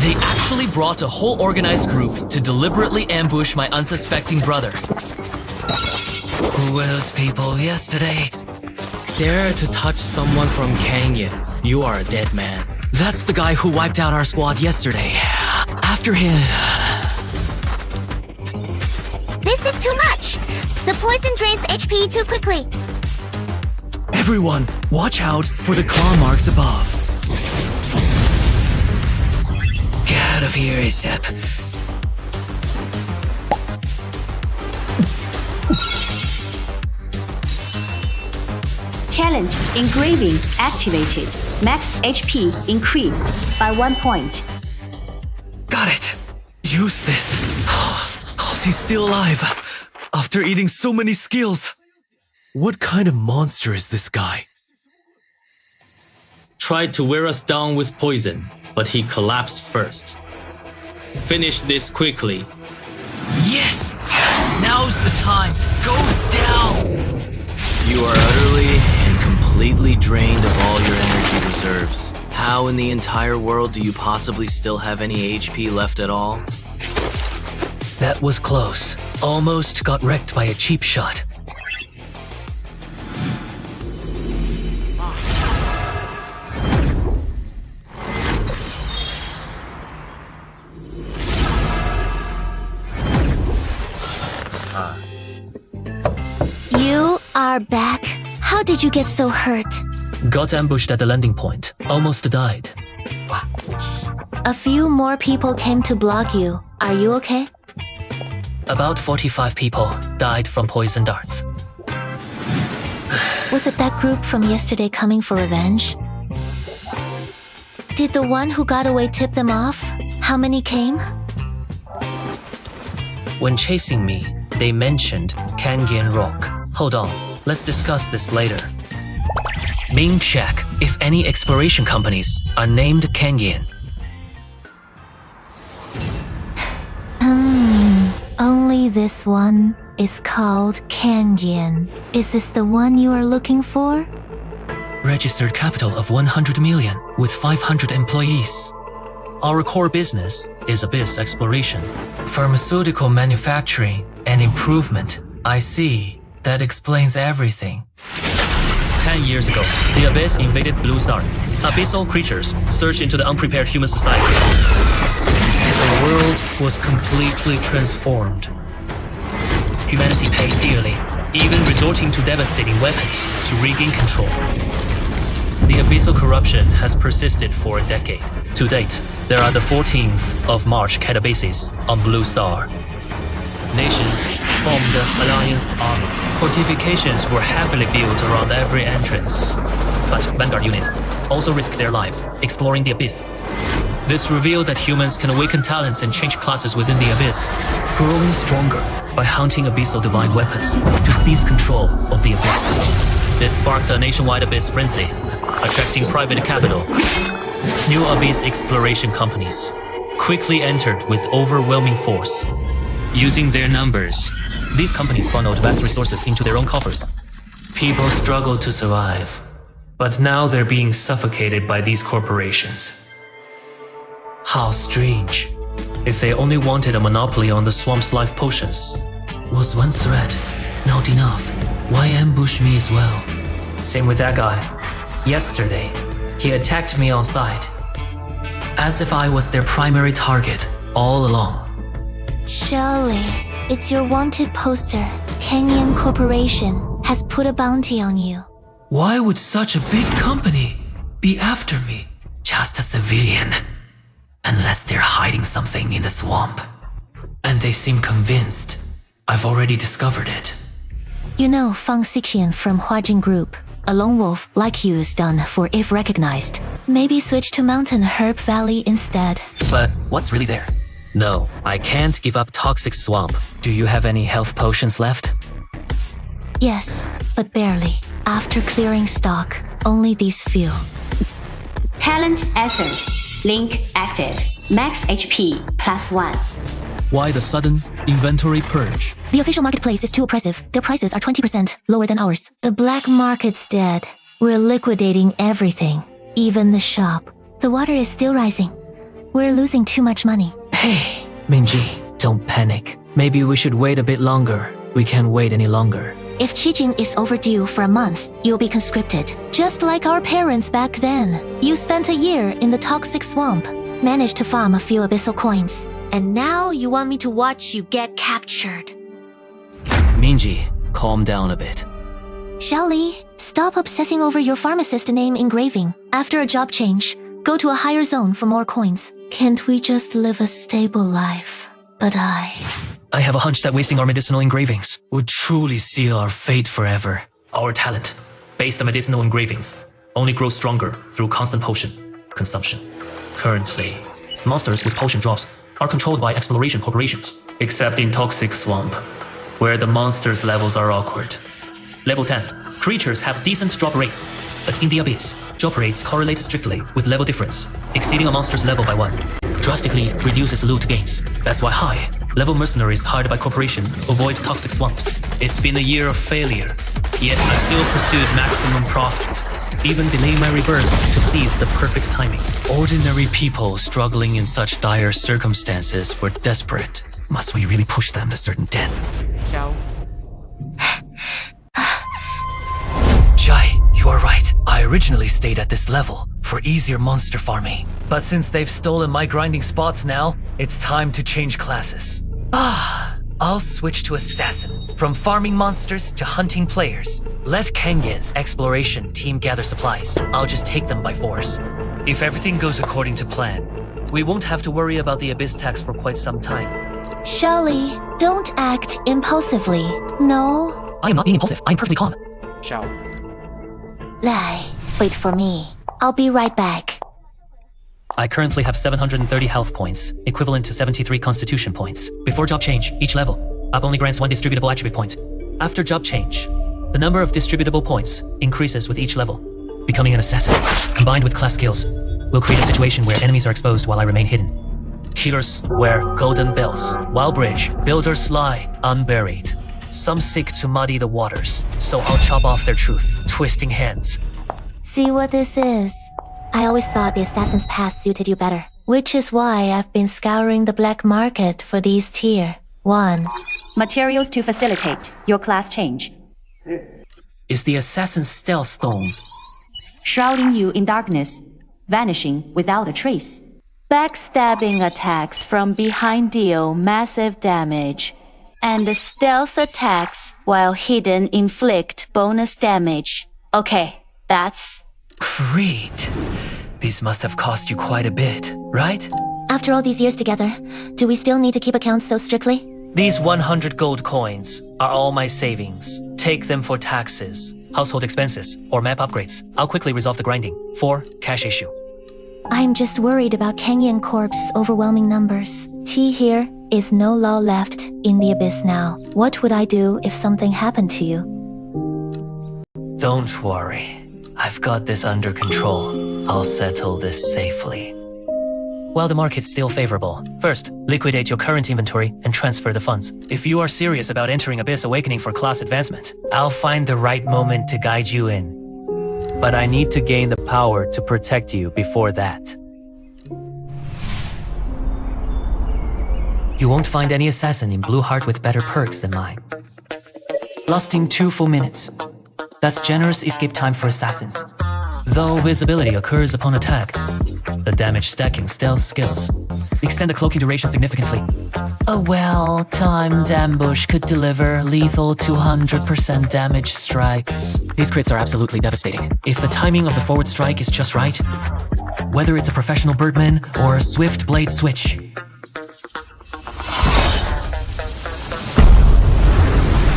They actually brought a whole organized group to deliberately ambush my unsuspecting brother. Who were those people yesterday? Dare to touch someone from Canyon. You are a dead man. That's the guy who wiped out our squad yesterday. After him. This is too much! The poison drains HP too quickly. Everyone, watch out for the claw marks above. Get out of here, ASAP. Talent engraving activated. Max HP increased by 1 point. Got it. Use this. How's he still alive? After eating so many skills. What kind of monster is this guy? Tried to wear us down with poison, but he collapsed first. Finish this quickly. Yes! Now's the time. Go down! You are utterly and completely drained of all your energy reserves. How in the entire world do you possibly still have any HP left at all? That was close. Almost got wrecked by a cheap shot. You are back? How did you get so hurt? Got ambushed at the landing point. Almost died. A few more people came to block you. Are you okay? About 45 people died from poison darts. Was it that group from yesterday coming for revenge? Did the one who got away tip them off? How many came? When chasing me, they mentioned Kangen Rock. Hold on, let's discuss this later. Ming check if any exploration companies are named Kangen. Only this one is called Kangen. Is this the one you are looking for? Registered capital of 100 million with 500 employees. Our core business is abyss exploration, pharmaceutical manufacturing, and improvement. I see. That explains everything. 10 years ago, the Abyss invaded Blue Star. Abyssal creatures surged into the unprepared human society. The world was completely transformed. Humanity paid dearly, even resorting to devastating weapons to regain control. The abyssal corruption has persisted for a decade. To date, there are the 14th of March catabases on Blue Star. Nations formed alliance army. Fortifications were heavily built around every entrance. But vanguard units also risked their lives exploring the abyss. This revealed that humans can awaken talents and change classes within the abyss, growing stronger by hunting abyssal divine weapons to seize control of the abyss. This sparked a nationwide abyss frenzy, attracting private capital. New abyss exploration companies quickly entered with overwhelming force. Using their numbers, these companies funneled vast resources into their own coffers. People struggled to survive, but now they're being suffocated by these corporations. How strange. If they only wanted a monopoly on the swamp's life potions, was one threat not enough? Why ambush me as well? Same with that guy. Yesterday, he attacked me on sight, as if I was their primary target all along. Surely, it's your wanted poster. Canyon Corporation has put a bounty on you. Why would such a big company be after me? Just a civilian. Unless they're hiding something in the swamp. And they seem convinced I've already discovered it. You know Fang Xixian from Huajin Group. A lone wolf like you is done for if recognized. Maybe switch to Mountain Herb Valley instead. But what's really there? No, I can't give up toxic swamp. Do you have any health potions left? Yes, but barely. After clearing stock, only these few. Talent Essence. Link active. Max HP +1. Why the sudden inventory purge? The official marketplace is too oppressive. Their prices are 20% lower than ours. The black market's dead. We're liquidating everything, even the shop. The water is still rising. We're losing too much money. Hey, Minji, don't panic. Maybe we should wait a bit longer. We can't wait any longer. If Qijing is overdue for a month, you'll be conscripted. Just like our parents back then. You spent a year in the toxic swamp, managed to farm a few abyssal coins, and now you want me to watch you get captured. Minji, calm down a bit. Xiaoli, stop obsessing over your pharmacist name engraving. After a job change, go to a higher zone for more coins. Can't we just live a stable life? But I have a hunch that wasting our medicinal engravings would truly seal our fate forever. Our talent, based on medicinal engravings, only grows stronger through constant potion consumption. Currently, monsters with potion drops are controlled by exploration corporations, except in Toxic Swamp, where the monsters' levels are awkward. Level 10. Creatures have decent drop rates, but in the Abyss, drop rates correlate strictly with level difference. Exceeding a monster's level by 1 drastically reduces loot gains. That's why high-level mercenaries hired by corporations avoid toxic swamps. It's been a year of failure, yet I've still pursued maximum profit, even delaying my rebirth to seize the perfect timing. Ordinary people struggling in such dire circumstances were desperate. Must we really push them to certain death? Jai, you are right. I originally stayed at this level for easier monster farming. But since they've stolen my grinding spots now, it's time to change classes. I'll switch to assassin. From farming monsters to hunting players. Let Kangyan's exploration team gather supplies. I'll just take them by force. If everything goes according to plan, we won't have to worry about the abyss tax for quite some time. Xiaoli, don't act impulsively. No? I am not being impulsive. I'm perfectly calm. Lai, wait for me. I'll be right back. I currently have 730 health points, equivalent to 73 constitution points. Before job change, each level up only grants 1 distributable attribute point. After job change, the number of distributable points increases with each level. Becoming an assassin, combined with class skills, will create a situation where enemies are exposed while I remain hidden. Healers wear golden bells, while bridge builders lie unburied. Some seek to muddy the waters, so I'll chop off their truth, twisting hands. See what this is? I always thought the assassin's path suited you better, which is why I've been scouring the black market for these tier 1. Materials to facilitate your class change. Is the assassin's stealth stone? Shrouding you in darkness, vanishing without a trace. Backstabbing attacks from behind deal massive damage. And the stealth attacks while hidden inflict bonus damage. Okay, that's... Great. These must have cost you quite a bit, right? After all these years together, do we still need to keep accounts so strictly? These 100 gold coins are all my savings. Take them for taxes, household expenses, or map upgrades. I'll quickly resolve the grinding. 4 cash issue. I'm just worried about Kangyan Corp's overwhelming numbers. T here is no law left in the abyss now. What would I do if something happened to you? Don't worry. I've got this under control. I'll settle this safely. While the market's still favorable, first, liquidate your current inventory and transfer the funds. If you are serious about entering Abyss Awakening for class advancement, I'll find the right moment to guide you in. But I need to gain the power to protect you before that. You won't find any assassin in Blue Heart with better perks than mine. Lasting 2 full minutes. That's generous escape time for assassins. Though visibility occurs upon attack, the damage stacking stealth skills extend the cloaking duration significantly. A well-timed ambush could deliver lethal 200% damage strikes. These crits are absolutely devastating. If the timing of the forward strike is just right, whether it's a professional birdman or a swift blade switch.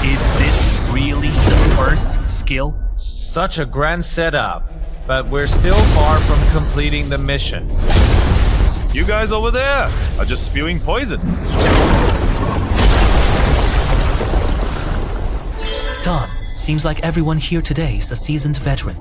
Is this really the first skill? Such a grand setup, but we're still far from completing the mission. You guys over there are just spewing poison. Don, seems like everyone here today is a seasoned veteran.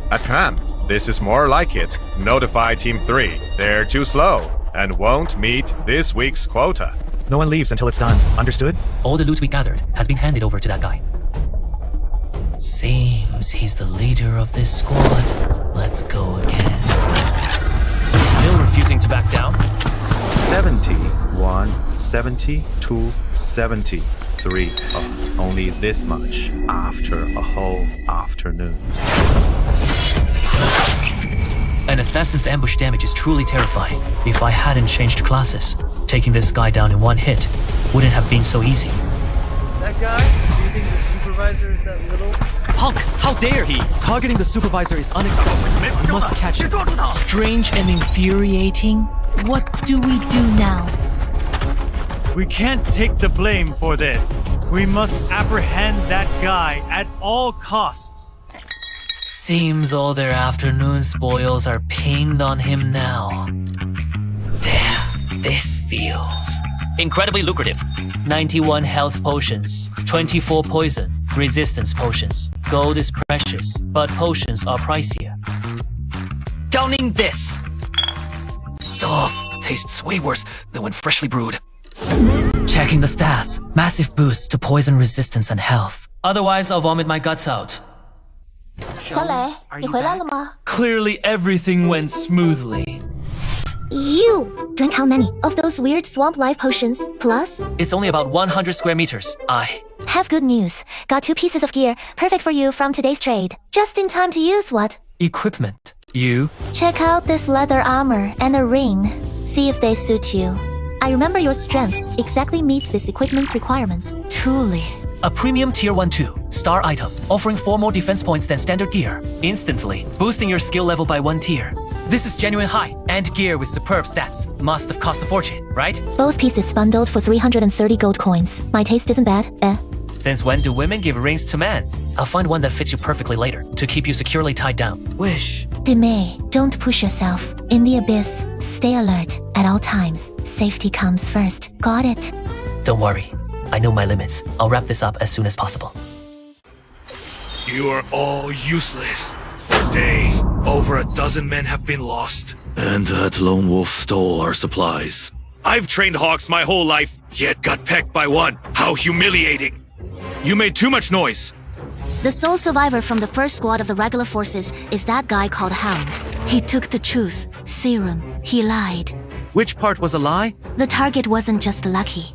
Atran, this is more like it. Notify Team 3. They're too slow and won't meet this week's quota. No one leaves until it's done. Understood? All the loot we gathered has been handed over to that guy. Seems he's the leader of this squad. Let's go again. Mill refusing to back down? 71, 72, 73. Oh, only this much after a whole afternoon. An assassin's ambush damage is truly terrifying. If I hadn't changed classes, taking this guy down in one hit wouldn't have been so easy. That guy? Do you think the supervisor is that little? Punk! How dare he! Targeting the supervisor is unacceptable. We must catch him. Strange and infuriating. What do we do now? We can't take the blame for this. We must apprehend that guy at all costs. Seems all their afternoon spoils are pinged on him now. Damn, this feels incredibly lucrative. 91 health potions, 24 poison, resistance potions. Gold is precious, but potions are pricier. Downing this! Stuff tastes way worse than when freshly brewed. Checking the stats. Massive boost to poison resistance and health. Otherwise, I'll vomit my guts out. 小磊，你回来了吗 Clearly everything went smoothly. You drank how many of those weird swamp life potions? Plus? It's only about 100 square meters. I Have good news. Got 2 pieces of gear, perfect for you from today's trade. Just in time to use what? Equipment. You? Check out this leather armor and a ring. See if they suit you. I remember your strength exactly meets this equipment's requirements. Truly. A premium tier 1-2 star item, offering 4 more defense points than standard gear, instantly boosting your skill level by 1 tier. This is genuine high, and gear with superb stats. Must have cost a fortune, right? Both pieces bundled for 330 gold coins. My taste isn't bad, eh? Since when do women give rings to men? I'll find one that fits you perfectly later, to keep you securely tied down. Wish. Demei, don't push yourself. In the abyss, stay alert at all times. Safety comes first. Got it? Don't worry, I know my limits. I'll wrap this up as soon as possible. You are all useless. For days, over a dozen men have been lost. And that lone wolf stole our supplies. I've trained hawks my whole life, yet got pecked by one. How humiliating. You made too much noise. The sole survivor from the first squad of the regular forces is that guy called Hound. He took the truth. Serum. He lied. Which part was a lie? The target wasn't just lucky.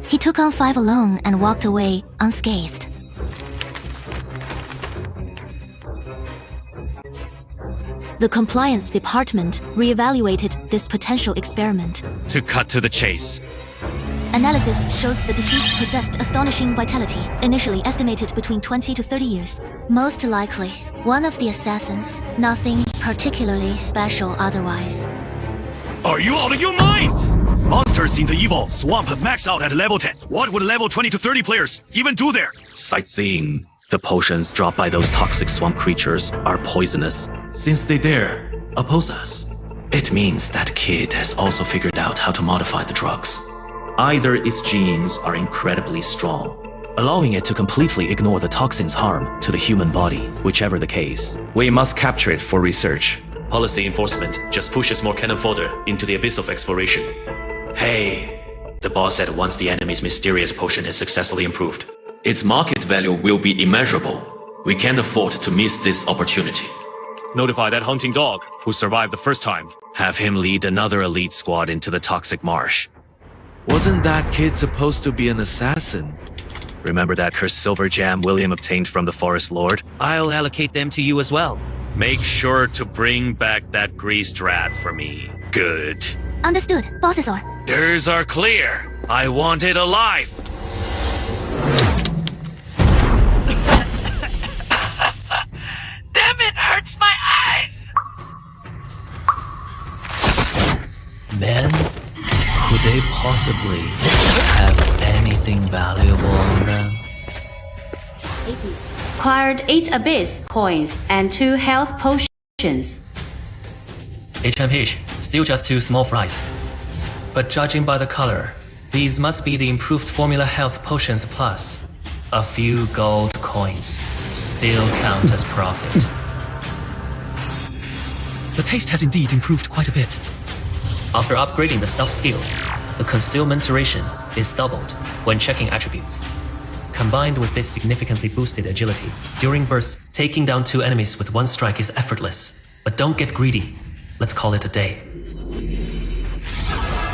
He took on 5 alone and walked away unscathed. The compliance department reevaluated this potential experiment. To cut to the chase. Analysis shows the deceased possessed astonishing vitality, initially estimated between 20 to 30 years. Most likely, one of the assassins. Nothing particularly special otherwise. Are you out of your minds? Monsters in the evil swamp max out at level 10. What would level 20 to 30 players even do there? Sightseeing. The potions dropped by those toxic swamp creatures are poisonous. Since they dare oppose us, it means that kid has also figured out how to modify the drugs. Either its genes are incredibly strong, allowing it to completely ignore the toxin's harm to the human body, whichever the case. We must capture it for research. Policy enforcement just pushes more cannon fodder into the abyss of exploration. Hey, the boss said once the enemy's mysterious potion is successfully improved, its market value will be immeasurable. We can't afford to miss this opportunity. Notify that hunting dog who survived the first time. Have him lead another elite squad into the toxic marsh. Wasn't that kid supposed to be an assassin? Remember that cursed silver gem William obtained from the Forest Lord? I'll allocate them to you as well. Make sure to bring back that greased rat for me. Good. Understood, boss's order. Orders are clear. I want it alive. Damn, it hurts my eyes! Men? Could they possibly have anything valuable on them? Acquired 8 abyss coins and 2 health potions. HMH, still just 2 small fries. But judging by the color, these must be the improved formula health potions plus a few gold coins. Still count as profit. The taste has indeed improved quite a bit. After upgrading the stealth skill, the concealment duration is doubled when checking attributes. Combined with this significantly boosted agility, during bursts, taking down 2 enemies with 1 strike is effortless. But don't get greedy. Let's call it a day.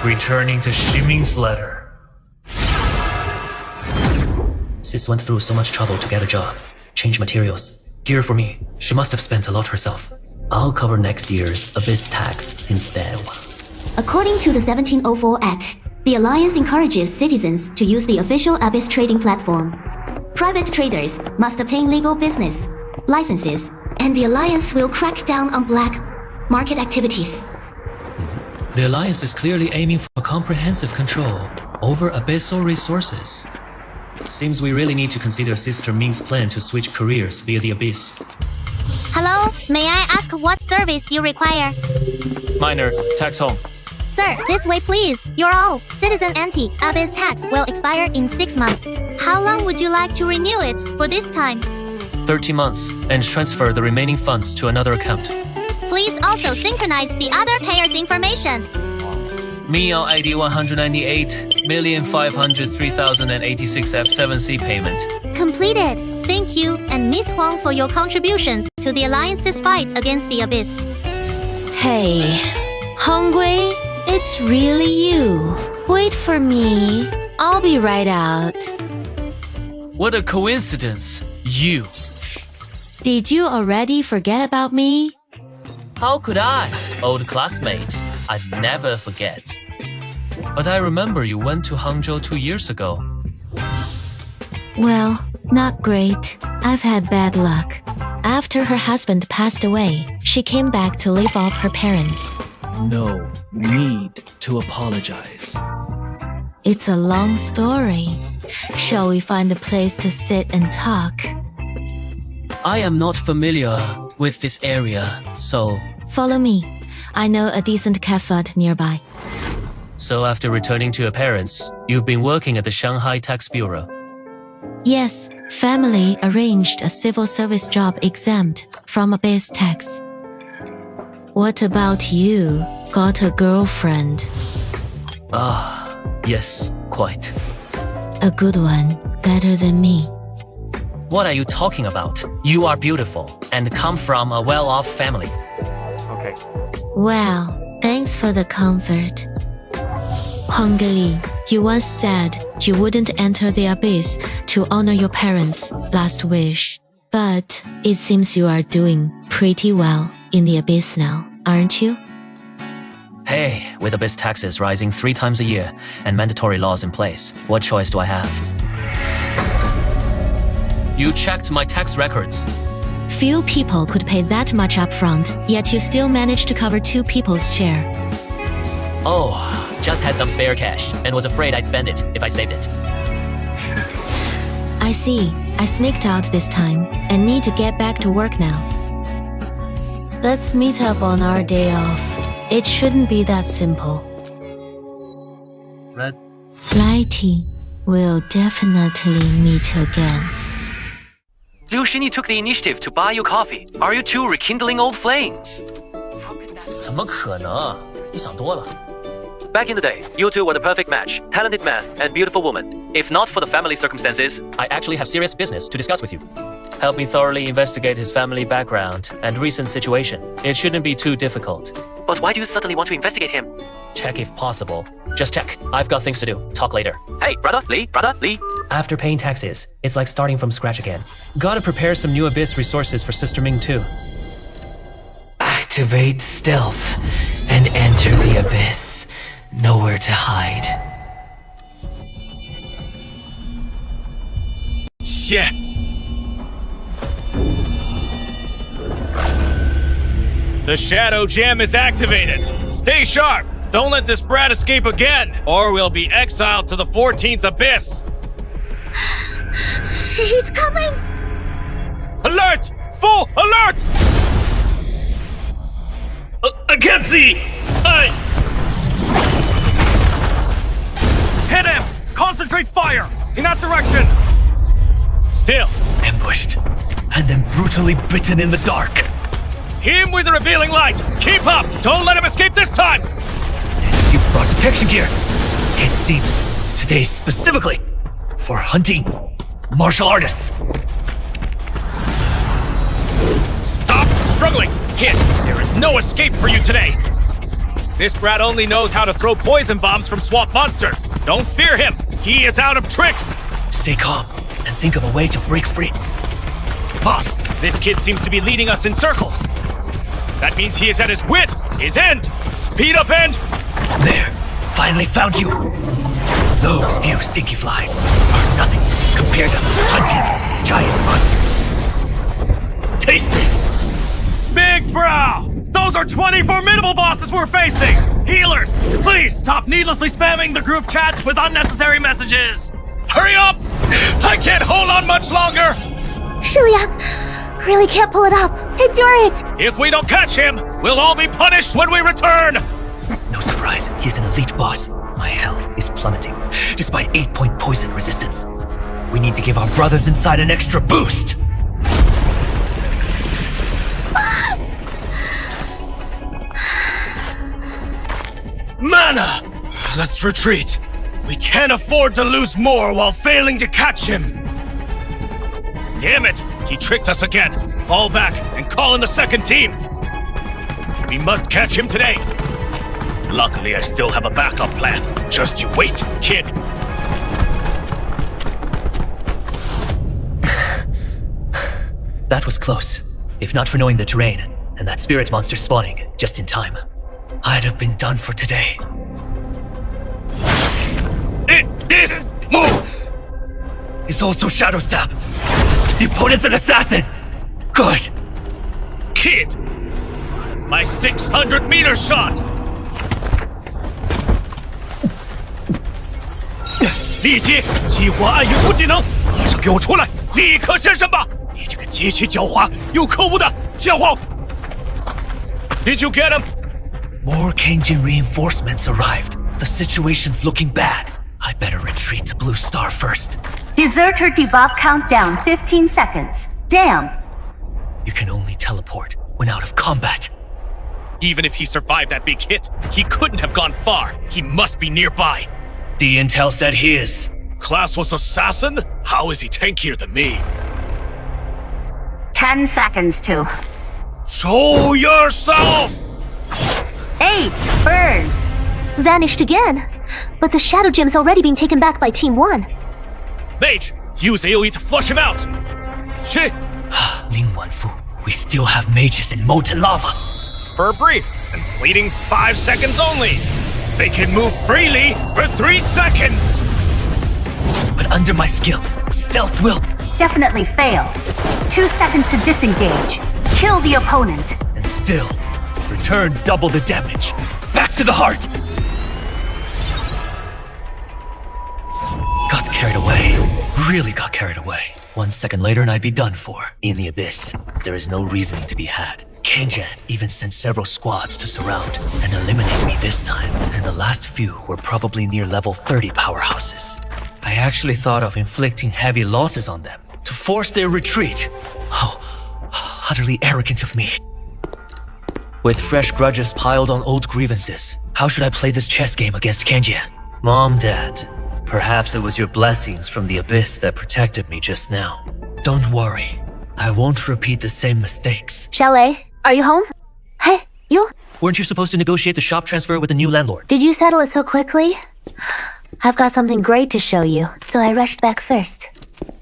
Returning to Ximing's letter. Sis went through so much trouble to get a job. Change materials. Gear for me. She must have spent a lot herself. I'll cover next year's Abyss tax instead. According to the 1704 Act, the Alliance encourages citizens to use the official Abyss trading platform. Private traders must obtain legal business licenses, and the Alliance will crack down on black market activities. The Alliance is clearly aiming for comprehensive control over abyssal resources. Seems we really need to consider Sister Ming's plan to switch careers via the Abyss. Hello, may I ask what service you require? Minor, tax home. Sir, this way please. Your old citizen anti-Abyss tax will expire in 6 months. How long would you like to renew it for this time? 30 months, and transfer the remaining funds to another account. Please also synchronize the other payer's information. Me on ID 198,503,086 F7C payment. Completed. Thank you, and Miss Huang for your contributions to the Alliance's fight against the Abyss. Hey, Hongwei, it's really you. Wait for me. I'll be right out. What a coincidence. You. Did you already forget about me? How could I? Old classmate. I'd never forget. But I remember you went to Hangzhou 2 years ago. Well, not great. I've had bad luck. After her husband passed away, she came back to live off her parents. No need to apologize. It's a long story. Shall we find a place to sit and talk? I am not familiar with this area, so... Follow me. I know a decent cafe nearby. So after returning to your parents, you've been working at the Shanghai Tax Bureau? Yes, family arranged a civil service job exempt from Abyss tax. What about you? Got a girlfriend? Ah, yes, quite. A good one, better than me. What are you talking about? You are beautiful and come from a well-off family. Okay. Well, thanks for the comfort. Hongli, you once said you wouldn't enter the Abyss to honor your parents' last wish. But it seems you are doing pretty well in the Abyss now, aren't you? Hey, with Abyss taxes rising 3 times a year and mandatory laws in place, what choice do I have? You checked my tax records. Few people could pay that much upfront, yet you still managed to cover 2 people's share. Oh, just had some spare cash and was afraid I'd spend it if I saved it. I see. I sneaked out this time and need to get back to work now. Let's meet up on our day off. It shouldn't be that simple. Red. Lighty, we'll definitely meet again. Liu Shini took the initiative to buy you coffee. Are you two rekindling old flames? 怎么可能？你想多了。 Back in the day, you two were the perfect match. Talented man and beautiful woman. If not for the family circumstances, I actually have serious business to discuss with you. Help me thoroughly investigate his family background and recent situation. It shouldn't be too difficult. But why do you suddenly want to investigate him? Check if possible. Just check. I've got things to do. Talk later. Hey, brother Lee. After paying taxes, it's like starting from scratch again. Gotta prepare some new Abyss resources for Sister Ming too. Activate stealth and enter the Abyss. Nowhere to hide. Shit! The Shadow Gem is activated. Stay sharp. Don't let this brat escape again, or we'll be exiled to the 14th Abyss. He's coming! Alert! Full alert! I can't see! Hit him! Concentrate fire! In that direction! Still. Ambushed. And then brutally bitten in the dark. Him with the revealing light! Keep up! Don't let him escape this time! Since you've brought detection gear, it seems today specifically for hunting martial artists. Stop struggling, kid! There is no escape for you today! This brat only knows how to throw poison bombs from swamp monsters. Don't fear him. He is out of tricks. Stay calm and think of a way to break free. Boss, this kid seems to be leading us in circles. That means he is at his wit, his end. Speed up, end. There, finally found you. Those few stinky flies are nothing compared to hunting giant monsters. Taste this. Big brow! Those are 20 formidable bosses we're facing! Healers, please stop needlessly spamming the group chats with unnecessary messages! Hurry up! I can't hold on much longer! Shiliang, really can't pull it up. Endure it! If we don't catch him, we'll all be punished when we return! No surprise, he's an elite boss. My health is plummeting, despite 8-point poison resistance. We need to give our brothers inside an extra boost! Mana! Let's retreat. We can't afford to lose more while failing to catch him. Damn it! He tricked us again. Fall back and call in the second team. We must catch him today. Luckily, I still have a backup plan. Just you wait, kid. That was close. If not for knowing the terrain and that spirit monster spawning just in time, I'd have been done for today. This move is also Shadow Stab. The opponent's an assassin. Good. Kid, my 600-meter shot. 立即激活暗影无技能，马上给我出来，立刻现身吧！你这个极其狡猾又可恶的家伙 ！Did you get him? More Kenjin reinforcements arrived. The situation's looking bad. I better retreat to Blue Star first. Deserter debuff countdown 15 seconds. Damn! You can only teleport when out of combat. Even if he survived that big hit, he couldn't have gone far. He must be nearby. The intel said he is. Classless assassin? How is he tankier than me? 10 seconds to. Show yourself! 8 birds. Vanished again. But the Shadow Gem's already been taken back by Team 1. Mage, use AoE to flush him out. Shit. Ling Wanfu, we still have mages in molten lava. For a brief and fleeting 5 seconds only. They can move freely for 3 seconds. But under my skill, stealth will definitely fail. 2 seconds to disengage. Kill the opponent. And still, return double the damage. Back to the heart. Got carried away. Really got carried away. 1 second later and I'd be done for. In the abyss, there is no reasoning to be had. Kenjan even sent several squads to surround and eliminate me this time, and the last few were probably near level 30 powerhouses. I actually thought of inflicting heavy losses on them to force their retreat. Oh, utterly arrogant of me. With fresh grudges piled on old grievances, how should I play this chess game against Kenjan? Mom, Dad, perhaps it was your blessings from the abyss that protected me just now. Don't worry, I won't repeat the same mistakes. Chalet, are you home? Hey, you? Weren't you supposed to negotiate the shop transfer with the new landlord? Did you settle it so quickly? I've got something great to show you, so I rushed back first.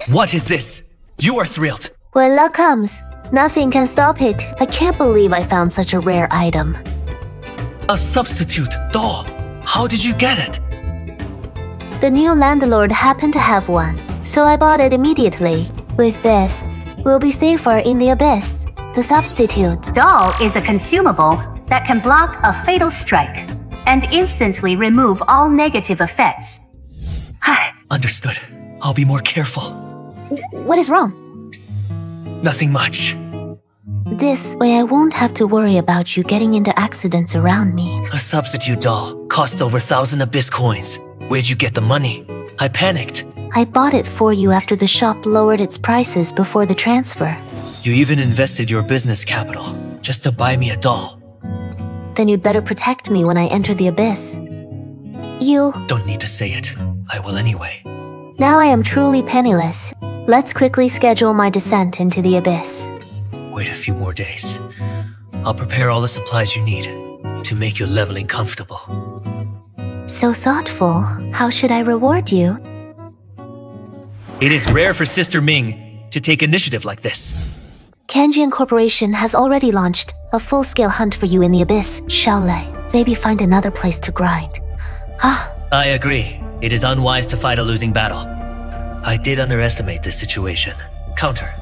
What is this? You are thrilled. When luck comes, nothing can stop it. I can't believe I found such a rare item. A substitute doll. How did you get it? The new landlord happened to have one, so I bought it immediately. With this, we'll be safer in the abyss. The substitute doll is a consumable that can block a fatal strike and instantly remove all negative effects. Understood. I'll be more careful. What is wrong? Nothing much. This way I won't have to worry about you getting into accidents around me. A substitute doll cost over 1,000 abyss coins. Where'd you get the money? I panicked. I bought it for you after the shop lowered its prices before the transfer. You even invested your business capital just to buy me a doll. Then you'd better protect me when I enter the abyss. You... Don't need to say it. I will anyway. Now I am truly penniless. Let's quickly schedule my descent into the abyss. Wait a few more days. I'll prepare all the supplies you need. to make your leveling comfortable. So thoughtful. How should I reward you? It is rare for Sister Ming to take initiative like this. Kanjian Corporation has already launched a full-scale hunt for you in the Abyss. Shall I? Maybe find another place to grind. I agree. It is unwise to fight a losing battle. I did underestimate this situation. Counter.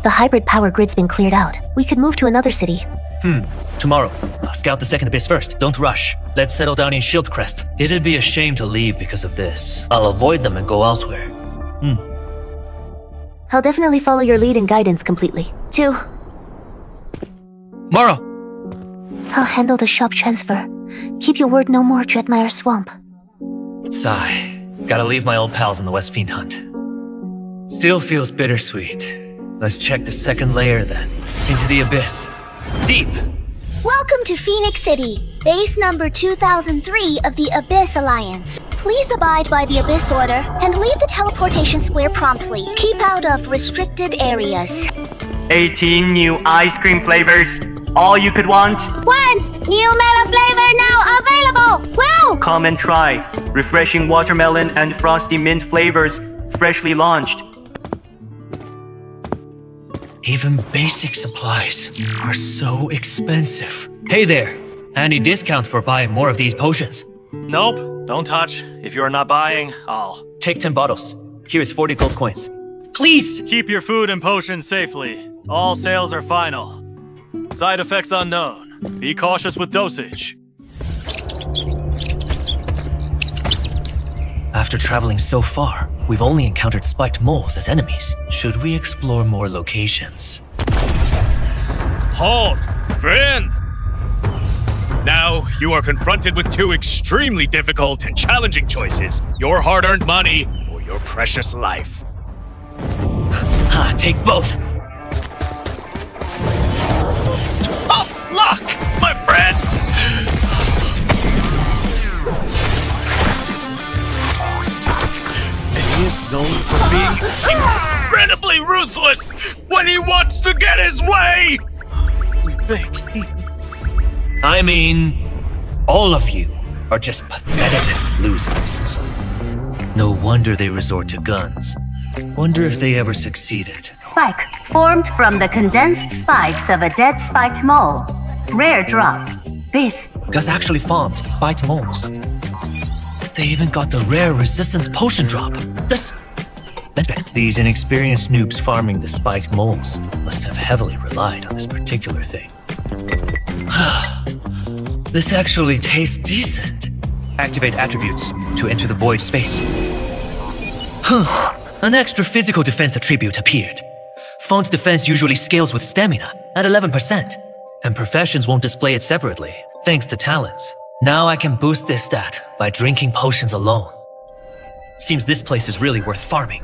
The hybrid power grid's been cleared out. We could move to another city. Tomorrow. I'll scout the second abyss first. Don't rush. Let's settle down in Shieldcrest. It'd be a shame to leave because of this. I'll avoid them and go elsewhere. I'll definitely follow your lead and guidance completely. 2. Morrow! I'll handle the shop transfer. Keep your word no more, Dreadmire Swamp. Sigh. Gotta leave my old pals in the West Fiend hunt. Still feels bittersweet. Let's check the second layer then. Into the abyss. Deep! Welcome to Phoenix City, base number 2003 of the Abyss Alliance. Please abide by the Abyss Order and leave the teleportation square promptly. Keep out of restricted areas. 18 new ice cream flavors. All you could want. New melon flavor now available! Wow! Come and try. Refreshing watermelon and frosty mint flavors, freshly launched. Even basic supplies are so expensive. Hey there! Any discount for buying more of these potions? Nope, don't touch. If you're not buying, I'll... Take 10 bottles. Here's 40 gold coins. Please! Keep your food and potions safely. All sales are final. Side effects unknown. Be cautious with dosage. After traveling so far, we've only encountered spiked moles as enemies. Should we explore more locations? Halt! Friend! Now, you are confronted with 2 extremely difficult and challenging choices. Your hard-earned money or your precious life. Take both! Tough luck, my friend! He is known for being incredibly ruthless when he wants to get his way! I mean, all of you are just pathetic losers. No wonder they resort to guns. Wonder if they ever succeeded. Spike, formed from the condensed spikes of a dead spiked mole. Rare drop. This. Gus actually farmed spiked moles. They even got the rare resistance potion drop. These inexperienced noobs farming the spiked moles must have heavily relied on this particular thing. This actually tastes decent. Activate attributes to enter the void space. An extra physical defense attribute appeared. Font defense usually scales with stamina at 11%, and professions won't display it separately, thanks to talents. Now I can boost this stat by drinking potions alone. Seems this place is really worth farming.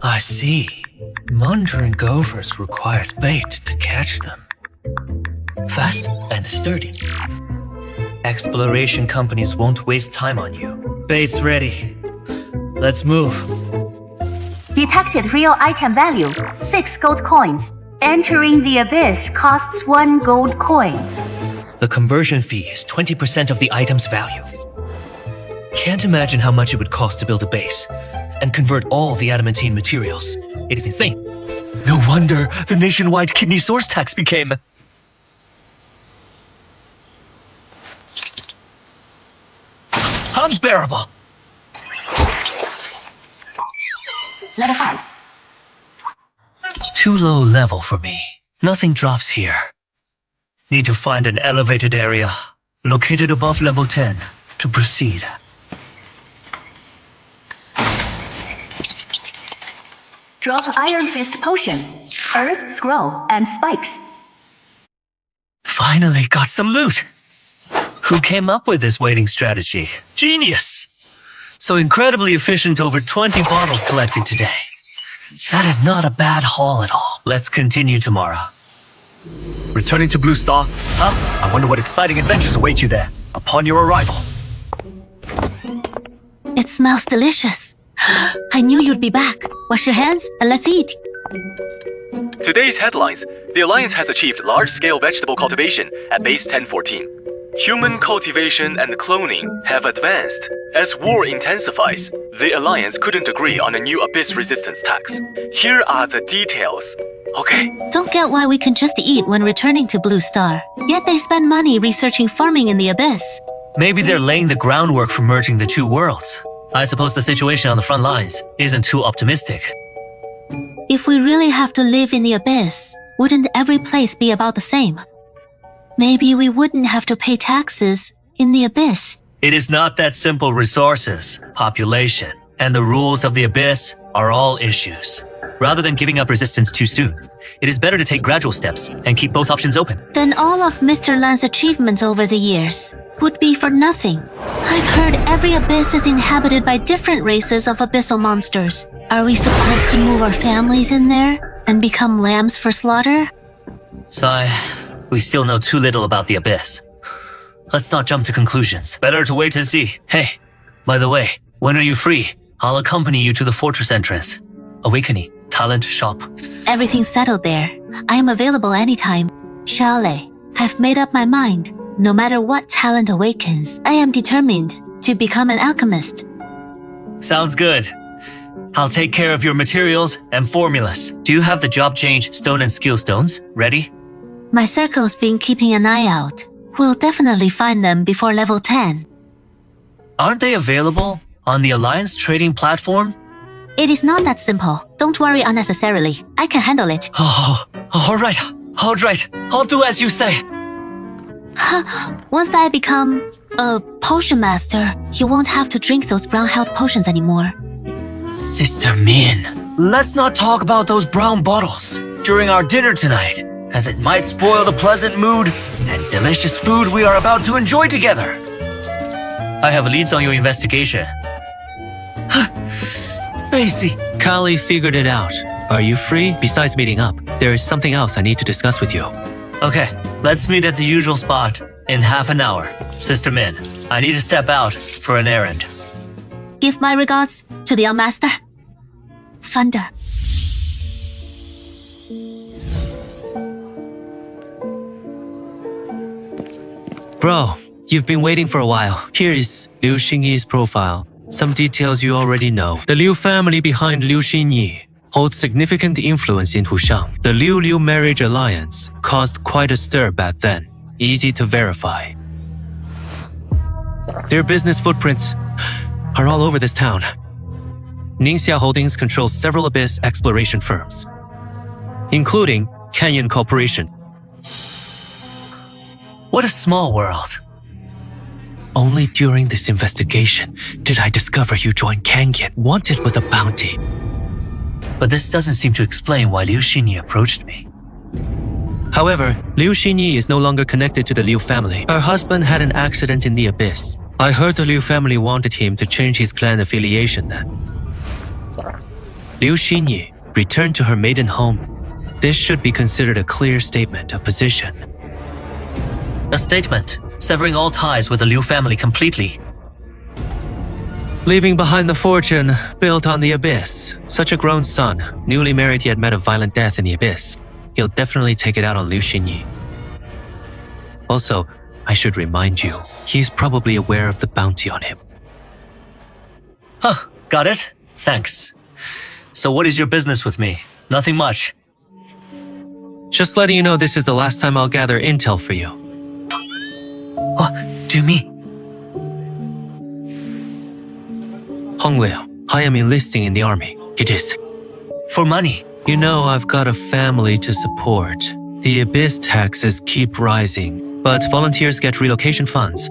I see. Mundering gophers requires bait to catch them. Fast and sturdy. Exploration companies won't waste time on you. Bait's ready. Let's move. Detected real item value, 6 gold coins. Entering the abyss costs 1 gold coin. The conversion fee is 20% of the item's value. Can't imagine how much it would cost to build a base and convert all the adamantine materials. It is insane. No wonder the nationwide kidney source tax became... unbearable. Level 5. Too low level for me. Nothing drops here. Need to find an elevated area located above level 10 to proceed. Drop Iron Fist potion, Earth Scroll, and spikes. Finally got some loot. Who came up with this waiting strategy? Genius! So incredibly efficient, over 20 bottles collected today. That is not a bad haul at all. Let's continue tomorrow. Returning to Blue Star? I wonder what exciting adventures await you there upon your arrival. It smells delicious. I knew you'd be back. Wash your hands and let's eat. Today's headlines The Alliance has achieved large-scale vegetable cultivation at base 1014. Human cultivation and cloning have advanced. As war intensifies, the Alliance couldn't agree on a new Abyss resistance tax. Here are the details. Okay. Don't get why we can just eat when returning to Blue Star. Yet they spend money researching farming in the Abyss. Maybe they're laying the groundwork for merging the two worlds. I suppose the situation on the front lines isn't too optimistic. If we really have to live in the Abyss, wouldn't every place be about the same? Maybe we wouldn't have to pay taxes in the Abyss. It is not that simple. Resources, population, and the rules of the Abyss are all issues. Rather than giving up resistance too soon, it is better to take gradual steps and keep both options open. Then all of Mr. Lan's achievements over the years would be for nothing. I've heard every Abyss is inhabited by different races of abyssal monsters. Are we supposed to move our families in there and become lambs for slaughter? Sai, we still know too little about the Abyss. Let's not jump to conclusions. Better to wait and see. Hey, by the way, when are you free? I'll accompany you to the fortress entrance. Awakening, talent shop. Everything's settled there. I am available anytime. Xiaolei, I've made up my mind. No matter what talent awakens, I am determined to become an alchemist. Sounds good. I'll take care of your materials and formulas. Do you have the job change stone and skill stones ready? My circle's been keeping an eye out. We'll definitely find them before level 10. Aren't they available on the Alliance trading platform? It is not that simple. Don't worry unnecessarily. I can handle it. Oh, all right. I'll do as you say. Once I become a potion master, you won't have to drink those brown health potions anymore. Sister Min, let's not talk about those brown bottles during our dinner tonight, as it might spoil the pleasant mood and delicious food we are about to enjoy together. I have leads on your investigation. I see. Kali figured it out. Are you free? Besides meeting up, there is something else I need to discuss with you. Okay, let's meet at the usual spot in half an hour. Sister Min, I need to step out for an errand. Give my regards to the young master. Thunder. Bro, you've been waiting for a while. Here is Liu Xinyi's profile. Some details you already know. The Liu family behind Liu Xinyi holds significant influence in Hushang. The Liu marriage alliance caused quite a stir back then. Easy to verify. Their business footprints are all over this town. Ningxia Holdings controls several Abyss exploration firms, including Canyon Corporation. What a small world. Only during this investigation did I discover you joined Canyon, wanted with a bounty. But this doesn't seem to explain why Liu Xinyi approached me. However, Liu Xinyi is no longer connected to the Liu family. Her husband had an accident in the Abyss. I heard the Liu family wanted him to change his clan affiliation then. Liu Xinyi returned to her maiden home. This should be considered a clear statement of position. A statement, severing all ties with the Liu family completely. Leaving behind the fortune built on the Abyss. Such a grown son, newly married yet met a violent death in the Abyss. He'll definitely take it out on Liu Xinyi. Also, I should remind you, he's probably aware of the bounty on him. Huh, got it? Thanks. So what is your business with me? Nothing much. Just letting you know this is the last time I'll gather intel for you. What do you mean? Hongliu, I am enlisting in the army. It is. For money? You know I've got a family to support. The Abyss taxes keep rising, but volunteers get relocation funds.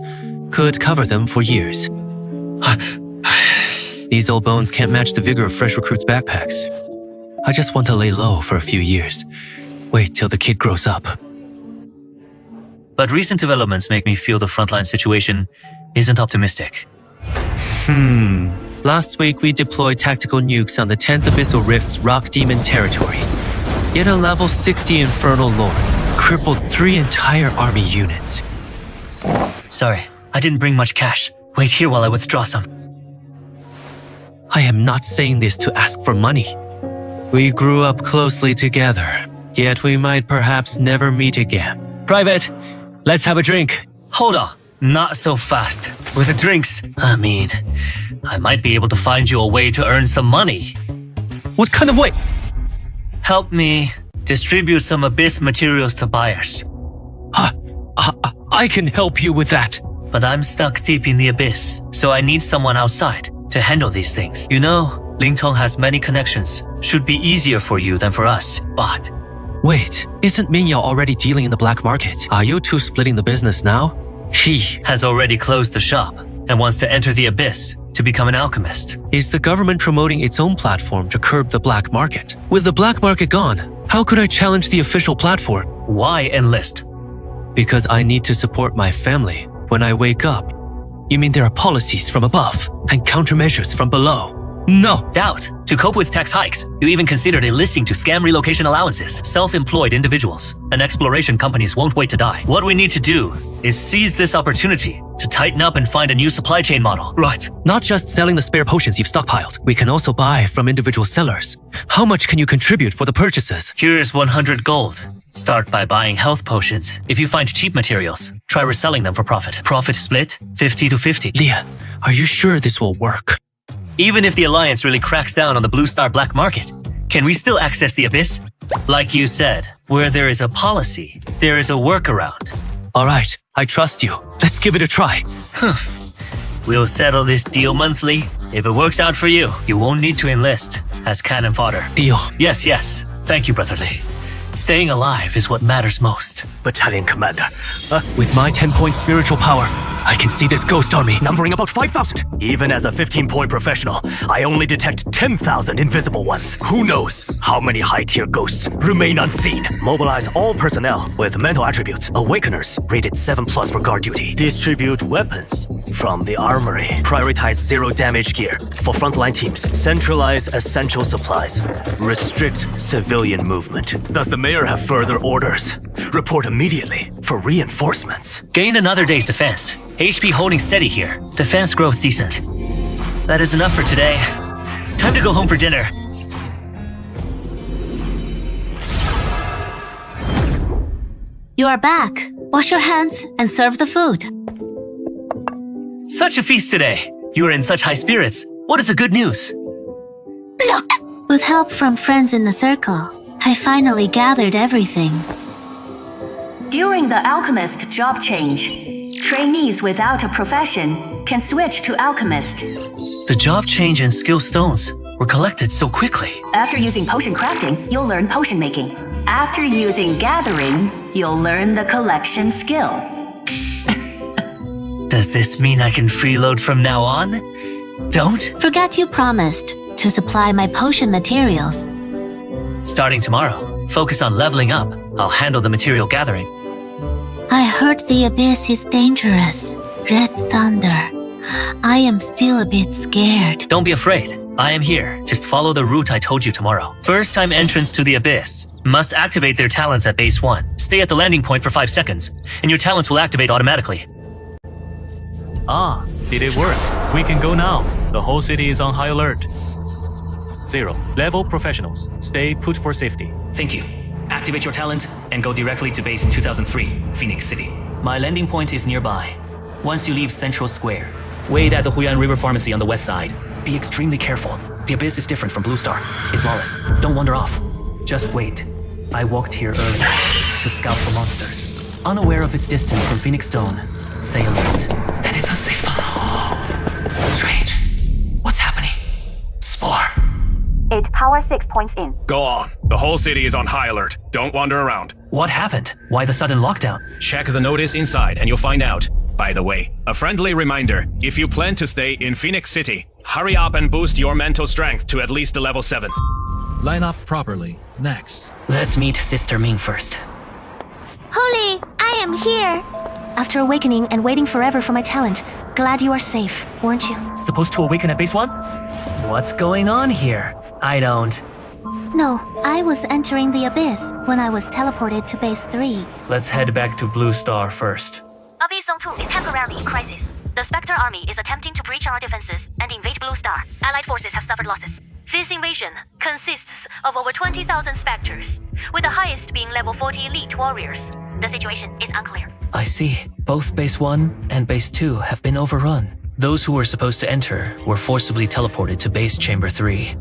Could cover them for years. These old bones can't match the vigor of fresh recruits' backpacks. I just want to lay low for a few years. Wait till the kid grows up. But recent developments make me feel the frontline situation isn't optimistic. Last week we deployed tactical nukes on the 10th Abyssal Rift's Rock Demon territory. Yet a level 60 Infernal Lord crippled 3 entire army units. Sorry, I didn't bring much cash. Wait here while I withdraw some. I am not saying this to ask for money. We grew up closely together. Yet we might perhaps never meet again. Private, let's have a drink. Hold on. Not so fast. With the drinks, I mean, I might be able to find you a way to earn some money. What kind of way? Help me distribute some Abyss materials to buyers. I can help you with that. But I'm stuck deep in the Abyss, so I need someone outside to handle these things. You know, Lingtong has many connections. Should be easier for you than for us, but... Wait, isn't Minyao already dealing in the black market? Are you two splitting the business now? He has already closed the shop and wants to enter the Abyss to become an alchemist. Is the government promoting its own platform to curb the black market? With the black market gone, how could I challenge the official platform? Why enlist? Because I need to support my family when I wake up. You mean there are policies from above and countermeasures from below? No! Doubt. To cope with tax hikes, you even considered enlisting to scam relocation allowances. Self-employed individuals and exploration companies won't wait to die. What we need to do is seize this opportunity to tighten up and find a new supply chain model. Right. Not just selling the spare potions you've stockpiled. We can also buy from individual sellers. How much can you contribute for the purchases? Here's 100 gold. Start by buying health potions. If you find cheap materials, try reselling them for profit. Profit split 50-50. Leah, are you sure this will work? Even if the Alliance really cracks down on the Blue Star black market, can we still access the Abyss? Like you said, where there is a policy, there is a workaround. All right, I trust you. Let's give it a try. We'll settle this deal monthly. If it works out for you, you won't need to enlist as cannon fodder. Deal. Yes. Thank you, Brotherly. Staying alive is what matters most. Battalion Commander. With my 10-point spiritual power, I can see this ghost army numbering about 5,000. Even as a 15-point professional, I only detect 10,000 invisible ones. Who knows how many high-tier ghosts remain unseen? Mobilize all personnel with mental attributes. Awakeners rated 7+ for guard duty. Distribute weapons from the armory. Prioritize zero-damage gear for frontline teams. Centralize essential supplies. Restrict civilian movement. Does the mayor have further orders? Report immediately for reinforcements. Gain another day's defense. HP holding steady here. Defense growth decent. That is enough for today. Time to go home for dinner. You are back. Wash your hands and serve the food. Such a feast today. You are in such high spirits. What is the good news? Look! With help from friends in the circle, I finally gathered everything. During the alchemist job change, trainees without a profession can switch to alchemist. The job change and skill stones were collected so quickly. After using potion crafting, you'll learn potion making. After using gathering, you'll learn the collection skill. Does this mean I can freeload from now on? Don't forget you promised to supply my potion materials. Starting tomorrow, focus on leveling up. I'll handle the material gathering. I heard the Abyss is dangerous. Red Thunder. I am still a bit scared. Don't be afraid. I am here. Just follow the route I told you tomorrow. First time entrants to the Abyss must activate their talents at base 1. Stay at the landing point for 5 seconds, and your talents will activate automatically. Ah, did it work? We can go now. The whole city is on high alert. 0. Level professionals. Stay put for safety. Thank you. Activate your talent and go directly to base 2003, Phoenix City. My landing point is nearby. Once you leave Central Square, wait at the Huyan River Pharmacy on the west side. Be extremely careful. The Abyss is different from Blue Star. It's lawless. Don't wander off. Just wait. I walked here earlier to scout for monsters. Unaware of its distance from Phoenix Stone, stay alert. And it's unsafe. Strange. What's happening? Spore. It power 6 points in. Go on. The whole city is on high alert. Don't wander around. What happened? Why the sudden lockdown? Check the notice inside and you'll find out. By the way, a friendly reminder, if you plan to stay in Phoenix City, hurry up and boost your mental strength to at least a level 7. Line up properly. Next. Let's meet Sister Ming first. Holy, I am here. After awakening and waiting forever for my talent, glad you are safe, weren't you? Supposed to awaken at base 1? What's going on here? I don't... No, I was entering the Abyss when I was teleported to base 3. Let's head back to Blue Star first. Abyss Zone 2 is temporarily in crisis. The Spectre army is attempting to breach our defenses and invade Blue Star. Allied forces have suffered losses. This invasion consists of over 20,000 specters, with the highest being level 40 elite warriors. The situation is unclear. I see. Both Base 1 and Base 2 have been overrun. Those who were supposed to enter were forcibly teleported to Base Chamber 3.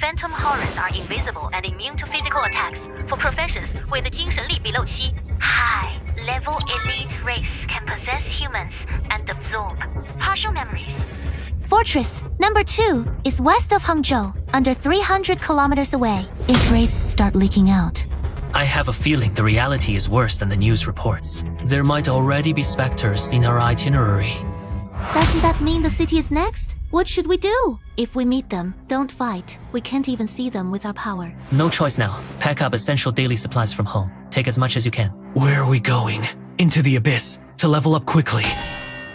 Phantom horrors are invisible and immune to physical attacks for professions with 精神力 below 7. High-level elite wraiths can possess humans and absorb partial memories. Fortress number 2 is west of Hangzhou, under 300 kilometers away. If wraiths start leaking out, I have a feeling the reality is worse than the news reports. There might already be specters in our itinerary. Doesn't that mean the city is next? What should we do? If we meet them, don't fight. We can't even see them with our power. No choice now. Pack up essential daily supplies from home. Take as much as you can. Where are we going? Into the abyss, to level up quickly.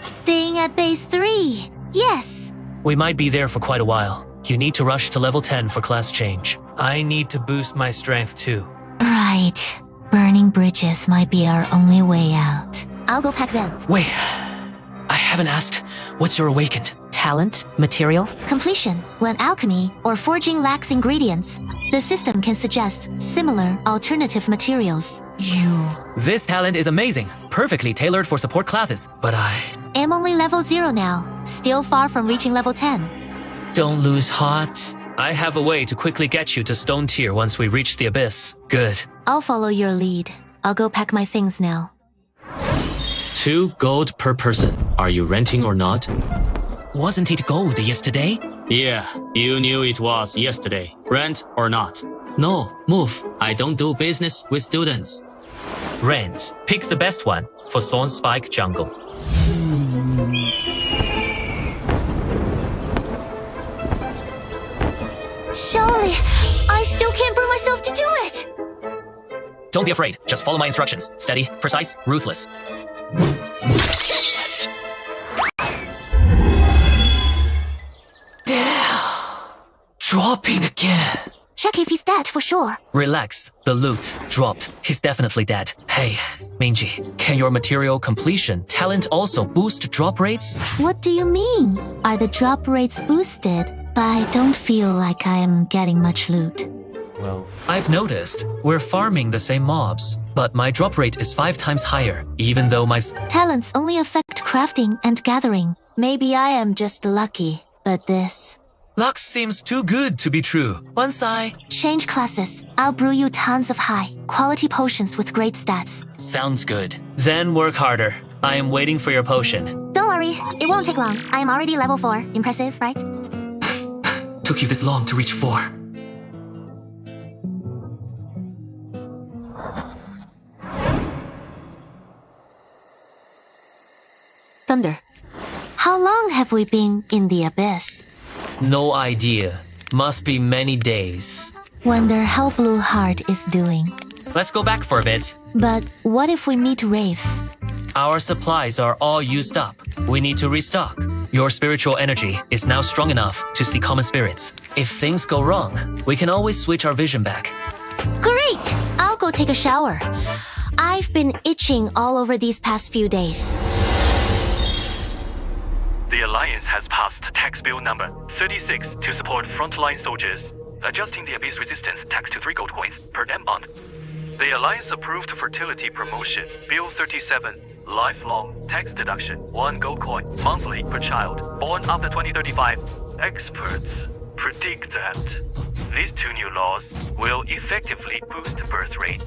Staying at Base 3. Yes. We might be there for quite a while. You need to rush to level 10 for class change. I need to boost my strength too. Right. Burning bridges might be our only way out. I'll go pack them. Wait. I haven't asked. What's your awakened? Talent, material, completion. When alchemy or forging lacks ingredients, the system can suggest similar alternative materials. This talent is amazing. Perfectly tailored for support classes. But I am only level 0 now. Still far from reaching level 10. Don't lose heart. I have a way to quickly get you to stone tier once we reach the abyss. Good. I'll follow your lead. I'll go pack my things now. 2 gold per person. Are you renting or not? Wasn't it gold yesterday? Yeah, you knew it was yesterday. Rent or not? No, move. I don't do business with students. Rent. Pick the best one for Thorn Spike Jungle. Surely, I still can't bring myself to do it. Don't be afraid. Just follow my instructions. Steady, precise, ruthless. Dropping again. Check if he's dead for sure. Relax. The loot dropped. He's definitely dead. Hey, Minji, can your material completion talent also boost drop rates? What do you mean? Are the drop rates boosted? But I don't feel like I am getting much loot. Well, I've noticed we're farming the same mobs, but my drop rate is 5 times higher, even though my talents only affect crafting and gathering. Maybe I am just lucky, but this... Luck seems too good to be true. Once I... change classes, I'll brew you tons of high-quality potions with great stats. Sounds good. Then work harder. I am waiting for your potion. Don't worry, it won't take long. I am already level 4. Impressive, right? Took you this long to reach 4. Thunder. How long have we been in the abyss? No idea. Must be many days. Wonder how Blue Heart is doing. Let's go back for a bit. But what if we meet wraiths? Our supplies are all used up. We need to restock. Your spiritual energy is now strong enough to see common spirits. If things go wrong, we can always switch our vision back. Great! I'll go take a shower. I've been itching all over these past few days. The Alliance has passed tax bill number 36 to support frontline soldiers, adjusting the abyss resistance tax to 3 gold coins per damn month. The Alliance approved fertility promotion, bill 37, lifelong tax deduction, 1 gold coin monthly per child born after 2035. Experts predict that these 2 new laws will effectively boost birth rate.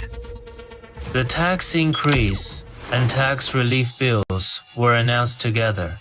The tax increase and tax relief bills were announced together.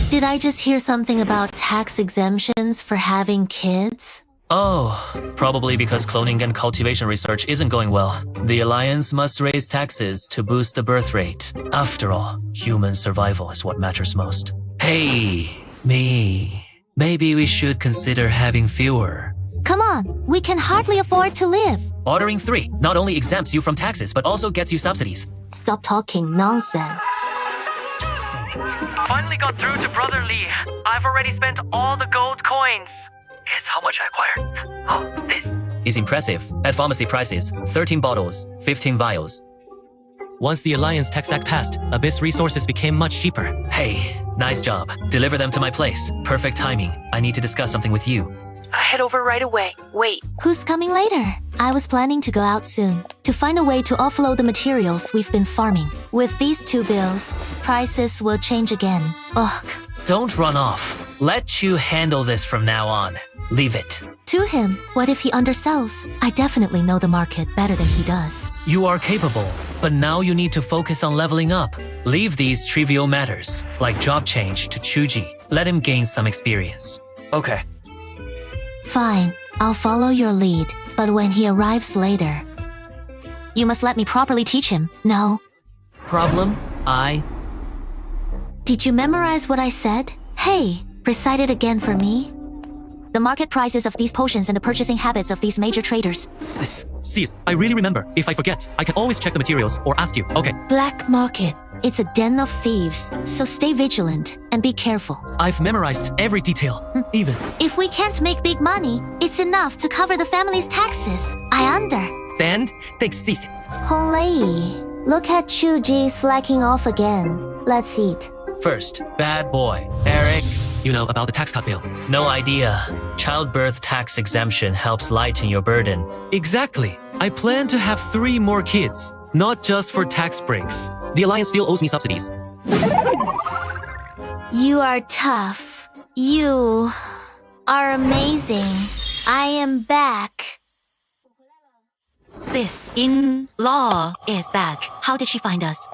Did I just hear something about tax exemptions for having kids? Oh, probably because cloning and cultivation research isn't going well. The Alliance must raise taxes to boost the birth rate. After all, human survival is what matters most. Hey, me. Maybe we should consider having fewer. Come on, we can hardly afford to live. Ordering 3 not only exempts you from taxes, but also gets you subsidies. Stop talking nonsense. Finally got through to Brother Lee. I've already spent all the gold coins. Here's how much I acquired. Oh, this is impressive. At pharmacy prices, 13 bottles, 15 vials. Once the Alliance Tax Act passed, Abyss resources became much cheaper. Hey, nice job. Deliver them to my place. Perfect timing. I need to discuss something with you. I head over right away. Wait. Who's coming later? I was planning to go out soon to find a way to offload the materials we've been farming. With these 2 bills, prices will change again. Ugh. Don't run off. Let Chu handle this from now on. Leave it. To him, what if he undersells? I definitely know the market better than he does. You are capable, but now you need to focus on leveling up. Leave these trivial matters, like job change, to Chuji. Let him gain some experience. Okay. Fine, I'll follow your lead, but when he arrives later, you must let me properly teach him, no? Problem? Did you memorize what I said? Hey, recite it again for me. The market prices of these potions and the purchasing habits of these major traders. Sis, I really remember. If I forget, I can always check the materials or ask you, okay? Black market. It's a den of thieves, so stay vigilant and be careful. I've memorized every detail, even. If we can't make big money, it's enough to cover the family's taxes. I understand. Thanks, sis. Honglei, look at Chuji slacking off again. Let's eat. First, bad boy. Eric. You know about the tax cut bill? No idea. Childbirth tax exemption helps lighten your burden. Exactly. I plan to have 3 more kids, not just for tax breaks. The Alliance still owes me subsidies. You are tough. You are amazing. I am back. Sis, in-law is back. How did she find us?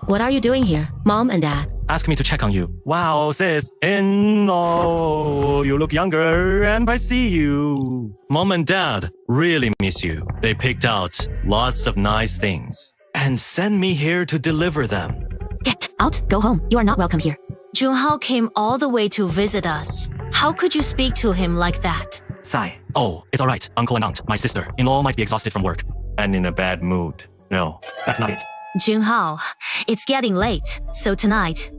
What are you doing here, Mom and Dad? Ask me to check on you. Wow, sis, in-law, you look younger and I see you. Mom and Dad really miss you. They picked out lots of nice things. And send me here to deliver them. Get out, go home. You are not welcome here. Junhao came all the way to visit us. How could you speak to him like that? Sai. Oh, it's alright. Uncle and aunt, my sister-in-law might be exhausted from work. And in a bad mood. No, that's not it. Junhao, it's getting late, so tonight,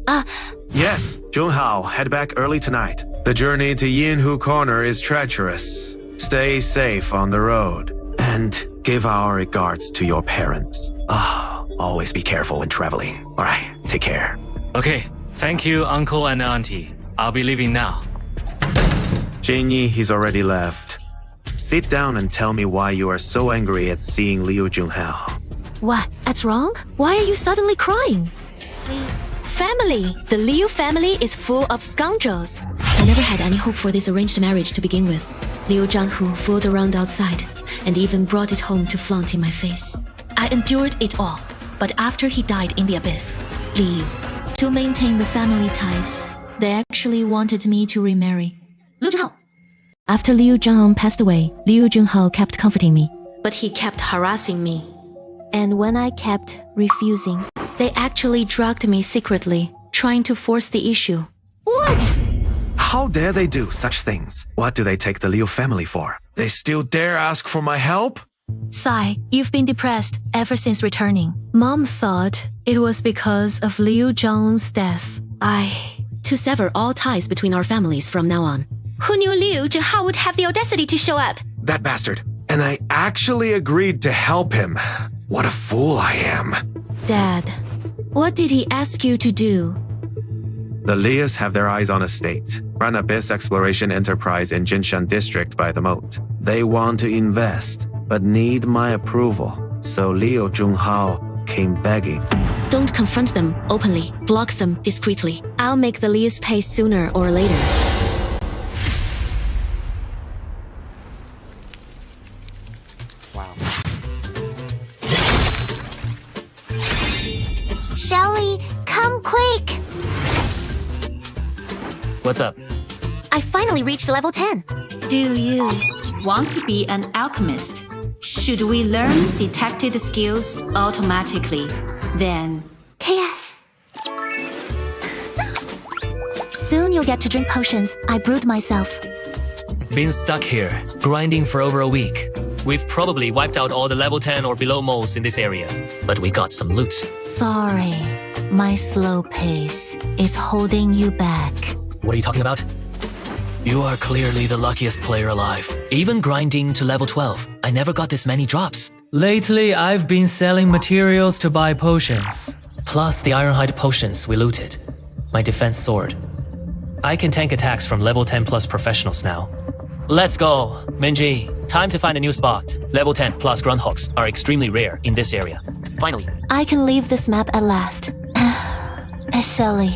Yes, Junhao, head back early tonight. The journey to Yinhu Corner is treacherous. Stay safe on the road. And give our regards to your parents. Always be careful when traveling. Alright, take care. Okay, thank you, uncle and auntie. I'll be leaving now. Jinyi, he's already left. Sit down and tell me why you are so angry at seeing Liu Junhao. What? That's wrong? Why are you suddenly crying? Family. The Liu family is full of scoundrels. I never had any hope for this arranged marriage to begin with. Liu Zhanghu fooled around outside and even brought it home to flaunt in my face. I endured it all, but after he died in the abyss, Liu, to maintain the family ties, they actually wanted me to remarry. Liu Zhanghu. After Liu Zhang passed away, Liu Junhao kept comforting me, but he kept harassing me. And when I kept refusing, they actually drugged me secretly, trying to force the issue. What? How dare they do such things? What do they take the Liu family for? They still dare ask for my help? Sai, you've been depressed ever since returning. Mom thought it was because of Liu Zhang's death. To sever all ties between our families from now on. Who knew Liu Zhanghu would have the audacity to show up? That bastard. And I actually agreed to help him. What a fool I am. Dad, what did he ask you to do? The Lius have their eyes on a state. Run abyss exploration enterprise in Jinshan district by the moat. They want to invest, but need my approval. So Liu Junhao came begging. Don't confront them openly. Block them discreetly. I'll make the Lius pay sooner or later. Shelly, come quick! What's up? I finally reached level 10. Do you want to be an alchemist? Should we learn detected skills automatically? Then... KS. Soon you'll get to drink potions I brewed myself. Been stuck here, grinding for over a week. We've probably wiped out all the level 10 or below moles in this area, but we got some loot. Sorry, my slow pace is holding you back. What are you talking about? You are clearly the luckiest player alive. Even grinding to level 12, I never got this many drops. Lately, I've been selling materials to buy potions. Plus the Ironhide potions we looted. My defense sword. I can tank attacks from level 10 plus professionals now. Let's go. Minji, time to find a new spot. Level 10 plus groundhogs are extremely rare in this area. Finally. I can leave this map at last. Silly.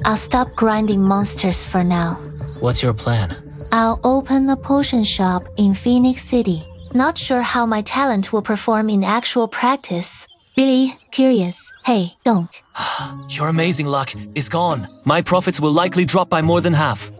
I'll stop grinding monsters for now. What's your plan? I'll open a potion shop in Phoenix City. Not sure how my talent will perform in actual practice. Really curious. Hey, don't. Your amazing luck is gone. My profits will likely drop by more than half.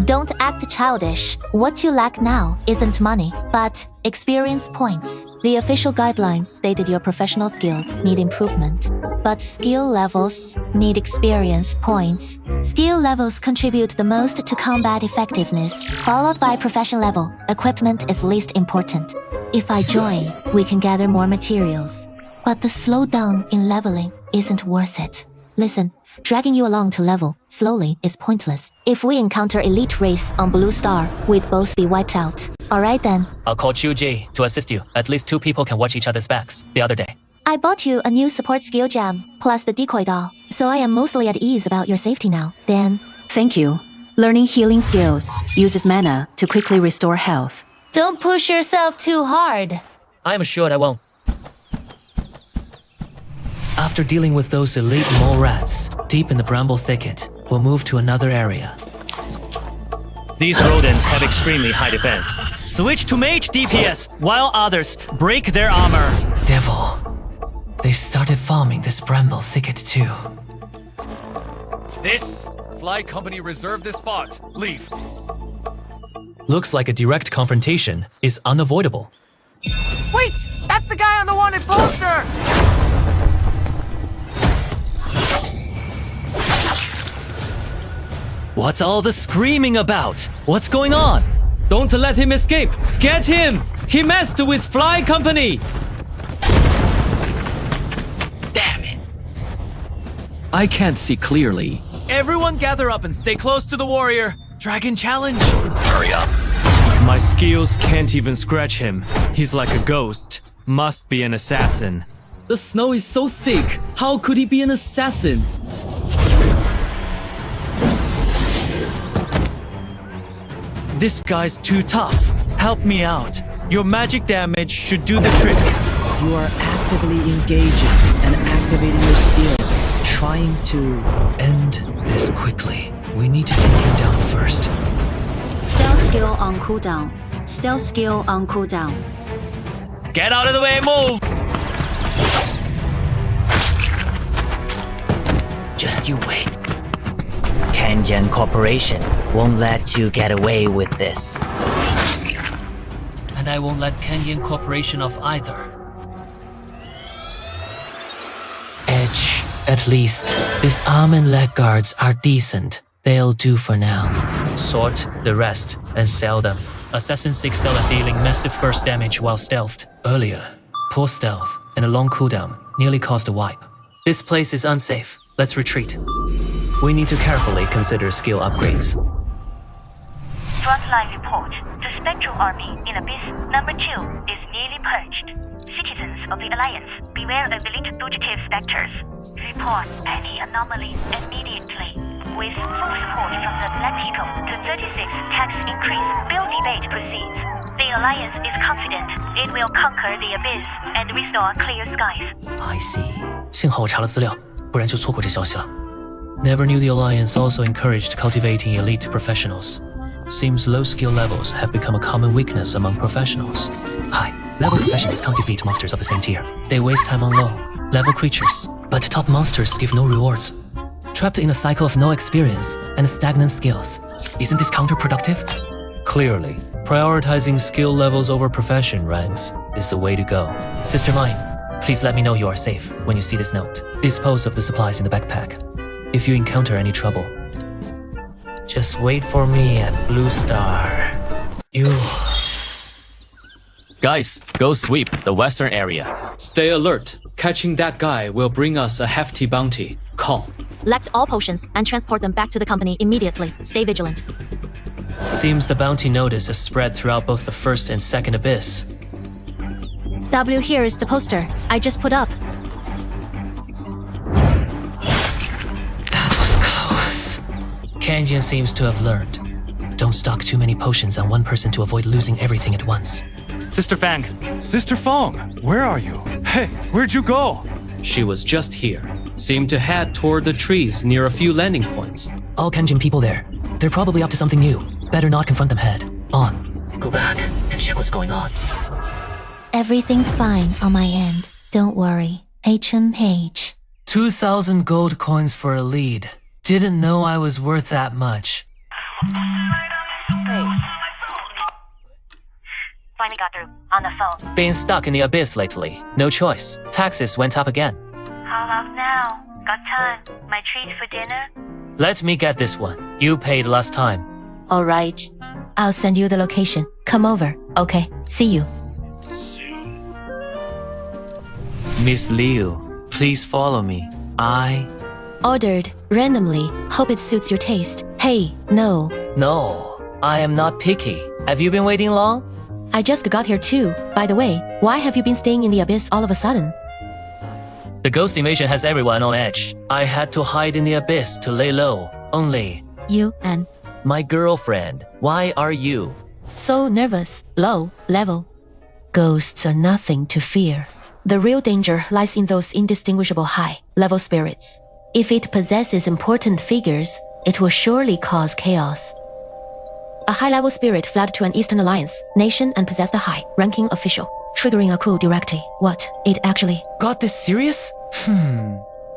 Don't act childish. What you lack now isn't money, but experience points. The official guidelines stated your professional skills need improvement, but skill levels need experience points. Skill levels contribute the most to combat effectiveness, followed by profession level. Equipment is least important. If I join, we can gather more materials. But the slowdown in leveling isn't worth it. Listen, dragging you along to level slowly is pointless. If we encounter elite wraiths on Blue Star, we'd both be wiped out. Alright then. I'll call Chuja to assist you. At least 2 people can watch each other's backs the other day. I bought you a new support skill gem, plus the decoy doll, so I am mostly at ease about your safety now. Then... Thank you. Learning healing skills uses mana to quickly restore health. Don't push yourself too hard. I'm assured I won't. After dealing with those elite mole rats deep in the bramble thicket, we'll move to another area. These rodents have extremely high defense. Switch to mage DPS, while others break their armor. Devil. They started farming this bramble thicket too. This fly company reserved this spot. Leave. Looks like a direct confrontation is unavoidable. Wait! That's the guy on the wanted poster! What's all the screaming about? What's going on? Don't let him escape! Get him! He messed with Fly Company! Damn it! I can't see clearly. Everyone gather up and stay close to the warrior. Dragon challenge! Hurry up. My skills can't even scratch him. He's like a ghost. Must be an assassin. The snow is so thick. How could he be an assassin? This guy's too tough. Help me out. Your magic damage should do the trick. You are actively engaging and activating your skill, trying to end this quickly. We need to take him down first. Stealth skill on cooldown. Stealth skill on cooldown. Get out of the way, move! Just you wait. Kenyan Corporation won't let you get away with this. And I won't let Kenyan Corporation off either. Edge, at least. His arm and leg guards are decent. They'll do for now. Sort the rest and sell them. Assassins excel at dealing massive burst damage while stealthed. Earlier, poor stealth and a long cooldown nearly caused a wipe. This place is unsafe. Let's retreat. We need to carefully consider skill upgrades. Frontline report. The Spectral Army in Abyss number 2 is nearly purged. Citizens of the Alliance, beware of elite fugitive specters. Report any anomaly immediately. With full support from the Black People to 36 tax increase, bill debate proceeds. The Alliance is confident it will conquer the Abyss and restore clear skies. I see. 幸好我查了资料，不然就错过这消息了。Never knew the Alliance also encouraged cultivating elite professionals. Seems low skill levels have become a common weakness among professionals. High level professionals can't defeat monsters of the same tier. They waste time on low level creatures, but top monsters give no rewards. Trapped in a cycle of no experience and stagnant skills. Isn't this counterproductive? Clearly, prioritizing skill levels over profession ranks is the way to go. Sister mine, please let me know you are safe when you see this note. Dispose of the supplies in the backpack. If you encounter any trouble, just wait for me at Blue Star. Guys, go sweep the western area. Stay alert. Catching that guy will bring us a hefty bounty. Calm. Collect all potions and transport them back to the company immediately. Stay vigilant. Seems the bounty notice has spread throughout both the first and second abyss. W here is the poster I just put up. That was close. Kenyan seems to have learned. Don't stock too many potions on one person to avoid losing everything at once. Sister Fang. Sister Fang, where are you? Hey, where'd you go? She was just here. Seemed to head toward the trees near a few landing points. All Kenjin people there. They're probably up to something new. Better not confront them head on. Go back and check what's going on. Everything's fine on my end. Don't worry. HM Page. 2,000 gold coins for a lead. Didn't know I was worth that much. Hey. Finally got through. On the phone. Been stuck in the abyss lately. No choice. Taxes went up again. How long now? Got time? My treat for dinner? Let me get this one. You paid last time. All right. I'll send you the location. Come over. Okay. See you. Miss Liu, please follow me. Ordered. Randomly. Hope it suits your taste. Hey, no. No, I am not picky. Have you been waiting long? I just got here too. By the way, why have you been staying in the abyss all of a sudden? The ghost invasion has everyone on edge. I had to hide in the abyss to lay low. Only You and my girlfriend. Why are you so nervous? Low level. Ghosts are nothing to fear. The real danger lies in those indistinguishable high-level spirits. If it possesses important figures, it will surely cause chaos. A high-level spirit fled to an Eastern Alliance nation and possessed a high-ranking official, triggering a coup directly. What? It actually got this serious?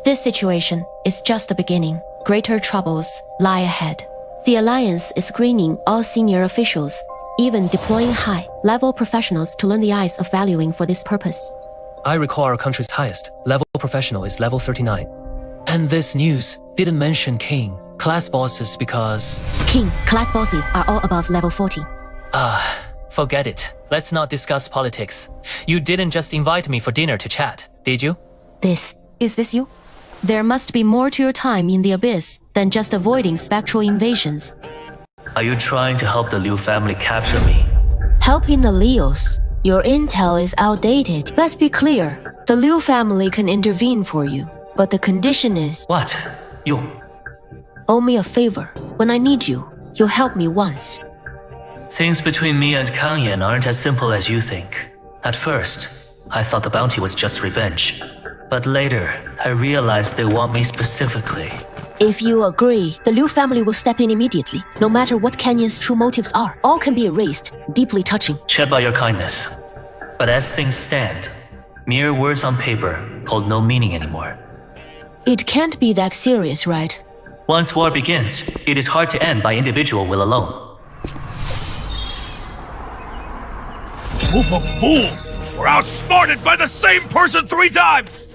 This situation is just the beginning. Greater troubles lie ahead. The Alliance is screening all senior officials, even deploying high-level professionals to learn the eyes of valuing for this purpose. I recall our country's highest level professional is level 39. And this news didn't mention King, class bosses because... King, class bosses are all above level 40. Forget it. Let's not discuss politics. You didn't just invite me for dinner to chat, did you? Is this you? There must be more to your time in the abyss than just avoiding spectral invasions. Are you trying to help the Liu family capture me? Helping the Lius? Your intel is outdated. Let's be clear. The Liu family can intervene for you, but the condition is... What? You... Owe me a favor. When I need you, you'll help me once. Things between me and Kangyan aren't as simple as you think. At first, I thought the bounty was just revenge. But later, I realized they want me specifically. If you agree, the Liu family will step in immediately, no matter what Kanyan's true motives are. All can be erased. Deeply touching. Chat by your kindness. But as things stand, mere words on paper hold no meaning anymore. It can't be that serious, right? Once war begins, it is hard to end by individual will alone. Group of fools! We're outsmarted by the same person 3 times!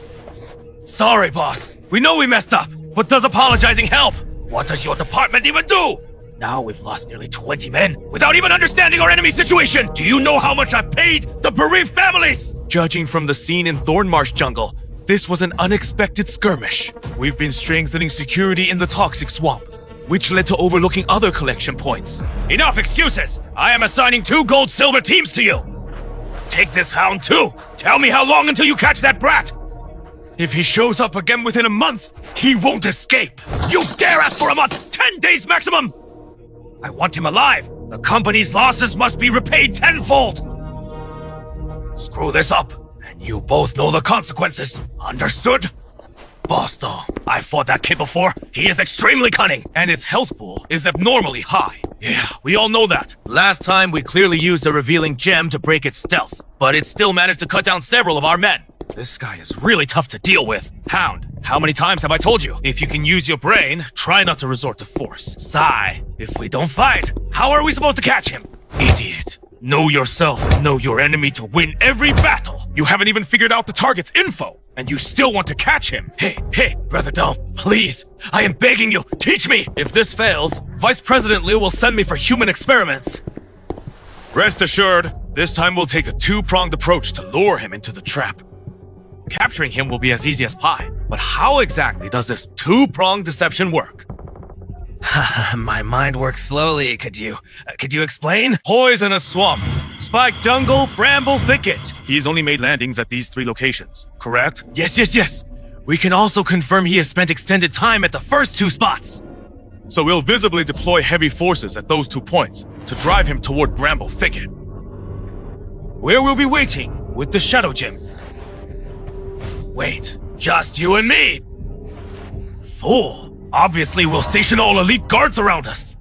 Sorry, boss. We know we messed up, but does apologizing help? What does your department even do? Now we've lost nearly 20 men without even understanding our enemy situation. Do you know how much I've paid the bereaved families? Judging from the scene in Thornmarsh Jungle, this was an unexpected skirmish. We've been strengthening security in the toxic swamp, which led to overlooking other collection points. Enough excuses! I am assigning 2 gold-silver teams to you! Take this hound too! Tell me how long until you catch that brat! If he shows up again within a month, he won't escape! You dare ask for a month! 10 days maximum! I want him alive! The company's losses must be repaid tenfold! Screw this up, and you both know the consequences. Understood? Boss though, I fought that kid before. He is extremely cunning, and his health pool is abnormally high. Yeah, we all know that. Last time we clearly used a revealing gem to break its stealth, but it still managed to cut down several of our men. This guy is really tough to deal with. Hound, how many times have I told you? If you can use your brain, try not to resort to force. Sigh. If we don't fight, how are we supposed to catch him? Idiot. Know yourself and know your enemy to win every battle. You haven't even figured out the target's info, and you still want to catch him. Hey, Brother Dome, please, I am begging you, teach me! If this fails, Vice President Liu will send me for human experiments. Rest assured, this time we'll take a 2-pronged approach to lure him into the trap. Capturing him will be as easy as pie, but how exactly does this 2-pronged deception work? My mind works slowly. Could you explain? Poisonous swamp, spike jungle, bramble thicket. He's only made landings at these 3 locations, correct? Yes. We can also confirm he has spent extended time at the first 2 spots. So we'll visibly deploy heavy forces at those 2 points to drive him toward Bramble Thicket, where we'll be waiting with the Shadow Gem. Wait, just you and me? Fool! Obviously we'll station all elite guards around us.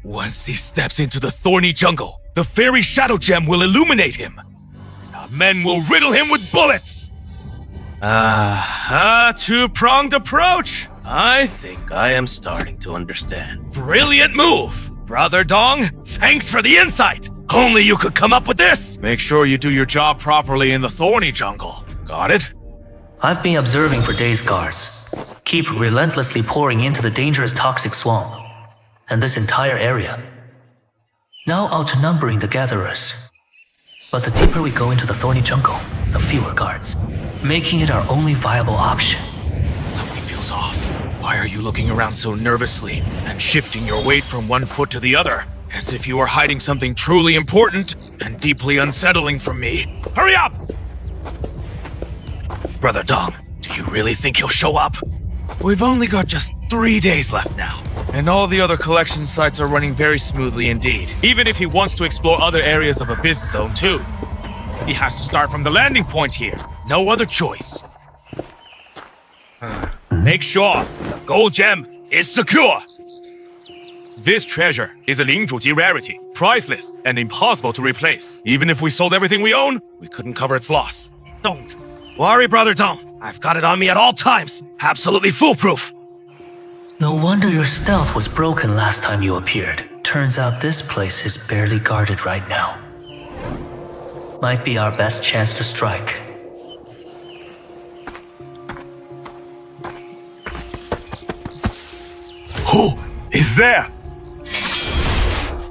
Once he steps into the thorny jungle, the fairy Shadow Gem will illuminate him. Our men will riddle him with bullets! Two-pronged approach! I think I am starting to understand. Brilliant move! Brother Dong, thanks for the insight! Only you could come up with this! Make sure you do your job properly in the thorny jungle. Got it? I've been observing for days, guards. Keep relentlessly pouring into the dangerous toxic swamp, and this entire area. Now outnumbering the gatherers. But the deeper we go into the thorny jungle, the fewer guards, making it our only viable option. Something feels off. Why are you looking around so nervously and shifting your weight from one foot to the other, as if you were hiding something truly important and deeply unsettling from me? Hurry up! Brother Dong, do you really think he'll show up? We've only got just 3 days left now, and all the other collection sites are running very smoothly indeed. Even if he wants to explore other areas of Abyss Zone too, he has to start from the landing point here. No other choice. Make sure the gold gem is secure. This treasure is a Lingzhuji rarity, priceless and impossible to replace. Even if we sold everything we own, we couldn't cover its loss. Don't worry, Brother Dong. I've got it on me at all times. Absolutely foolproof. No wonder your stealth was broken last time you appeared. Turns out this place is barely guarded right now. Might be our best chance to strike. Who is there?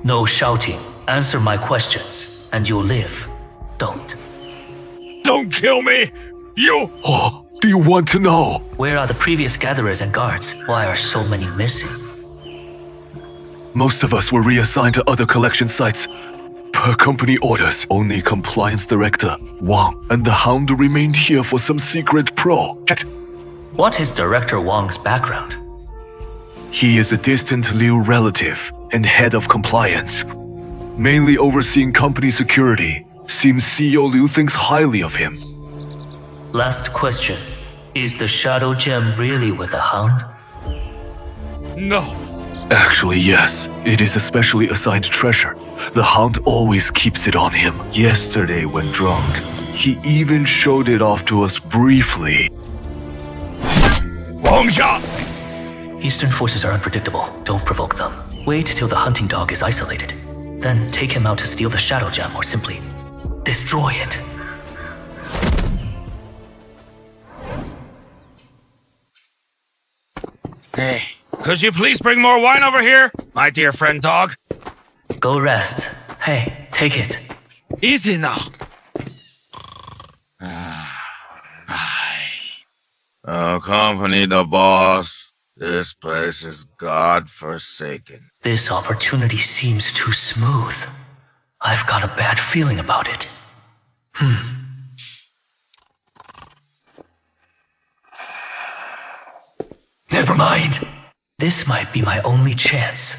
No shouting. Answer my questions, and you'll live. Don't. Don't kill me! You... Oh, do you want to know? Where are the previous gatherers and guards? Why are so many missing? Most of us were reassigned to other collection sites. Per company orders, only Compliance Director Wang and the Hound remained here for some secret project. What is Director Wang's background? He is a distant Liu relative and head of compliance, mainly overseeing company security. Seems CEO Liu thinks highly of him. Last question. Is the Shadow Gem really with the Hound? No. Actually, yes. It is a specially assigned treasure. The Hound always keeps it on him. Yesterday, when drunk, he even showed it off to us briefly. Wangsha! Eastern forces are unpredictable. Don't provoke them. Wait till the hunting dog is isolated. Then take him out to steal the Shadow Gem or simply destroy it. Hey, could you please bring more wine over here, my dear friend dog? Go rest. Hey, take it. Easy now. Accompany the boss. This place is God-forsaken. This opportunity seems too smooth. I've got a bad feeling about it. Never mind. This might be my only chance.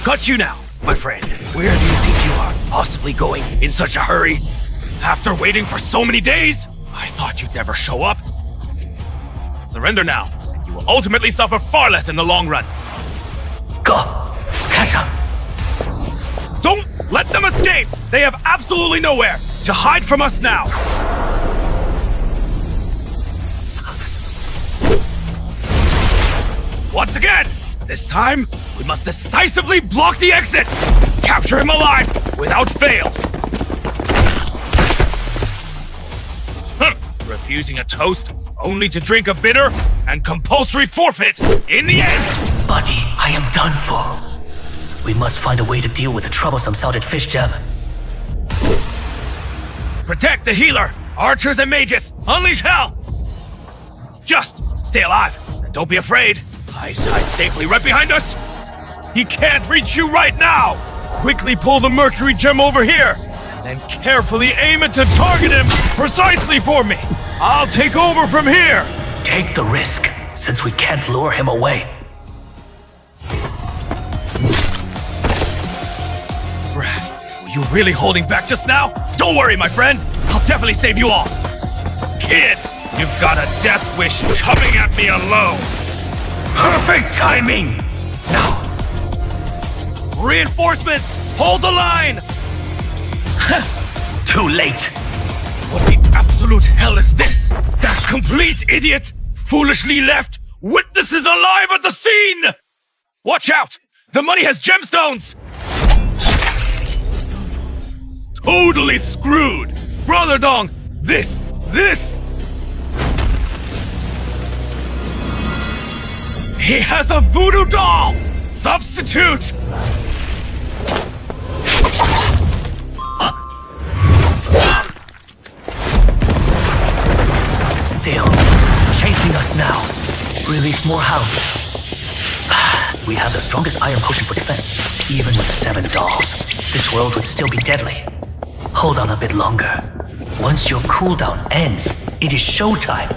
Got you now, my friend. Where do you think you are possibly going in such a hurry? After waiting for so many days, I thought you'd never show up. Surrender now, and you will ultimately suffer far less in the long run. Go! Catch up! Don't let them escape! They have absolutely nowhere to hide from us now! Once again, this time, we must decisively block the exit! Capture him alive, without fail! Refusing a toast, only to drink a bitter and compulsory forfeit in the end! Buddy, I am done for. We must find a way to deal with the troublesome Salted Fish Gem. Protect the healer! Archers and mages! Unleash hell! Just stay alive, and don't be afraid. Ice hides safely right behind us! He can't reach you right now! Quickly pull the Mercury Gem over here, and and carefully aim it to target him precisely for me. I'll take over from here. Take the risk, since we can't lure him away. Brad, were you really holding back just now? Don't worry, my friend. I'll definitely save you all. Kid, you've got a death wish coming at me alone. Perfect timing! Now. Reinforcements, hold the line! Too late. What the absolute hell is this? That complete idiot foolishly left witnesses alive at the scene! Watch out! The money has gemstones! Totally screwed! Brother Dong, this! He has a voodoo doll! Substitute! Still, chasing us now. Release more hounds. We have the strongest iron potion for defense. Even with 7 dolls, this world would still be deadly. Hold on a bit longer. Once your cooldown ends, it is showtime.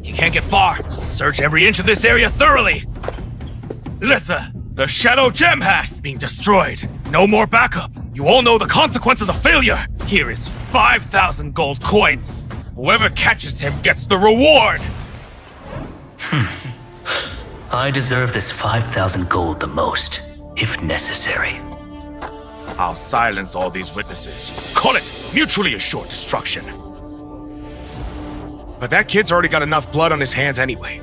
You can't get far. Search every inch of this area thoroughly. Listen, the Shadow Gem has been destroyed. No more backup. You all know the consequences of failure. Here is 5,000 gold coins. Whoever catches him gets the reward. I deserve this 5,000 gold the most, if necessary. I'll silence all these witnesses. Call it mutually assured destruction. But that kid's already got enough blood on his hands anyway.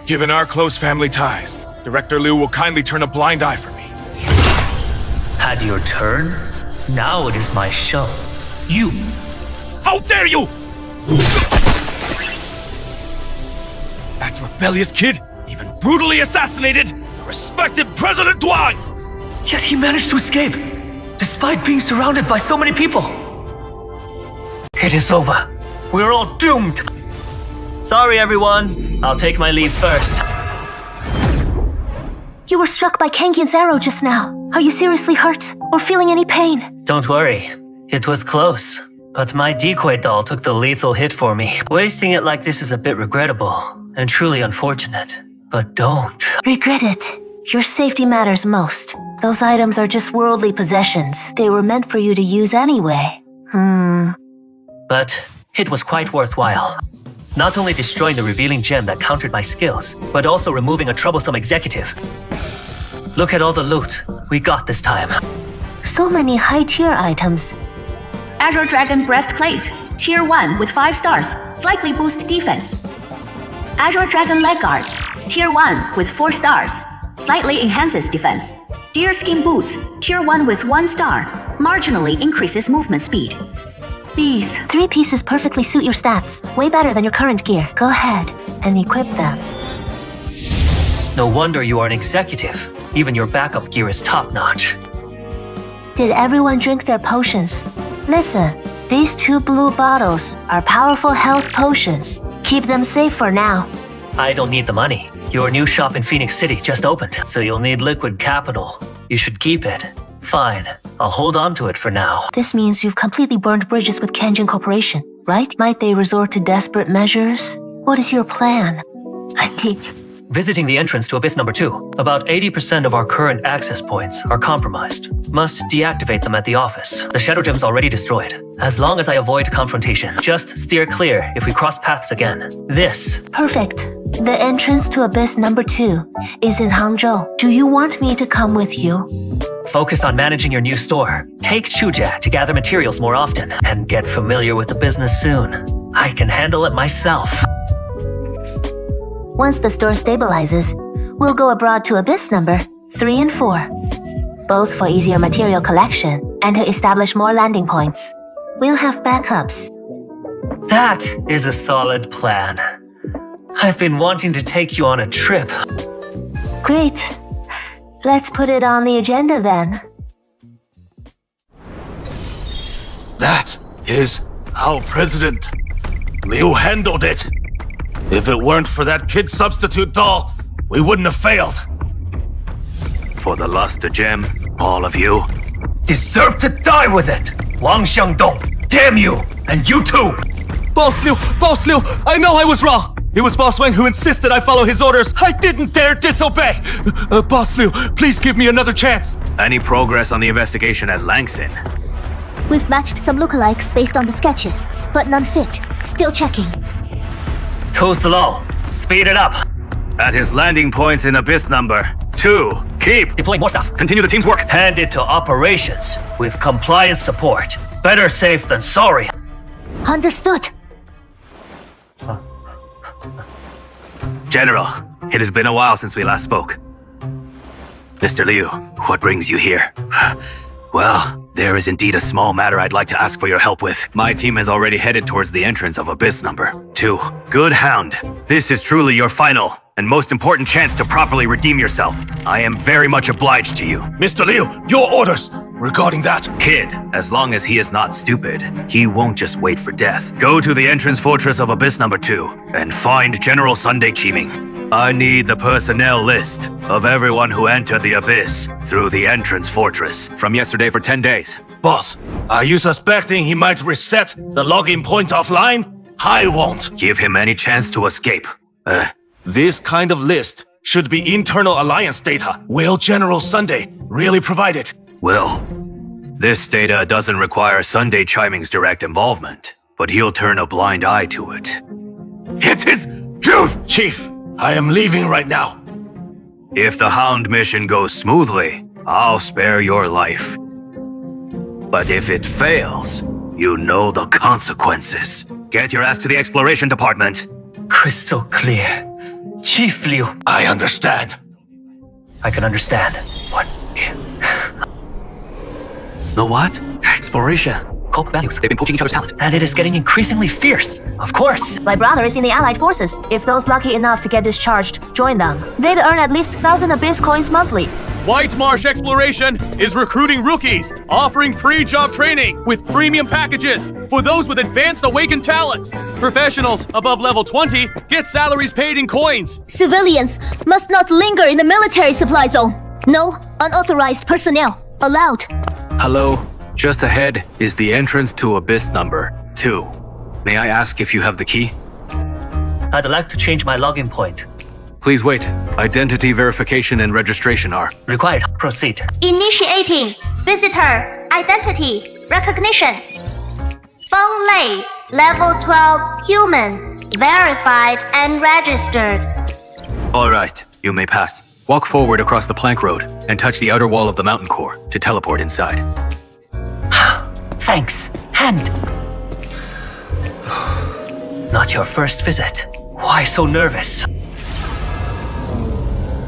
Given our close family ties, Director Liu will kindly turn a blind eye for me. Had your turn? Now it is my show. You! How dare you! That rebellious kid even brutally assassinated the respected President Duan! Yet he managed to escape, despite being surrounded by so many people. It is over. We're all doomed. Sorry, everyone. I'll take my leave first. You were struck by Kangian's arrow just now. Are you seriously hurt or feeling any pain? Don't worry. It was close. But my decoy doll took the lethal hit for me. Wasting it like this is a bit regrettable and truly unfortunate. But don't. Regret it. Your safety matters most. Those items are just worldly possessions. They were meant for you to use anyway. But it was quite worthwhile. Not only destroying the revealing gem that countered my skills, but also removing a troublesome executive. Look at all the loot we got this time. So many high-tier items. Azure Dragon Breastplate, Tier 1 with 5 stars, slightly boost defense. Azure Dragon Leg Guards, Tier 1 with 4 stars, slightly enhances defense. Deerskin Boots, Tier 1 with 1 star, marginally increases movement speed. These 3 pieces perfectly suit your stats, way better than your current gear. Go ahead and equip them. No wonder you are an executive. Even your backup gear is top-notch. Did everyone drink their potions? Listen, these 2 blue bottles are powerful health potions. Keep them safe for now. I don't need the money. Your new shop in Phoenix City just opened, so you'll need liquid capital. You should keep it. Fine, I'll hold on to it for now. This means you've completely burned bridges with Kanjin Corporation, right? Might they resort to desperate measures? What is your plan? Visiting the entrance to Abyss Number 2. About 80% of our current access points are compromised. Must deactivate them at the office. The Shadow Gem's already destroyed. As long as I avoid confrontation, just steer clear if we cross paths again. This. Perfect. The entrance to Abyss Number 2 is in Hangzhou. Do you want me to come with you? Focus on managing your new store. Take Chuja to gather materials more often, and get familiar with the business soon. I can handle it myself. Once the store stabilizes, we'll go abroad to Abyss Number 3 and 4. Both for easier material collection and to establish more landing points. We'll have backups. That is a solid plan. I've been wanting to take you on a trip. Great. Let's put it on the agenda then. That is how President Liu handled it. If it weren't for that kid substitute doll, we wouldn't have failed. For the lost gem, All of you deserve to die with it. Wang Xiangdong, damn you, and you too. Boss Liu, I know I was wrong. It was Boss Wang who insisted I follow his orders. I didn't dare disobey. Boss Liu, please give me another chance. Any progress on the investigation at Langson? We've matched some lookalikes based on the sketches, but none fit. Still checking. Too slow. Speed it up. At his landing points in Abyss number 2. Keep deploying more staff. Continue the team's work. Hand it to operations with compliance support. Better safe than sorry. Understood. General, it has been a while since we last spoke. Mr. Liu, what brings you here? Well, there is indeed a small matter I'd like to ask for your help with. My team has already headed towards the entrance of Abyss number 2. Good Hound, this is truly your final and most important chance to properly redeem yourself. I am very much obliged to you. Mr. Liu, your orders regarding that. Kid, as long as he is not stupid, he won't just wait for death. Go to the entrance fortress of Abyss number 2 and find General Sunday Qiming. I need the personnel list of everyone who entered the Abyss through the entrance fortress from yesterday for 10 days. Boss, are you suspecting he might reset the login point offline? I won't. Give him any chance to escape. This kind of list should be internal alliance data. Will General Sunday really provide it? Will. This data doesn't require Sunday Chiming's direct involvement, but he'll turn a blind eye to it. It is good, Chief. I am leaving right now. If the Hound mission goes smoothly, I'll spare your life. But if it fails, you know the consequences. Get your ass to the exploration department. Crystal clear. Chief Liu. I understand. I can understand. What? The what? Exploration. Cult values. They've been poaching each other's talent. And it is getting increasingly fierce. Of course. My brother is in the Allied forces. If those lucky enough to get discharged join them, they'd earn at least 1,000 Abyss coins monthly. White Marsh Exploration is recruiting rookies, offering pre-job training with premium packages for those with advanced awakened talents. Professionals above level 20 get salaries paid in coins. Civilians must not linger in the military supply zone. No unauthorized personnel allowed. Hello. Just ahead is the entrance to Abyss number 2. May I ask if you have the key? I'd like to change my login point. Please wait. Identity verification and registration are required. Proceed. Initiating. Visitor. Identity. Recognition. Feng Lei. Level 12. Human. Verified and registered. All right. You may pass. Walk forward across the plank road and touch the outer wall of the mountain core to teleport inside. Thanks. Hand. Not your first visit. Why so nervous?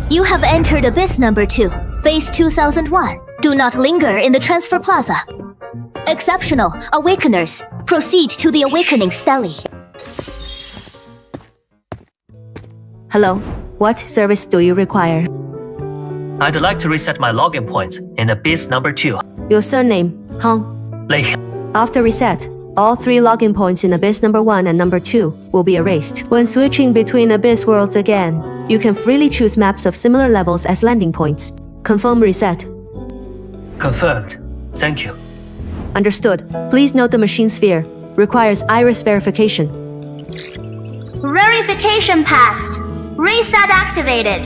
You have entered Abyss number 2, base 2001. Do not linger in the transfer plaza. Exceptional awakeners, proceed to the awakening stele. Hello, what service do you require? I'd like to reset my login points in Abyss number 2. Your surname, Hong. Lei. After reset, all 3 login points in Abyss number 1 and number 2 will be erased. When switching between Abyss worlds again, you can freely choose maps of similar levels as landing points. Confirm reset. Confirmed. Thank you. Understood. Please note the machine sphere requires iris verification. Verification passed. Reset activated.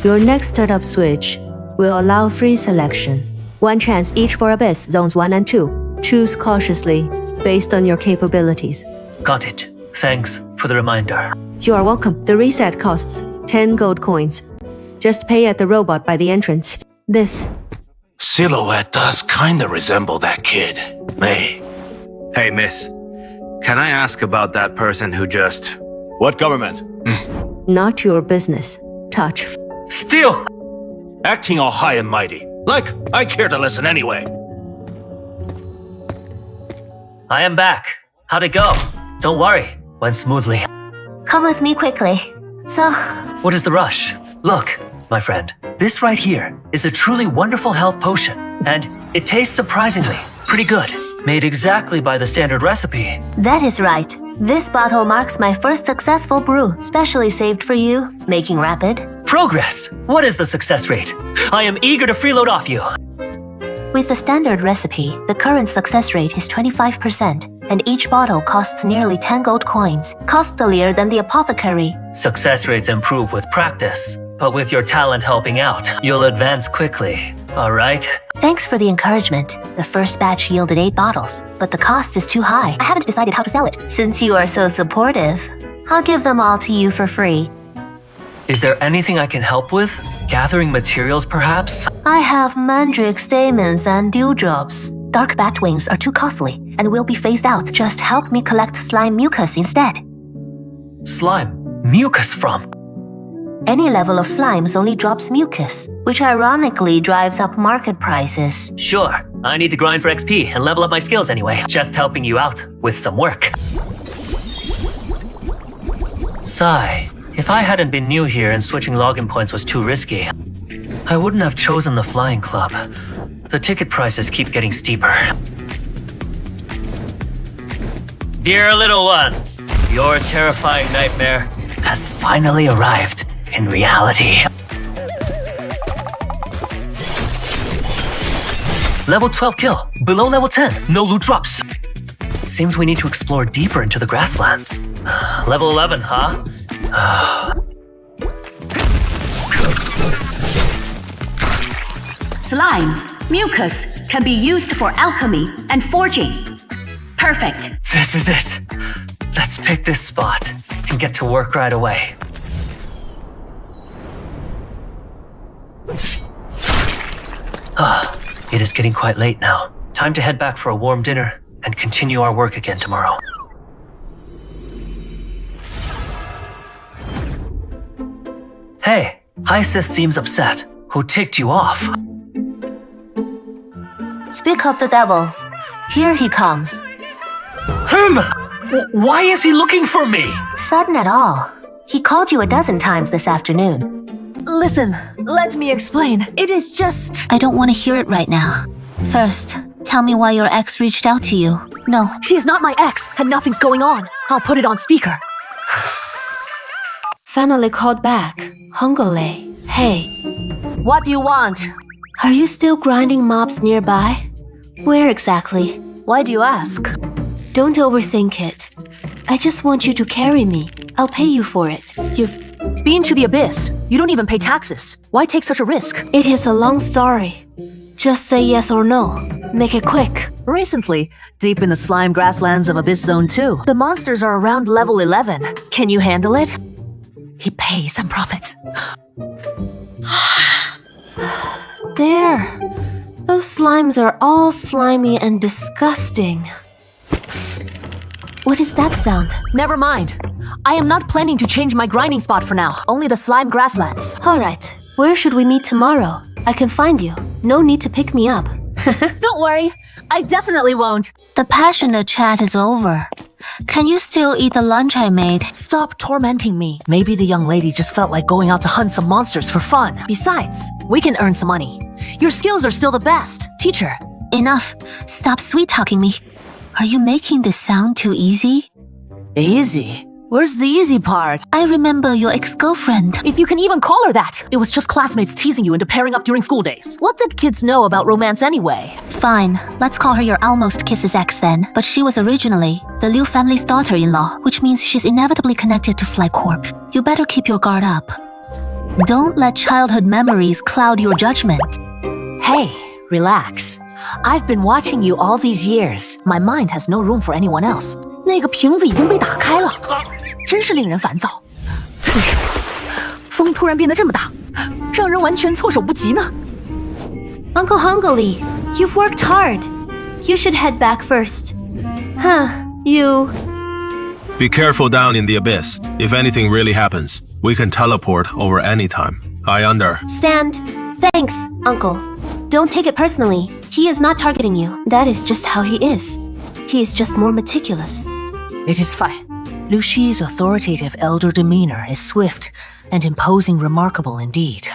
Your next startup switch will allow free selection. 1 chance each for Abyss zones 1 and 2. Choose cautiously, based on your capabilities. Got it. Thanks for the reminder. You are welcome. The reset costs 10 gold coins. Just pay at the robot by the entrance. This silhouette does kinda resemble that kid, May. Hey, miss. Can I ask about that person who just... What government? Not your business. Touch. Still! Acting all high and mighty. Like I care to listen anyway. I am back. How'd it go? Don't worry. Went smoothly. Come with me quickly. So... What is the rush? Look, my friend. This right here is a truly wonderful health potion. And it tastes surprisingly pretty good. Made exactly by the standard recipe. That is right. This bottle marks my first successful brew, specially saved for you, making rapid progress. What is the success rate? I am eager to freeload off you. With the standard recipe, the current success rate is 25%, and each bottle costs nearly 10 gold coins, costlier than the apothecary. Success rates improve with practice, but with your talent helping out, you'll advance quickly. Alright? Thanks for the encouragement. The first batch yielded 8 bottles, but the cost is too high. I haven't decided how to sell it. Since you are so supportive, I'll give them all to you for free. Is there anything I can help with? Gathering materials, perhaps? I have mandrake stamens and dewdrops. Dark bat wings are too costly and will be phased out. Just help me collect slime mucus instead. Slime? Mucus from? Any level of slimes only drops mucus, which ironically drives up market prices. Sure. I need to grind for XP and level up my skills anyway. Just helping you out with some work. Sigh. If I hadn't been new here and switching login points was too risky, I wouldn't have chosen the flying club. The ticket prices keep getting steeper. Dear little ones, your terrifying nightmare has finally arrived in reality. Level 12 kill, below level 10, no loot drops. Seems we need to explore deeper into the grasslands. Level 11, huh? Slime, mucus, can be used for alchemy and forging. Perfect. This is it. Let's pick this spot and get to work right away. It is getting quite late now. Time to head back for a warm dinner and continue our work again tomorrow. Hey, Isis seems upset. Who ticked you off? Speak of the devil. Here he comes. Him! Why is he looking for me? Sudden at all. He called you a dozen times this afternoon. Listen, let me explain. It is just... I don't want to hear it right now. First, tell me why your ex reached out to you. No. She is not my ex, and nothing's going on. I'll put it on speaker. Finally called back. Hungole. Hey. What do you want? Are you still grinding mobs nearby? Where exactly? Why do you ask? Don't overthink it. I just want you to carry me. I'll pay you for it. You've been to the abyss. You don't even pay taxes. Why take such a risk? It is a long story. Just say yes or no. Make it quick. Recently, deep in the slime grasslands of Abyss Zone 2, the monsters are around level 11. Can you handle it? He pays and profits. There. Those slimes are all slimy and disgusting. What is that sound? Never mind. I am not planning to change my grinding spot for now. Only the slime grasslands. Alright. Where should we meet tomorrow? I can find you. No need to pick me up. Don't worry. I definitely won't. The passionate chat is over. Can you still eat the lunch I made? Stop tormenting me. Maybe the young lady just felt like going out to hunt some monsters for fun. Besides, we can earn some money. Your skills are still the best. Teach her. Enough. Stop sweet-talking me. Are you making this sound too easy? Easy? Where's the easy part? I remember your ex-girlfriend. If you can even call her that. It was just classmates teasing you into pairing up during school days. What did kids know about romance anyway? Fine. Let's call her your almost kisses ex then. But she was originally the Liu family's daughter-in-law, which means she's inevitably connected to FlyCorp. You better keep your guard up. Don't let childhood memories cloud your judgment. Hey, relax. I've been watching you all these years. My mind has no room for anyone else. 那个瓶子已经被打开了，真是令人烦躁。为什么风突然变得这么大，让人完全措手不及呢？ Uncle Hungole, you've worked hard. You should head back first. Huh, you... Be careful down in the abyss. If anything really happens, we can teleport over any time. I Stand. Thanks, Uncle. Don't take it personally. He is not targeting you. That is just how he is. He is just more meticulous. It is fine. Liu Xi's authoritative elder demeanor is swift and imposing remarkable indeed.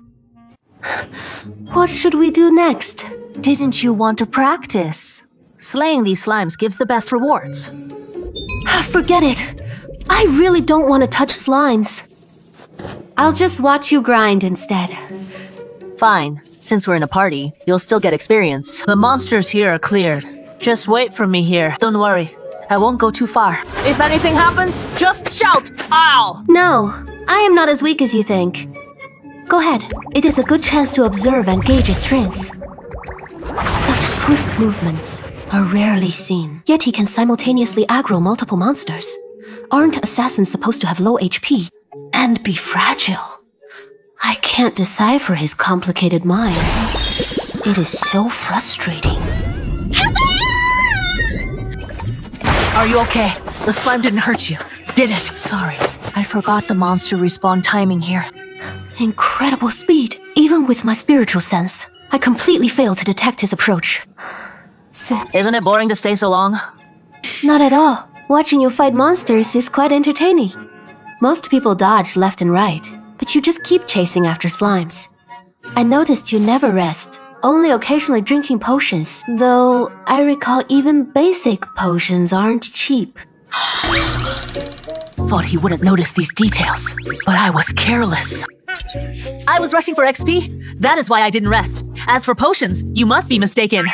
What should we do next? Didn't you want to practice? Slaying these slimes gives the best rewards. Forget it. I really don't want to touch slimes. I'll just watch you grind instead. Fine. Since we're in a party, you'll still get experience. The monsters here are cleared. Just wait for me here. Don't worry. I won't go too far. If anything happens, just shout, ow! No, I am not as weak as you think. Go ahead. It is a good chance to observe and gauge his strength. Such swift movements are rarely seen. Yet he can simultaneously aggro multiple monsters. Aren't assassins supposed to have low HP and be fragile? I can't decipher his complicated mind. It is so frustrating. Are you okay? The slime didn't hurt you, did it? Sorry, I forgot the monster respawn timing here. Incredible speed. Even with my spiritual sense, I completely failed to detect his approach. Isn't it boring to stay so long? Not at all. Watching you fight monsters is quite entertaining. Most people dodge left and right, but you just keep chasing after slimes. I noticed you never rest, only occasionally drinking potions, though I recall even basic potions aren't cheap. Thought he wouldn't notice these details, but I was careless. I was rushing for XP. That is why I didn't rest. As for potions, you must be mistaken.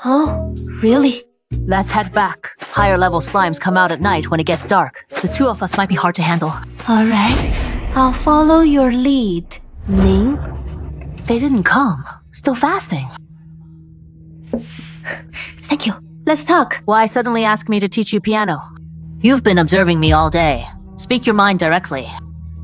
Oh, really? Let's head back. Higher level slimes come out at night when it gets dark. The two of us might be hard to handle. All right, I'll follow your lead, Ning. They didn't come. Still fasting. Thank you. Let's talk. Why suddenly ask me to teach you piano? You've been observing me all day. Speak your mind directly.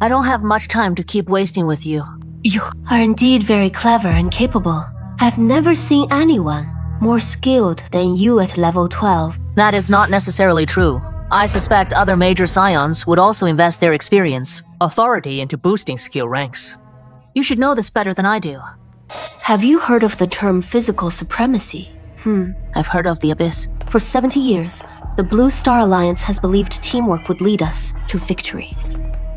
I don't have much time to keep wasting with you. You are indeed very clever and capable. I've never seen anyone more skilled than you at level 12. That is not necessarily true. I suspect other major scions would also invest their experience, authority into boosting skill ranks. You should know this better than I do. Have you heard of the term physical supremacy? I've heard of the Abyss. For 70 years, the Blue Star Alliance has believed teamwork would lead us to victory.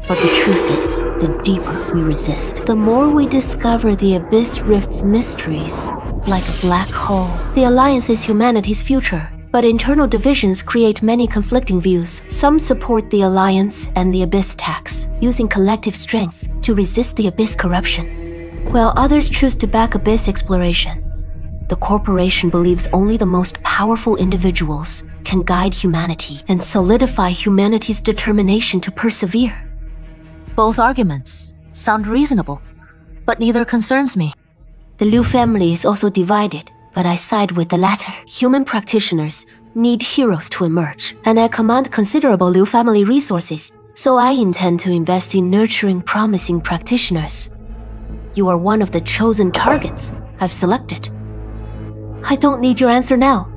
But the truth is, the deeper we resist, the more we discover the Abyss Rift's mysteries. Like a black hole, the Alliance is humanity's future, but internal divisions create many conflicting views. Some support the Alliance and the Abyss tax, using collective strength to resist the Abyss corruption, while others choose to back Abyss exploration. The corporation believes only the most powerful individuals can guide humanity and solidify humanity's determination to persevere. Both arguments sound reasonable, but neither concerns me. The Liu family is also divided, but I side with the latter. Human practitioners need heroes to emerge, and I command considerable Liu family resources, so I intend to invest in nurturing promising practitioners. You are one of the chosen targets I've selected. I don't need your answer now.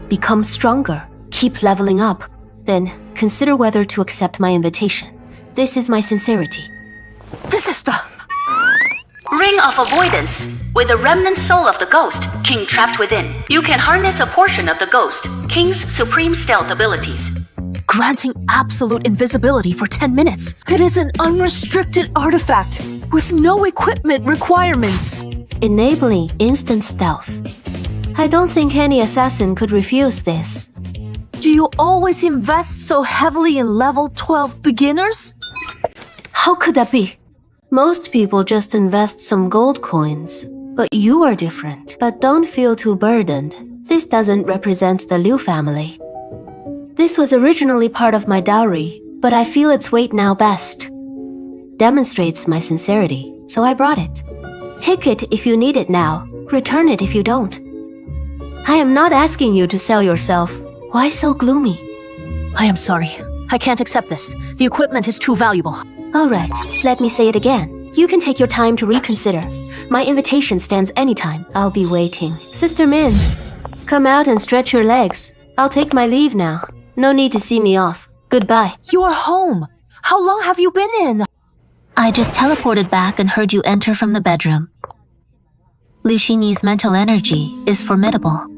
Become stronger, keep leveling up, then consider whether to accept my invitation. This is my sincerity. This is the Ring of Avoidance. With the remnant soul of the ghost, King trapped within, you can harness a portion of the ghost, King's supreme stealth abilities. Granting absolute invisibility for 10 minutes. It is an unrestricted artifact with no equipment requirements. Enabling instant stealth. I don't think any assassin could refuse this. Do you always invest so heavily in level 12 beginners? How could that be? Most people just invest some gold coins. But you are different. But don't feel too burdened. This doesn't represent the Liu family. This was originally part of my dowry, but I feel its weight now best. Demonstrates my sincerity, so I brought it. Take it if you need it now. Return it if you don't. I am not asking you to sell yourself. Why so gloomy? I am sorry. I can't accept this. The equipment is too valuable. Alright, let me say it again. You can take your time to reconsider. My invitation stands anytime. I'll be waiting. Sister Min, come out and stretch your legs. I'll take my leave now. No need to see me off. Goodbye. You're home. How long have you been in? I just teleported back and heard you enter from the bedroom. Liu Xinyi's mental energy is formidable.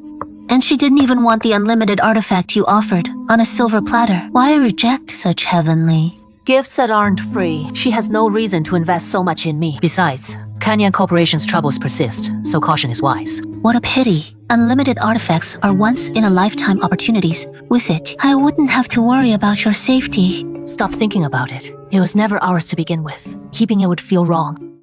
And she didn't even want the unlimited artifact you offered on a silver platter. Why reject such heavenly? Gifts that aren't free. She has no reason to invest so much in me. Besides, Canyon Corporation's troubles persist, so caution is wise. What a pity. Unlimited artifacts are once-in-a-lifetime opportunities. With it, I wouldn't have to worry about your safety. Stop thinking about it. It was never ours to begin with. Keeping it would feel wrong.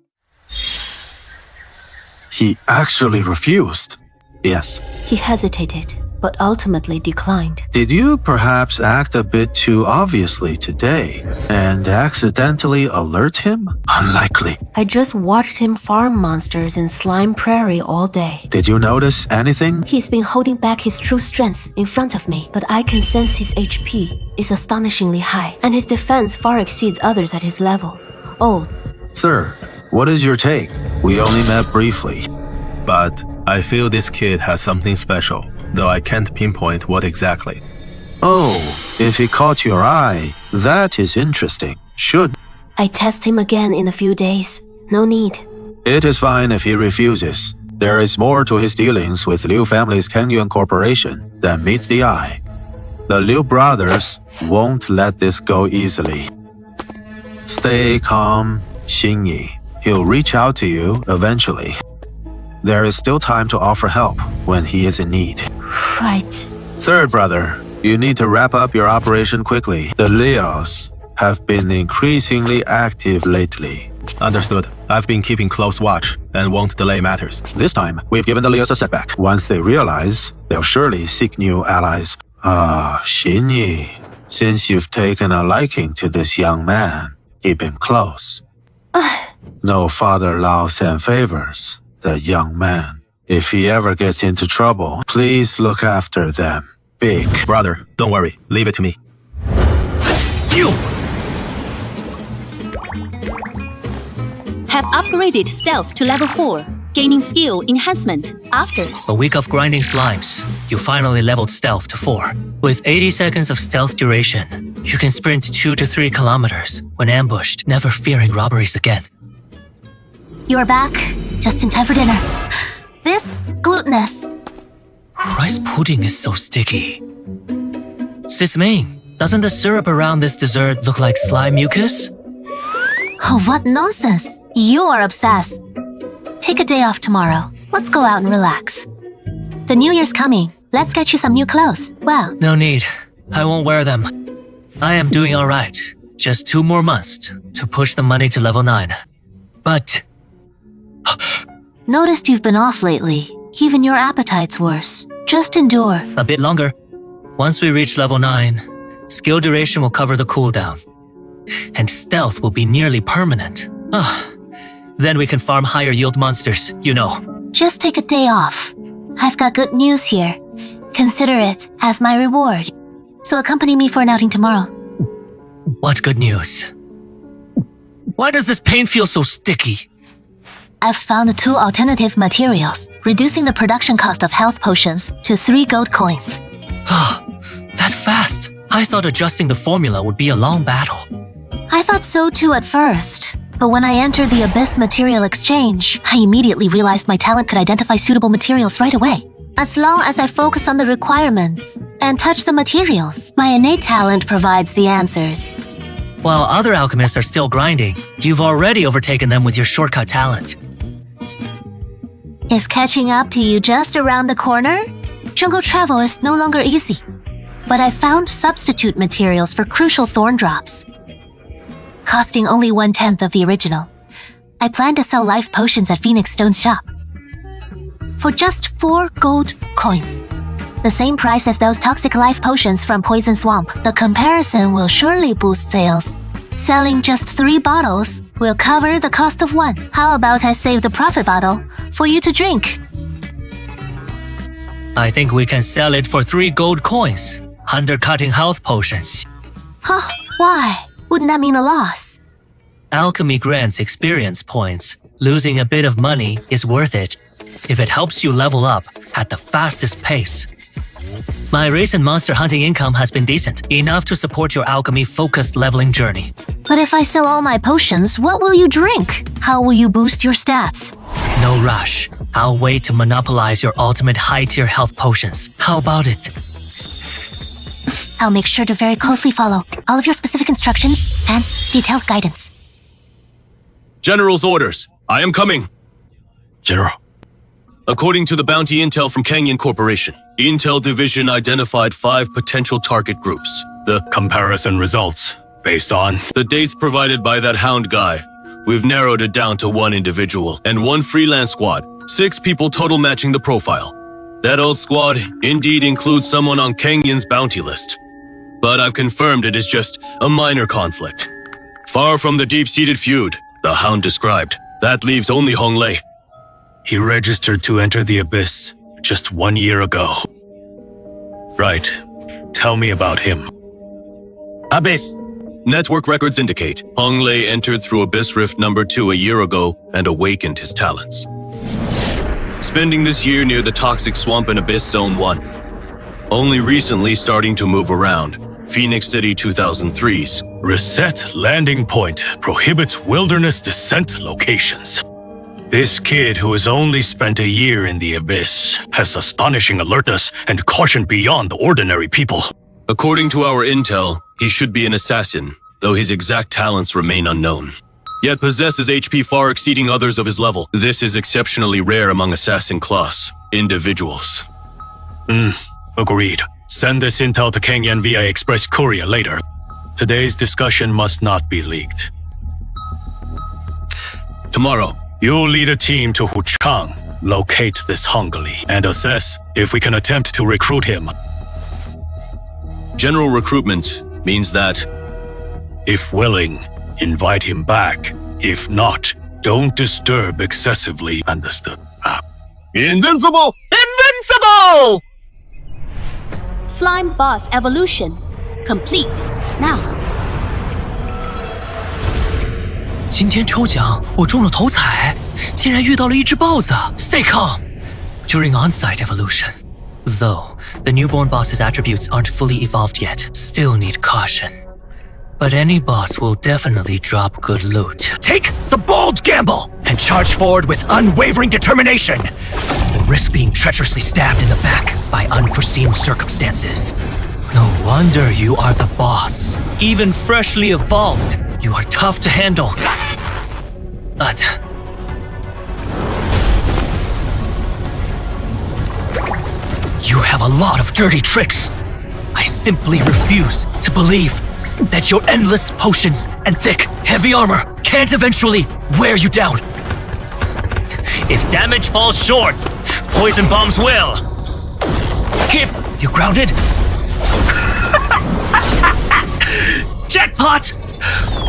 He actually refused. Yes. He hesitated, but ultimately declined. Did you perhaps act a bit too obviously today and accidentally alert him? Unlikely. I just watched him farm monsters in Slime Prairie all day. Did you notice anything? He's been holding back his true strength in front of me, but I can sense his HP is astonishingly high, and his defense far exceeds others at his level. Oh. Sir, what is your take? We only met briefly. But I feel this kid has something special, though I can't pinpoint what exactly. Oh, if he caught your eye, that is interesting. Should. I test him again in a few days. No need. It is fine if he refuses. There is more to his dealings with Liu family's Canyon Corporation than meets the eye. The Liu brothers won't let this go easily. Stay calm, Xingyi. He'll reach out to you eventually. There is still time to offer help when he is in need. Right. Third brother, you need to wrap up your operation quickly. The Lios have been increasingly active lately. Understood. I've been keeping close watch and won't delay matters. This time, we've given the Lios a setback. Once they realize, they'll surely seek new allies. Xinyi, since you've taken a liking to this young man, keep him close. No father loves and favors the young man. If he ever gets into trouble, please look after them. Big. Brother, don't worry. Leave it to me. You have upgraded stealth to level 4, gaining skill enhancement after a week of grinding slimes. You finally leveled stealth to 4. With 80 seconds of stealth duration, you can sprint 2 to 3 kilometers when ambushed, never fearing robberies again. You are back, just in time for dinner. This, glutinous. Rice pudding is so sticky. Sis Ming, doesn't the syrup around this dessert look like slime mucus? Oh, what nonsense. You are obsessed. Take a day off tomorrow. Let's go out and relax. The New Year's coming. Let's get you some new clothes. Well, no need. I won't wear them. I am doing all right. Just 2 more months to push the money to level 9. But... noticed you've been off lately. Even your appetite's worse. Just endure. A bit longer. Once we reach level 9, skill duration will cover the cooldown. And stealth will be nearly permanent. Then we can farm higher yield monsters, you know. Just take a day off. I've got good news here. Consider it as my reward. So accompany me for an outing tomorrow. What good news? Why does this pain feel so sticky? I've found 2 alternative materials, reducing the production cost of health potions to 3 gold coins. That fast? I thought adjusting the formula would be a long battle. I thought so too at first. But when I entered the Abyss Material Exchange, I immediately realized my talent could identify suitable materials right away. As long as I focus on the requirements and touch the materials, my innate talent provides the answers. While other alchemists are still grinding, you've already overtaken them with your shortcut talent. Is catching up to you just around the corner? Jungle travel is no longer easy. But I found substitute materials for crucial thorn drops. Costing only 1/10 of the original. I plan to sell life potions at Phoenix Stone's shop. For just 4 gold coins. The same price as those toxic life potions from Poison Swamp. The comparison will surely boost sales. Selling just 3 bottles will cover the cost of 1. How about I save the profit bottle for you to drink? I think we can sell it for 3 gold coins, undercutting health potions. Huh, why? Wouldn't that mean a loss? Alchemy grants experience points. Losing a bit of money is worth it if it helps you level up at the fastest pace. My recent monster hunting income has been decent, enough to support your alchemy-focused leveling journey. But if I sell all my potions, what will you drink? How will you boost your stats? No rush. I'll wait to monopolize your ultimate high-tier health potions. How about it? I'll make sure to very closely follow all of your specific instructions and detailed guidance. General's orders. I am coming. General. According to the bounty intel from Canyon Corporation, Intel Division identified 5 potential target groups. The comparison results, based on the dates provided by that hound guy, we've narrowed it down to 1 individual and 1 freelance squad 6 people total matching the profile. That old squad indeed includes someone on Kang Yin's bounty list. But I've confirmed it is just a minor conflict. Far from the deep-seated feud the Hound described. That leaves only Hong Lei. He registered to enter the Abyss just 1 year ago. Right. Tell me about him. Abyss! Network records indicate Hong Lei entered through Abyss Rift number 2 a year ago and awakened his talents. Spending this year near the toxic swamp in Abyss Zone 1. Only recently starting to move around. Phoenix City 2003's. Reset landing point prohibits wilderness descent locations. This kid who has only spent a year in the Abyss has astonishing alertness and caution beyond the ordinary people. According to our intel, he should be an assassin, though his exact talents remain unknown. Yet possesses HP far exceeding others of his level. This is exceptionally rare among assassin class individuals. Agreed. Send this intel to Kang Yan via express courier later. Today's discussion must not be leaked. Tomorrow, you'll lead a team to Huchang, locate this Hong Lei, and assess if we can attempt to recruit him. General recruitment means that, if willing, invite him back. If not, don't disturb excessively, understood? Invincible! Invincible! Slime boss evolution complete. Now. 今天抽奖，我中了头彩，竟然遇到了一只豹子。Stay calm. During on-site evolution, though the newborn boss's attributes aren't fully evolved yet, still need caution. But any boss will definitely drop good loot. Take the bold gamble and charge forward with unwavering determination. Risk being treacherously stabbed in the back by unforeseen circumstances. No wonder you are the boss. Even freshly evolved, you are tough to handle. But you have a lot of dirty tricks. I simply refuse to believe that your endless potions and thick, heavy armor can't eventually wear you down. If damage falls short, poison bombs will. Keep you grounded. Jackpot!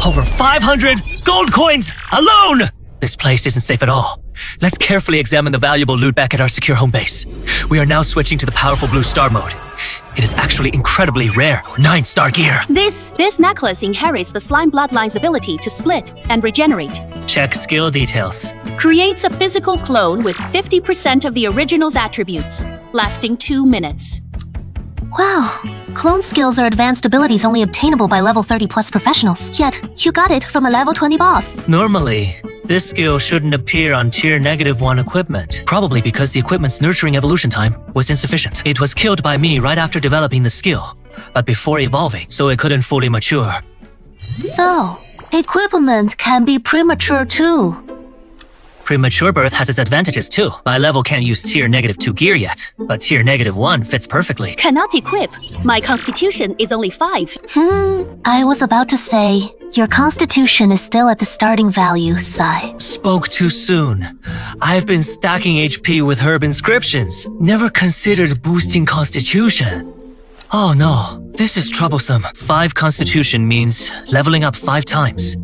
Over 500 gold coins alone! This place isn't safe at all. Let's carefully examine the valuable loot back at our secure home base. We are now switching to the powerful blue star mode. It is actually incredibly rare 9-star gear. This necklace inherits the slime bloodline's ability to split and regenerate. Check skill details. Creates a physical clone with 50% of the original's attributes, lasting 2 minutes. Wow, clone skills are advanced abilities only obtainable by level 30 plus professionals. Yet, you got it from a level 20 boss. Normally, this skill shouldn't appear on tier -1 equipment, probably because the equipment's nurturing evolution time was insufficient. It was killed by me right after developing the skill, but before evolving, so it couldn't fully mature. So, equipment can be premature too. Premature birth has its advantages too. My level can't use tier -2 gear yet, but tier -1 fits perfectly. Cannot equip. My constitution is only 5. I was about to say, your constitution is still at the starting value, Sai. Spoke too soon. I've been stacking HP with herb inscriptions. Never considered boosting constitution. Oh no, this is troublesome. 5 constitution means leveling up 5 times.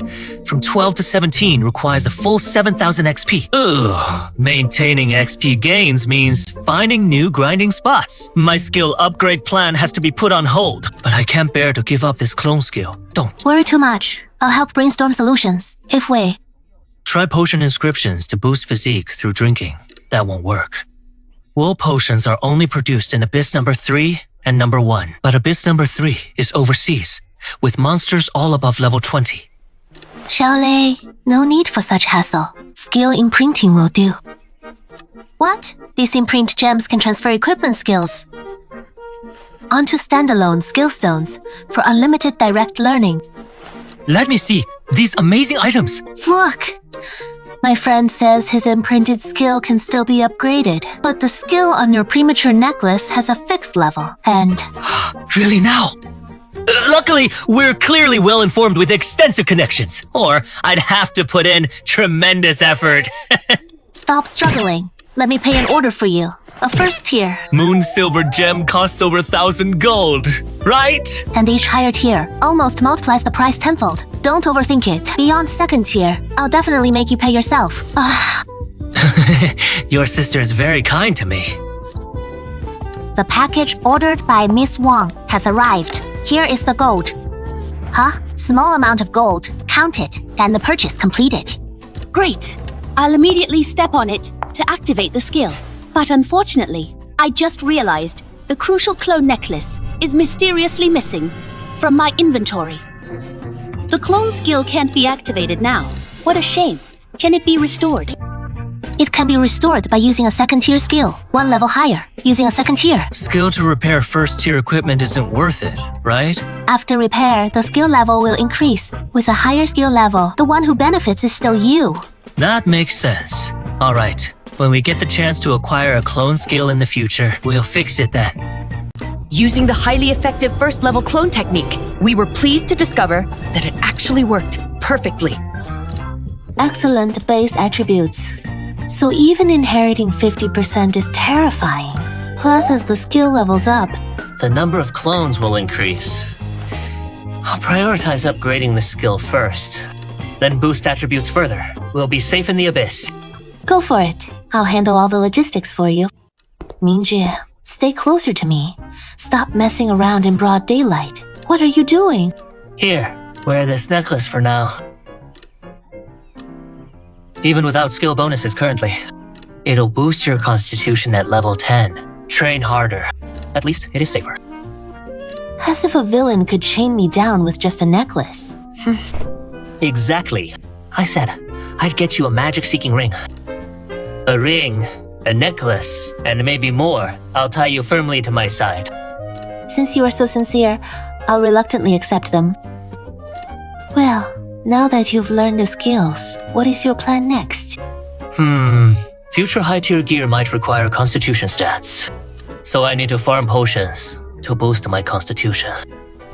From 12 to 17 requires a full 7,000 XP. Ugh. Maintaining XP gains means finding new grinding spots. My skill upgrade plan has to be put on hold, but I can't bear to give up this clone skill. Don't worry too much. I'll help brainstorm solutions. If we try potion inscriptions to boost physique through drinking, that won't work. Wool potions are only produced in Abyss number 3 and number 1, but Abyss number 3 is overseas, with monsters all above level 20. Xiaolei, no need for such hassle. Skill imprinting will do. What? These imprint gems can transfer equipment skills onto standalone skill stones for unlimited direct learning. Let me see these amazing items. Look! My friend says his imprinted skill can still be upgraded, but the skill on your premature necklace has a fixed level, and... Really now? Luckily, we're clearly well informed with extensive connections, or I'd have to put in tremendous effort. Stop struggling. Let me pay an order for you. A first tier. Moon silver gem costs over 1,000 gold, right? And each higher tier almost multiplies the price tenfold. Don't overthink it. Beyond second tier, I'll definitely make you pay yourself. Your sister is very kind to me. The package ordered by Miss Wang has arrived. Here is the gold. Huh? Small amount of gold. Count it, and the purchase completed. Great. I'll immediately step on it to activate the skill. But unfortunately, I just realized the crucial clone necklace is mysteriously missing from my inventory. The clone skill can't be activated now. What a shame. Can it be restored? It can be restored by using a second tier skill, one level higher, using a second tier. Skill to repair first tier equipment isn't worth it, right? After repair, the skill level will increase. With a higher skill level, the one who benefits is still you. That makes sense. Alright, when we get the chance to acquire a clone skill in the future, we'll fix it then. Using the highly effective first level clone technique, we were pleased to discover that it actually worked perfectly. Excellent base attributes. So even inheriting 50% is terrifying. Plus, as the skill levels up, the number of clones will increase. I'll prioritize upgrading the skill first, then boost attributes further. We'll be safe in the abyss. Go for it. I'll handle all the logistics for you. Mingjie, stay closer to me. Stop messing around in broad daylight. What are you doing? Here, wear this necklace for now. Even without skill bonuses currently, it'll boost your constitution at level 10. Train harder. At least it is safer. As if a villain could chain me down with just a necklace. Exactly. I said I'd get you a magic-seeking ring. A ring, a necklace, and maybe more. I'll tie you firmly to my side. Since you are so sincere, I'll reluctantly accept them. Well, now that you've learned the skills, what is your plan next? Future high-tier gear might require constitution stats. So I need to farm potions to boost my constitution.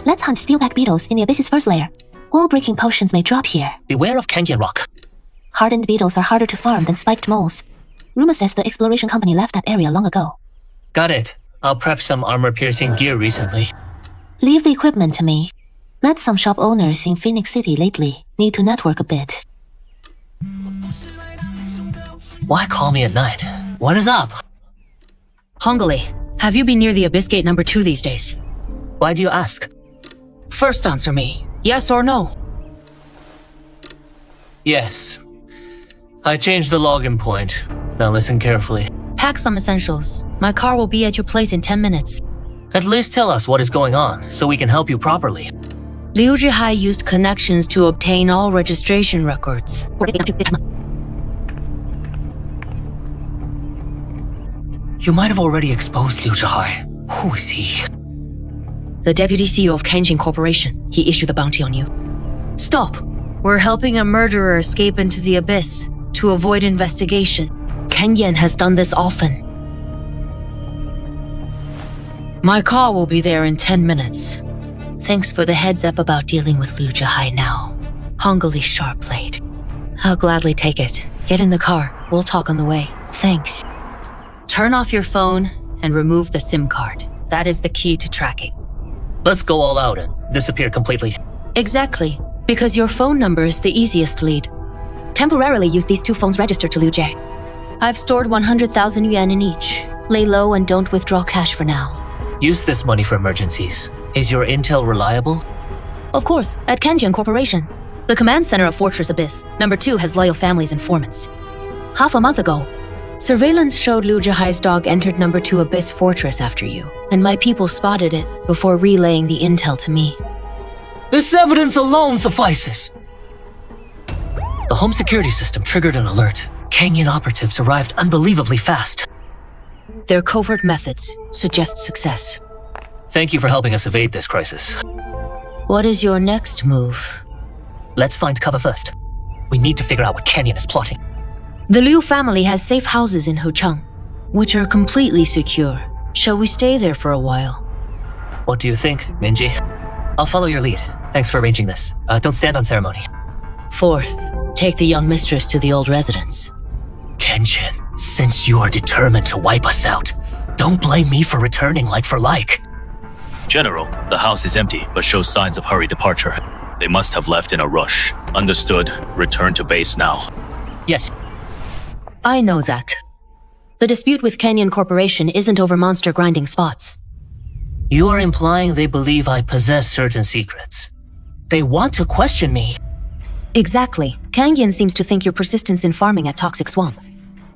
Let's hunt steelback beetles in the Abyss's first layer. Wall-breaking potions may drop here. Beware of Kangen rock. Hardened beetles are harder to farm than spiked moles. Rumor says the exploration company left that area long ago. Got it. I'll prep some armor-piercing gear recently. Leave the equipment to me. Met some shop owners in Phoenix City lately. Need to network a bit. Why call me at night? What is up? Hongli, have you been near the Abyss Gate number 2 these days? Why do you ask? First answer me. Yes or no? Yes. I changed the login point. Now listen carefully. Pack some essentials. My car will be at your place in 10 minutes. At least tell us what is going on, so we can help you properly. Liu Zhihai used connections to obtain all registration records. You might have already exposed Liu Zhihai. Who is he? The deputy CEO of Kenshin Corporation. He issued the bounty on you. Stop! We're helping a murderer escape into the abyss to avoid investigation. Kenyan has done this often. My car will be there in 10 minutes. Thanks for the heads up about dealing with Liu Zhihai now. Hongli sharp blade. I'll gladly take it. Get in the car. We'll talk on the way. Thanks. Turn off your phone and remove the SIM card. That is the key to tracking. Let's go all out and disappear completely. Exactly, because your phone number is the easiest lead. Temporarily use these 2 phones registered to Liu Jie. I've stored 100,000 yuan in each. Lay low and don't withdraw cash for now. Use this money for emergencies. Is your intel reliable? Of course, at Kenshin Corporation. The command center of Fortress Abyss, number 2 has loyal families informants. Half a month ago, surveillance showed Liu Zhihai's dog entered number 2 Abyss Fortress after you, and my people spotted it before relaying the intel to me. This evidence alone suffices. The home security system triggered an alert. Kangen operatives arrived unbelievably fast. Their covert methods suggest success. Thank you for helping us evade this crisis. What is your next move? Let's find cover first. We need to figure out what Kangen is plotting. The Liu family has safe houses in Hucheng, which are completely secure. Shall we stay there for a while? What do you think, Minji? I'll follow your lead. Thanks for arranging this. Don't stand on ceremony. 4th, take the young mistress to the old residence. Kenshin. Since you are determined to wipe us out, don't blame me for returning like for like. General, the house is empty, but shows signs of hurried departure. They must have left in a rush. Understood. Return to base now. Yes. I know that. The dispute with Canyon Corporation isn't over monster grinding spots. You are implying they believe I possess certain secrets. They want to question me. Exactly. Canyon seems to think your persistence in farming at Toxic Swamp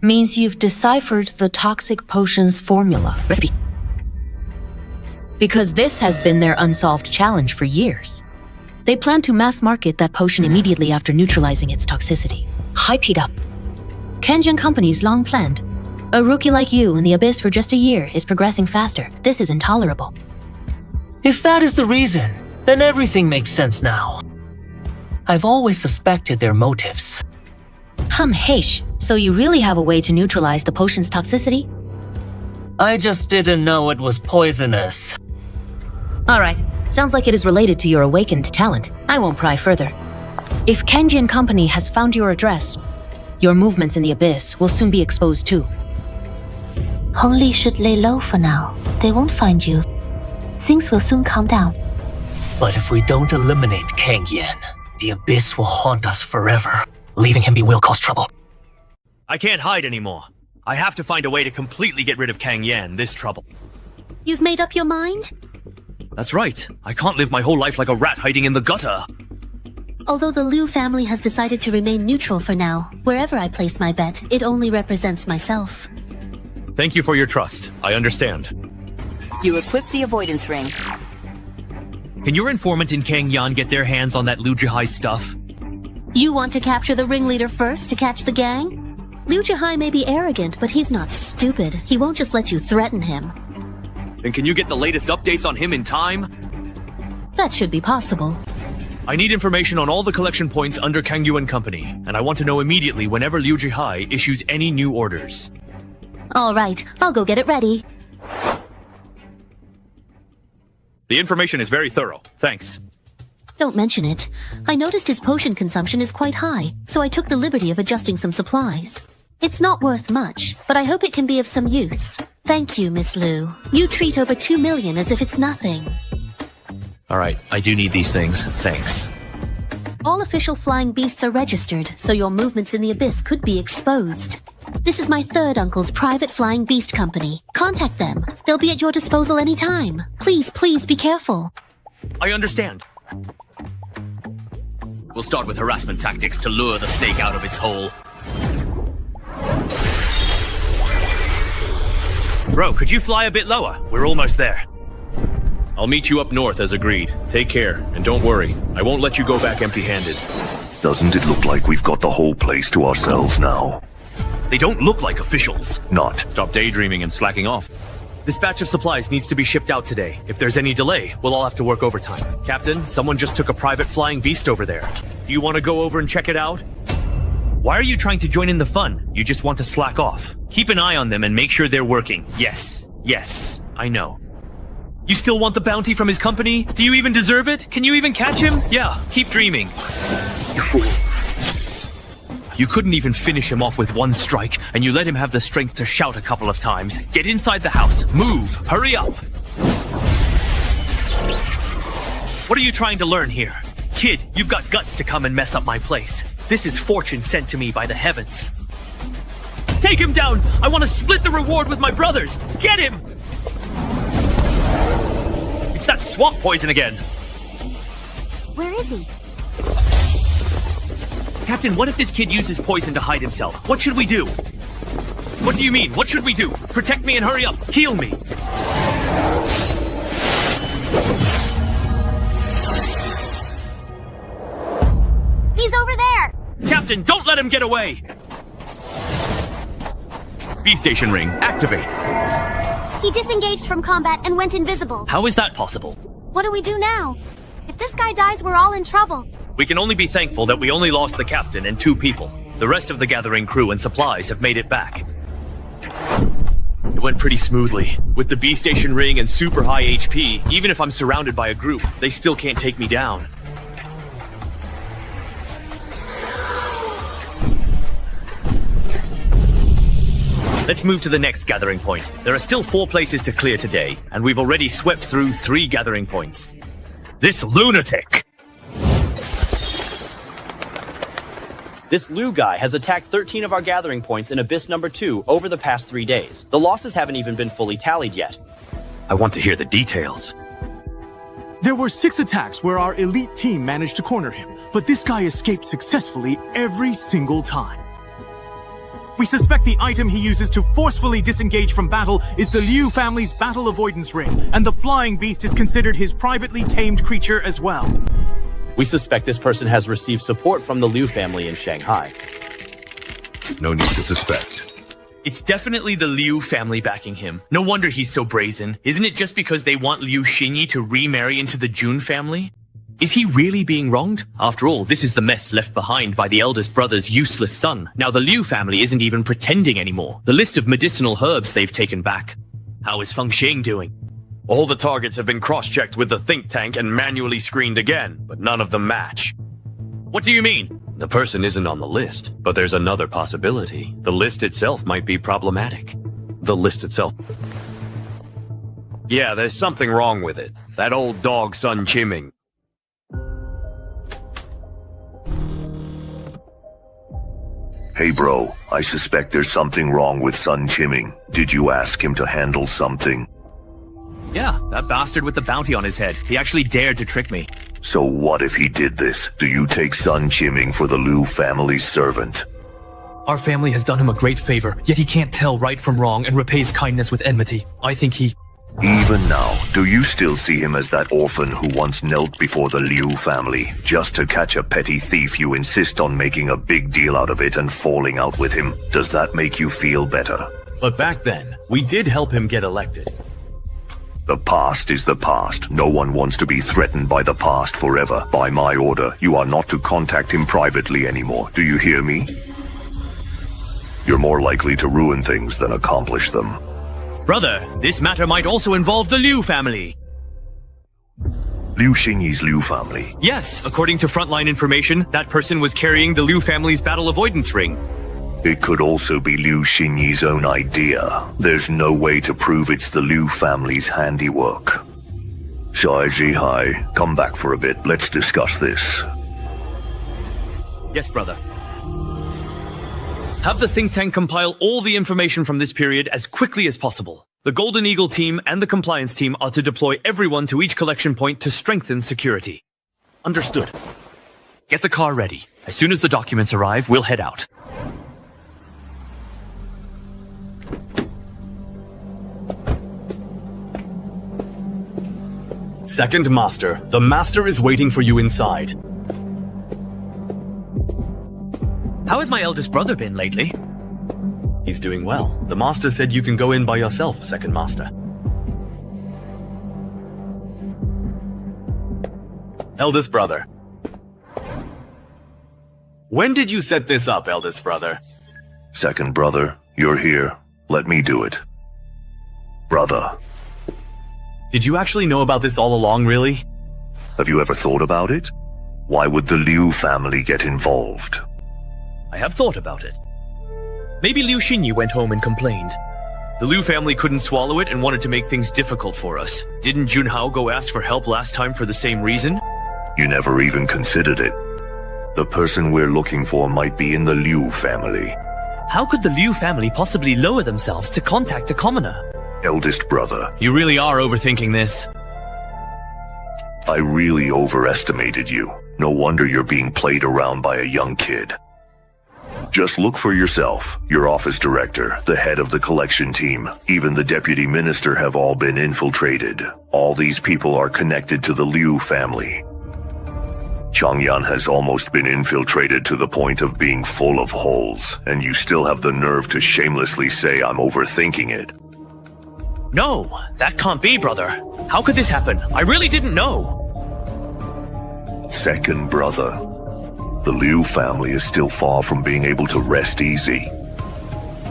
means you've deciphered the toxic potion's formula. Recipe. Because this has been their unsolved challenge for years. They plan to mass market that potion immediately after neutralizing its toxicity. Hype it up. Canyon Company's long planned. A rookie like you in the Abyss for just a year is progressing faster. This is intolerable. If that is the reason, then everything makes sense now. I've always suspected their motives. Heish, so you really have a way to neutralize the potion's toxicity? I just didn't know it was poisonous. Alright, sounds like it is related to your awakened talent. I won't pry further. If Canyon Company has found your address, your movements in the Abyss will soon be exposed too. Hongli should lay low for now. They won't find you. Things will soon calm down. But if we don't eliminate Kang Yen, the Abyss will haunt us forever. Leaving him be will cause trouble. I can't hide anymore. I have to find a way to completely get rid of Kang Yan, this trouble. You've made up your mind? That's right. I can't live my whole life like a rat hiding in the gutter. Although the Liu family has decided to remain neutral for now, wherever I place my bet, it only represents myself. Thank you for your trust. I understand. You equip the avoidance ring. Can your informant and Kang Yan get their hands on that Liu Jihai stuff? You want to capture the ringleader first to catch the gang? Liu Jihai may be arrogant, but he's not stupid. He won't just let you threaten him. Then can you get the latest updates on him in time? That should be possible. I need information on all the collection points under Kang Yuan Company, and I want to know immediately whenever Liu Jihai issues any new orders. All right, I'll go get it ready. The information is very thorough. Thanks. Don't mention it. I noticed his potion consumption is quite high, so I took the liberty of adjusting some supplies. It's not worth much, but I hope it can be of some use. Thank you, Miss Liu. You treat over 2 million as if it's nothing. Alright, I do need these things. Thanks. All official flying beasts are registered, so your movements in the Abyss could be exposed. This is my third uncle's private flying beast company. Contact them. They'll be at your disposal anytime. Please, please be careful. I understand. We'll start with harassment tactics to lure the snake out of its hole. Bro, could you fly a bit lower? We're almost there. I'll meet you up north as agreed. Take care, and don't worry. I won't let you go back empty-handed. Doesn't it look like we've got the whole place to ourselves now? They don't look like officials. Not. Stop daydreaming and slacking off. This batch of supplies needs to be shipped out today. If there's any delay, we'll all have to work overtime. Captain, someone just took a private flying beast over there. Do you want to go over and check it out? Why are you trying to join in the fun? You just want to slack off. Keep an eye on them and make sure they're working. Yes, I know. You still want the bounty from his company? Do you even deserve it? Can you even catch him? Yeah, keep dreaming. You fool. You couldn't even finish him off with one strike, and you let him have the strength to shout a couple of times. Get inside the house. Move. Hurry up. What are you trying to learn here? Kid, you've got guts to come and mess up my place. This is fortune sent to me by the heavens. Take him down! I want to split the reward with my brothers! Get him! It's that swamp poison again! Where is he? Captain, what if this kid uses poison to hide himself? What should we do? What do you mean? What should we do? Protect me and hurry up! Heal me! He's over there! Captain, don't let him get away! B-station ring, activate. He disengaged from combat and went invisible. How is that possible? What do we do now? If this guy dies, we're all in trouble. We can only be thankful that we only lost the captain and 2 people. The rest of the gathering crew and supplies have made it back. It went pretty smoothly. With the B-station ring and super high HP, even if I'm surrounded by a group, they still can't take me down. Let's move to the next gathering point. There are still 4 places to clear today, and we've already swept through 3 gathering points. This lunatic! This Liu guy has attacked 13 of our gathering points in Abyss number 2 over the past 3 days. The losses haven't even been fully tallied yet. I want to hear the details. There were 6 attacks where our elite team managed to corner him, but this guy escaped successfully every single time. We suspect the item he uses to forcefully disengage from battle is the Liu family's battle avoidance ring, and the flying beast is considered his privately tamed creature as well. We suspect this person has received support from the Liu family in Shanghai. No need to suspect. It's definitely the Liu family backing him. No wonder he's so brazen. Isn't it just because they want Liu Xinyi to remarry into the Jun family? Is he really being wronged? After all, this is the mess left behind by the eldest brother's useless son. Now the Liu family isn't even pretending anymore. The list of medicinal herbs they've taken back. How is Feng Xing doing? All the targets have been cross-checked with the think tank and manually screened again, but none of them match. What do you mean? The person isn't on the list, but there's another possibility. The list itself might be problematic. The list itself. Yeah, there's something wrong with it. That old dog Sun Chiming. Hey bro, I suspect there's something wrong with Sun Chiming. Did you ask him to handle something? Yeah, that bastard with the bounty on his head. He actually dared to trick me. So what if he did this? Do you take Sun Chiming for the Liu family's servant? Our family has done him a great favor, yet he can't tell right from wrong and repays kindness with enmity. I think he... Even now, do you still see him as that orphan who once knelt before the Liu family? Just to catch a petty thief, you insist on making a big deal out of it and falling out with him. Does that make you feel better? But back then, we did help him get elected. The past is the past. No one wants to be threatened by the past forever. By my order, you are not to contact him privately anymore. Do you hear me? You're more likely to ruin things than accomplish them. Brother, this matter might also involve the Liu family. Liu Xinyi's Liu family? Yes, according to frontline information, that person was carrying the Liu family's battle avoidance ring. It could also be Liu Xinyi's own idea. There's no way to prove it's the Liu family's handiwork. Shai Zhihai, come back for a bit. Let's discuss this. Yes, brother. Have the think tank compile all the information from this period as quickly as possible. The Golden Eagle team and the compliance team are to deploy everyone to each collection point to strengthen security. Understood. Get the car ready. As soon as the documents arrive, we'll head out. Second Master, the Master is waiting for you inside. How has my eldest brother been lately? He's doing well. The Master said you can go in by yourself, Second Master. Eldest Brother. When did you set this up, Eldest Brother? Second brother, you're here. Let me do it. Brother. Did you actually know about this all along, really? Have you ever thought about it? Why would the Liu family get involved? I have thought about it. Maybe Liu Xinyi went home and complained. The Liu family couldn't swallow it and wanted to make things difficult for us. Didn't Junhao go ask for help last time for the same reason? You never even considered it. The person we're looking for might be in the Liu family. How could the Liu family possibly lower themselves to contact a commoner? Eldest brother. You really are overthinking this. I really overestimated you. No wonder you're being played around by a young kid. Just look for yourself. Your office director, the head of the collection team, even the deputy minister have all been infiltrated. All these people are connected to the Liu family. Changyan has almost been infiltrated to the point of being full of holes, and you still have the nerve to shamelessly say I'm overthinking it. No, that can't be, brother. How could this happen? I really didn't know. Second brother. The Liu family is still far from being able to rest easy.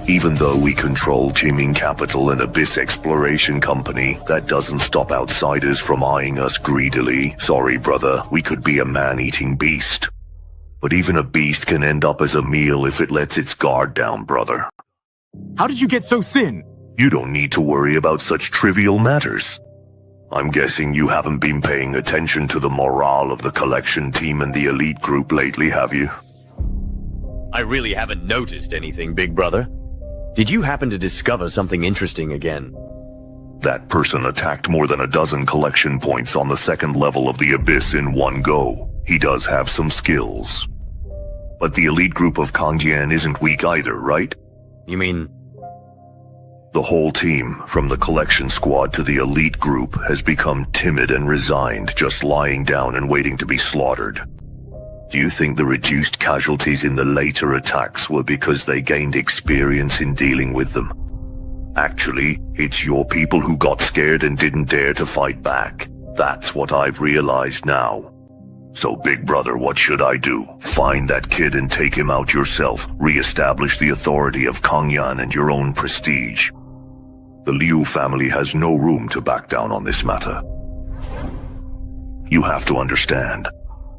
Even though we control Qiming Capital and Abyss Exploration Company, that doesn't stop outsiders from eyeing us greedily. Sorry, brother, we could be a man-eating beast. But even a beast can end up as a meal if it lets its guard down, brother. How did you get so thin? You don't need to worry about such trivial matters. I'm guessing you haven't been paying attention to the morale of the collection team and the elite group lately, have you? I really haven't noticed anything, big brother. Did you happen to discover something interesting again? That person attacked more than a dozen collection points on the second level of the Abyss in one go. He does have some skills. But the elite group of Kangjian isn't weak either, right? You mean... The whole team, from the collection squad to the elite group, has become timid and resigned, just lying down and waiting to be slaughtered. Do you think the reduced casualties in the later attacks were because they gained experience in dealing with them? Actually, it's your people who got scared and didn't dare to fight back. That's what I've realized now. So, big brother, what should I do? Find that kid and take him out yourself. Re-establish the authority of Kangyan and your own prestige. The Liu family has no room to back down on this matter. You have to understand.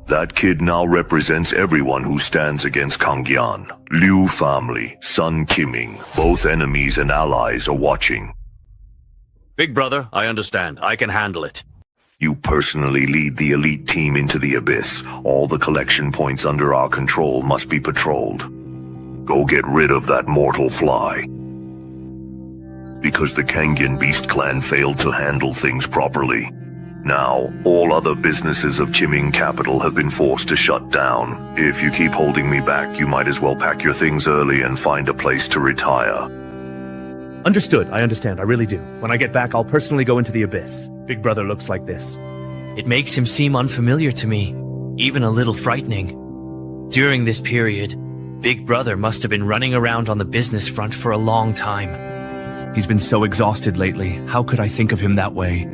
That kid now represents everyone who stands against Kangyan. Liu family, Sun Qiming, both enemies and allies are watching. Big brother, I understand. I can handle it. You personally lead the elite team into the Abyss. All the collection points under our control must be patrolled. Go get rid of that mortal fly. Because the Kangyan Beast clan failed to handle things properly. Now, all other businesses of Qiming capital have been forced to shut down. If you keep holding me back, you might as well pack your things early and find a place to retire. Understood, I understand, I really do. When I get back, I'll personally go into the Abyss. Big brother looks like this. It makes him seem unfamiliar to me, even a little frightening. During this period, Big Brother must have been running around on the business front for a long time. He's been so exhausted lately. How could I think of him that way?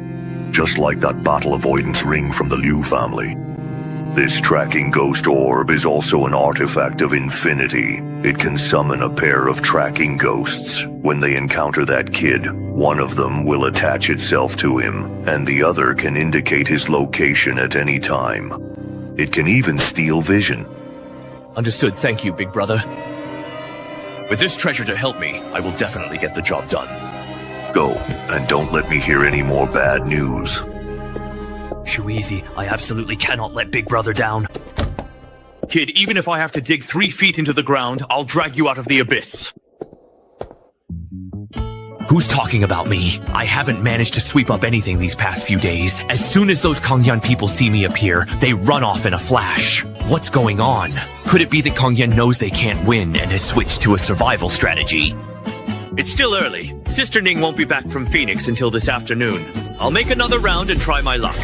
Just like that battle avoidance ring from the Liu family. This tracking ghost orb is also an artifact of infinity. It can summon a pair of tracking ghosts. When they encounter that kid, one of them will attach itself to him, and the other can indicate his location at any time. It can even steal vision. Understood, thank you, big brother. With this treasure to help me, I will definitely get the job done. Go, and don't let me hear any more bad news. Shuizi, I absolutely cannot let Big Brother down. Kid, even if I have to dig 3 feet into the ground, I'll drag you out of the Abyss. Who's talking about me? I haven't managed to sweep up anything these past few days. As soon as those Kangyan people see me appear, they run off in a flash. What's going on? Could it be that Kangyan knows they can't win and has switched to a survival strategy? It's still early. Sister Ning won't be back from Phoenix until this afternoon. I'll make another round and try my luck.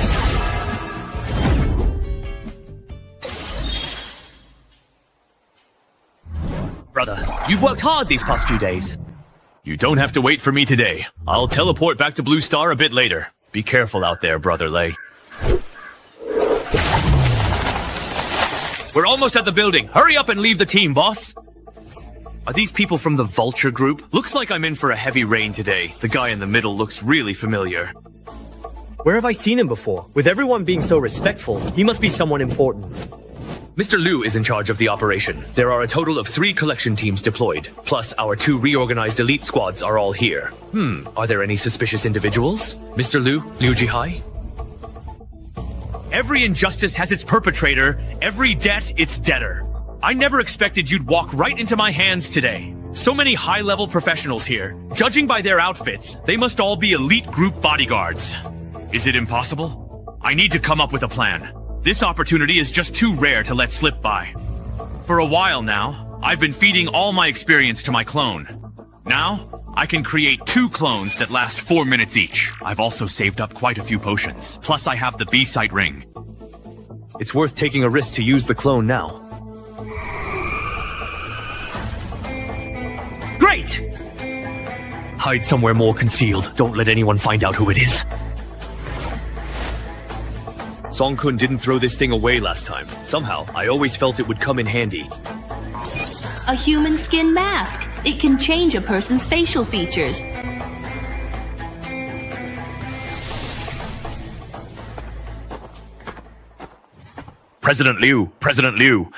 Brother, you've worked hard these past few days. You don't have to wait for me today. I'll teleport back to Blue Star a bit later. Be careful out there, Brother Lei. We're almost at the building. Hurry up and leave the team, boss. Are these people from the Vulture group? Looks like I'm in for a heavy rain today. The guy in the middle looks really familiar. Where have I seen him before? With everyone being so respectful, he must be someone important. Mr. Liu is in charge of the operation. There are a total of 3 collection teams deployed, plus our 2 reorganized elite squads are all here. Are there any suspicious individuals? Mr. Liu Jihai? Every injustice has its perpetrator, every debt its debtor. I never expected you'd walk right into my hands today. So many high-level professionals here. Judging by their outfits, they must all be elite group bodyguards. Is it impossible? I need to come up with a plan. This opportunity is just too rare to let slip by. For a while now, I've been feeding all my experience to my clone. Now, I can create 2 clones that last 4 minutes each. I've also saved up quite a few potions. Plus, I have the B-Sight ring. It's worth taking a risk to use the clone now. Great! Hide somewhere more concealed. Don't let anyone find out who it is. Song-kun didn't throw this thing away last time. Somehow, I always felt it would come in handy. A human skin mask. It can change a person's facial features. President Liu.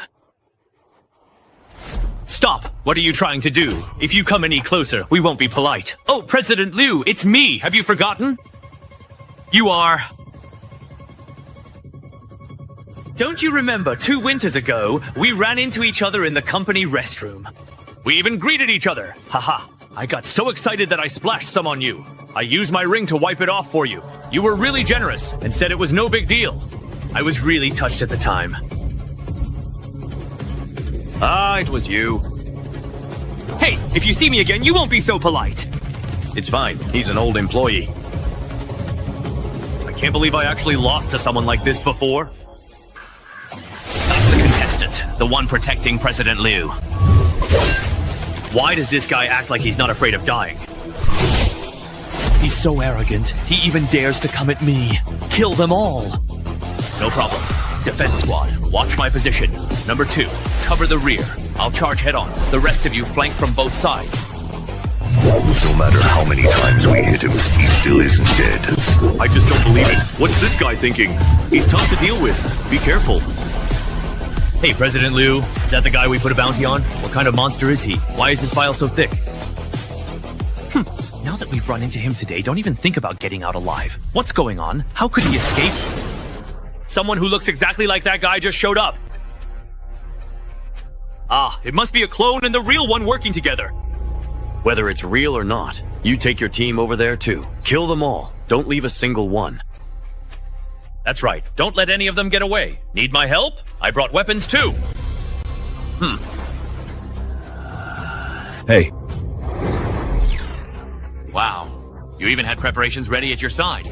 Stop! What are you trying to do? If you come any closer, we won't be polite. Oh, President Liu, it's me! Have you forgotten? You are... Don't you remember 2 winters ago, we ran into each other in the company restroom? We even greeted each other! Haha! I got so excited that I splashed some on you. I used my ring to wipe it off for you. You were really generous and said it was no big deal. I was really touched at the time. Ah, it was you. Hey, if you see me again, you won't be so polite. It's fine. He's an old employee. I can't believe I actually lost to someone like this before. That's the contestant, the one protecting President Liu. Why does this guy act like he's not afraid of dying? He's so arrogant, he even dares to come at me. Kill them all. No problem. Defense squad, watch my position. Number 2, cover the rear. I'll charge head on. The rest of you flank from both sides. No matter how many times we hit him, he still isn't dead. I just don't believe it. What's this guy thinking? He's tough to deal with. Be careful. Hey, President Liu, is that the guy we put a bounty on? What kind of monster is he? Why is his file so thick? Now that we've run into him today, don't even think about getting out alive. What's going on? How could he escape? Someone who looks exactly like that guy just showed up. Ah, it must be a clone and the real one working together. Whether it's real or not, you take your team over there too. Kill them all. Don't leave a single one. That's right. Don't let any of them get away. Need my help? I brought weapons too. Hey. Wow. You even had preparations ready at your side.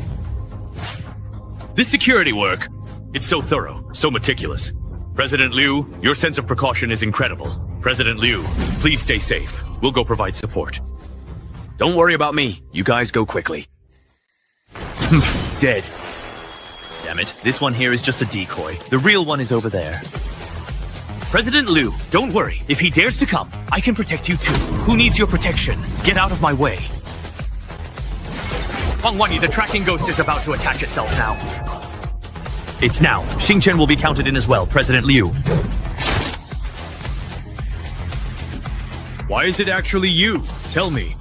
This security work, it's so thorough, so meticulous. President Liu, your sense of precaution is incredible. President Liu, please stay safe. We'll go provide support. Don't worry about me. You guys go quickly. Dead. Damn it, this one here is just a decoy. The real one is over there. President Liu, don't worry. If he dares to come, I can protect you too. Who needs your protection? Get out of my way. Huangwanyi, the tracking ghost is about to attach itself now. It's now. Xingchen will be counted in as well, President Liu. Why is it actually you? Tell me.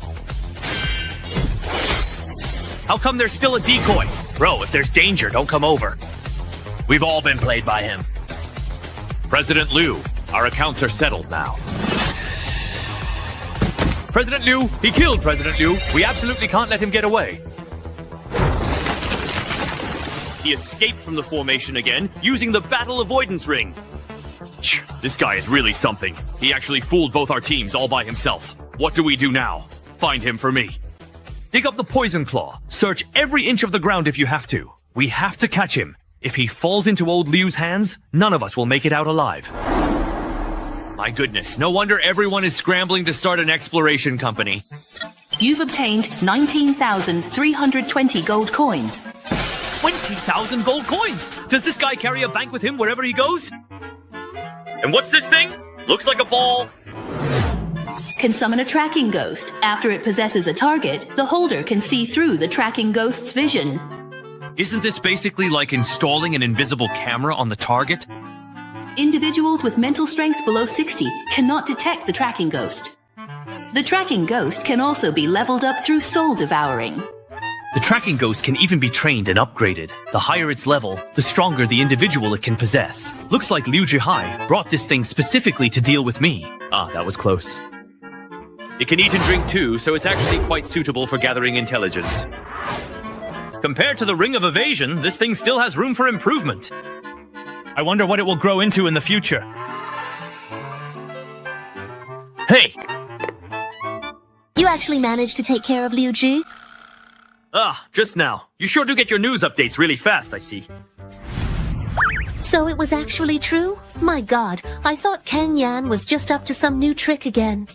How come there's still a decoy? Bro, if there's danger, don't come over. We've all been played by him. President Liu, our accounts are settled now. President Liu, he killed President Liu. We absolutely can't let him get away. He escaped from the formation again, using the battle avoidance ring. This guy is really something. He actually fooled both our teams all by himself. What do we do now? Find him for me. Dig up the poison claw. Search every inch of the ground if you have to. We have to catch him. If he falls into old Liu's hands, none of us will make it out alive. My goodness, no wonder everyone is scrambling to start an exploration company. You've obtained 19,320 gold coins. 20,000 gold coins! Does this guy carry a bank with him wherever he goes? And what's this thing? Looks like a ball. Can summon a tracking ghost. After it possesses a target, the holder can see through the tracking ghost's vision. Isn't this basically like installing an invisible camera on the target? Individuals with mental strength below 60 cannot detect the tracking ghost. The tracking ghost can also be leveled up through soul devouring. The tracking ghost can even be trained and upgraded. The higher its level, the stronger the individual it can possess. Looks like Liu Jihai brought this thing specifically to deal with me. Ah, that was close. It can eat and drink too, so it's actually quite suitable for gathering intelligence. Compared to the Ring of Evasion, this thing still has room for improvement. I wonder what it will grow into in the future. Hey! You actually managed to take care of Liu Zhi? Ah, just now. You sure do get your news updates really fast, I see. So it was actually true? My god, I thought Kang Yan was just up to some new trick again.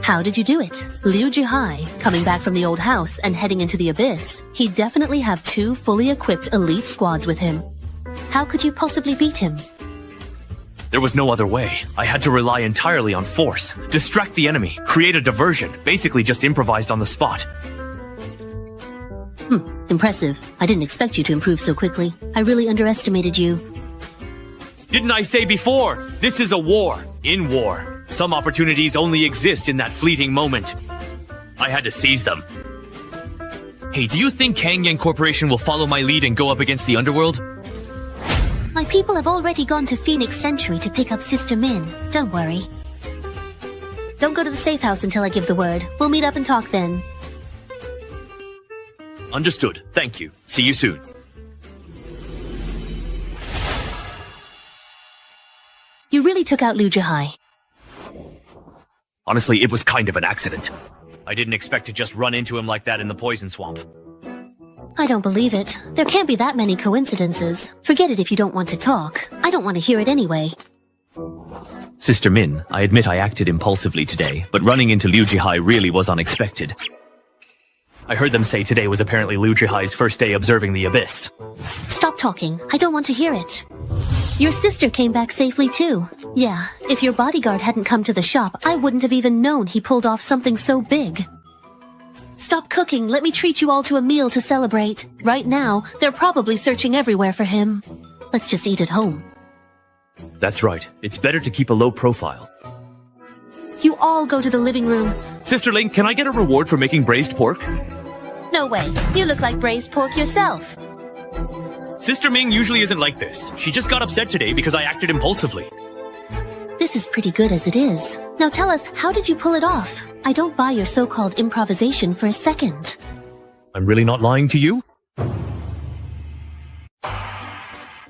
How did you do it? Liu Jihai, coming back from the old house and heading into the abyss, he'd definitely have 2 fully equipped elite squads with him. How could you possibly beat him? There was no other way. I had to rely entirely on force. Distract the enemy, create a diversion, basically just improvised on the spot. Impressive. I didn't expect you to improve so quickly. I really underestimated you. Didn't I say before? This is a war. In war. Some opportunities only exist in that fleeting moment. I had to seize them. Hey, do you think Kangyan Corporation will follow my lead and go up against the underworld? My people have already gone to Phoenix Century to pick up Sister Min. Don't worry. Don't go to the safe house until I give the word. We'll meet up and talk then. Understood. Thank you. See you soon. You really took out Liu Jihai. Honestly, it was kind of an accident. I didn't expect to just run into him like that in the poison swamp. I don't believe it. There can't be that many coincidences. Forget it if you don't want to talk. I don't want to hear it anyway. Sister Min, I admit I acted impulsively today, but running into Liu Jihai really was unexpected. I heard them say today was apparently Liu Jihai's first day observing the Abyss. Stop talking. I don't want to hear it. Your sister came back safely too. Yeah, if your bodyguard hadn't come to the shop, I wouldn't have even known he pulled off something so big. Stop cooking. Let me treat you all to a meal to celebrate. Right now, they're probably searching everywhere for him. Let's just eat at home. That's right. It's better to keep a low profile. You all go to the living room. Sister Ling, can I get a reward for making braised pork? No way. You look like braised pork yourself. Sister Ming usually isn't like this. She just got upset today because I acted impulsively. This is pretty good as it is. Now tell us, how did you pull it off? I don't buy your so-called improvisation for a second. I'm really not lying to you?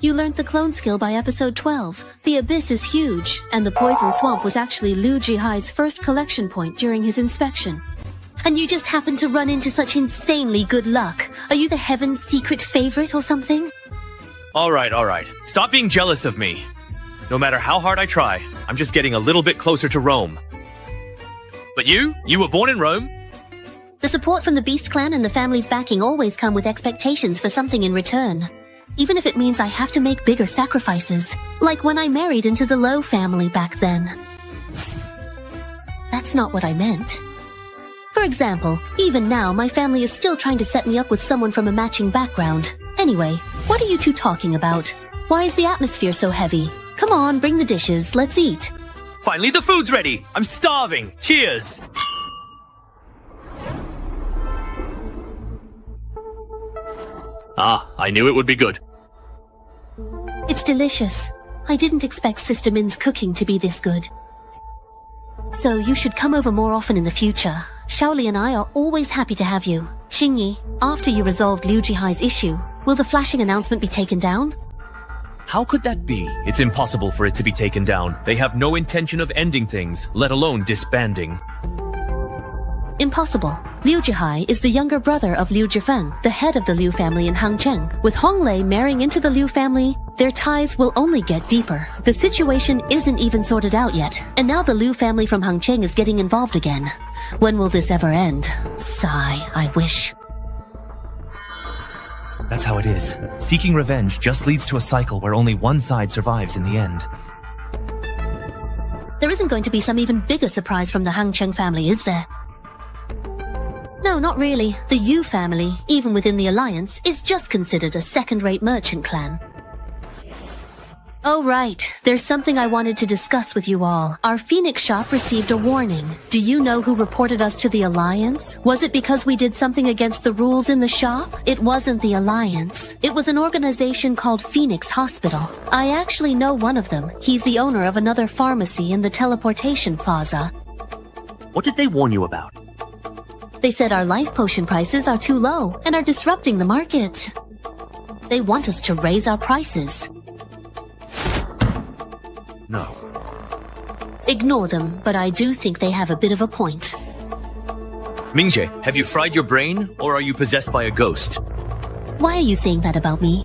You learned the clone skill by episode 12. The Abyss is huge, and the Poison Swamp was actually Liu Jihai's first collection point during his inspection. And you just happened to run into such insanely good luck. Are you the Heaven's secret favorite or something? Alright. Stop being jealous of me. No matter how hard I try, I'm just getting a little bit closer to Rome. But you were born in Rome? The support from the Beast Clan and the family's backing always come with expectations for something in return. Even if it means I have to make bigger sacrifices, like when I married into the Low family back then. That's not what I meant. For example, even now my family is still trying to set me up with someone from a matching background. Anyway, what are you two talking about? Why is the atmosphere so heavy? Come on, bring the dishes, let's eat. Finally, the food's ready! I'm starving! Cheers! I knew it would be good. It's delicious. I didn't expect Sister Min's cooking to be this good. So you should come over more often in the future. Shaoli and I are always happy to have you. Xingyi, after you resolved Liu Jihai's issue, will the flashing announcement be taken down? How could that be? It's impossible for it to be taken down. They have no intention of ending things, let alone disbanding. Impossible. Liu Jihai is the younger brother of Liu Jifeng, the head of the Liu family in Hangcheng. With Honglei marrying into the Liu family, their ties will only get deeper. The situation isn't even sorted out yet, and now the Liu family from Hangcheng is getting involved again. When will this ever end? Sigh, I wish. That's how it is. Seeking revenge just leads to a cycle where only one side survives in the end. There isn't going to be some even bigger surprise from the Hangcheng family, is there? No, not really. The Yu family, even within the alliance, is just considered a second-rate merchant clan. Oh right, there's something I wanted to discuss with you all. Our Phoenix shop received a warning. Do you know who reported us to the Alliance? Was it because we did something against the rules in the shop? It wasn't the Alliance. It was an organization called Phoenix Hospital. I actually know one of them. He's the owner of another pharmacy in the Teleportation Plaza. What did they warn you about? They said our life potion prices are too low and are disrupting the market. They want us to raise our prices. No. Ignore them, but I do think they have a bit of a point. Mingje, have you fried your brain, or are you possessed by a ghost? Why are you saying that about me?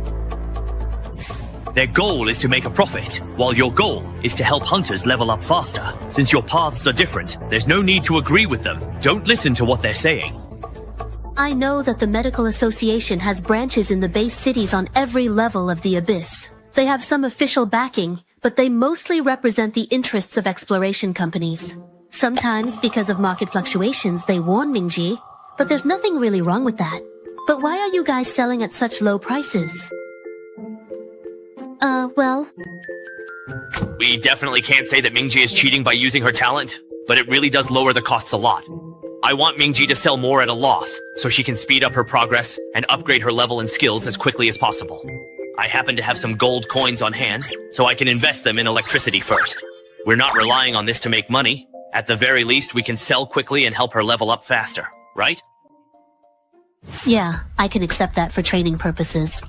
Their goal is to make a profit, while your goal is to help hunters level up faster. Since your paths are different, there's no need to agree with them. Don't listen to what they're saying. I know that the Medical Association has branches in the base cities on every level of the Abyss. They have some official backing, but they mostly represent the interests of exploration companies. Sometimes, because of market fluctuations, they warn Mingji, but there's nothing really wrong with that. But why are you guys selling at such low prices? Well... We definitely can't say that Mingji is cheating by using her talent, but it really does lower the costs a lot. I want Mingji to sell more at a loss, so she can speed up her progress and upgrade her level and skills as quickly as possible. I happen to have some gold coins on hand, so I can invest them in electricity first. We're not relying on this to make money. At the very least, we can sell quickly and help her level up faster, right? Yeah, I can accept that for training purposes.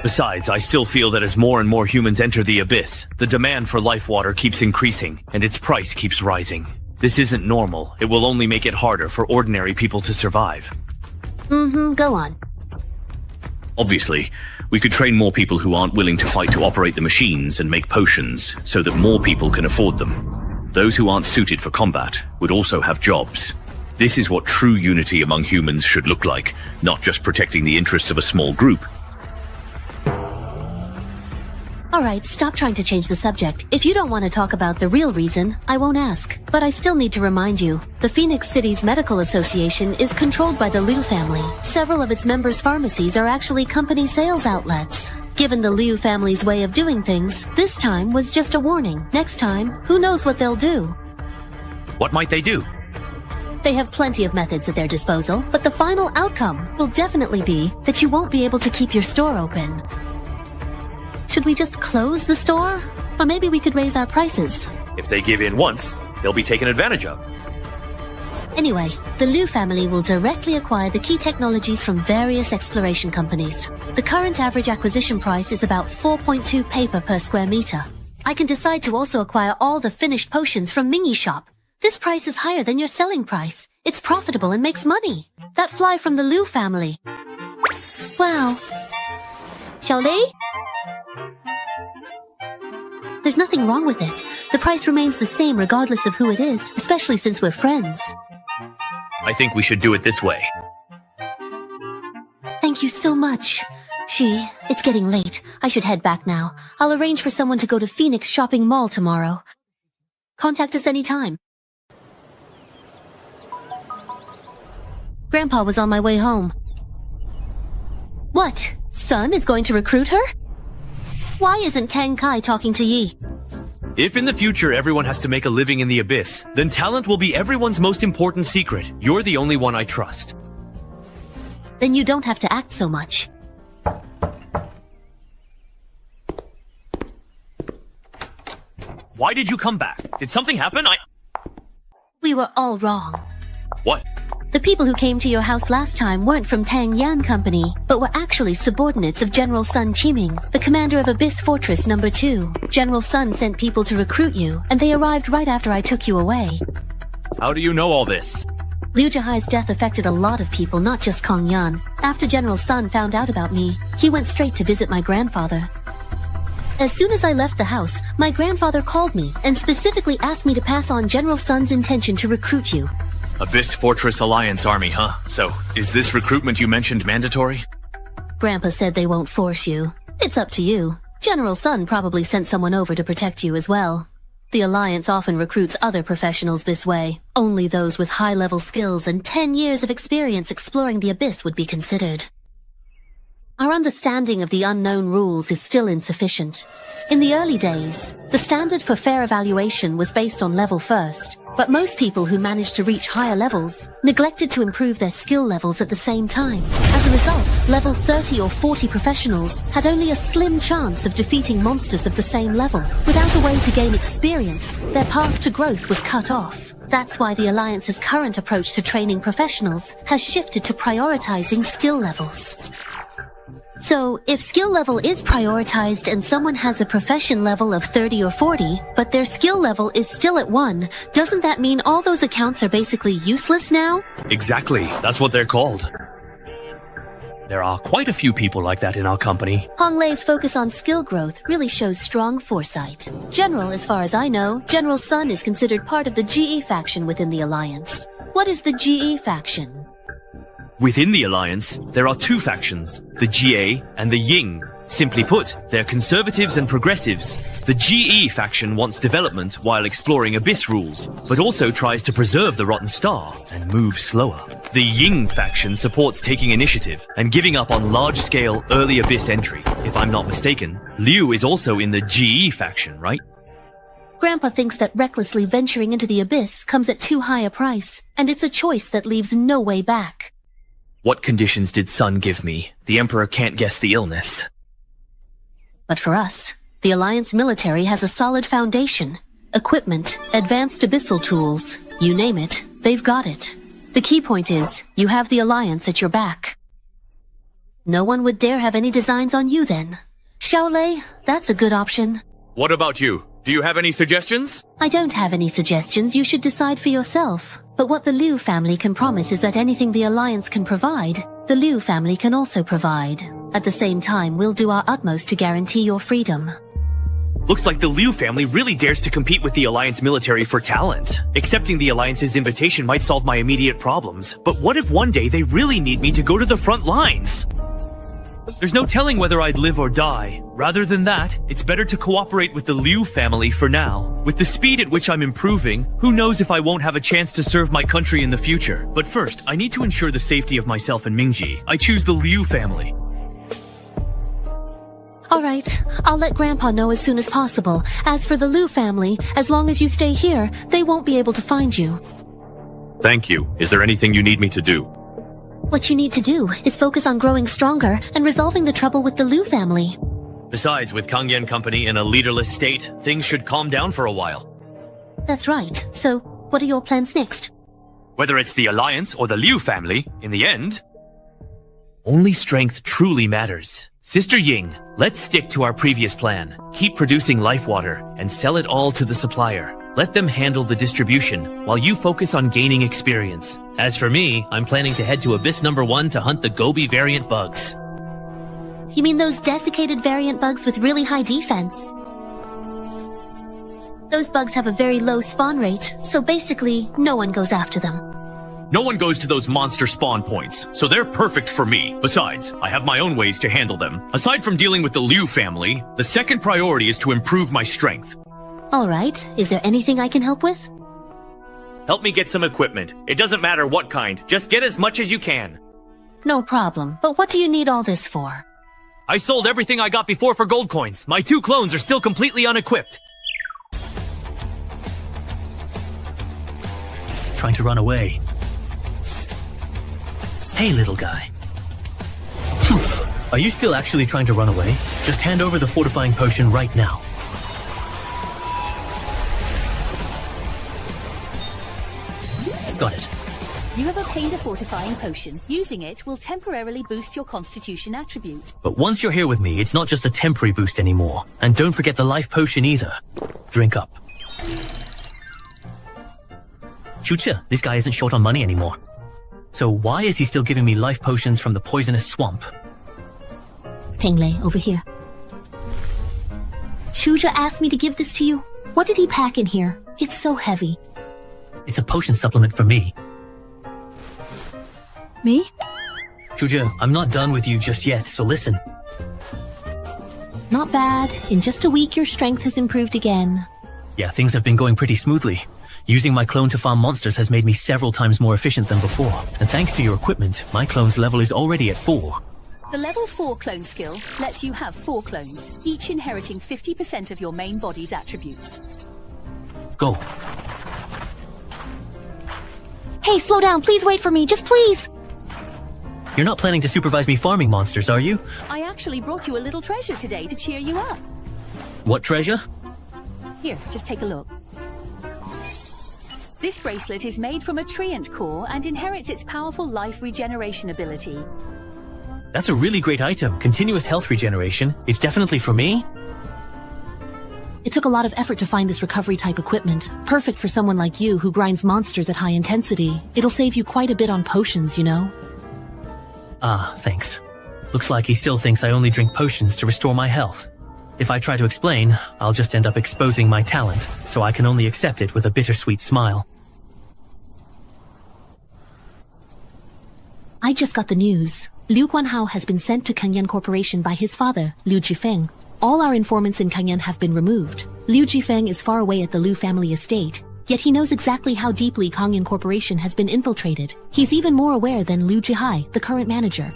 Besides, I still feel that as more and more humans enter the abyss, the demand for life water keeps increasing, and its price keeps rising. This isn't normal. It will only make it harder for ordinary people to survive. Go on. Obviously, we could train more people who aren't willing to fight to operate the machines and make potions so that more people can afford them. Those who aren't suited for combat would also have jobs. This is what true unity among humans should look like, not just protecting the interests of a small group. Alright, stop trying to change the subject. If you don't want to talk about the real reason, I won't ask. But I still need to remind you, the Phoenix City's Medical Association is controlled by the Liu family. Several of its members' pharmacies are actually company sales outlets. Given the Liu family's way of doing things, this time was just a warning. Next time, who knows what they'll do? What might they do? They have plenty of methods at their disposal, but the final outcome will definitely be that you won't be able to keep your store open. Should we just close the store? Or maybe we could raise our prices. If they give in once, they'll be taken advantage of. Anyway, the Liu family will directly acquire the key technologies from various exploration companies. The current average acquisition price is about 4.2 paper per square meter. I can decide to also acquire all the finished potions from Mingy's shop. This price is higher than your selling price. It's profitable and makes money. That fly from the Liu family. Wow. Xiaolei? There's nothing wrong with it. The price remains the same regardless of who it is, especially since we're friends. I think we should do it this way. Thank you so much. It's getting late. I should head back now. I'll arrange for someone to go to Phoenix Shopping Mall tomorrow. Contact us anytime. Grandpa was on my way home. What? Sun is going to recruit her? Why isn't Kang Kai talking to Yi? If in the future everyone has to make a living in the abyss, then talent will be everyone's most important secret. You're the only one I trust. Then you don't have to act so much. Why did you come back? Did something happen? We were all wrong. What? The people who came to your house last time weren't from Tang Yan Company, but were actually subordinates of General Sun Qiming, the commander of Abyss Fortress No. 2. General Sun sent people to recruit you, and they arrived right after I took you away. How do you know all this? Liu Jihai's death affected a lot of people, not just Kong Yan. After General Sun found out about me, he went straight to visit my grandfather. As soon as I left the house, my grandfather called me and specifically asked me to pass on General Sun's intention to recruit you. Abyss Fortress Alliance Army, huh? So, is this recruitment you mentioned mandatory? Grandpa said they won't force you. It's up to you. General Sun probably sent someone over to protect you as well. The Alliance often recruits other professionals this way. Only those with high-level skills and 10 years of experience exploring the Abyss would be considered. Our understanding of the unknown rules is still insufficient. In the early days, the standard for fair evaluation was based on level first, but most people who managed to reach higher levels neglected to improve their skill levels at the same time. As a result, level 30 or 40 professionals had only a slim chance of defeating monsters of the same level. Without a way to gain experience, their path to growth was cut off. That's why the Alliance's current approach to training professionals has shifted to prioritizing skill levels. So, if skill level is prioritized and someone has a profession level of 30 or 40, but their skill level is still at 1, doesn't that mean all those accounts are basically useless now? Exactly, that's what they're called. There are quite a few people like that in our company. Hong Lei's focus on skill growth really shows strong foresight. General, as far as I know, General Sun is considered part of the GE faction within the Alliance. What is the GE faction? Within the Alliance, there are two factions, the GA and the Ying. Simply put, they're conservatives and progressives. The GE faction wants development while exploring Abyss rules, but also tries to preserve the Rotten Star and move slower. The Ying faction supports taking initiative and giving up on large-scale early Abyss entry. If I'm not mistaken, Liu is also in the GE faction, right? Grandpa thinks that recklessly venturing into the Abyss comes at too high a price, and it's a choice that leaves no way back. What conditions did Sun give me? The Emperor can't guess the illness. But for us, the Alliance military has a solid foundation. Equipment, advanced abyssal tools, you name it, they've got it. The key point is, you have the Alliance at your back. No one would dare have any designs on you then. Xiaolei, that's a good option. What about you? Do you have any suggestions? I don't have any suggestions, you should decide for yourself. But what the Liu family can promise is that anything the Alliance can provide, the Liu family can also provide. At the same time, we'll do our utmost to guarantee your freedom. Looks like the Liu family really dares to compete with the Alliance military for talent. Accepting the Alliance's invitation might solve my immediate problems, but what if one day they really need me to go to the front lines? There's no telling whether I'd live or die. Rather than that, it's better to cooperate with the Liu family for now. With the speed at which I'm improving, who knows if I won't have a chance to serve my country in the future. But first, I need to ensure the safety of myself and Mingji. I choose the Liu family. Alright, I'll let Grandpa know as soon as possible. As for the Liu family, as long as you stay here, they won't be able to find you. Thank you. Is there anything you need me to do? What you need to do is focus on growing stronger and resolving the trouble with the Liu family. Besides, with Kangyan Company in a leaderless state, things should calm down for a while. That's right. So, what are your plans next? Whether it's the Alliance or the Liu family, in the end, only strength truly matters. Sister Ying, let's stick to our previous plan. Keep producing life water and sell it all to the supplier. Let them handle the distribution while you focus on gaining experience. As for me, I'm planning to head to Abyss number 1 to hunt the Gobi variant bugs. You mean those desiccated variant bugs with really high defense? Those bugs have a very low spawn rate, so basically, no one goes after them. No one goes to those monster spawn points, so they're perfect for me. Besides, I have my own ways to handle them. Aside from dealing with the Liu family, the second priority is to improve my strength. Alright, is there anything I can help with? Help me get some equipment. It doesn't matter what kind, just get as much as you can. No problem, but what do you need all this for? I sold everything I got before for gold coins. My 2 clones are still completely unequipped. Trying to run away. Hey, little guy. Are you still actually trying to run away? Just hand over the fortifying potion right now. Got it. You have obtained a fortifying potion. Using it will temporarily boost your constitution attribute. But once you're here with me, it's not just a temporary boost anymore. And don't forget the life potion either. Drink up. Chuja, this guy isn't short on money anymore. So why is he still giving me life potions from the poisonous swamp? Pinglei, over here. Chuja asked me to give this to you. What did he pack in here? It's so heavy. It's a potion supplement for me. Me? Chuja, I'm not done with you just yet, so listen. Not bad. In just a week, your strength has improved again. Yeah, things have been going pretty smoothly. Using my clone to farm monsters has made me several times more efficient than before. And thanks to your equipment, my clone's level is already at 4. The level 4 clone skill lets you have 4 clones, each inheriting 50% of your main body's attributes. Go. Hey, slow down. Please wait for me. Just please. You're not planning to supervise me farming monsters, are you? I actually brought you a little treasure today to cheer you up. What treasure? Here, just take a look. This bracelet is made from a treant core and inherits its powerful life regeneration ability. That's a really great item. Continuous health regeneration. It's definitely for me. It took a lot of effort to find this recovery-type equipment. Perfect for someone like you who grinds monsters at high intensity. It'll save you quite a bit on potions, you know? Ah, thanks. Looks like he still thinks I only drink potions to restore my health. If I try to explain, I'll just end up exposing my talent, so I can only accept it with a bittersweet smile. I just got the news. Liu Guanhao has been sent to Kangyan Corporation by his father, Liu Jifeng. All our informants in Kangyan have been removed. Liu Jifeng is far away at the Liu family estate, yet he knows exactly how deeply Kangyan Corporation has been infiltrated. He's even more aware than Liu Jihai, the current manager.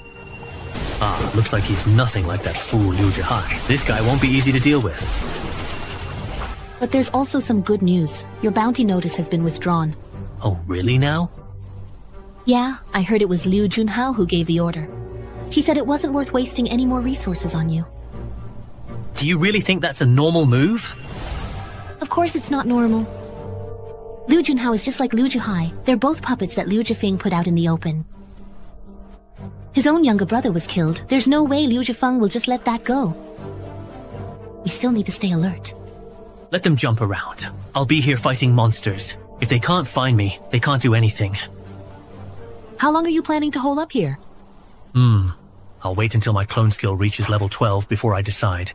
Ah, looks like he's nothing like that fool Liu Jihai. This guy won't be easy to deal with. But there's also some good news. Your bounty notice has been withdrawn. Oh, really now? Yeah, I heard it was Liu Junhao who gave the order. He said it wasn't worth wasting any more resources on you. Do you really think that's a normal move? Of course it's not normal. Liu Junhao is just like Liu Jihai. They're both puppets that Liu Jifeng put out in the open. His own younger brother was killed. There's no way Liu Jifeng will just let that go. We still need to stay alert. Let them jump around. I'll be here fighting monsters. If they can't find me, they can't do anything. How long are you planning to hold up here? I'll wait until my clone skill reaches level 12 before I decide.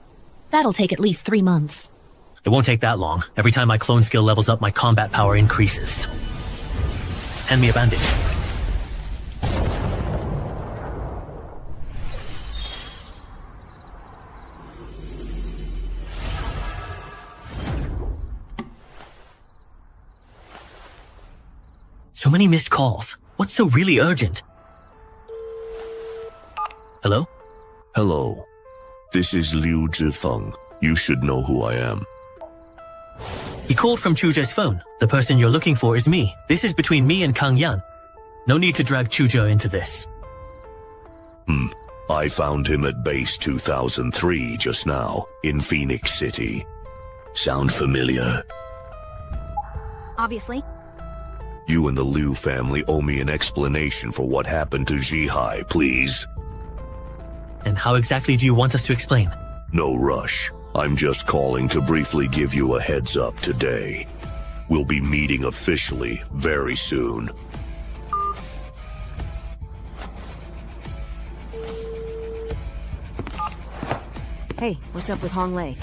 That'll take at least 3 months. It won't take that long. Every time my clone skill levels up, my combat power increases. Hand me a bandage. So many missed calls. What's so really urgent? Hello? Hello. This is Liu Zhifeng. You should know who I am. He called from Chuja's phone. The person you're looking for is me. This is between me and Kang Yan. No need to drag Chuja into this. I found him at base 2003 just now, in Phoenix City. Sound familiar? Obviously. You and the Liu family owe me an explanation for what happened to Jihai, please. And how exactly do you want us to explain? No rush. I'm just calling to briefly give you a heads up today. We'll be meeting officially very soon. Hey, what's up with Hong Lei?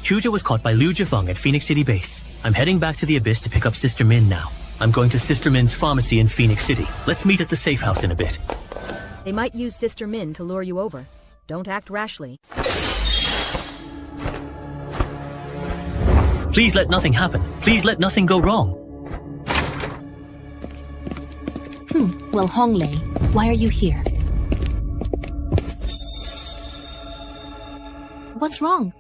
Chuja was caught by Liu Jifeng at Phoenix City base. I'm heading back to the Abyss to pick up Sister Min now. I'm going to Sister Min's pharmacy in Phoenix City. Let's meet at the safe house in a bit. They might use Sister Min to lure you over. Don't act rashly. Please let nothing happen. Please let nothing go wrong. Well, Hong Lei, why are you here? What's wrong?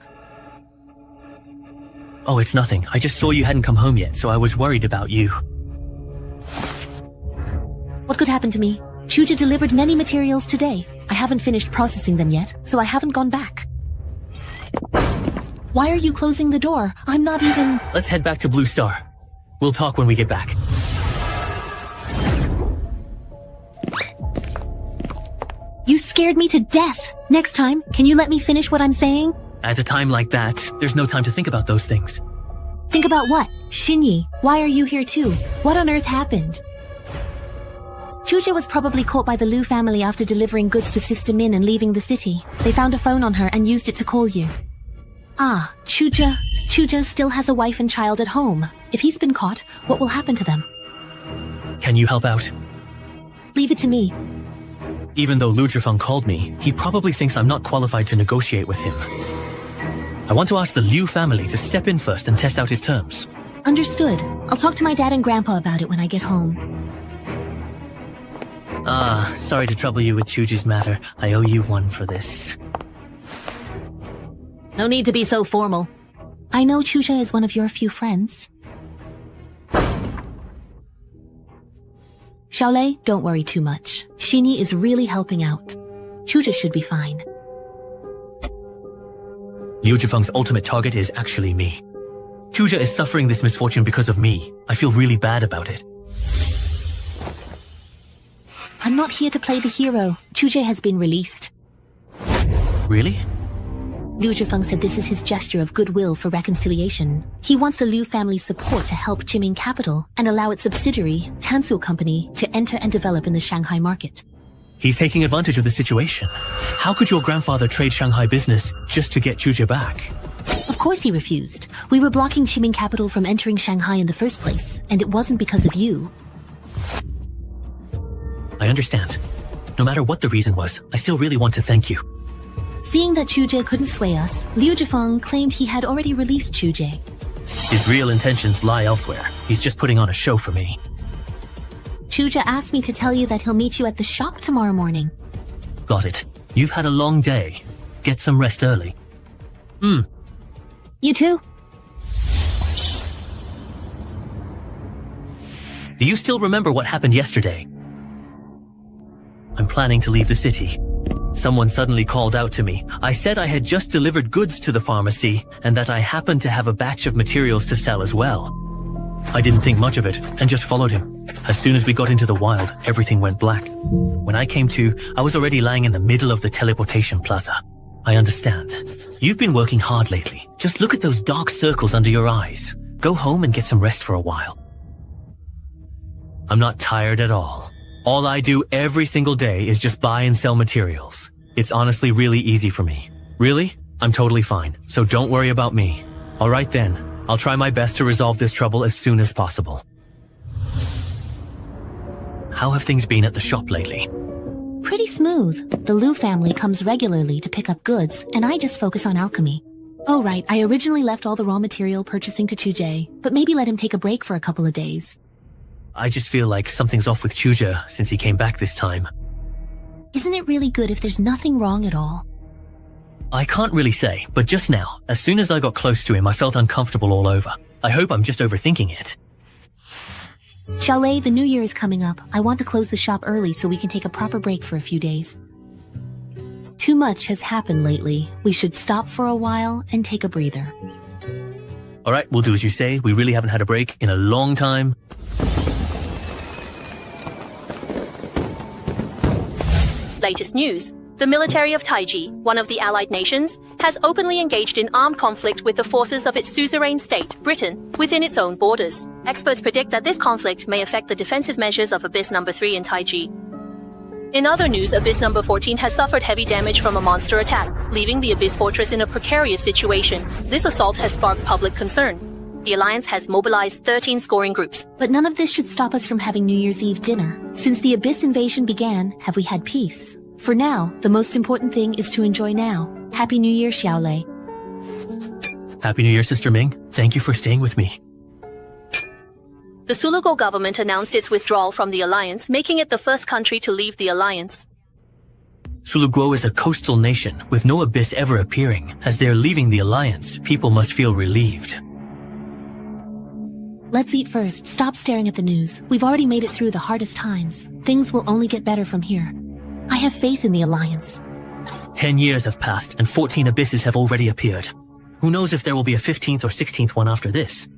Oh, it's nothing. I just saw you hadn't come home yet, so I was worried about you. What could happen to me? Chuja delivered many materials today. I haven't finished processing them yet, so I haven't gone back. Why are you closing the door? I'm not even... Let's head back to Blue Star. We'll talk when we get back. You scared me to death. Next time, can you let me finish what I'm saying? At a time like that, there's no time to think about those things. Think about what? Xinyi, why are you here too? What on earth happened? Chuja was probably caught by the Liu family after delivering goods to Sister Min and leaving the city. They found a phone on her and used it to call you. Ah, Chuja. Chuja still has a wife and child at home. If he's been caught, what will happen to them? Can you help out? Leave it to me. Even though Liu Zhifeng called me, he probably thinks I'm not qualified to negotiate with him. I want to ask the Liu family to step in first and test out his terms. Understood. I'll talk to my dad and grandpa about it when I get home. Sorry to trouble you with Chuji's matter. I owe you one for this. No need to be so formal. I know Chuja is one of your few friends. Xiaolei, don't worry too much. Xinyi is really helping out. Chuja should be fine. Liu Zhifeng's ultimate target is actually me. Chuja is suffering this misfortune because of me. I feel really bad about it. I'm not here to play the hero. Chuja has been released. Really? Liu Zhifeng said this is his gesture of goodwill for reconciliation. He wants the Liu family's support to help Jiming Capital and allow its subsidiary, Tansu Company, to enter and develop in the Shanghai market. He's taking advantage of the situation. How could your grandfather trade Shanghai business just to get Chuja back? Of course he refused. We were blocking Jiming Capital from entering Shanghai in the first place, and it wasn't because of you. I understand. No matter what the reason was, I still really want to thank you. Seeing that Chuja couldn't sway us, Liu Zhifeng claimed he had already released Chuja. His real intentions lie elsewhere. He's just putting on a show for me. Chuja asked me to tell you that he'll meet you at the shop tomorrow morning. Got it. You've had a long day. Get some rest early. You too? Do you still remember what happened yesterday? I'm planning to leave the city. Someone suddenly called out to me. I said I had just delivered goods to the pharmacy and that I happened to have a batch of materials to sell as well. I didn't think much of it and just followed him. As soon as we got into the wild, everything went black. When I came to, I was already lying in the middle of the teleportation plaza. I understand. You've been working hard lately. Just look at those dark circles under your eyes. Go home and get some rest for a while. I'm not tired at all. All I do every single day is just buy and sell materials. It's honestly really easy for me. Really? I'm totally fine, so don't worry about me. Alright then, I'll try my best to resolve this trouble as soon as possible. How have things been at the shop lately? Pretty smooth. The Liu family comes regularly to pick up goods, and I just focus on alchemy. Oh right, I originally left all the raw material purchasing to Chuja, but maybe let him take a break for a couple of days. I just feel like something's off with Chuja since he came back this time. Isn't it really good if there's nothing wrong at all? I can't really say, but just now, as soon as I got close to him, I felt uncomfortable all over. I hope I'm just overthinking it. Xiaolei, the new year is coming up. I want to close the shop early so we can take a proper break for a few days. Too much has happened lately. We should stop for a while and take a breather. Alright, we'll do as you say. We really haven't had a break in a long time. Latest news. The military of Taiji, one of the allied nations, has openly engaged in armed conflict with the forces of its suzerain state, Britain, within its own borders. Experts predict that this conflict may affect the defensive measures of Abyss No. 3 in Taiji. In other news, Abyss No. 14 has suffered heavy damage from a monster attack, leaving the Abyss Fortress in a precarious situation. This assault has sparked public concern. The Alliance has mobilized 13 scoring groups. But none of this should stop us from having New Year's Eve dinner. Since the Abyss invasion began, have we had peace? For now, the most important thing is to enjoy now. Happy New Year, Xiaolei. Happy New Year, Sister Ming. Thank you for staying with me. The Sulugo government announced its withdrawal from the Alliance, making it the first country to leave the Alliance. Suluguo is a coastal nation, with no abyss ever appearing. As they're leaving the Alliance, people must feel relieved. Let's eat first. Stop staring at the news. We've already made it through the hardest times. Things will only get better from here. I have faith in the Alliance. 10 years have passed, and 14 abysses have already appeared. Who knows if there will be a 15th or 16th one after this?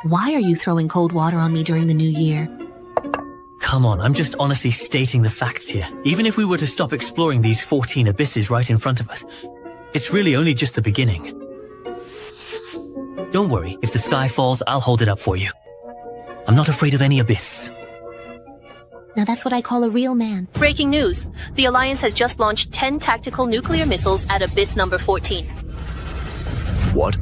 Why are you throwing cold water on me during the new year? Come on, I'm just honestly stating the facts here. Even if we were to stop exploring these 14 abysses right in front of us, it's really only just the beginning. Don't worry, if the sky falls, I'll hold it up for you. I'm not afraid of any abyss. Now that's what I call a real man. Breaking news. The Alliance has just launched 10 tactical nuclear missiles at Abyss No. 14. What?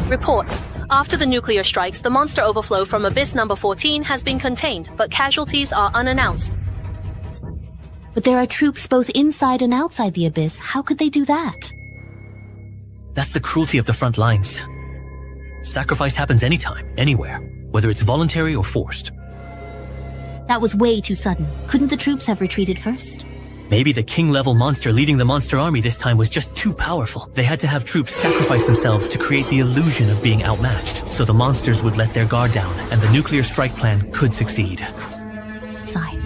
Reports. After the nuclear strikes, the monster overflow from Abyss No. 14 has been contained, but casualties are unannounced. But there are troops both inside and outside the Abyss. How could they do that? That's the cruelty of the front lines. Sacrifice happens anytime, anywhere, whether it's voluntary or forced. That was way too sudden. Couldn't the troops have retreated first? Maybe the king-level monster leading the monster army this time was just too powerful. They had to have troops sacrifice themselves to create the illusion of being outmatched, so the monsters would let their guard down, and the nuclear strike plan could succeed. Sigh.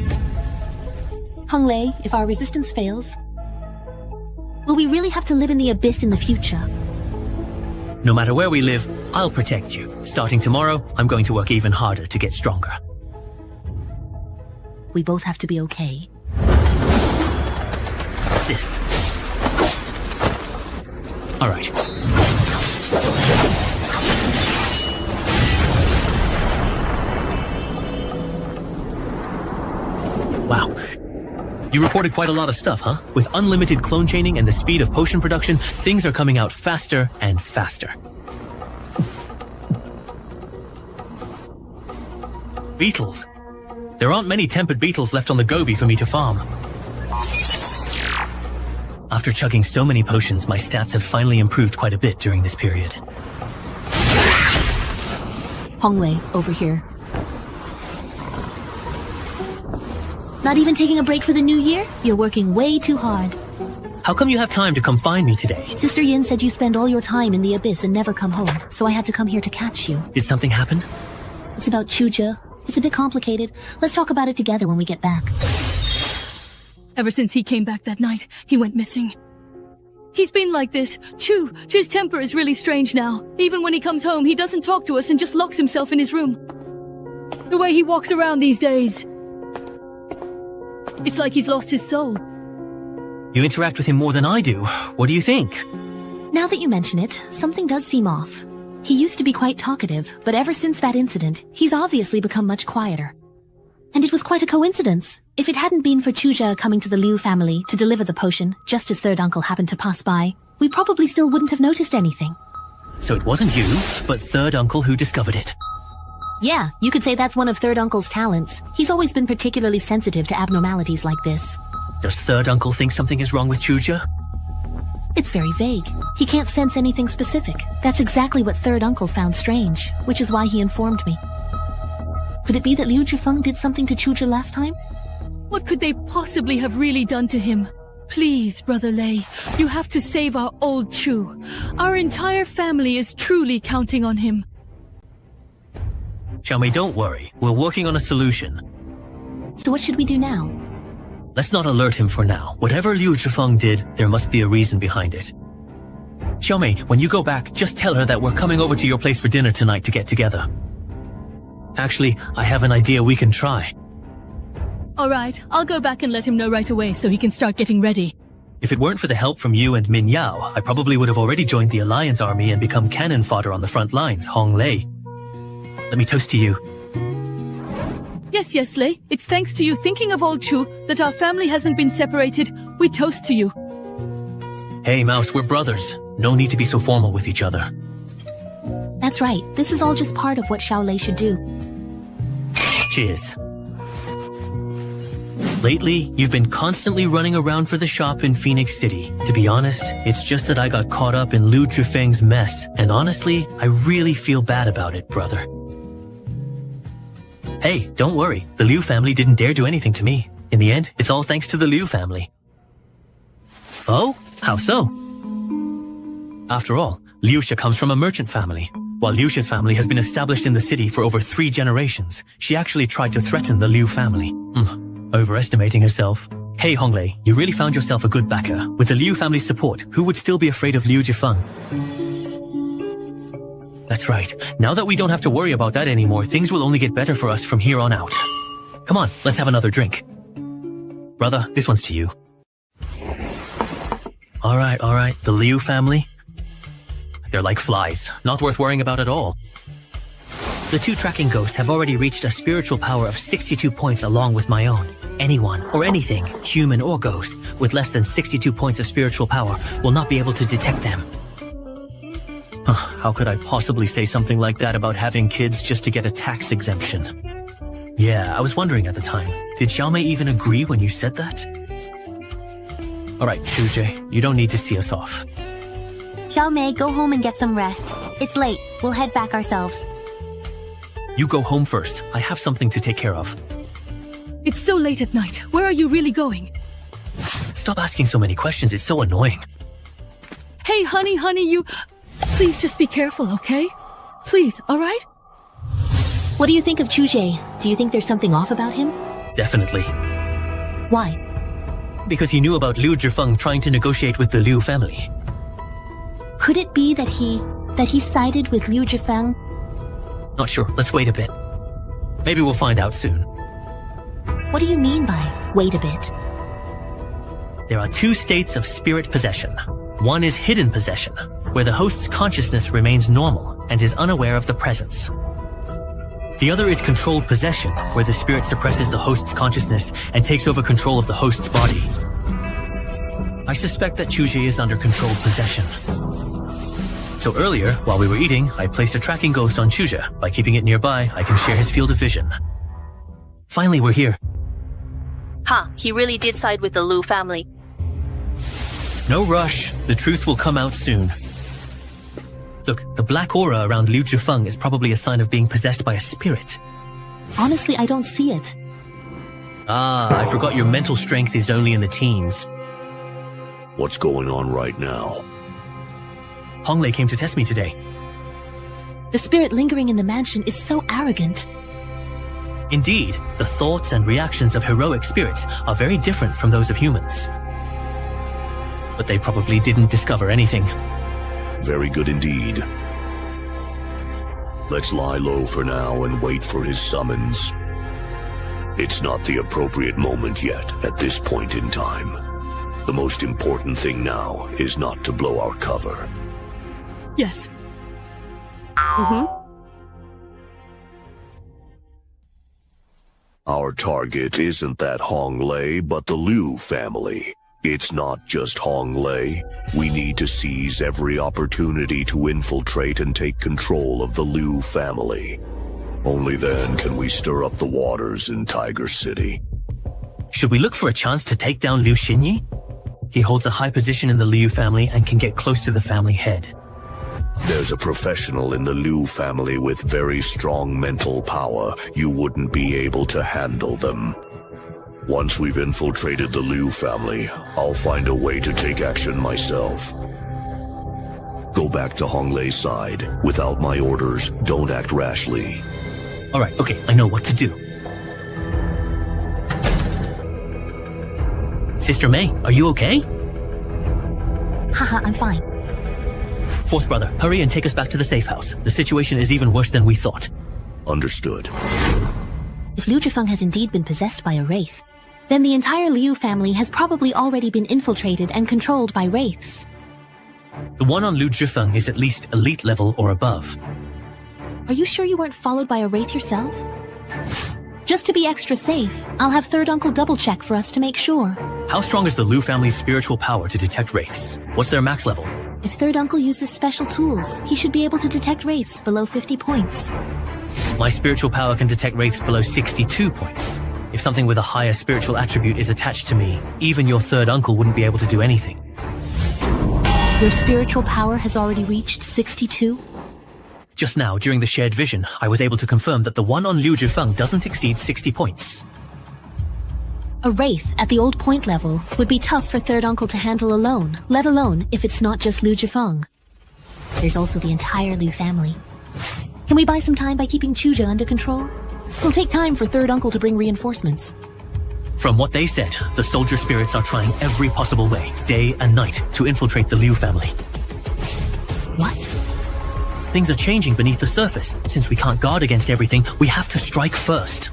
Hung Lei, if our resistance fails, will we really have to live in the Abyss in the future? No matter where we live, I'll protect you. Starting tomorrow, I'm going to work even harder to get stronger. We both have to be okay. Assist. All right. Wow. You reported quite a lot of stuff, huh? With unlimited clone chaining and the speed of potion production, things are coming out faster and faster. beetles. There aren't many tempered beetles left on the Gobi for me to farm. After chugging so many potions, my stats have finally improved quite a bit during this period. Honglei, over here. Not even taking a break for the new year? You're working way too hard. How come you have time to come find me today? Sister Yin said you spend all your time in the abyss and never come home, so I had to come here to catch you. Did something happen? It's about Chuja. It's a bit complicated. Let's talk about it together when we get back. Ever since he came back that night, he went missing. He's been like this. Chu's temper is really strange now. Even when he comes home, he doesn't talk to us and just locks himself in his room. The way he walks around these days. It's like he's lost his soul. You interact with him more than I do. What do you think? Now that you mention it, something does seem off. He used to be quite talkative, but ever since that incident, he's obviously become much quieter. And it was quite a coincidence. If it hadn't been for Chuja coming to the Liu family to deliver the potion, just as third uncle happened to pass by, we probably still wouldn't have noticed anything. So it wasn't you, but third uncle who discovered it. Yeah, you could say that's one of third uncle's talents. He's always been particularly sensitive to abnormalities like this. Does third uncle think something is wrong with Chuja? It's very vague. He can't sense anything specific. That's exactly what third uncle found strange, which is why he informed me. Could it be that Liu Zhifeng did something to Chuja last time? What could they possibly have really done to him? Please, Brother Lei, you have to save our old Chu. Our entire family is truly counting on him. Xiaomei, don't worry. We're working on a solution. So what should we do now? Let's not alert him for now. Whatever Liu Zhifeng did, there must be a reason behind it. Xiaomei, when you go back, just tell her that we're coming over to your place for dinner tonight to get together. Actually, I have an idea we can try. Alright, I'll go back and let him know right away so he can start getting ready. If it weren't for the help from you and Min Yao, I probably would have already joined the Alliance army and become cannon fodder on the front lines, Honglei. Let me toast to you. Yes, Lei. It's thanks to you thinking of old Chu that our family hasn't been separated. We toast to you. Hey, Mouse, we're brothers. No need to be so formal with each other. That's right. This is all just part of what Xiaolei should do. Cheers. Lately, you've been constantly running around for the shop in Phoenix City. To be honest, it's just that I got caught up in Liu Zhifeng's mess, and honestly, I really feel bad about it, brother. Hey, don't worry. The Liu family didn't dare do anything to me. In the end, it's all thanks to the Liu family. Oh? How so? After all, Liu Xia comes from a merchant family. While Liu Xia's family has been established in the city for over 3 generations, she actually tried to threaten the Liu family. Overestimating herself. Hey Honglei, you really found yourself a good backer. With the Liu family's support, who would still be afraid of Liu Zhifeng? That's right. Now that we don't have to worry about that anymore, things will only get better for us from here on out. Come on, let's have another drink. Brother, this one's to you. Alright, the Liu family. They're like flies, not worth worrying about at all. The 2 tracking ghosts have already reached a spiritual power of 62 points along with my own. Anyone or anything, human or ghost, with less than 62 points of spiritual power will not be able to detect them. How could I possibly say something like that about having kids just to get a tax exemption? Yeah, I was wondering at the time. Did Xiaomei even agree when you said that? Alright, Chuja, you don't need to see us off. Xiaomei, go home and get some rest. It's late. We'll head back ourselves. You go home first. I have something to take care of. It's so late at night. Where are you really going? Stop asking so many questions. It's so annoying. Hey, honey, you... Please just be careful, okay? Please, alright? What do you think of Chuja? Do you think there's something off about him? Definitely. Why? Because he knew about Liu Zhifeng trying to negotiate with the Liu family. Could it be that he sided with Liu Zhifeng? Not sure. Let's wait a bit. Maybe we'll find out soon. What do you mean by wait a bit? There are 2 states of spirit possession. One is hidden possession, where the host's consciousness remains normal and is unaware of the presence. The other is controlled possession, where the spirit suppresses the host's consciousness and takes over control of the host's body. I suspect that Chuja is under controlled possession. So earlier, while we were eating, I placed a tracking ghost on Chuja. By keeping it nearby, I can share his field of vision. Finally, we're here. He really did side with the Liu family. No rush. The truth will come out soon. Look, the black aura around Liu Zhifeng is probably a sign of being possessed by a spirit. Honestly, I don't see it. I forgot your mental strength is only in the teens. What's going on right now? Honglei came to test me today. The spirit lingering in the mansion is so arrogant. Indeed, the thoughts and reactions of heroic spirits are very different from those of humans. But they probably didn't discover anything. Very good indeed. Let's lie low for now and wait for his summons. It's not the appropriate moment yet at this point in time. The most important thing now is not to blow our cover. Yes. Our target isn't that Honglei, but the Liu family. It's not just Honglei. We need to seize every opportunity to infiltrate and take control of the Liu family. Only then can we stir up the waters in Tiger City. Should we look for a chance to take down Liu Xinyi? He holds a high position in the Liu family and can get close to the family head. There's a professional in the Liu family with very strong mental power. You wouldn't be able to handle them. Once we've infiltrated the Liu family, I'll find a way to take action myself. Go back to Honglei's side. Without my orders, don't act rashly. Alright, okay, I know what to do. Sister May, are you okay? Haha, I'm fine. Fourth brother, hurry and take us back to the safe house. The situation is even worse than we thought. Understood. If Liu Zhifeng has indeed been possessed by a wraith, then the entire Liu family has probably already been infiltrated and controlled by wraiths. The one on Liu Zhifeng is at least elite level or above. Are you sure you weren't followed by a wraith yourself? Just to be extra safe, I'll have third uncle double check for us to make sure. How strong is the Liu family's spiritual power to detect wraiths? What's their max level? If third uncle uses special tools, he should be able to detect wraiths below 50 points. My spiritual power can detect wraiths below 62 points. If something with a higher spiritual attribute is attached to me, even your third uncle wouldn't be able to do anything. Your spiritual power has already reached 62? Just now, during the shared vision, I was able to confirm that the one on Liu Zhifeng doesn't exceed 60 points. A wraith at the old point level would be tough for third uncle to handle alone, let alone if it's not just Liu Zhifeng. There's also the entire Liu family. Can we buy some time by keeping Chuja under control? It'll take time for third uncle to bring reinforcements. From what they said, the soldier spirits are trying every possible way, day and night, to infiltrate the Liu family. What? Things are changing beneath the surface. Since we can't guard against everything, we have to strike first.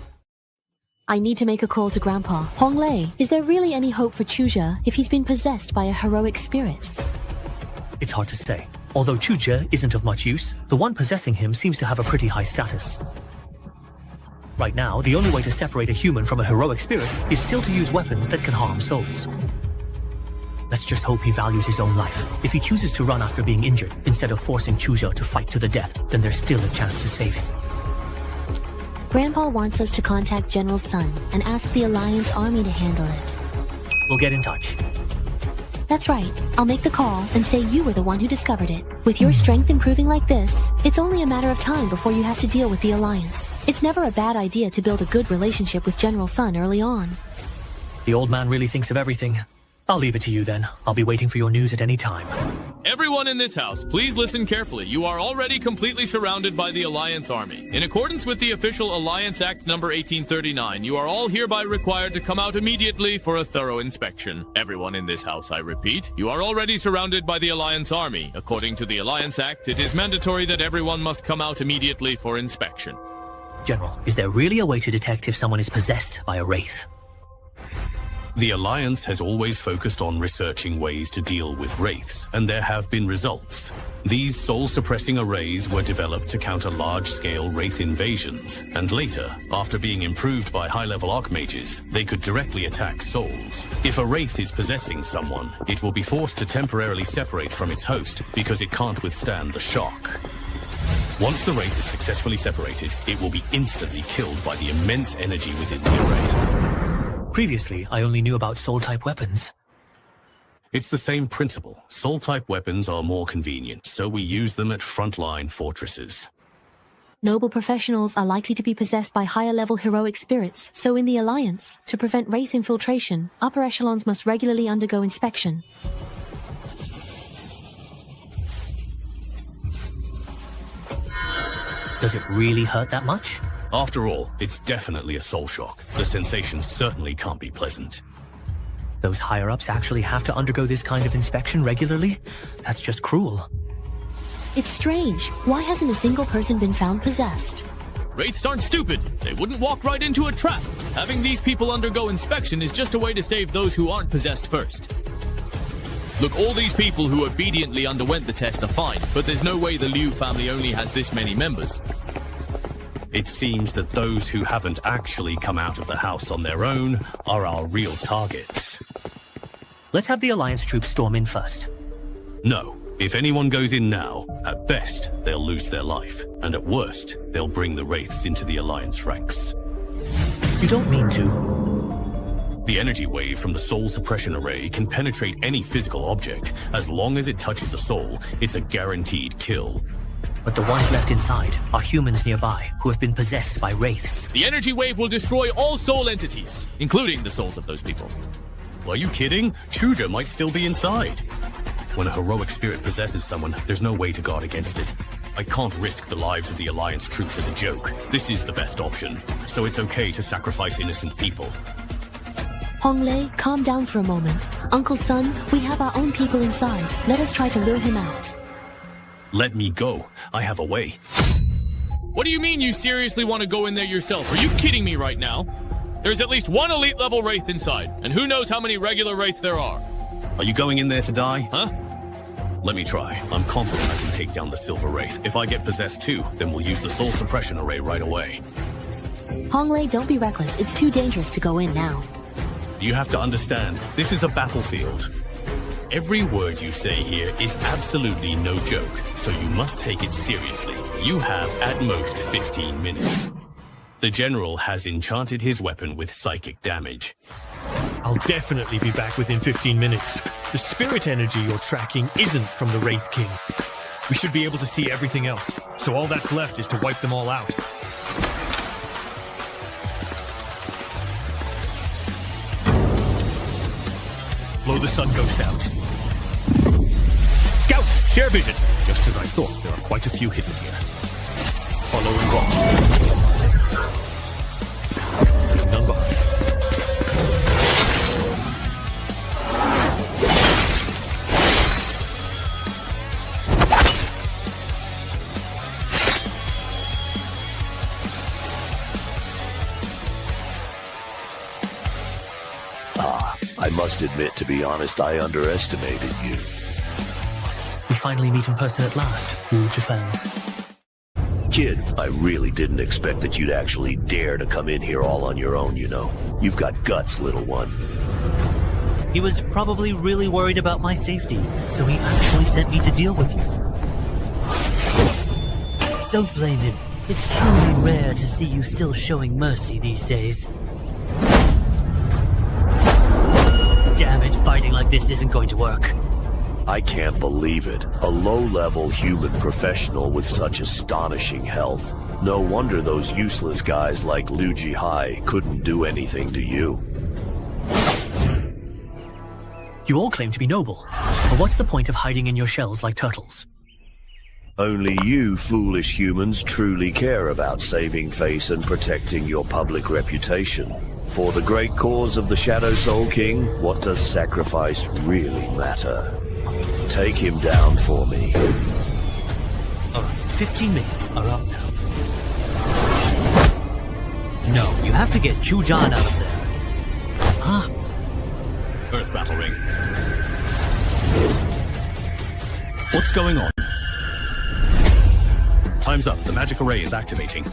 I need to make a call to Grandpa. Honglei, is there really any hope for Chuja if he's been possessed by a heroic spirit? It's hard to say. Although Chuja isn't of much use, the one possessing him seems to have a pretty high status. Right now, the only way to separate a human from a heroic spirit is still to use weapons that can harm souls. Let's just hope he values his own life. If he chooses to run after being injured, instead of forcing Chuja to fight to the death, then there's still a chance to save him. Grandpa wants us to contact General Sun and ask the Alliance Army to handle it. We'll get in touch. That's right. I'll make the call and say you were the one who discovered it. With your strength improving like this, it's only a matter of time before you have to deal with the Alliance. It's never a bad idea to build a good relationship with General Sun early on. The old man really thinks of everything. I'll leave it to you then. I'll be waiting for your news at any time. Everyone in this house, please listen carefully. You are already completely surrounded by the Alliance Army. In accordance with the official Alliance Act number 1839, you are all hereby required to come out immediately for a thorough inspection. Everyone in this house, I repeat, you are already surrounded by the Alliance Army. According to the Alliance Act, it is mandatory that everyone must come out immediately for inspection. General, is there really a way to detect if someone is possessed by a wraith? The Alliance has always focused on researching ways to deal with wraiths, and there have been results. These soul-suppressing arrays were developed to counter large-scale wraith invasions, and later, after being improved by high-level archmages, they could directly attack souls. If a wraith is possessing someone, it will be forced to temporarily separate from its host because it can't withstand the shock. Once the Wraith is successfully separated, it will be instantly killed by the immense energy within the array. Previously, I only knew about soul-type weapons. It's the same principle. Soul-type weapons are more convenient, so we use them at frontline fortresses. Noble professionals are likely to be possessed by higher-level heroic spirits, so in the Alliance, to prevent Wraith infiltration, upper echelons must regularly undergo inspection. Does it really hurt that much? After all, it's definitely a soul shock. The sensation certainly can't be pleasant. Those higher-ups actually have to undergo this kind of inspection regularly? That's just cruel. It's strange. Why hasn't a single person been found possessed? Wraiths aren't stupid. They wouldn't walk right into a trap. Having these people undergo inspection is just a way to save those who aren't possessed first. Look, all these people who obediently underwent the test are fine, but there's no way the Liu family only has this many members. It seems that those who haven't actually come out of the house on their own are our real targets. Let's have the Alliance troops storm in first. No. If anyone goes in now, at best, they'll lose their life. And at worst, they'll bring the Wraiths into the Alliance ranks. You don't mean to. The energy wave from the soul suppression array can penetrate any physical object. As long as it touches a soul, it's a guaranteed kill. But the ones left inside are humans nearby who have been possessed by Wraiths. The energy wave will destroy all soul entities, including the souls of those people. Are you kidding? Chuja might still be inside. When a heroic spirit possesses someone, there's no way to guard against it. I can't risk the lives of the Alliance troops as a joke. This is the best option, so it's okay to sacrifice innocent people. Honglei, calm down for a moment. Uncle Sun, we have our own people inside. Let us try to lure him out. Let me go. I have a way. What do you mean you seriously want to go in there yourself? Are you kidding me right now? There's at least one elite level Wraith inside, and who knows how many regular Wraiths there are. Are you going in there to die? Huh? Let me try. I'm confident I can take down the Silver Wraith. If I get possessed too, then we'll use the soul suppression array right away. Honglei, don't be reckless. It's too dangerous to go in now. You have to understand, this is a battlefield. Every word you say here is absolutely no joke, so you must take it seriously. You have at most 15 minutes. The General has enchanted his weapon with psychic damage. I'll definitely be back within 15 minutes. The spirit energy you're tracking isn't from the Wraith King. We should be able to see everything else, so all that's left is to wipe them all out. Blow the sun ghost out. Scout! Share vision! Just as I thought, there are quite a few hidden here. Follow and watch. None behind. I must admit, to be honest, I underestimated you. We finally meet in person at last, Wu Zhifeng. Kid, I really didn't expect that you'd actually dare to come in here all on your own, you know. You've got guts, little one. He was probably really worried about my safety, so he actually sent me to deal with you. Don't blame him. It's truly rare to see you still showing mercy these days. Damn it, fighting like this isn't going to work. I can't believe it. A low-level human professional with such astonishing health. No wonder those useless guys like Liu Jihai couldn't do anything to you. You all claim to be noble, but what's the point of hiding in your shells like turtles? Only you foolish humans truly care about saving face and protecting your public reputation. For the great cause of the Shadow Soul King, what does sacrifice really matter? Take him down for me. Alright, 15 minutes are up now. No, you have to get Chuja out of there. Huh? Earth Battle Ring. What's going on? Time's up. The magic array is activating.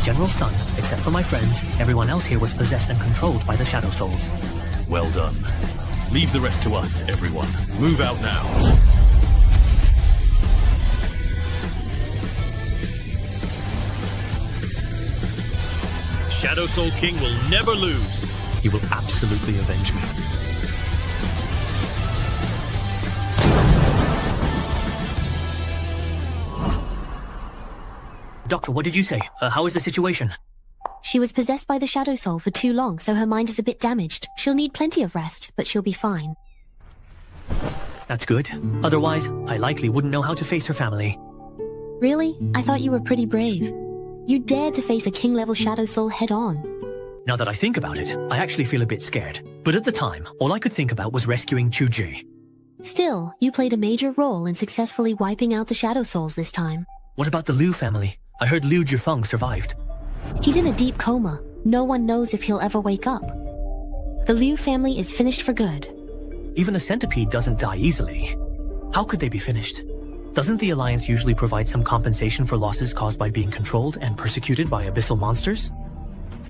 General Sun, except for my friends, everyone else here was possessed and controlled by the Shadow Souls. Well done. Leave the rest to us, everyone. Move out now. Shadow Soul King will never lose. He will absolutely avenge me. Doctor, what did you say? How is the situation? She was possessed by the Shadow Soul for too long, so her mind is a bit damaged. She'll need plenty of rest, but she'll be fine. That's good. Otherwise, I likely wouldn't know how to face her family. Really? I thought you were pretty brave. You dared to face a king-level Shadow Soul head-on. Now that I think about it, I actually feel a bit scared. But at the time, all I could think about was rescuing Chuja. Still, you played a major role in successfully wiping out the Shadow Souls this time. What about the Liu family? I heard Liu Zhifeng survived. He's in a deep coma. No one knows if he'll ever wake up. The Liu family is finished for good. Even a centipede doesn't die easily. How could they be finished? Doesn't the Alliance usually provide some compensation for losses caused by being controlled and persecuted by abyssal monsters?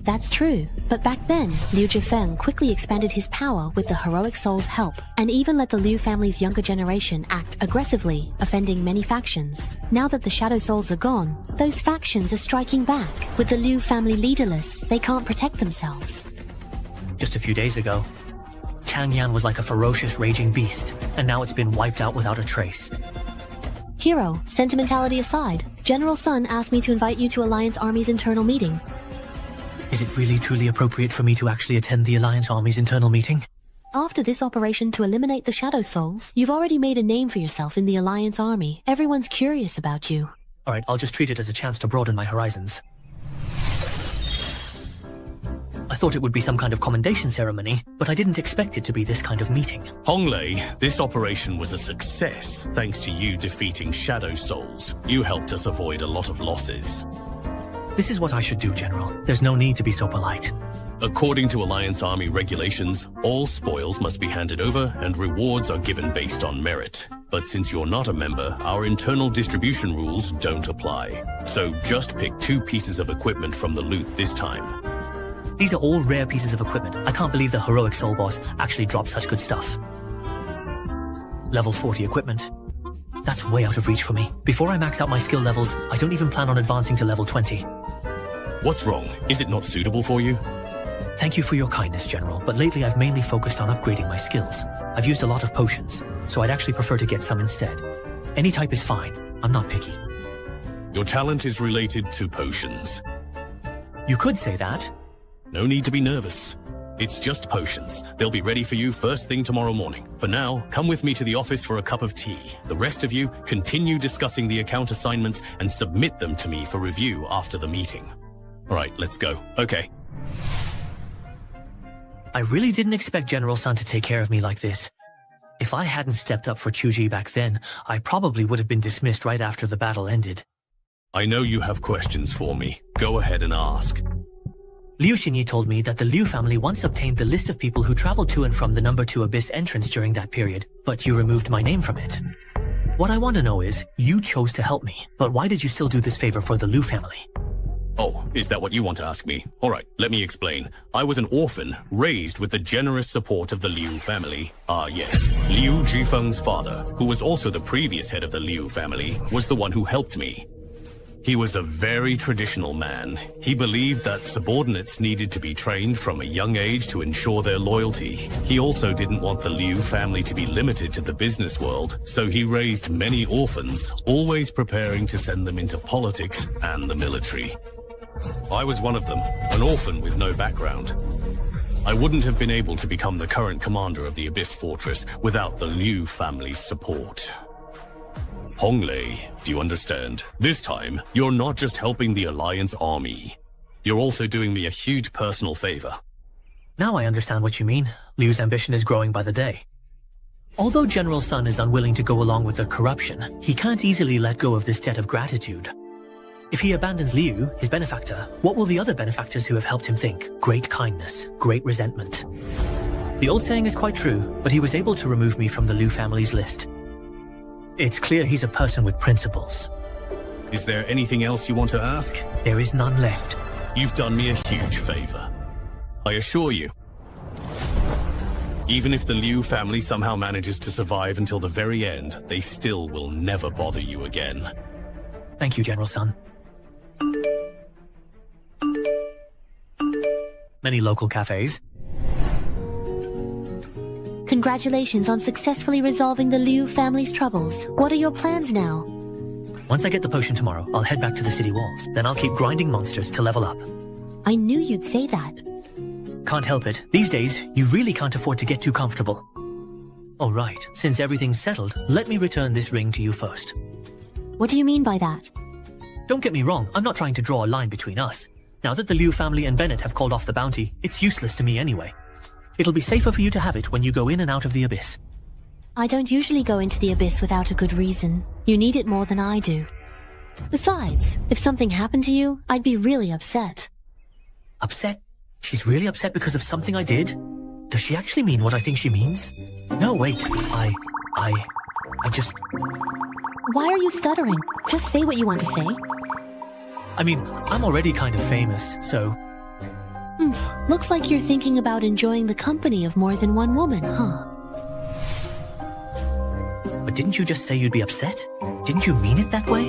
That's true, but back then, Liu Zhifeng quickly expanded his power with the heroic soul's help, and even let the Liu family's younger generation act aggressively, offending many factions. Now that the Shadow Souls are gone, those factions are striking back. With the Liu family leaderless, they can't protect themselves. Just a few days ago, Changyan was like a ferocious raging beast, and now it's been wiped out without a trace. Hero, sentimentality aside, General Sun asked me to invite you to Alliance Army's internal meeting. Is it really truly appropriate for me to actually attend the Alliance Army's internal meeting? After this operation to eliminate the Shadow Souls, you've already made a name for yourself in the Alliance Army. Everyone's curious about you. Alright, I'll just treat it as a chance to broaden my horizons. I thought it would be some kind of commendation ceremony, but I didn't expect it to be this kind of meeting. Honglei, this operation was a success thanks to you defeating Shadow Souls. You helped us avoid a lot of losses. This is what I should do, General. There's no need to be so polite. According to Alliance Army regulations, all spoils must be handed over and rewards are given based on merit. But since you're not a member, our internal distribution rules don't apply. So just pick 2 pieces of equipment from the loot this time. These are all rare pieces of equipment. I can't believe the heroic soul boss actually dropped such good stuff. Level 40 equipment. That's way out of reach for me. Before I max out my skill levels, I don't even plan on advancing to level 20. What's wrong? Is it not suitable for you? Thank you for your kindness, General, but lately I've mainly focused on upgrading my skills. I've used a lot of potions, so I'd actually prefer to get some instead. Any type is fine. I'm not picky. Your talent is related to potions. You could say that. No need to be nervous. It's just potions. They'll be ready for you first thing tomorrow morning. For now, come with me to the office for a cup of tea. The rest of you, continue discussing the account assignments and submit them to me for review after the meeting. Alright, let's go. Okay. I really didn't expect General Sun to take care of me like this. If I hadn't stepped up for Chuja back then, I probably would have been dismissed right after the battle ended. I know you have questions for me. Go ahead and ask. Liu Xinyi told me that the Liu family once obtained the list of people who traveled to and from the number 2 Abyss entrance during that period, but you removed my name from it. What I want to know is, you chose to help me, but why did you still do this favor for the Liu family? Oh, is that what you want to ask me? Alright, let me explain. I was an orphan, raised with the generous support of the Liu family. Yes, Liu Zhifeng's father, who was also the previous head of the Liu family, was the one who helped me. He was a very traditional man. He believed that subordinates needed to be trained from a young age to ensure their loyalty. He also didn't want the Liu family to be limited to the business world, so he raised many orphans, always preparing to send them into politics and the military. I was one of them, an orphan with no background. I wouldn't have been able to become the current commander of the Abyss Fortress without the Liu family's support. Honglei, do you understand? This time, you're not just helping the Alliance Army. You're also doing me a huge personal favor. Now I understand what you mean. Liu's ambition is growing by the day. Although General Sun is unwilling to go along with the corruption, he can't easily let go of this debt of gratitude. If he abandons Liu, his benefactor, what will the other benefactors who have helped him think? Great kindness, great resentment. The old saying is quite true, but he was able to remove me from the Liu family's list. It's clear he's a person with principles. Is there anything else you want to ask? There is none left. You've done me a huge favor. I assure you. Even if the Liu family somehow manages to survive until the very end, they still will never bother you again. Thank you, General Sun. Many local cafes. Congratulations on successfully resolving the Liu family's troubles. What are your plans now? Once I get the potion tomorrow, I'll head back to the city walls. Then I'll keep grinding monsters to level up. I knew you'd say that. Can't help it. These days, you really can't afford to get too comfortable. Alright, since everything's settled, let me return this ring to you first. What do you mean by that? Don't get me wrong, I'm not trying to draw a line between us. Now that the Liu family and Bennett have called off the bounty, it's useless to me anyway. It'll be safer for you to have it when you go in and out of the abyss. I don't usually go into the abyss without a good reason. You need it more than I do. Besides, if something happened to you, I'd be really upset. Upset? She's really upset because of something I did? Does she actually mean what I think she means? No, wait, I just... Why are you stuttering? Just say what you want to say. I mean, I'm already kind of famous, so... Looks like you're thinking about enjoying the company of more than one woman, huh? But didn't you just say you'd be upset? Didn't you mean it that way?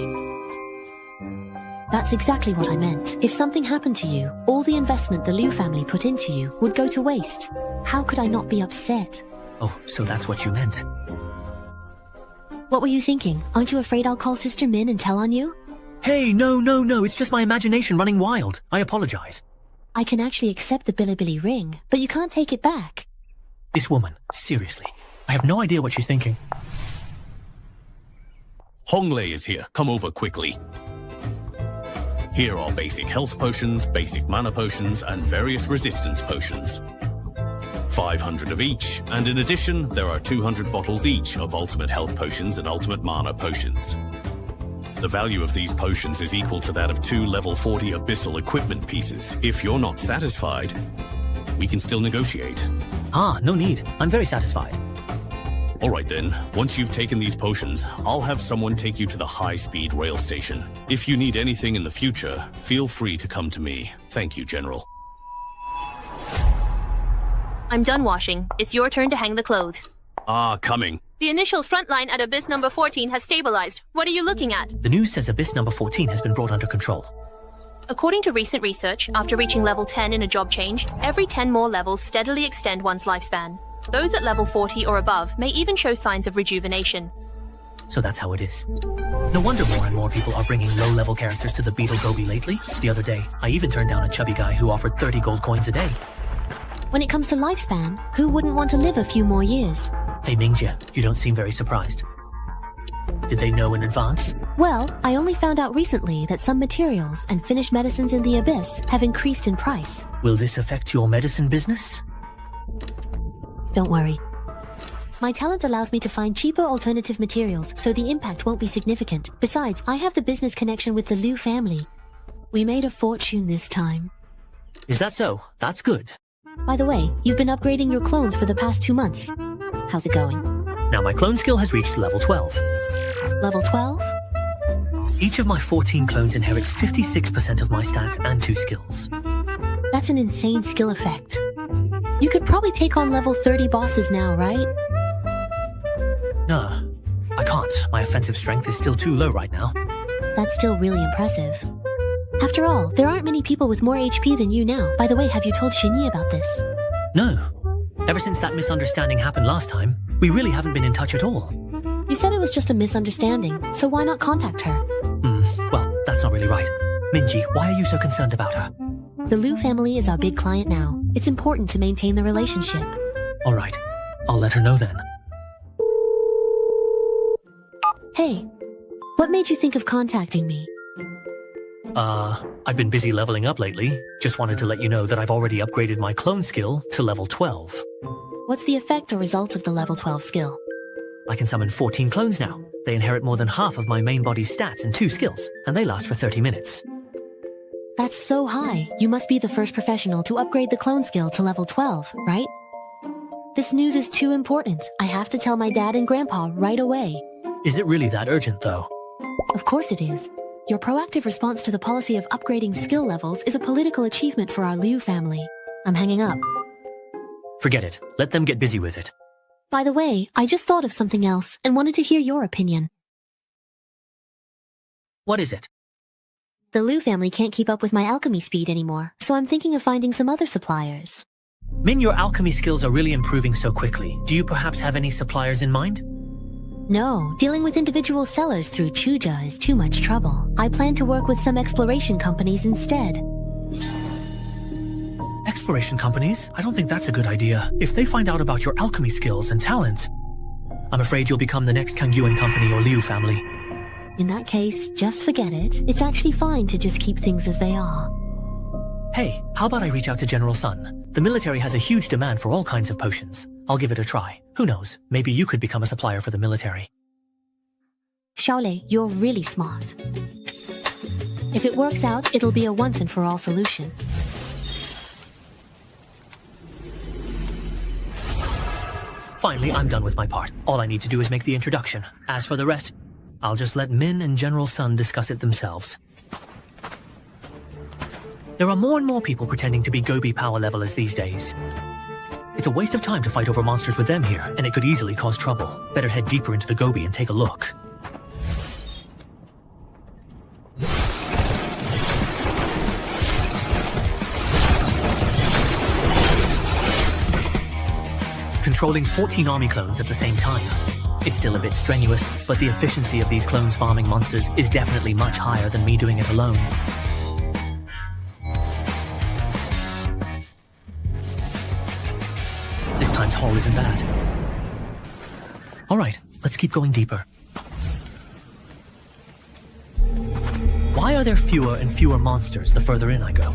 That's exactly what I meant. If something happened to you, all the investment the Liu family put into you would go to waste. How could I not be upset? Oh, so that's what you meant. What were you thinking? Aren't you afraid I'll call Sister Min and tell on you? Hey, no, it's just my imagination running wild. I apologize. I can actually accept the Bilibili ring, but you can't take it back. This woman, seriously. I have no idea what she's thinking. Honglei is here. Come over quickly. Here are basic health potions, basic mana potions, and various resistance potions. 500 of each, and in addition, there are 200 bottles each of ultimate health potions and ultimate mana potions. The value of these potions is equal to that of 2 level 40 abyssal equipment pieces. If you're not satisfied, we can still negotiate. Ah, no need. I'm very satisfied. Alright then, once you've taken these potions, I'll have someone take you to the high-speed rail station. If you need anything in the future, feel free to come to me. Thank you, General. I'm done washing. It's your turn to hang the clothes. Coming. The initial front line at Abyss number 14 has stabilized. What are you looking at? The news says Abyss number 14 has been brought under control. According to recent research, after reaching level 10 in a job change, every 10 more levels steadily extend one's lifespan. Those at level 40 or above may even show signs of rejuvenation. So that's how it is. No wonder more and more people are bringing low-level characters to the Beetle Gobi lately. The other day, I even turned down a chubby guy who offered 30 gold coins a day. When it comes to lifespan, who wouldn't want to live a few more years? Hey Mingjie, you don't seem very surprised. Did they know in advance? Well, I only found out recently that some materials and finished medicines in the Abyss have increased in price. Will this affect your medicine business? Don't worry. My talent allows me to find cheaper alternative materials, so the impact won't be significant. Besides, I have the business connection with the Liu family. We made a fortune this time. Is that so? That's good. By the way, you've been upgrading your clones for the past 2 months. How's it going? Now my clone skill has reached level 12. Level 12? Each of my 14 clones inherits 56% of my stats and 2 skills. That's an insane skill effect. You could probably take on level 30 bosses now, right? No, I can't. My offensive strength is still too low right now. That's still really impressive. After all, there aren't many people with more HP than you now. By the way, have you told Xinyi about this? No. Ever since that misunderstanding happened last time, we really haven't been in touch at all. You said it was just a misunderstanding, so why not contact her? Well, that's not really right. Mingjie, why are you so concerned about her? The Liu family is our big client now. It's important to maintain the relationship. Alright, I'll let her know then. Hey, what made you think of contacting me? I've been busy leveling up lately. Just wanted to let you know that I've already upgraded my clone skill to level 12. What's the effect or result of the level 12 skill? I can summon 14 clones now. They inherit more than half of my main body's stats and 2 skills, and they last for 30 minutes. That's so high. You must be the first professional to upgrade the clone skill to level 12, right? This news is too important. I have to tell my dad and grandpa right away. Is it really that urgent, though? Of course it is. Your proactive response to the policy of upgrading skill levels is a political achievement for our Liu family. I'm hanging up. Forget it. Let them get busy with it. By the way, I just thought of something else and wanted to hear your opinion. What is it? The Liu family can't keep up with my alchemy speed anymore, so I'm thinking of finding some other suppliers. Min, your alchemy skills are really improving so quickly. Do you perhaps have any suppliers in mind? No, dealing with individual sellers through Chuja is too much trouble. I plan to work with some exploration companies instead. Exploration companies? I don't think that's a good idea. If they find out about your alchemy skills and talent, I'm afraid you'll become the next Kang Yuan company or Liu family. In that case, just forget it. It's actually fine to just keep things as they are. Hey, how about I reach out to General Sun? The military has a huge demand for all kinds of potions. I'll give it a try. Who knows? Maybe you could become a supplier for the military. Xiaolei, you're really smart. If it works out, it'll be a once-and-for-all solution. Finally, I'm done with my part. All I need to do is make the introduction. As for the rest, I'll just let Min and General Sun discuss it themselves. There are more and more people pretending to be Gobi power levelers these days. It's a waste of time to fight over monsters with them here, and it could easily cause trouble. Better head deeper into the Gobi and take a look. Controlling 14 army clones at the same time. It's still a bit strenuous, but the efficiency of these clones farming monsters is definitely much higher than me doing it alone. This time's haul isn't bad. Alright, let's keep going deeper. Why are there fewer and fewer monsters the further in I go?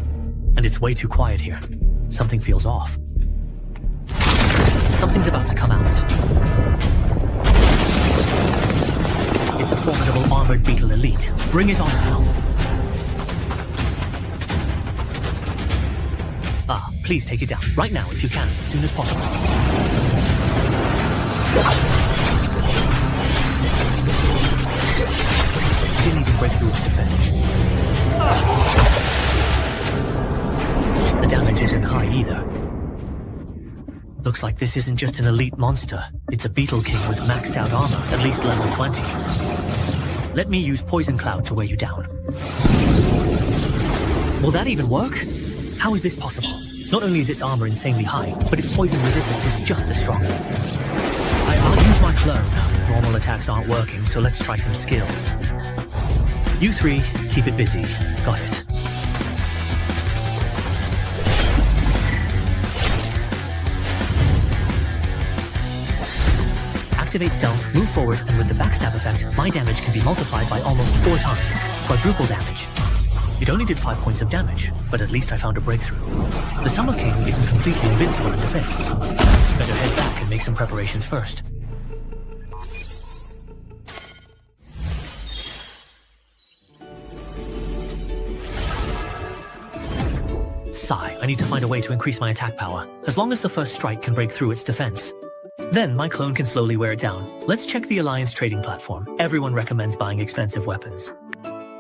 And it's way too quiet here. Something feels off. Something's about to come out. It's a formidable armored beetle elite. Bring it on now. Ah, please take it down. Right now, if you can, as soon as possible. Didn't even break through its defense. The damage isn't high either. Looks like this isn't just an elite monster. It's a beetle king with maxed out armor, at least level 20. Let me use Poison Cloud to wear you down. Will that even work? How is this possible? Not only is its armor insanely high, but its poison resistance is just as strong. I'll use my clone. Normal attacks aren't working, so let's try some skills. You three, keep it busy. Got it. Activate stealth, move forward, and with the backstab effect, my damage can be multiplied by almost 4 times. Quadruple damage. It only did 5 points of damage, but at least I found a breakthrough. The Summer King isn't completely invincible in defense. Better head back and make some preparations first. Sigh, I need to find a way to increase my attack power, as long as the first strike can break through its defense. Then my clone can slowly wear it down. Let's check the Alliance trading platform. Everyone recommends buying expensive weapons.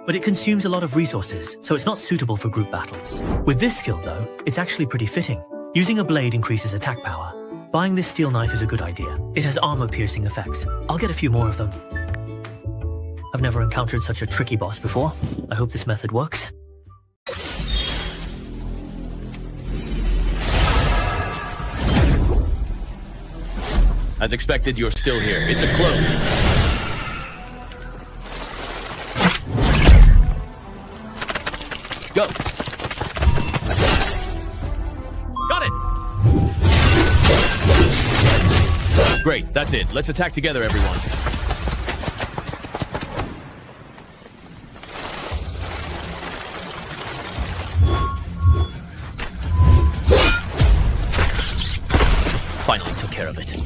But it consumes a lot of resources, so it's not suitable for group battles. With this skill though, it's actually pretty fitting. Using a blade increases attack power. Buying this steel knife is a good idea. It has armor-piercing effects. I'll get a few more of them. I've never encountered such a tricky boss before. I hope this method works. As expected, you're still here. It's a clone. Go. Got it. Great, that's it. Let's attack together, everyone. Finally took care of it.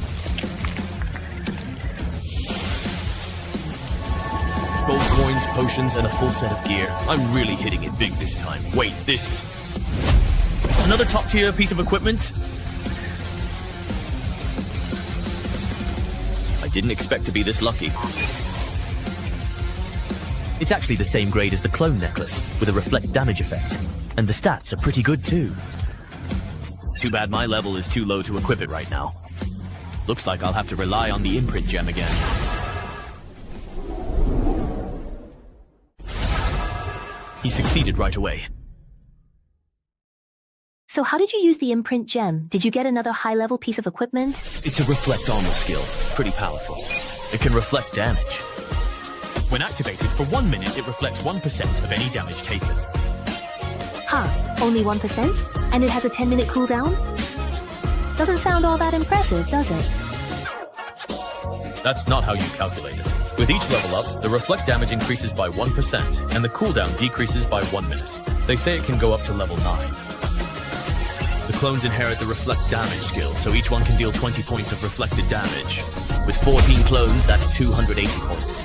Gold coins, potions, and a full set of gear. I'm really hitting it big this time. Wait, this... another top-tier piece of equipment? I didn't expect to be this lucky. It's actually the same grade as the clone necklace, with a reflect damage effect. And the stats are pretty good too. Too bad my level is too low to equip it right now. Looks like I'll have to rely on the imprint gem again. He succeeded right away. So how did you use the imprint gem? Did you get another high-level piece of equipment? It's a reflect armor skill. Pretty powerful. It can reflect damage. When activated for 1 minute, it reflects 1% of any damage taken. Huh, only 1%? And it has a 10-minute cooldown? Doesn't sound all that impressive, does it? That's not how you calculate it. With each level up, the reflect damage increases by 1%, and the cooldown decreases by 1 minute. They say it can go up to level 9. The clones inherit the reflect damage skill, so each one can deal 20 points of reflected damage. With 14 clones, that's 280 points.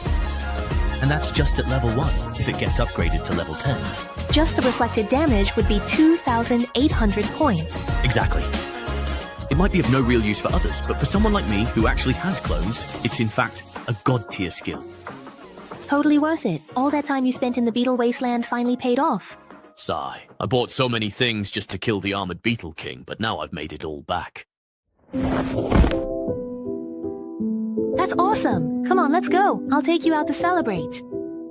And that's just at level 1, if it gets upgraded to level 10. Just the reflected damage would be 2,800 points. Exactly. It might be of no real use for others, but for someone like me who actually has clones, it's in fact a god-tier skill. Totally worth it. All that time you spent in the beetle wasteland finally paid off. Sigh. I bought so many things just to kill the armored beetle king, but now I've made it all back. That's awesome! Come on, let's go. I'll take you out to celebrate.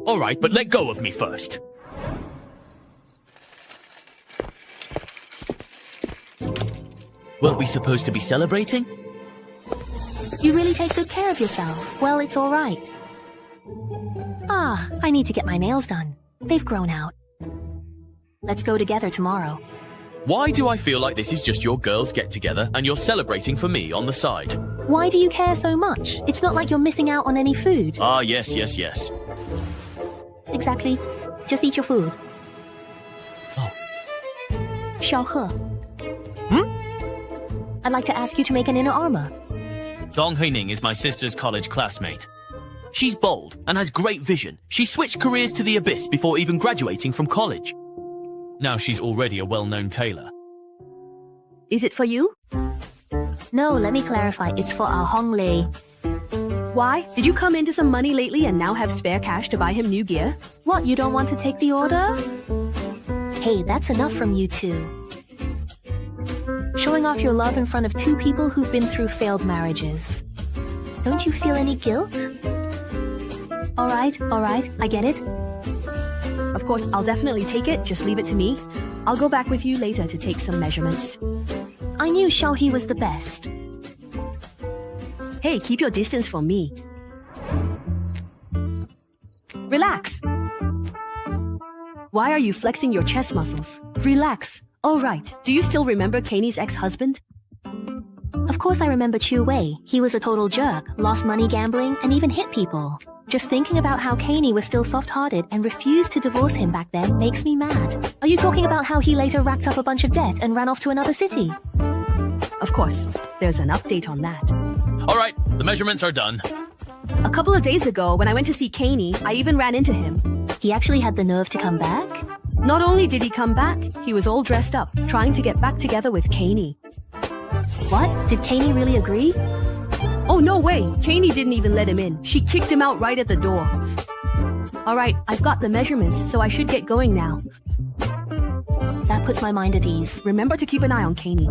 Alright, but let go of me first. Weren't we supposed to be celebrating? You really take good care of yourself. Well, it's alright. Ah, I need to get my nails done. They've grown out. Let's go together tomorrow. Why do I feel like this is just your girls' get-together and you're celebrating for me on the side? Why do you care so much? It's not like you're missing out on any food. Ah, yes. Exactly. Just eat your food. Oh. 小贺. I'd like to ask you to make an inner armor. Dong Hui-ning is my sister's college classmate. She's bold and has great vision. She switched careers to the Abyss before even graduating from college. Now she's already a well-known tailor. Is it for you? No, let me clarify. It's for our Hong Lei. Why? Did you come into some money lately and now have spare cash to buy him new gear? What, you don't want to take the order? Hey, that's enough from you two. Showing off your love in front of two people who've been through failed marriages. Don't you feel any guilt? Alright, I get it. Of course, I'll definitely take it, just leave it to me. I'll go back with you later to take some measurements. I knew Xiaohe was the best. Hey, keep your distance from me. Relax! Why are you flexing your chest muscles? Relax. Alright, do you still remember Kaney's ex-husband? Of course I remember Chu Wei. He was a total jerk, lost money gambling, and even hit people. Just thinking about how Kaney was still soft-hearted and refused to divorce him back then makes me mad. Are you talking about how he later racked up a bunch of debt and ran off to another city? Of course, there's an update on that. Alright, the measurements are done. A couple of days ago, when I went to see Kaney, I even ran into him. He actually had the nerve to come back? Not only did he come back, he was all dressed up, trying to get back together with Kaney. What? Did Kaney really agree? Oh, no way! Kaney didn't even let him in. She kicked him out right at the door. Alright, I've got the measurements, so I should get going now. That puts my mind at ease. Remember to keep an eye on Kaney.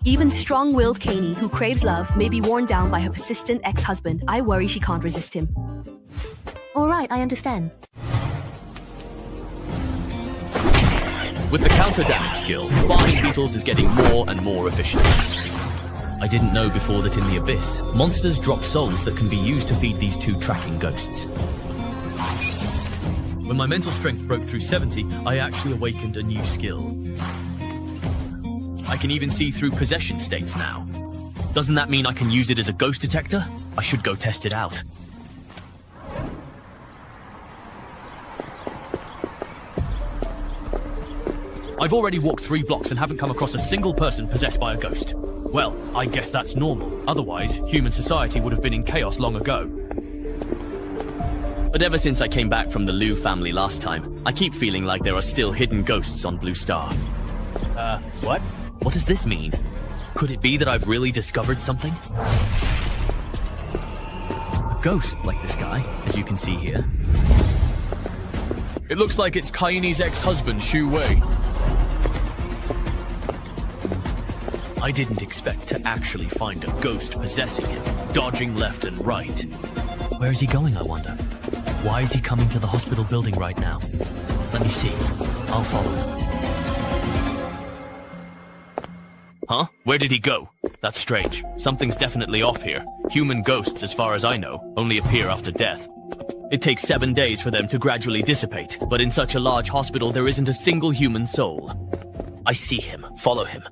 Even strong-willed Kaney, who craves love, may be worn down by her persistent ex-husband. I worry she can't resist him. Alright, I understand. With the counter damage skill, flying beetles is getting more and more efficient. I didn't know before that in the Abyss, monsters drop souls that can be used to feed these two tracking ghosts. When my mental strength broke through 70, I actually awakened a new skill. I can even see through possession states now. Doesn't that mean I can use it as a ghost detector? I should go test it out. I've already walked 3 blocks and haven't come across a single person possessed by a ghost. Well, I guess that's normal. Otherwise, human society would have been in chaos long ago. But ever since I came back from the Liu family last time, I keep feeling like there are still hidden ghosts on Blue Star. What? What does this mean? Could it be that I've really discovered something? A ghost like this guy, as you can see here. It looks like it's Kaini's ex-husband, Xu Wei. I didn't expect to actually find a ghost possessing him, dodging left and right. Where is he going, I wonder? Why is he coming to the hospital building right now? Let me see. I'll follow him. Huh? Where did he go? That's strange. Something's definitely off here. Human ghosts, as far as I know, only appear after death. It takes 7 days for them to gradually dissipate, but in such a large hospital there isn't a single human soul. I see him. Follow him.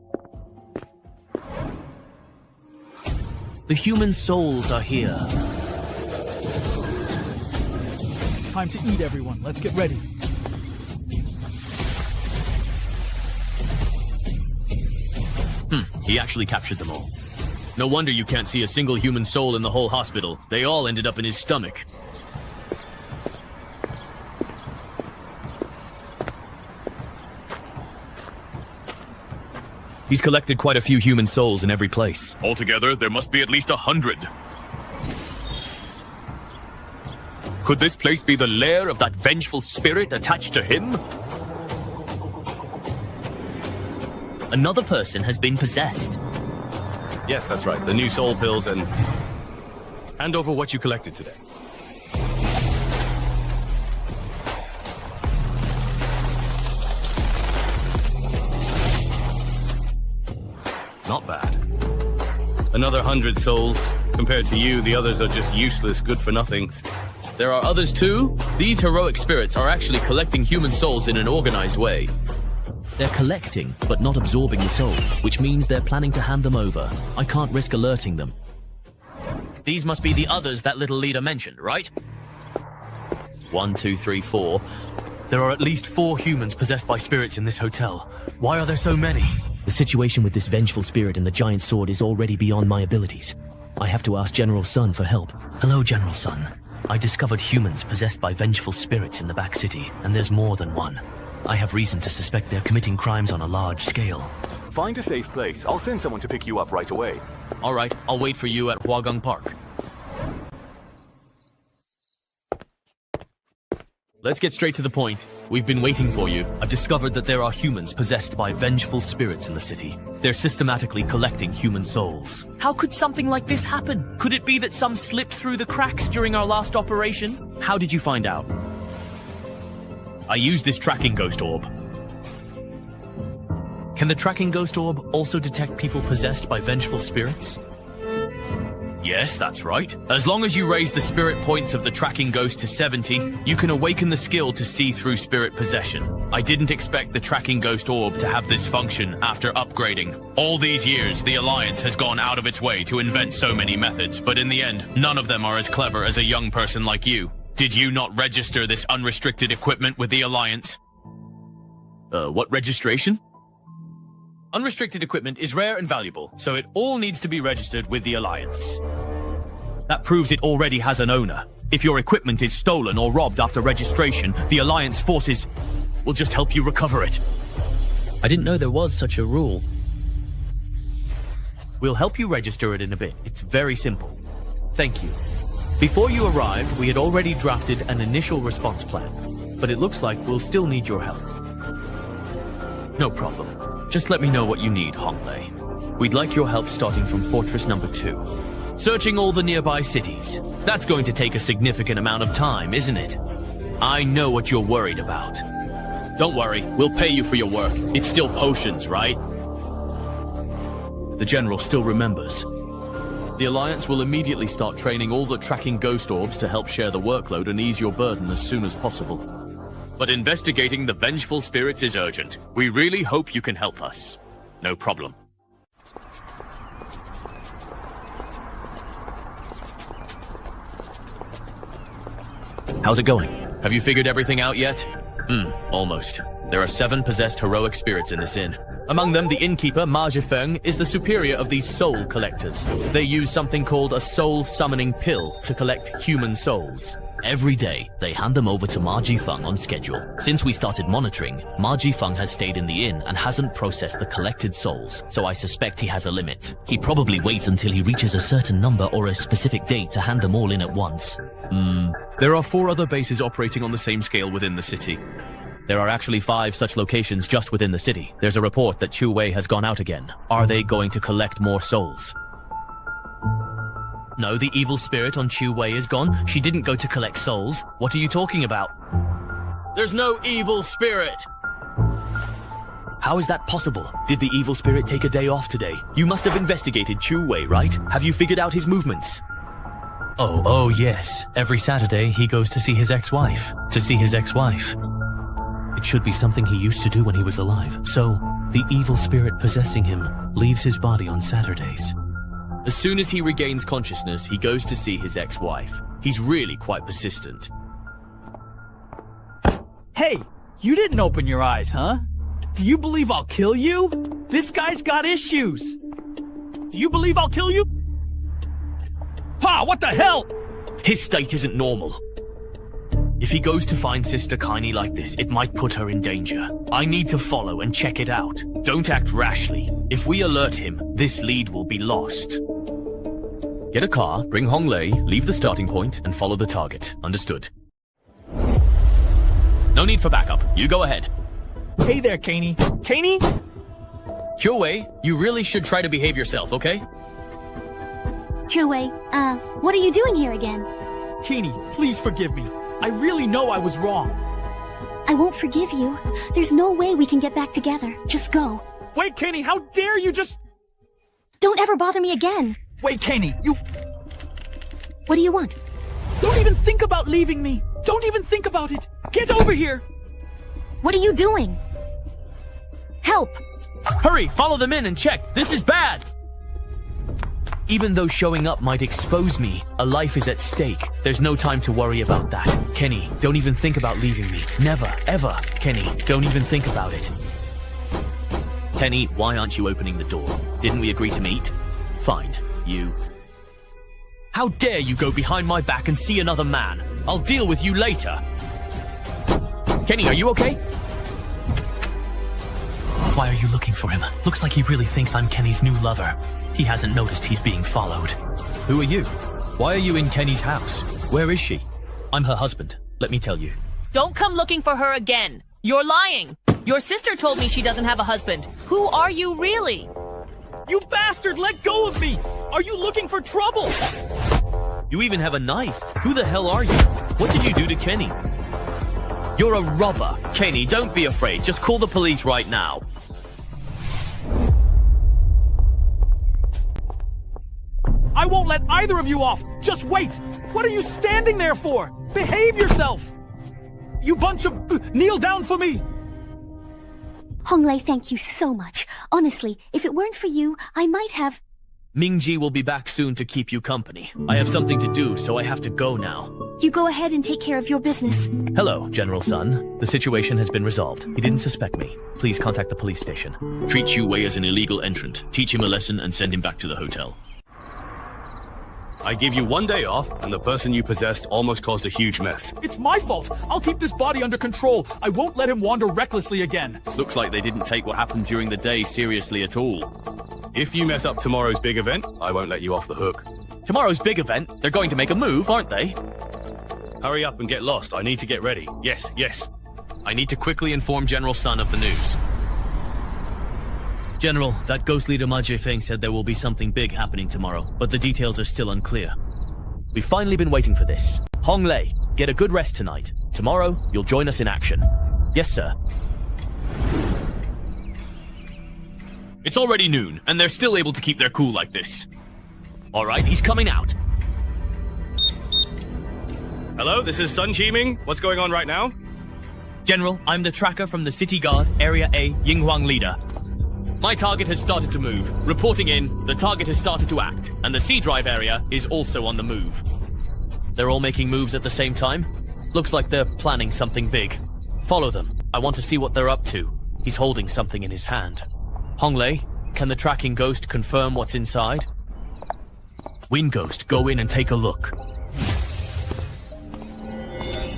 The human souls are here. Time to eat, everyone. Let's get ready. He actually captured them all. No wonder you can't see a single human soul in the whole hospital. They all ended up in his stomach. He's collected quite a few human souls in every place. Altogether, there must be at least 100. Could this place be the lair of that vengeful spirit attached to him? Another person has been possessed. Yes, that's right. The new soul pills and... Hand over what you collected today. Not bad. Another 100 souls. Compared to you, the others are just useless, good-for-nothings. There are others too. These heroic spirits are actually collecting human souls in an organized way. They're collecting, but not absorbing the souls, which means they're planning to hand them over. I can't risk alerting them. These must be the others that little leader mentioned, right? 1, 2, 3, 4. There are at least 4 humans possessed by spirits in this hotel. Why are there so many? The situation with this vengeful spirit and the giant sword is already beyond my abilities. I have to ask General Sun for help. Hello, General Sun. I discovered humans possessed by vengeful spirits in the back city, and there's more than one. I have reason to suspect they're committing crimes on a large scale. Find a safe place. I'll send someone to pick you up right away. All right, I'll wait for you at Huagang Park. Let's get straight to the point. We've been waiting for you. I've discovered that there are humans possessed by vengeful spirits in the city. They're systematically collecting human souls. How could something like this happen? Could it be that some slipped through the cracks during our last operation? How did you find out? I used this tracking ghost orb. Can the tracking ghost orb also detect people possessed by vengeful spirits? Yes, that's right. As long as you raise the spirit points of the tracking ghost to 70, you can awaken the skill to see through spirit possession. I didn't expect the tracking ghost orb to have this function after upgrading. All these years, the Alliance has gone out of its way to invent so many methods, but in the end, none of them are as clever as a young person like you. Did you not register this unrestricted equipment with the Alliance? What registration? Unrestricted equipment is rare and valuable, so it all needs to be registered with the Alliance. That proves it already has an owner. If your equipment is stolen or robbed after registration, the Alliance forces will just help you recover it. I didn't know there was such a rule. We'll help you register it in a bit. It's very simple. Thank you. Before you arrived, we had already drafted an initial response plan, but it looks like we'll still need your help. No problem. Just let me know what you need, Honglei. We'd like your help starting from Fortress number 2. Searching all the nearby cities. That's going to take a significant amount of time, isn't it? I know what you're worried about. Don't worry, we'll pay you for your work. It's still potions, right? The General still remembers. The Alliance will immediately start training all the tracking ghost orbs to help share the workload and ease your burden as soon as possible. But investigating the vengeful spirits is urgent. We really hope you can help us. No problem. How's it going? Have you figured everything out yet? Almost. There are 7 possessed heroic spirits in this inn. Among them, the innkeeper, Ma Zhifeng, is the superior of these soul collectors. They use something called a soul summoning pill to collect human souls. Every day, they hand them over to Ma Zhifeng on schedule. Since we started monitoring, Ma Zhifeng has stayed in the inn and hasn't processed the collected souls, so I suspect he has a limit. He probably waits until he reaches a certain number or a specific date to hand them all in at once. There are 4 other bases operating on the same scale within the city. There are actually 5 such locations just within the city. There's a report that Chu Wei has gone out again. Are they going to collect more souls? No, the evil spirit on Chu Wei is gone. She didn't go to collect souls. What are you talking about? There's no evil spirit. How is that possible? Did the evil spirit take a day off today? You must have investigated Chu Wei, right? Have you figured out his movements? Oh, yes. Every Saturday, he goes to see his ex-wife. It should be something he used to do when he was alive. So, the evil spirit possessing him leaves his body on Saturdays. As soon as he regains consciousness, he goes to see his ex-wife. He's really quite persistent. Hey, you didn't open your eyes, huh? Do you believe I'll kill you? This guy's got issues. Do you believe I'll kill you? Pa, what the hell? His state isn't normal. If he goes to find Sister Kaini like this, it might put her in danger. I need to follow and check it out. Don't act rashly. If we alert him, this lead will be lost. Get a car, bring Hong Lei, leave the starting point, and follow the target. Understood. No need for backup. You go ahead. Hey there, Kaini. Kaini? Chu Wei, you really should try to behave yourself, okay? Chu Wei, what are you doing here again? Kaini, please forgive me. I really know I was wrong. I won't forgive you. There's no way we can get back together. Just go. Wait, Kaini, how dare you just... Don't ever bother me again. Wait, Kaini, you... What do you want? Don't even think about leaving me. Don't even think about it. Get over here. What are you doing? Help! Hurry, follow them in and check. This is bad. Even though showing up might expose me, a life is at stake. There's no time to worry about that. Kenny, don't even think about leaving me. Never, ever. Kenny, don't even think about it. Kenny, why aren't you opening the door? Didn't we agree to meet? Fine, you... How dare you go behind my back and see another man? I'll deal with you later. Kenny, are you okay? Why are you looking for him? Looks like he really thinks I'm Kenny's new lover. He hasn't noticed he's being followed. Who are you? Why are you in Kenny's house? Where is she? I'm her husband, let me tell you. Don't come looking for her again. You're lying. Your sister told me she doesn't have a husband. Who are you really? You bastard, let go of me! Are you looking for trouble? You even have a knife. Who the hell are you? What did you do to Kenny? You're a robber. Kenny, don't be afraid. Just call the police right now. I won't let either of you off! Just wait! What are you standing there for? Behave yourself! You bunch of... kneel down for me! Hong Lei, thank you so much. Honestly, if it weren't for you, I might have... Mingji will be back soon to keep you company. I have something to do, so I have to go now. You go ahead and take care of your business. Hello, General Sun. The situation has been resolved. He didn't suspect me. Please contact the police station. Treat Chu Wei as an illegal entrant. Teach him a lesson and send him back to the hotel. I give you 1 day off, and the person you possessed almost caused a huge mess. It's my fault. I'll keep this body under control. I won't let him wander recklessly again. Looks like they didn't take what happened during the day seriously at all. If you mess up tomorrow's big event, I won't let you off the hook. Tomorrow's big event? They're going to make a move, aren't they? Hurry up and get lost. I need to get ready. Yes, yes. I need to quickly inform General Sun of the news. General, that ghost leader Ma Jifeng said there will be something big happening tomorrow, but the details are still unclear. We've finally been waiting for this. Hong Lei, get a good rest tonight. Tomorrow, you'll join us in action. Yes, sir. It's already noon, and they're still able to keep their cool like this. All right, he's coming out. Hello, this is Sun Qiming. What's going on right now? General, I'm the tracker from the City Guard, Area A, Yinghuang leader. My target has started to move. Reporting in, the target has started to act, and the C-Drive area is also on the move. They're all making moves at the same time? Looks like they're planning something big. Follow them. I want to see what they're up to. He's holding something in his hand. Hong Lei, can the tracking ghost confirm what's inside? Wind Ghost, go in and take a look.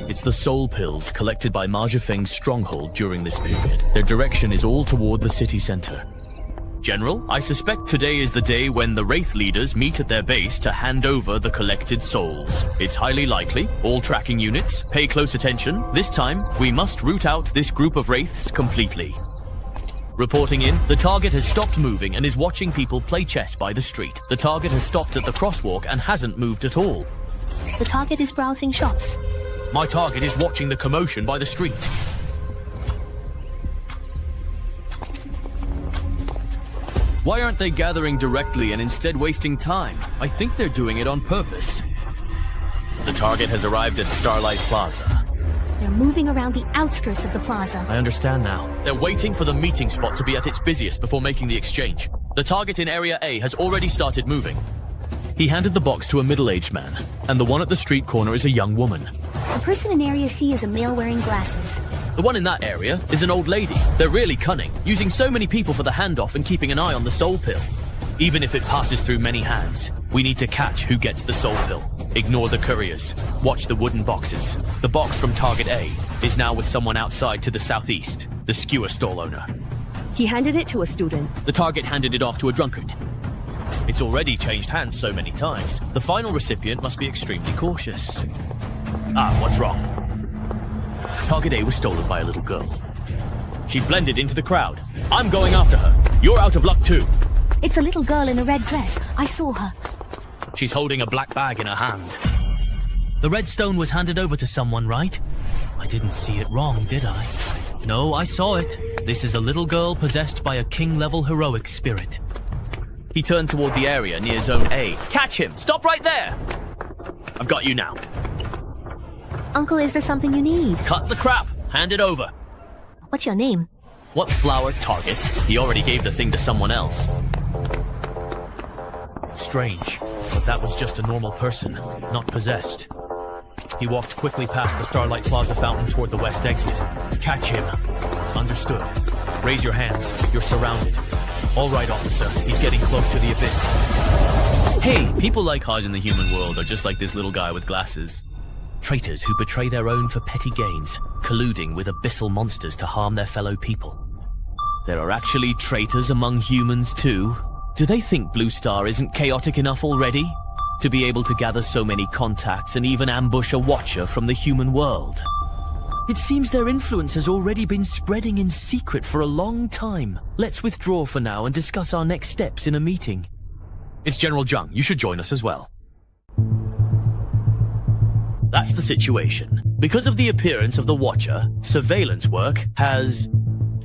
It's the soul pills collected by Ma Jifeng's stronghold during this period. Their direction is all toward the city center. General, I suspect today is the day when the Wraith leaders meet at their base to hand over the collected souls. It's highly likely. All tracking units, pay close attention. This time, we must root out this group of Wraiths completely. Reporting in, the target has stopped moving and is watching people play chess by the street. The target has stopped at the crosswalk and hasn't moved at all. The target is browsing shops. My target is watching the commotion by the street. Why aren't they gathering directly and instead wasting time? I think they're doing it on purpose. The target has arrived at Starlight Plaza. They're moving around the outskirts of the plaza. I understand now. They're waiting for the meeting spot to be at its busiest before making the exchange. The target in Area A has already started moving. He handed the box to a middle-aged man, and the one at the street corner is a young woman. The person in Area C is a male wearing glasses. The one in that area is an old lady. They're really cunning, using so many people for the handoff and keeping an eye on the soul pill. Even if it passes through many hands, we need to catch who gets the soul pill. Ignore the couriers. Watch the wooden boxes. The box from Target A is now with someone outside to the southeast, the skewer stall owner. He handed it to a student. The target handed it off to a drunkard. It's already changed hands so many times. The final recipient must be extremely cautious. What's wrong? Target A was stolen by a little girl. She blended into the crowd. I'm going after her. You're out of luck too. It's a little girl in a red dress. I saw her. She's holding a black bag in her hand. The red stone was handed over to someone, right? I didn't see it wrong, did I? No, I saw it. This is a little girl possessed by a king-level heroic spirit. He turned toward the area near Zone A. Catch him! Stop right there! I've got you now. Uncle, is there something you need? Cut the crap! Hand it over! What's your name? What flower target? He already gave the thing to someone else. Strange, but that was just a normal person, not possessed. He walked quickly past the Starlight Plaza fountain toward the west exit. Catch him. Understood. Raise your hands. You're surrounded. All right, officer. He's getting close to the abyss. Hey, people like Hodge in the human world are just like this little guy with glasses. Traitors who betray their own for petty gains, colluding with abyssal monsters to harm their fellow people. There are actually traitors among humans too. Do they think Blue Star isn't chaotic enough already? To be able to gather so many contacts and even ambush a watcher from the human world? It seems their influence has already been spreading in secret for a long time. Let's withdraw for now and discuss our next steps in a meeting. It's General Zhang. You should join us as well. That's the situation. Because of the appearance of the Watcher, surveillance work has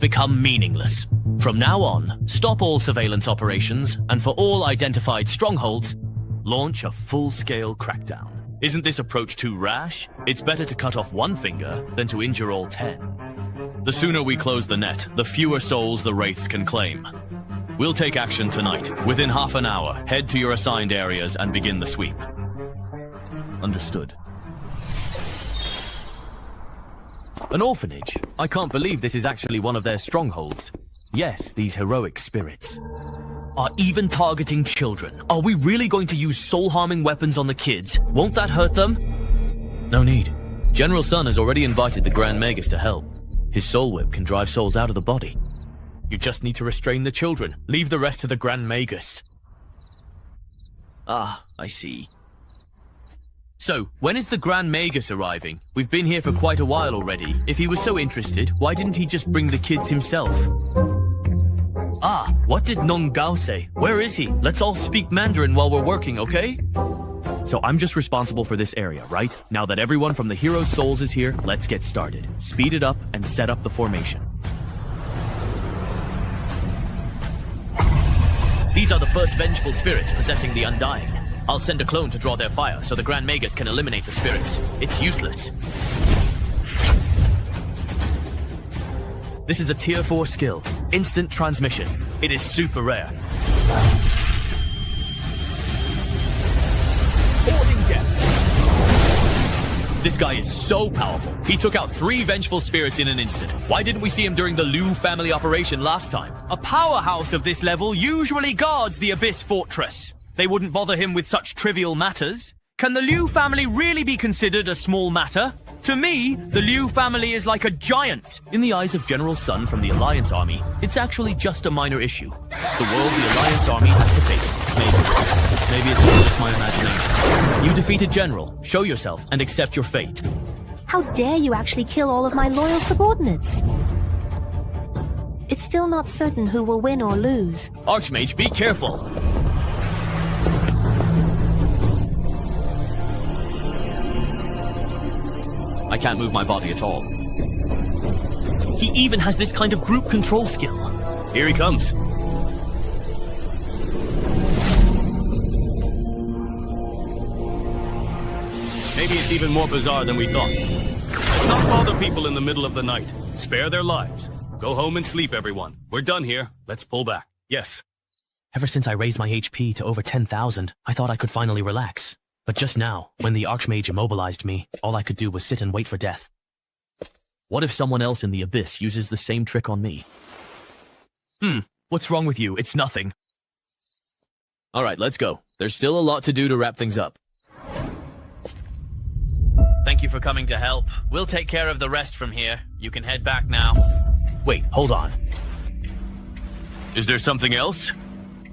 become meaningless. From now on, stop all surveillance operations, and for all identified strongholds, launch a full-scale crackdown. Isn't this approach too rash? It's better to cut off one finger than to injure all 10. The sooner we close the net, the fewer souls the Wraiths can claim. We'll take action tonight. Within half an hour, head to your assigned areas and begin the sweep. Understood. An orphanage? I can't believe this is actually one of their strongholds. Yes, these heroic spirits are even targeting children. Are we really going to use soul-harming weapons on the kids? Won't that hurt them? No need. General Sun has already invited the Grand Magus to help. His soul whip can drive souls out of the body. You just need to restrain the children. Leave the rest to the Grand Magus. Ah, I see. So, when is the Grand Magus arriving? We've been here for quite a while already. If he was so interested, why didn't he just bring the kids himself? What did Nong Gao say? Where is he? Let's all speak Mandarin while we're working, okay? So I'm just responsible for this area, right? Now that everyone from the Hero's Souls is here, let's get started. Speed it up and set up the formation. These are the first vengeful spirits possessing the Undying. I'll send a clone to draw their fire so the Grand Magus can eliminate the spirits. It's useless. This is a tier 4 skill. Instant transmission. It is super rare. Hoarding death. This guy is so powerful. He took out 3 vengeful spirits in an instant. Why didn't we see him during the Liu family operation last time? A powerhouse of this level usually guards the Abyss Fortress. They wouldn't bother him with such trivial matters. Can the Liu family really be considered a small matter? To me, the Liu family is like a giant. In the eyes of General Sun from the Alliance Army, it's actually just a minor issue. The world the Alliance Army has to face. Maybe it's just my imagination. You defeated General. Show yourself and accept your fate. How dare you actually kill all of my loyal subordinates? It's still not certain who will win or lose. Archmage, be careful. I can't move my body at all. He even has this kind of group control skill. Here he comes. Maybe it's even more bizarre than we thought. Let's not bother people in the middle of the night. Spare their lives. Go home and sleep, everyone. We're done here. Let's pull back. Yes. Ever since I raised my HP to over 10,000, I thought I could finally relax. But just now, when the Archmage immobilized me, all I could do was sit and wait for death. What if someone else in the Abyss uses the same trick on me? What's wrong with you? It's nothing. Alright, let's go. There's still a lot to do to wrap things up. Thank you for coming to help. We'll take care of the rest from here. You can head back now. Wait, hold on. Is there something else?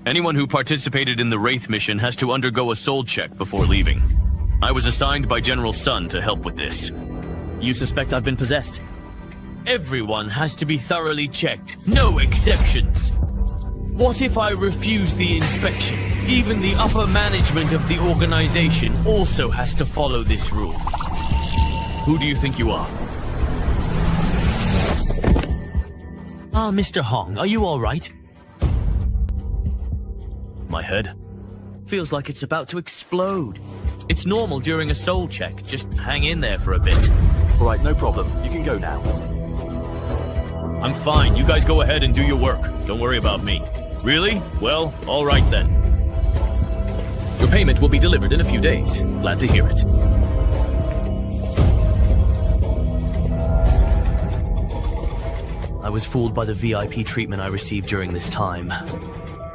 Anyone who participated in the Wraith mission has to undergo a soul check before leaving. I was assigned by General Sun to help with this. You suspect I've been possessed? Everyone has to be thoroughly checked. No exceptions. What if I refuse the inspection? Even the upper management of the organization also has to follow this rule. Who do you think you are? Ah, Mr. Hong, are you all right? My head feels like it's about to explode. It's normal during a soul check. Just hang in there for a bit. All right, no problem. You can go now. I'm fine. You guys go ahead and do your work. Don't worry about me. Really? Well, all right then. Your payment will be delivered in a few days. Glad to hear it. I was fooled by the VIP treatment I received during this time.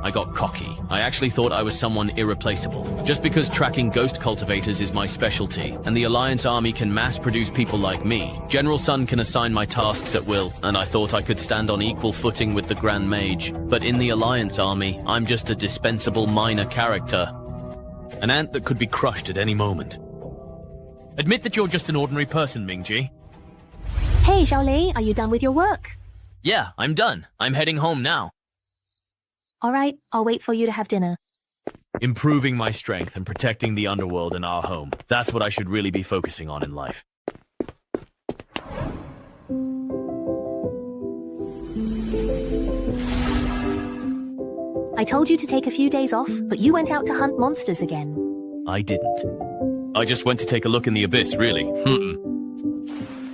I got cocky. I actually thought I was someone irreplaceable. Just because tracking ghost cultivators is my specialty, and the Alliance Army can mass-produce people like me, General Sun can assign my tasks at will, and I thought I could stand on equal footing with the Grand Mage. But in the Alliance Army, I'm just a dispensable minor character. An ant that could be crushed at any moment. Admit that you're just an ordinary person, Mingji. Hey, Xiaolei, are you done with your work? Yeah, I'm done. I'm heading home now. All right, I'll wait for you to have dinner. Improving my strength and protecting the underworld in our home. That's what I should really be focusing on in life. I told you to take a few days off, but you went out to hunt monsters again. I didn't. I just went to take a look in the Abyss, really.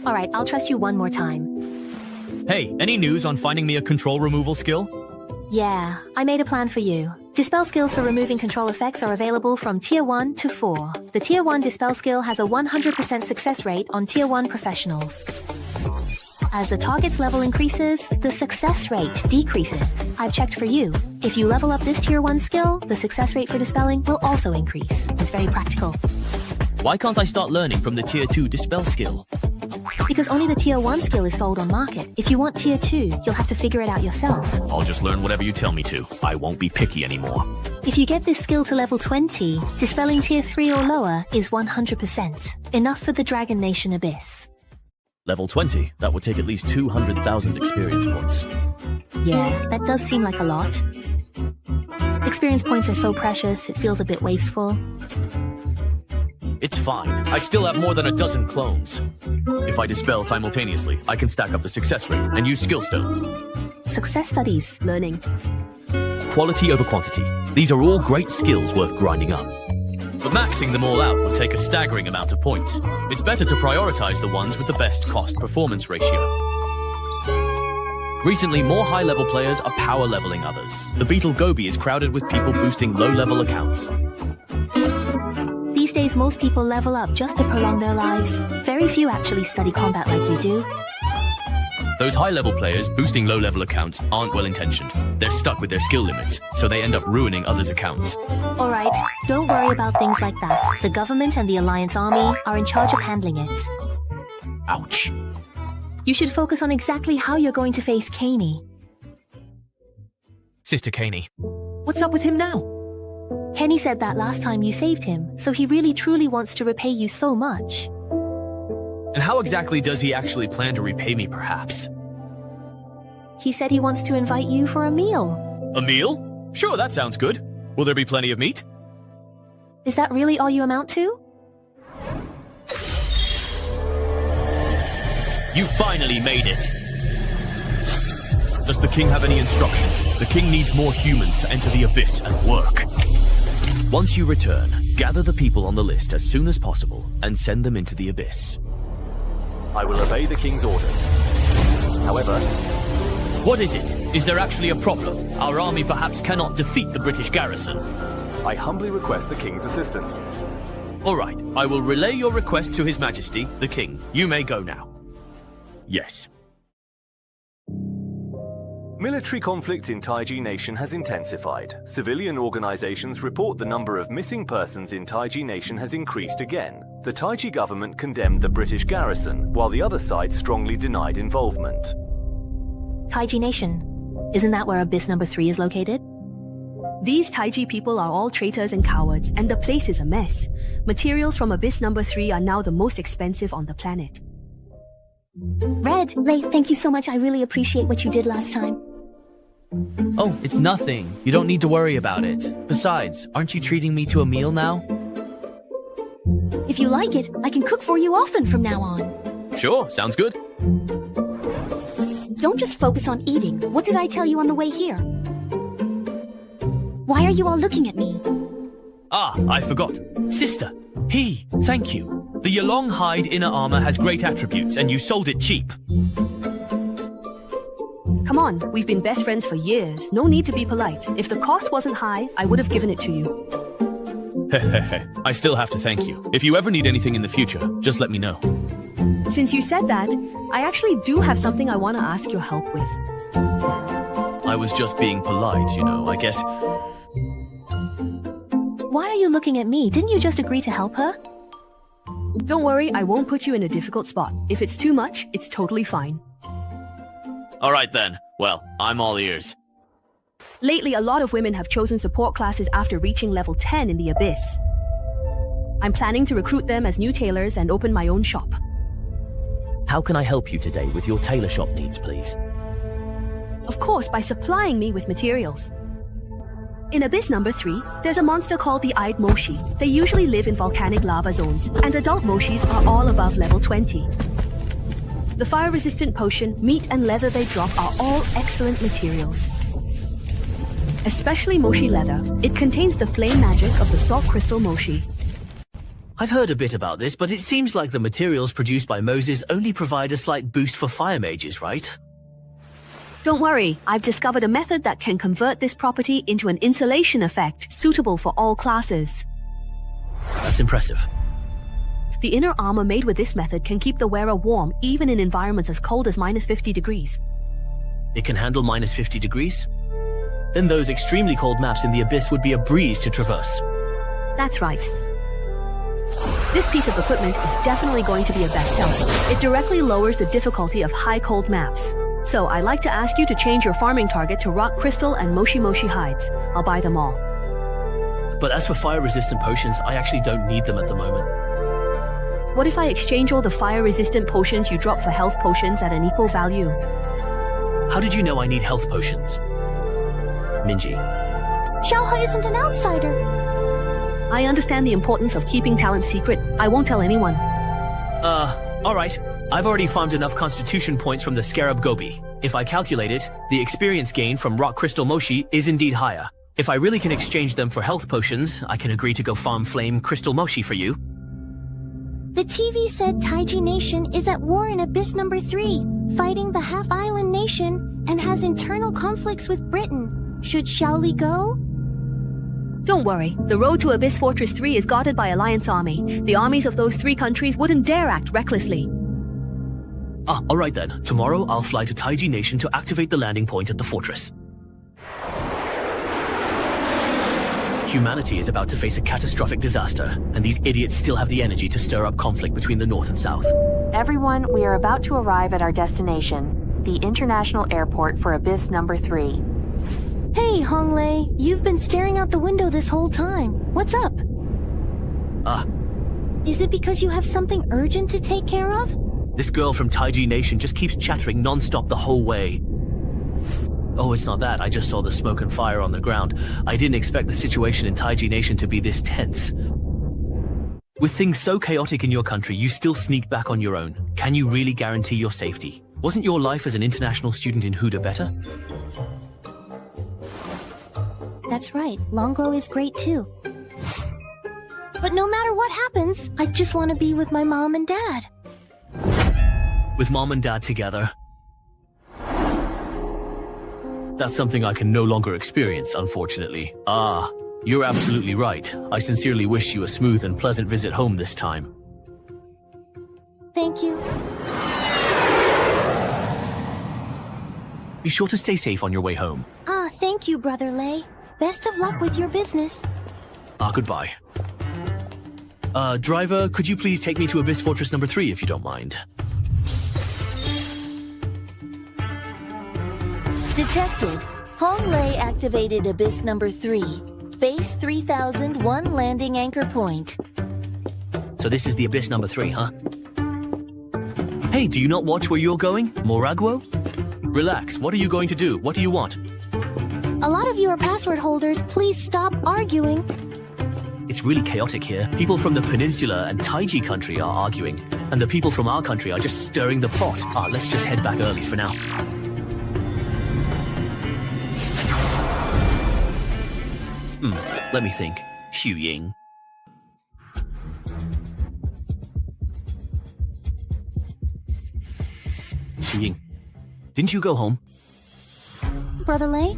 All right, I'll trust you one more time. Hey, any news on finding me a control removal skill? Yeah, I made a plan for you. Dispel skills for removing control effects are available from Tier 1 to 4. The Tier 1 Dispel skill has a 100% success rate on Tier 1 professionals. As the target's level increases, the success rate decreases. I've checked for you. If you level up this Tier 1 skill, the success rate for dispelling will also increase. It's very practical. Why can't I start learning from the Tier 2 Dispel skill? Because only the Tier 1 skill is sold on market. If you want Tier 2, you'll have to figure it out yourself. I'll just learn whatever you tell me to. I won't be picky anymore. If you get this skill to level 20, dispelling Tier 3 or lower is 100%. Enough for the Dragon Nation Abyss. Level 20? That would take at least 200,000 experience points. Yeah, that does seem like a lot. Experience points are so precious, it feels a bit wasteful. It's fine. I still have more than a dozen clones. If I dispel simultaneously, I can stack up the success rate and use skill stones. Success studies, learning. Quality over quantity. These are all great skills worth grinding up. But maxing them all out would take a staggering amount of points. It's better to prioritize the ones with the best cost-performance ratio. Recently, more high-level players are power leveling others. The Beetle Gobi is crowded with people boosting low-level accounts. These days, most people level up just to prolong their lives. Very few actually study combat like you do. Those high-level players boosting low-level accounts aren't well-intentioned. They're stuck with their skill limits, so they end up ruining others' accounts. Alright, don't worry about things like that. The government and the Alliance Army are in charge of handling it. Ouch. You should focus on exactly how you're going to face Caney. Sister Caney. What's up with him now? Kenny said that last time you saved him, so he really truly wants to repay you so much. And how exactly does he actually plan to repay me, perhaps? He said he wants to invite you for a meal. A meal? Sure, that sounds good. Will there be plenty of meat? Is that really all you amount to? You finally made it! Does the king have any instructions? The king needs more humans to enter the abyss and work. Once you return, gather the people on the list as soon as possible and send them into the abyss. I will obey the king's orders. However... What is it? Is there actually a problem? Our army perhaps cannot defeat the British garrison. I humbly request the king's assistance. All right, I will relay your request to His Majesty, the king. You may go now. Yes. Military conflict in Taiji Nation has intensified. Civilian organizations report the number of missing persons in Taiji Nation has increased again. The Taiji government condemned the British garrison, while the other side strongly denied involvement. Taiji Nation. Isn't that where Abyss number 3 is located? These Taiji people are all traitors and cowards, and the place is a mess. Materials from Abyss number 3 are now the most expensive on the planet. Red, thank you so much. I really appreciate what you did last time. Oh, it's nothing. You don't need to worry about it. Besides, aren't you treating me to a meal now? If you like it, I can cook for you often from now on. Sure, sounds good. Don't just focus on eating. What did I tell you on the way here? Why are you all looking at me? Ah, I forgot. Sister, thank you. The Yalong hide inner armor has great attributes, and you sold it cheap. Come on, we've been best friends for years. No need to be polite. If the cost wasn't high, I would have given it to you. I still have to thank you. If you ever need anything in the future, just let me know. Since you said that, I actually do have something I want to ask your help with. I was just being polite, I guess. Why are you looking at me? Didn't you just agree to help her? Don't worry, I won't put you in a difficult spot. If it's too much, it's totally fine. All right then. Well, I'm all ears. Lately, a lot of women have chosen support classes after reaching level 10 in the Abyss. I'm planning to recruit them as new tailors and open my own shop. How can I help you today with your tailor shop needs, please? Of course, by supplying me with materials. In Abyss number 3, there's a monster called the Eyed Moshi. They usually live in volcanic lava zones, and adult Moshis are all above level 20. The fire-resistant potion, meat, and leather they drop are all excellent materials. Especially Moshi leather. It contains the flame magic of the salt crystal Moshi. I've heard a bit about this, but it seems like the materials produced by Moses only provide a slight boost for fire mages, right? Don't worry, I've discovered a method that can convert this property into an insulation effect suitable for all classes. That's impressive. The inner armor made with this method can keep the wearer warm even in environments as cold as -50 degrees. It can handle -50 degrees? Then those extremely cold maps in the Abyss would be a breeze to traverse. That's right. This piece of equipment is definitely going to be a bestseller. It directly lowers the difficulty of high cold maps. So I'd like to ask you to change your farming target to rock crystal and moshi moshi hides. I'll buy them all. But as for fire-resistant potions, I actually don't need them at the moment. What if I exchange all the fire-resistant potions you drop for health potions at an equal value? How did you know I need health potions? Minji. Xiaohe isn't an outsider. I understand the importance of keeping talent secret. I won't tell anyone. Alright. I've already farmed enough constitution points from the Scarab Gobi. If I calculate it, the experience gain from Rock Crystal Moshi is indeed higher. If I really can exchange them for health potions, I can agree to go farm Flame Crystal Moshi for you. The TV said Taiji Nation is at war in Abyss number 3, fighting the half-island nation, and has internal conflicts with Britain. Should Xiaoli go? Don't worry, the road to Abyss Fortress 3 is guarded by Alliance Army. The armies of those 3 countries wouldn't dare act recklessly. Alright then. Tomorrow I'll fly to Taiji Nation to activate the landing point at the fortress. Humanity is about to face a catastrophic disaster, and these idiots still have the energy to stir up conflict between the North and South. Everyone, we are about to arrive at our destination, the International Airport for Abyss number 3. Hey, Honglei, you've been staring out the window this whole time. What's up? Is it because you have something urgent to take care of? This girl from Taiji Nation just keeps chattering non-stop the whole way. Oh, it's not that. I just saw the smoke and fire on the ground. I didn't expect the situation in Taiji Nation to be this tense. With things so chaotic in your country, you still sneak back on your own. Can you really guarantee your safety? Wasn't your life as an international student in Huda better? That's right. Longguo is great too. But no matter what happens, I just want to be with my mom and dad. With mom and dad together. That's something I can no longer experience, unfortunately. You're absolutely right. I sincerely wish you a smooth and pleasant visit home this time. Thank you. Be sure to stay safe on your way home. Thank you, Brother Lei. Best of luck with your business. Goodbye. Driver, could you please take me to Abyss Fortress number 3 if you don't mind? Detected. Honglei activated Abyss number 3. Base 3001 landing anchor point. So this is the Abyss number 3, huh? Hey, do you not watch where you're going? Moragwo? Relax, what are you going to do? What do you want? A lot of you are password holders. Please stop arguing. It's really chaotic here. People from the peninsula and Taiji country are arguing, and the people from our country are just stirring the pot. Let's just head back early for now. Let me think. Xu Ying. Xu Ying, didn't you go home? Brother Lei?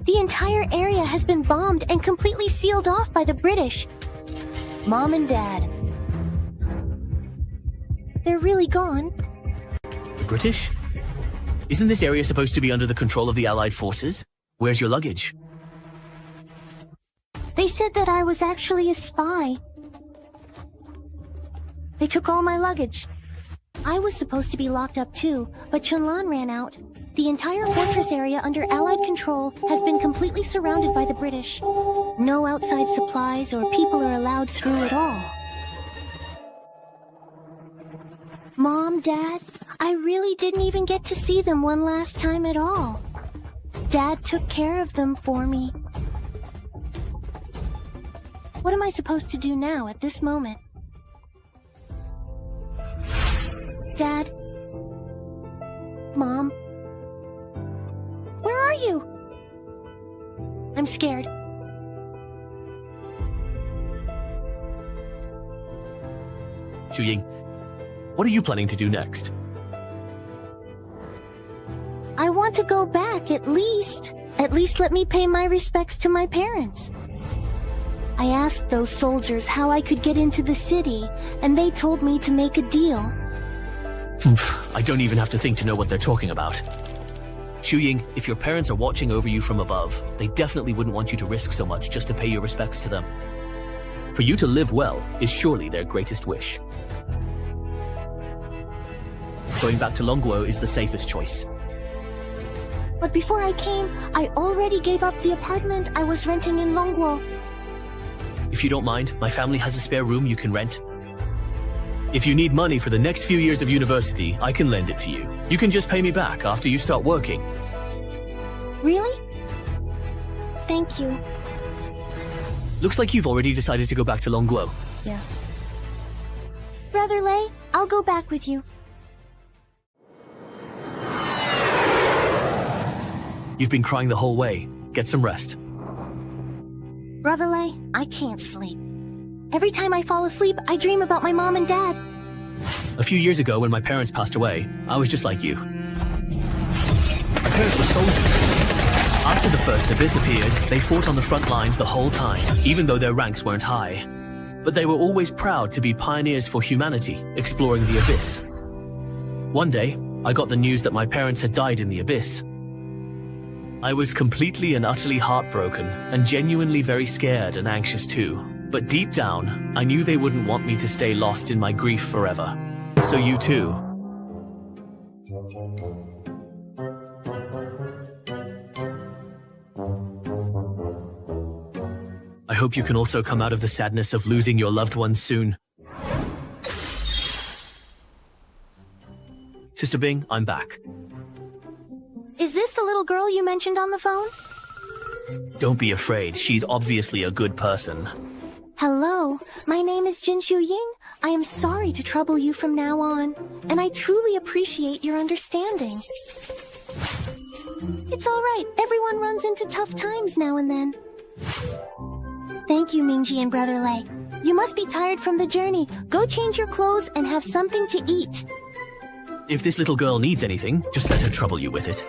The entire area has been bombed and completely sealed off by the British. Mom and Dad. They're really gone. The British? Isn't this area supposed to be under the control of the Allied forces? Where's your luggage? They said that I was actually a spy. They took all my luggage. I was supposed to be locked up too, but Chunlan ran out. The entire fortress area under Allied control has been completely surrounded by the British. No outside supplies or people are allowed through at all. Mom, Dad, I really didn't even get to see them one last time at all. Dad took care of them for me. What am I supposed to do now at this moment? Dad? Mom? Where are you? I'm scared. Xu Ying, what are you planning to do next? I want to go back, at least. At least let me pay my respects to my parents. I asked those soldiers how I could get into the city, and they told me to make a deal. I don't even have to think to know what they're talking about. Xu Ying, if your parents are watching over you from above, they definitely wouldn't want you to risk so much just to pay your respects to them. For you to live well is surely their greatest wish. Going back to Longguo is the safest choice. But before I came, I already gave up the apartment I was renting in Longguo. If you don't mind, my family has a spare room you can rent. If you need money for the next few years of university, I can lend it to you. You can just pay me back after you start working. Really? Thank you. Looks like you've already decided to go back to Longguo. Yeah. Brother Lei, I'll go back with you. You've been crying the whole way. Get some rest. Brother Lei, I can't sleep. Every time I fall asleep, I dream about my mom and dad. A few years ago, when my parents passed away, I was just like you. My parents were soldiers. After the first Abyss appeared, they fought on the front lines the whole time, even though their ranks weren't high. But they were always proud to be pioneers for humanity, exploring the Abyss. One day, I got the news that my parents had died in the Abyss. I was completely and utterly heartbroken, and genuinely very scared and anxious too. But deep down, I knew they wouldn't want me to stay lost in my grief forever. So you too. I hope you can also come out of the sadness of losing your loved ones soon. Sister Bing, I'm back. Is this the little girl you mentioned on the phone? Don't be afraid, she's obviously a good person. Hello, my name is Jin Shu Ying. I am sorry to trouble you from now on, and I truly appreciate your understanding. It's all right, everyone runs into tough times now and then. Thank you, Mingji and Brother Lei. You must be tired from the journey. Go change your clothes and have something to eat. If this little girl needs anything, just let her trouble you with it.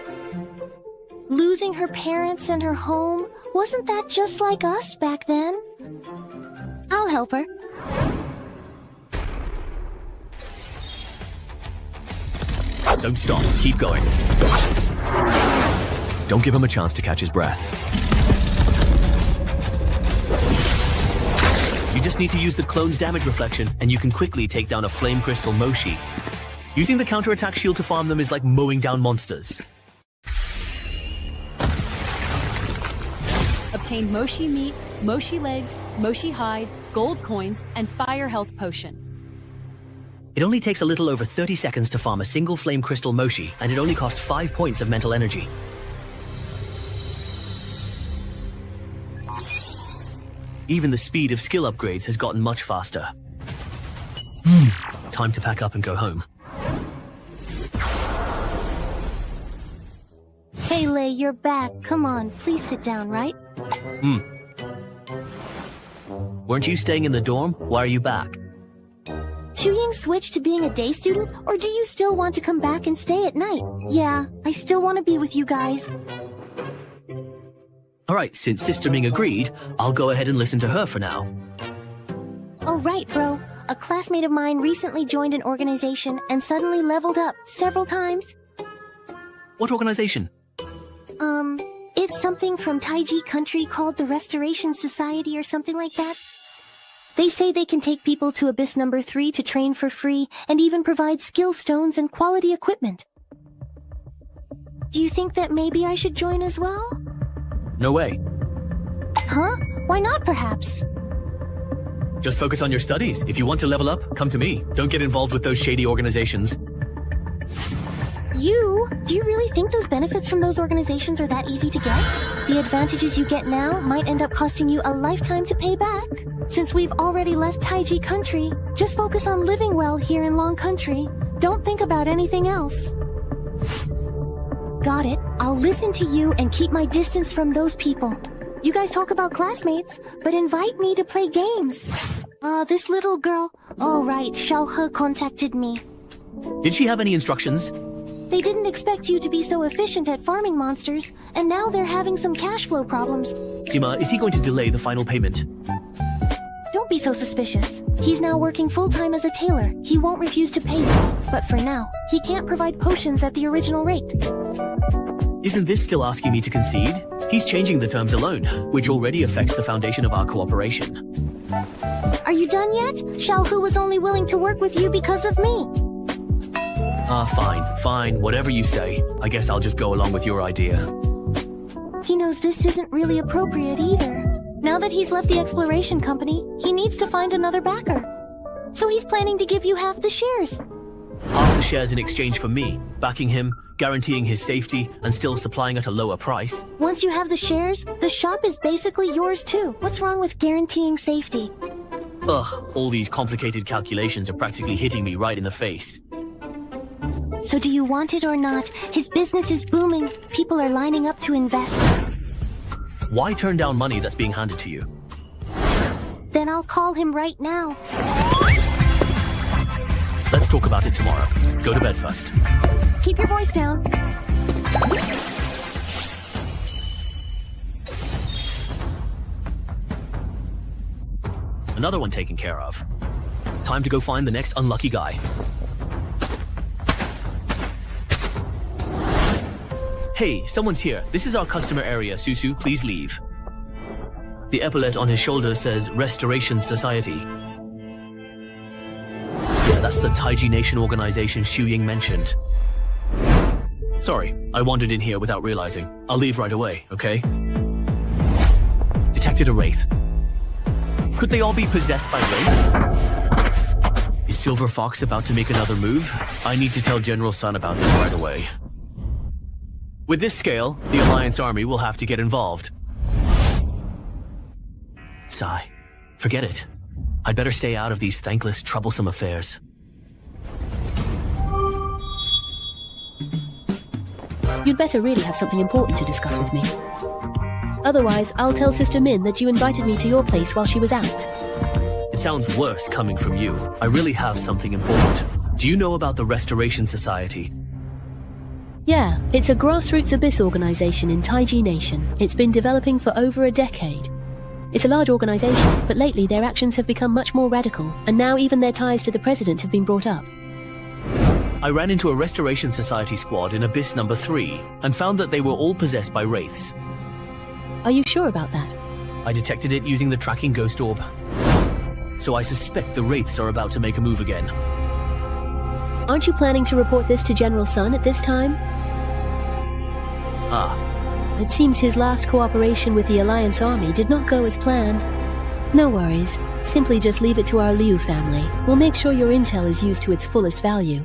Losing her parents and her home, wasn't that just like us back then? I'll help her. Don't stop, keep going. Don't give him a chance to catch his breath. You just need to use the clone's damage reflection, and you can quickly take down a flame crystal Moshi. Using the counterattack shield to farm them is like mowing down monsters. Obtain Moshi meat, Moshi legs, Moshi hide, gold coins, and fire health potion. It only takes a little over 30 seconds to farm a single flame crystal Moshi, and it only costs 5 points of mental energy. Even the speed of skill upgrades has gotten much faster. Time to pack up and go home. Hey, Lei, you're back. Come on, please sit down, right? Weren't you staying in the dorm? Why are you back? Shu Ying switched to being a day student, or do you still want to come back and stay at night? Yeah, I still want to be with you guys. Alright, since Sister Ming agreed, I'll go ahead and listen to her for now. Oh, right, bro. A classmate of mine recently joined an organization and suddenly leveled up several times. What organization? It's something from Taiji country called the Restoration Society or something like that. They say they can take people to Abyss number 3 to train for free and even provide skill stones and quality equipment. Do you think that maybe I should join as well? No way. Huh? Why not, perhaps? Just focus on your studies. If you want to level up, come to me. Don't get involved with those shady organizations. Do you really think those benefits from those organizations are that easy to get? The advantages you get now might end up costing you a lifetime to pay back. Since we've already left Taiji country, just focus on living well here in Long Country. Don't think about anything else. Got it. I'll listen to you and keep my distance from those people. You guys talk about classmates, but invite me to play games. This little girl. Oh, right, Xiao He contacted me. Did she have any instructions? They didn't expect you to be so efficient at farming monsters, and now they're having some cash flow problems. Sima, is he going to delay the final payment? Don't be so suspicious. He's now working full-time as a tailor. He won't refuse to pay you. But for now, he can't provide potions at the original rate. Isn't this still asking me to concede? He's changing the terms alone, which already affects the foundation of our cooperation. Are you done yet? Xiao He was only willing to work with you because of me. Fine, whatever you say. I guess I'll just go along with your idea. He knows this isn't really appropriate either. Now that he's left the exploration company, he needs to find another backer. So he's planning to give you half the shares. Half the shares in exchange for me, backing him, guaranteeing his safety, and still supplying at a lower price. Once you have the shares, the shop is basically yours too. What's wrong with guaranteeing safety? Ugh, all these complicated calculations are practically hitting me right in the face. So do you want it or not? His business is booming. People are lining up to invest. Why turn down money that's being handed to you? Then I'll call him right now. Let's talk about it tomorrow. Go to bed first. Keep your voice down. Another one taken care of. Time to go find the next unlucky guy. Hey, someone's here. This is our customer area. Susu, please leave. The epaulette on his shoulder says Restoration Society. Yeah, that's the Taiji Nation organization Xu Ying mentioned. Sorry, I wandered in here without realizing. I'll leave right away, okay? Detected a wraith. Could they all be possessed by wraiths? Is Silver Fox about to make another move? I need to tell General Sun about this right away. With this scale, the Alliance army will have to get involved. Sigh. Forget it. I'd better stay out of these thankless, troublesome affairs. You'd better really have something important to discuss with me. Otherwise, I'll tell Sister Min that you invited me to your place while she was out. It sounds worse coming from you. I really have something important. Do you know about the Restoration Society? Yeah, it's a grassroots abyss organization in Taiji Nation. It's been developing for over a decade. It's a large organization, but lately their actions have become much more radical, and now even their ties to the president have been brought up. I ran into a Restoration Society squad in Abyss number 3, and found that they were all possessed by wraiths. Are you sure about that? I detected it using the tracking ghost orb. So I suspect the wraiths are about to make a move again. Aren't you planning to report this to General Sun at this time? It seems his last cooperation with the Alliance army did not go as planned. No worries. Simply just leave it to our Liu family. We'll make sure your intel is used to its fullest value.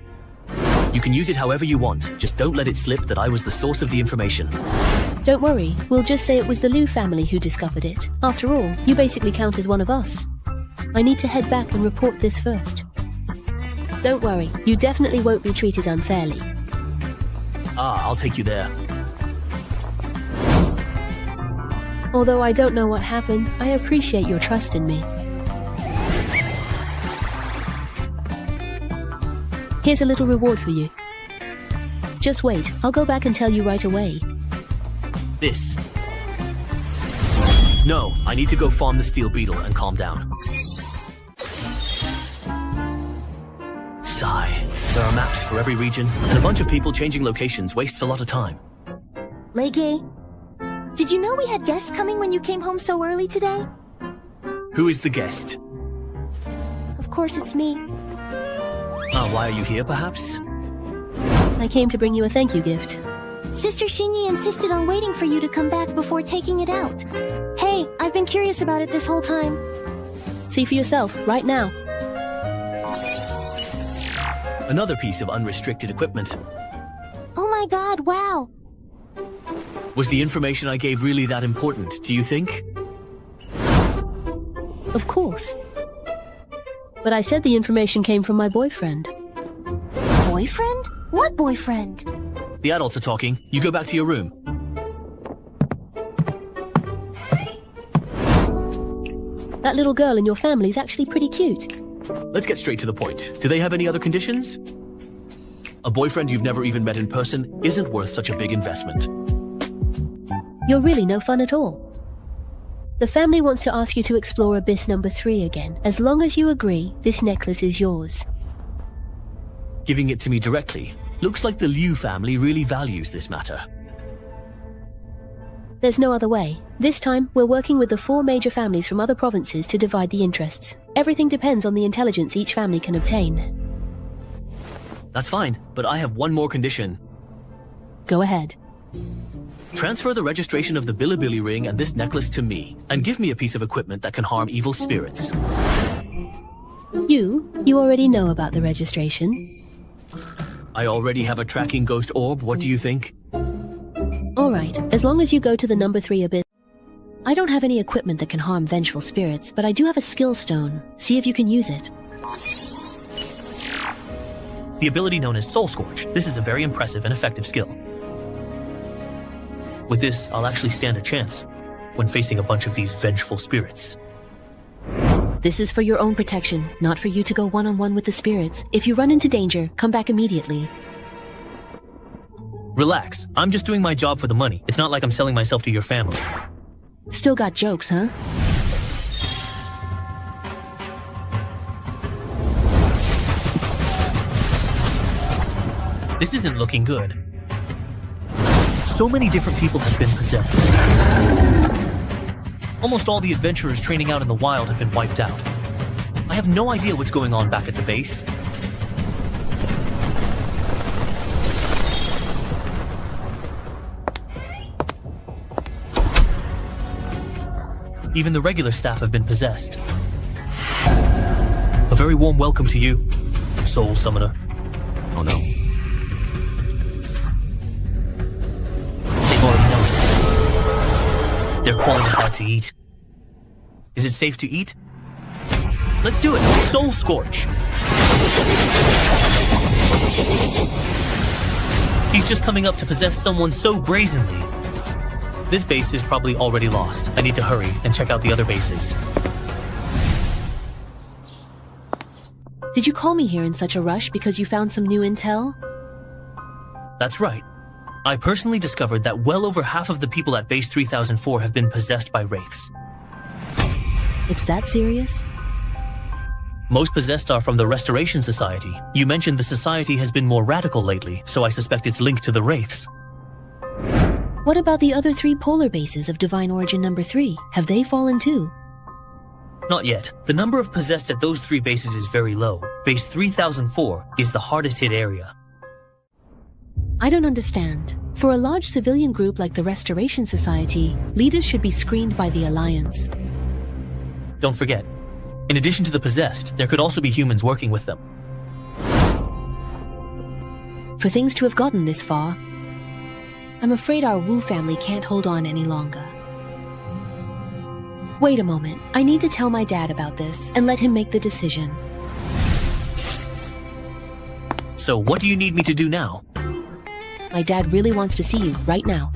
You can use it however you want, just don't let it slip that I was the source of the information. Don't worry, we'll just say it was the Liu family who discovered it. After all, you basically count as one of us. I need to head back and report this first. Don't worry, you definitely won't be treated unfairly. I'll take you there. Although I don't know what happened, I appreciate your trust in me. Here's a little reward for you. Just wait, I'll go back and tell you right away. This. No, I need to go farm the steel beetle and calm down. Sigh. There are maps for every region, and a bunch of people changing locations wastes a lot of time. Legay, did you know we had guests coming when you came home so early today? Who is the guest? Of course it's me. Why are you here, perhaps? I came to bring you a thank you gift. Sister Xinyi insisted on waiting for you to come back before taking it out. Hey, I've been curious about it this whole time. See for yourself, right now. Another piece of unrestricted equipment. Oh my god, wow. Was the information I gave really that important, do you think? Of course. But I said the information came from my boyfriend. Boyfriend? What boyfriend? The adults are talking. You go back to your room. That little girl in your family's actually pretty cute. Let's get straight to the point. Do they have any other conditions? A boyfriend you've never even met in person isn't worth such a big investment. You're really no fun at all. The family wants to ask you to explore Abyss number 3 again. As long as you agree, this necklace is yours. Giving it to me directly. Looks like the Liu family really values this matter. There's no other way. This time, we're working with the 4 major families from other provinces to divide the interests. Everything depends on the intelligence each family can obtain. That's fine, but I have one more condition. Go ahead. Transfer the registration of the Bilibili ring and this necklace to me, and give me a piece of equipment that can harm evil spirits. You already know about the registration. I already have a tracking ghost orb, what do you think? Alright, as long as you go to the number 3 abyss. I don't have any equipment that can harm vengeful spirits, but I do have a skill stone. See if you can use it. The ability known as Soul Scorch. This is a very impressive and effective skill. With this, I'll actually stand a chance when facing a bunch of these vengeful spirits. This is for your own protection, not for you to go one-on-one with the spirits. If you run into danger, come back immediately. Relax. I'm just doing my job for the money. It's not like I'm selling myself to your family. Still got jokes, huh? This isn't looking good. So many different people have been possessed. Almost all the adventurers training out in the wild have been wiped out. I have no idea what's going on back at the base. Even the regular staff have been possessed. A very warm welcome to you, Soul Summoner. Oh no. They've already noticed. They're calling us out to eat. Is it safe to eat? Let's do it! Soul Scorch! He's just coming up to possess someone so brazenly. This base is probably already lost. I need to hurry and check out the other bases. Did you call me here in such a rush because you found some new intel? That's right. I personally discovered that well over half of the people at base 3004 have been possessed by wraiths. It's that serious? Most possessed are from the Restoration Society. You mentioned the society has been more radical lately, so I suspect it's linked to the wraiths. What about the other 3 polar bases of Divine Origin number 3? Have they fallen too? Not yet. The number of possessed at those 3 bases is very low. Base 3004 is the hardest hit area. I don't understand. For a large civilian group like the Restoration Society, leaders should be screened by the Alliance. Don't forget, in addition to the possessed, there could also be humans working with them. For things to have gotten this far, I'm afraid our Wu family can't hold on any longer. Wait a moment. I need to tell my dad about this and let him make the decision. So what do you need me to do now? My dad really wants to see you right now.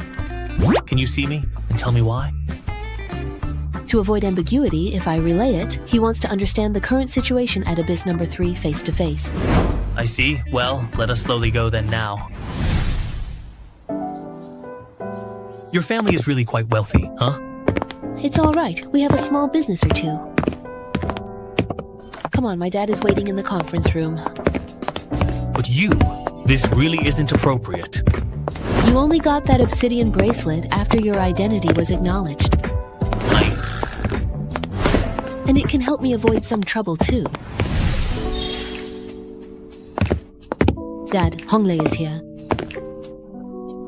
Can you see me and tell me why? To avoid ambiguity, if I relay it, he wants to understand the current situation at Abyss number 3 face to face. I see. Well, let us slowly go then now. Your family is really quite wealthy, huh? It's all right. We have a small business or two. Come on, my dad is waiting in the conference room. But this really isn't appropriate. You only got that obsidian bracelet after your identity was acknowledged. And it can help me avoid some trouble too. Dad, Honglei is here.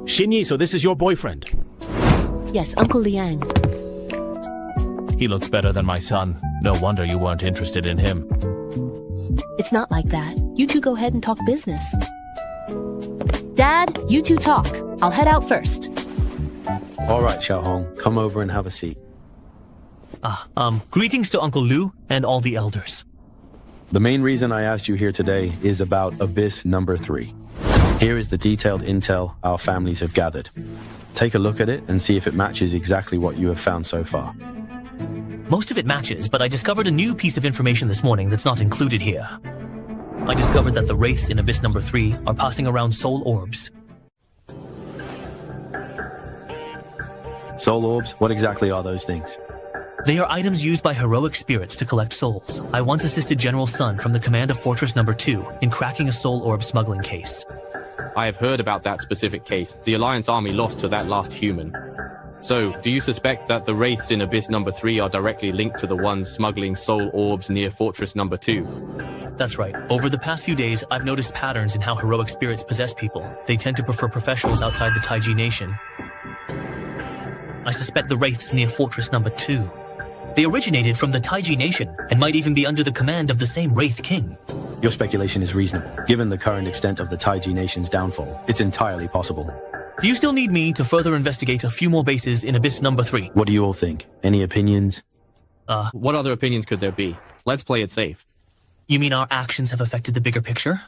Xinyi, so this is your boyfriend? Yes, Uncle Liang. He looks better than my son. No wonder you weren't interested in him. It's not like that. You two go ahead and talk business. Dad, you two talk. I'll head out first. All right, Xiaohong. Come over and have a seat. Greetings to Uncle Liu and all the elders. The main reason I asked you here today is about Abyss number 3. Here is the detailed intel our families have gathered. Take a look at it and see if it matches exactly what you have found so far. Most of it matches, but I discovered a new piece of information this morning that's not included here. I discovered that the wraiths in Abyss number 3 are passing around soul orbs. Soul orbs? What exactly are those things? They are items used by heroic spirits to collect souls. I once assisted General Sun from the command of Fortress number 2 in cracking a soul orb smuggling case. I have heard about that specific case. The Alliance army lost to that last human. So, do you suspect that the wraiths in Abyss number 3 are directly linked to the ones smuggling soul orbs near Fortress number 2? That's right. Over the past few days, I've noticed patterns in how heroic spirits possess people. They tend to prefer professionals outside the Taiji Nation. I suspect the wraiths near Fortress number 2. They originated from the Taiji Nation and might even be under the command of the same Wraith King. Your speculation is reasonable. Given the current extent of the Taiji Nation's downfall, it's entirely possible. Do you still need me to further investigate a few more bases in Abyss number 3? What do you all think? Any opinions? What other opinions could there be? Let's play it safe. You mean our actions have affected the bigger picture?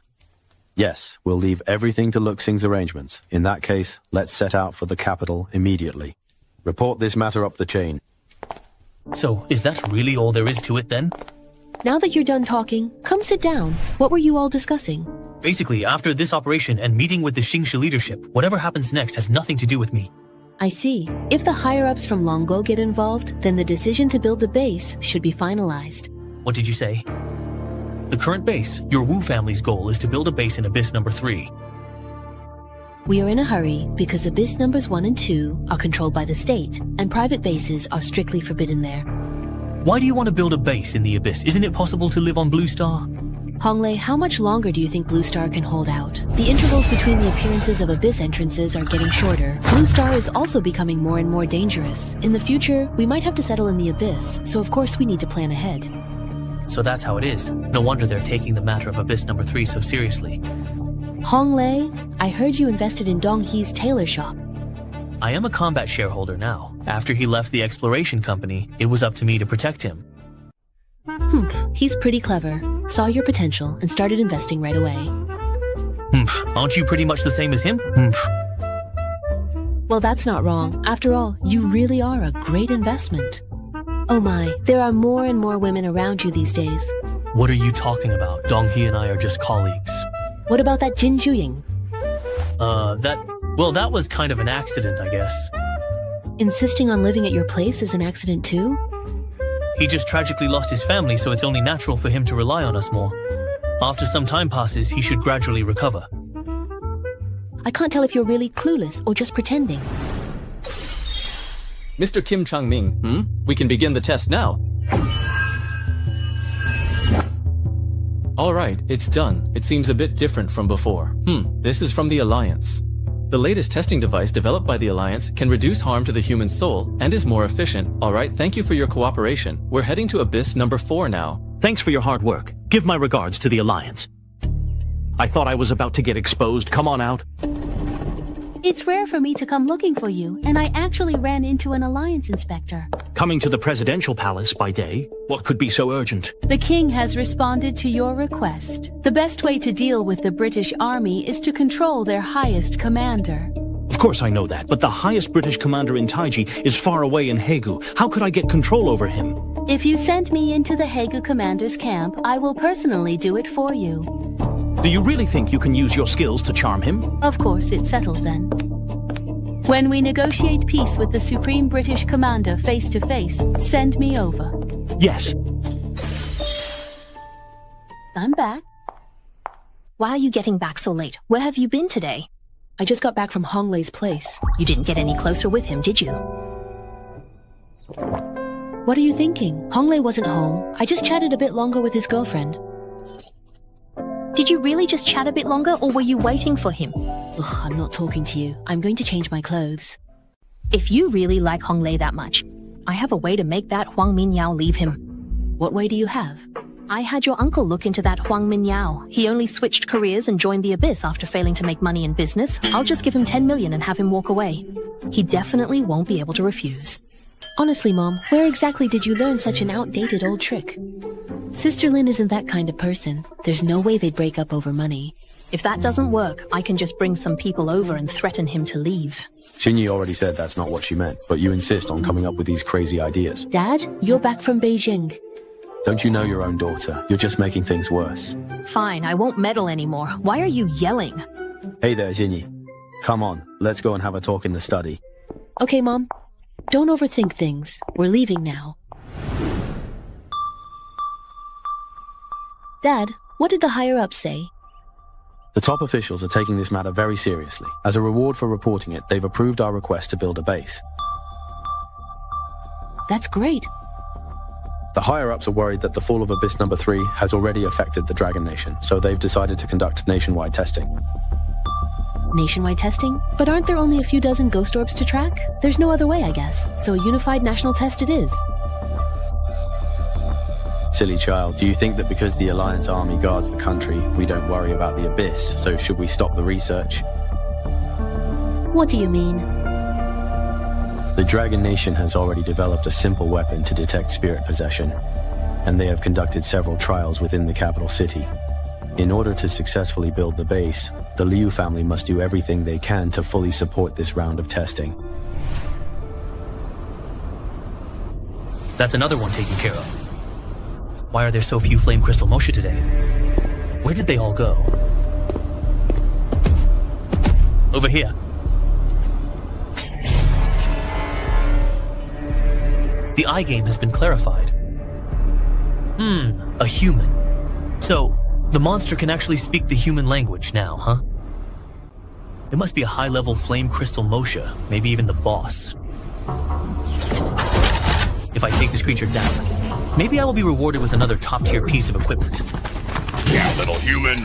Yes, we'll leave everything to Luxing's arrangements. In that case, let's set out for the capital immediately. Report this matter up the chain. So, is that really all there is to it then? Now that you're done talking, come sit down. What were you all discussing? Basically, after this operation and meeting with the Xingshi leadership, whatever happens next has nothing to do with me. I see. If the higher-ups from Longo get involved, then the decision to build the base should be finalized. What did you say? The current base, your Wu family's goal is to build a base in Abyss number 3. We are in a hurry because Abyss numbers 1 and 2 are controlled by the state, and private bases are strictly forbidden there. Why do you want to build a base in the Abyss? Isn't it possible to live on Blue Star? Honglei, how much longer do you think Blue Star can hold out? The intervals between the appearances of Abyss entrances are getting shorter. Blue Star is also becoming more and more dangerous. In the future, we might have to settle in the Abyss, so of course we need to plan ahead. So that's how it is. No wonder they're taking the matter of Abyss number 3 so seriously. Honglei, I heard you invested in Dong Hee's tailor shop. I am a combat shareholder now. After he left the exploration company, it was up to me to protect him. He's pretty clever. Saw your potential and started investing right away. Aren't you pretty much the same as him? Well, that's not wrong. After all, you really are a great investment. Oh my, there are more and more women around you these days. What are you talking about? Dong Hee and I are just colleagues. What about that Jin Juying? That was kind of an accident, I guess. Insisting on living at your place is an accident too? He just tragically lost his family, so it's only natural for him to rely on us more. After some time passes, he should gradually recover. I can't tell if you're really clueless or just pretending. Mr. Kim Chang-ming, we can begin the test now. Alright, it's done. It seems a bit different from before. This is from the Alliance. The latest testing device developed by the Alliance can reduce harm to the human soul and is more efficient. Alright, thank you for your cooperation. We're heading to Abyss number 4 now. Thanks for your hard work. Give my regards to the Alliance. I thought I was about to get exposed. Come on out. It's rare for me to come looking for you, and I actually ran into an Alliance inspector. Coming to the presidential palace by day? What could be so urgent? The king has responded to your request. The best way to deal with the British Army is to control their highest commander. Of course I know that, but the highest British commander in Taiji is far away in Haegu. How could I get control over him? If you send me into the Haegu commander's camp, I will personally do it for you. Do you really think you can use your skills to charm him? Of course, it's settled then. When we negotiate peace with the Supreme British Commander face to face, send me over. Yes. I'm back. Why are you getting back so late? Where have you been today? I just got back from Honglei's place. You didn't get any closer with him, did you? What are you thinking? Honglei wasn't home. I just chatted a bit longer with his girlfriend. Did you really just chat a bit longer, or were you waiting for him? Ugh, I'm not talking to you. I'm going to change my clothes. If you really like Honglei that much, I have a way to make that Huang Minyao leave him. What way do you have? I had your uncle look into that Huang Minyao. He only switched careers and joined the Abyss after failing to make money in business. I'll just give him 10 million and have him walk away. He definitely won't be able to refuse. Honestly, Mom, where exactly did you learn such an outdated old trick? Sister Lin isn't that kind of person. There's no way they'd break up over money. If that doesn't work, I can just bring some people over and threaten him to leave. Xinyi already said that's not what she meant, but you insist on coming up with these crazy ideas. Dad, you're back from Beijing. Don't you know your own daughter? You're just making things worse. Fine, I won't meddle anymore. Why are you yelling? Hey there, Xinyi. Come on, let's go and have a talk in the study. Okay, Mom. Don't overthink things. We're leaving now. Dad, what did the higher-ups say? The top officials are taking this matter very seriously. As a reward for reporting it, they've approved our request to build a base. That's great. The higher-ups are worried that the fall of Abyss number 3 has already affected the Dragon Nation, so they've decided to conduct nationwide testing. Nationwide testing? But aren't there only a few dozen ghost orbs to track? There's no other way, I guess. So a unified national test it is. Silly child, do you think that because the Alliance army guards the country, we don't worry about the Abyss, so should we stop the research? What do you mean? The Dragon Nation has already developed a simple weapon to detect spirit possession, and they have conducted several trials within the capital city. In order to successfully build the base, the Liu family must do everything they can to fully support this round of testing. That's another one taken care of. Why are there so few flame crystal Moshe today? Where did they all go? Over here. The eye game has been clarified. A human. So, the monster can actually speak the human language now, huh? It must be a high-level flame crystal Moshe, maybe even the boss. If I take this creature down, maybe I will be rewarded with another top-tier piece of equipment. Yeah, little human.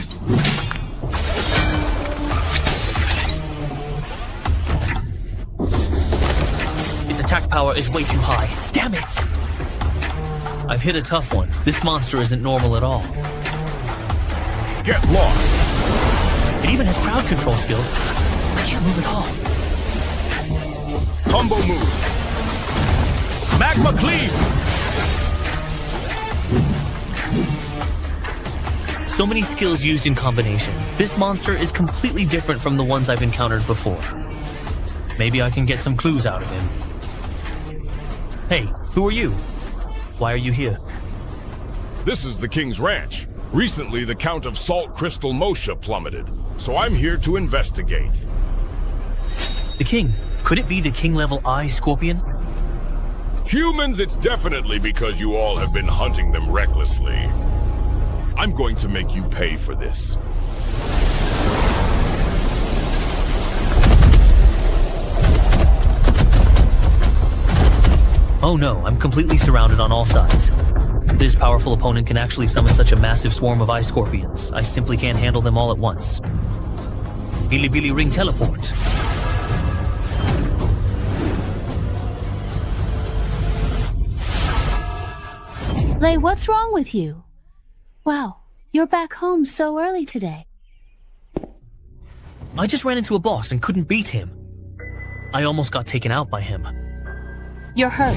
Its attack power is way too high. Damn it! I've hit a tough one. This monster isn't normal at all. Get lost. It even has crowd control skills. I can't move at all. Combo move. Magma cleave. So many skills used in combination. This monster is completely different from the ones I've encountered before. Maybe I can get some clues out of him. Hey, who are you? Why are you here? This is the King's Ranch. Recently, the count of Salt Crystal Moshe plummeted, so I'm here to investigate. The King? Could it be the King-level Eye Scorpion? Humans, it's definitely because you all have been hunting them recklessly. I'm going to make you pay for this. Oh no, I'm completely surrounded on all sides. This powerful opponent can actually summon such a massive swarm of ice scorpions. I simply can't handle them all at once. Billy Billy Ring Teleport. Lei, what's wrong with you? Wow, you're back home so early today. I just ran into a boss and couldn't beat him. I almost got taken out by him. You're hurt.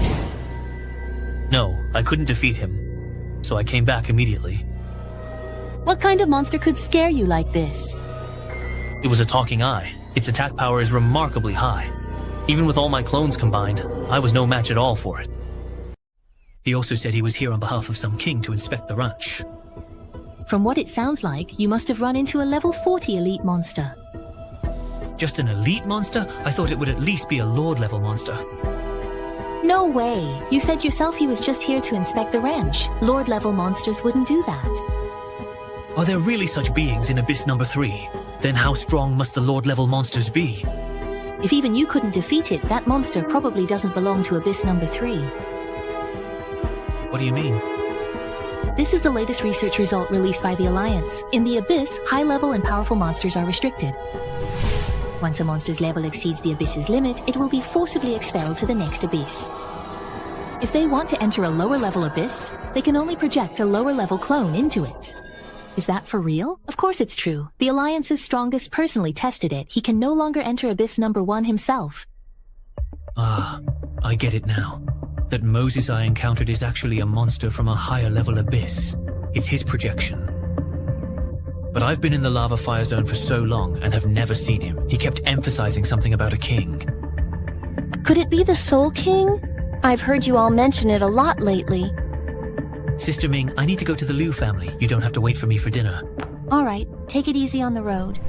No, I couldn't defeat him, so I came back immediately. What kind of monster could scare you like this? It was a talking eye. Its attack power is remarkably high. Even with all my clones combined, I was no match at all for it. He also said he was here on behalf of some king to inspect the ranch. From what it sounds like, you must have run into a level 40 elite monster. Just an elite monster? I thought it would at least be a lord-level monster. No way. You said yourself he was just here to inspect the ranch. Lord-level monsters wouldn't do that. Are there really such beings in Abyss number 3? Then how strong must the lord-level monsters be? If even you couldn't defeat it, that monster probably doesn't belong to Abyss number 3. What do you mean? This is the latest research result released by the Alliance. In the Abyss, high-level and powerful monsters are restricted. Once a monster's level exceeds the Abyss's limit, it will be forcibly expelled to the next Abyss. If they want to enter a lower-level Abyss, they can only project a lower-level clone into it. Is that for real? Of course it's true. The Alliance's strongest personally tested it. He can no longer enter Abyss number 1 himself. Ah, I get it now. That Moses I encountered is actually a monster from a higher-level Abyss. It's his projection. But I've been in the lava fire zone for so long and have never seen him. He kept emphasizing something about a king. Could it be the Soul King? I've heard you all mention it a lot lately. Sister Ming, I need to go to the Liu family. You don't have to wait for me for dinner. All right, take it easy on the road.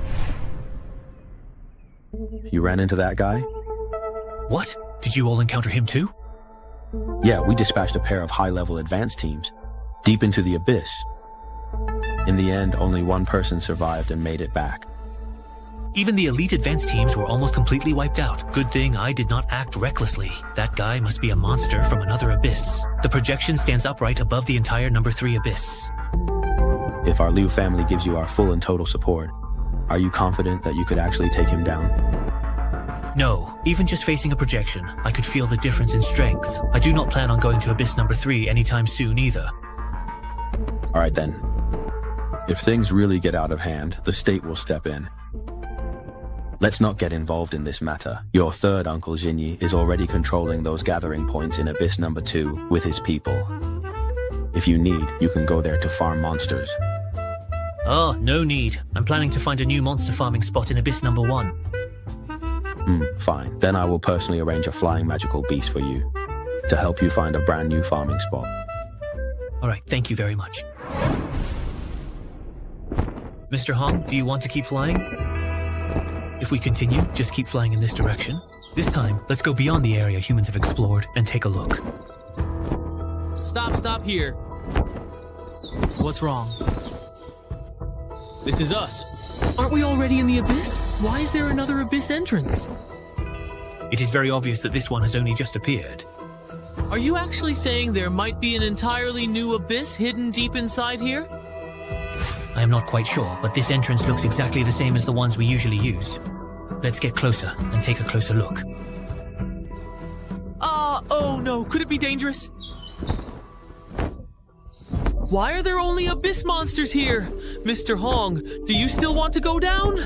You ran into that guy? What? Did you all encounter him too? Yeah, we dispatched a pair of high-level advance teams, deep into the Abyss. In the end, only one person survived and made it back. Even the elite advance teams were almost completely wiped out. Good thing I did not act recklessly. That guy must be a monster from another Abyss. The projection stands upright above the entire number 3 Abyss. If our Liu family gives you our full and total support, are you confident that you could actually take him down? No, even just facing a projection, I could feel the difference in strength. I do not plan on going to Abyss number 3 anytime soon either. Alright then. If things really get out of hand, the state will step in. Let's not get involved in this matter. Your third uncle Jinyi is already controlling those gathering points in Abyss number 2 with his people. If you need, you can go there to farm monsters. Oh, no need. I'm planning to find a new monster farming spot in Abyss number 1. Fine. Then I will personally arrange a flying magical beast for you to help you find a brand new farming spot. Alright, thank you very much. Mr. Hong, do you want to keep flying? If we continue, just keep flying in this direction. This time, let's go beyond the area humans have explored and take a look. Stop here. What's wrong? This is us. Aren't we already in the Abyss? Why is there another Abyss entrance? It is very obvious that this one has only just appeared. Are you actually saying there might be an entirely new Abyss hidden deep inside here? I am not quite sure, but this entrance looks exactly the same as the ones we usually use. Let's get closer and take a closer look. Oh no, could it be dangerous? Why are there only Abyss monsters here? Mr. Hong, do you still want to go down?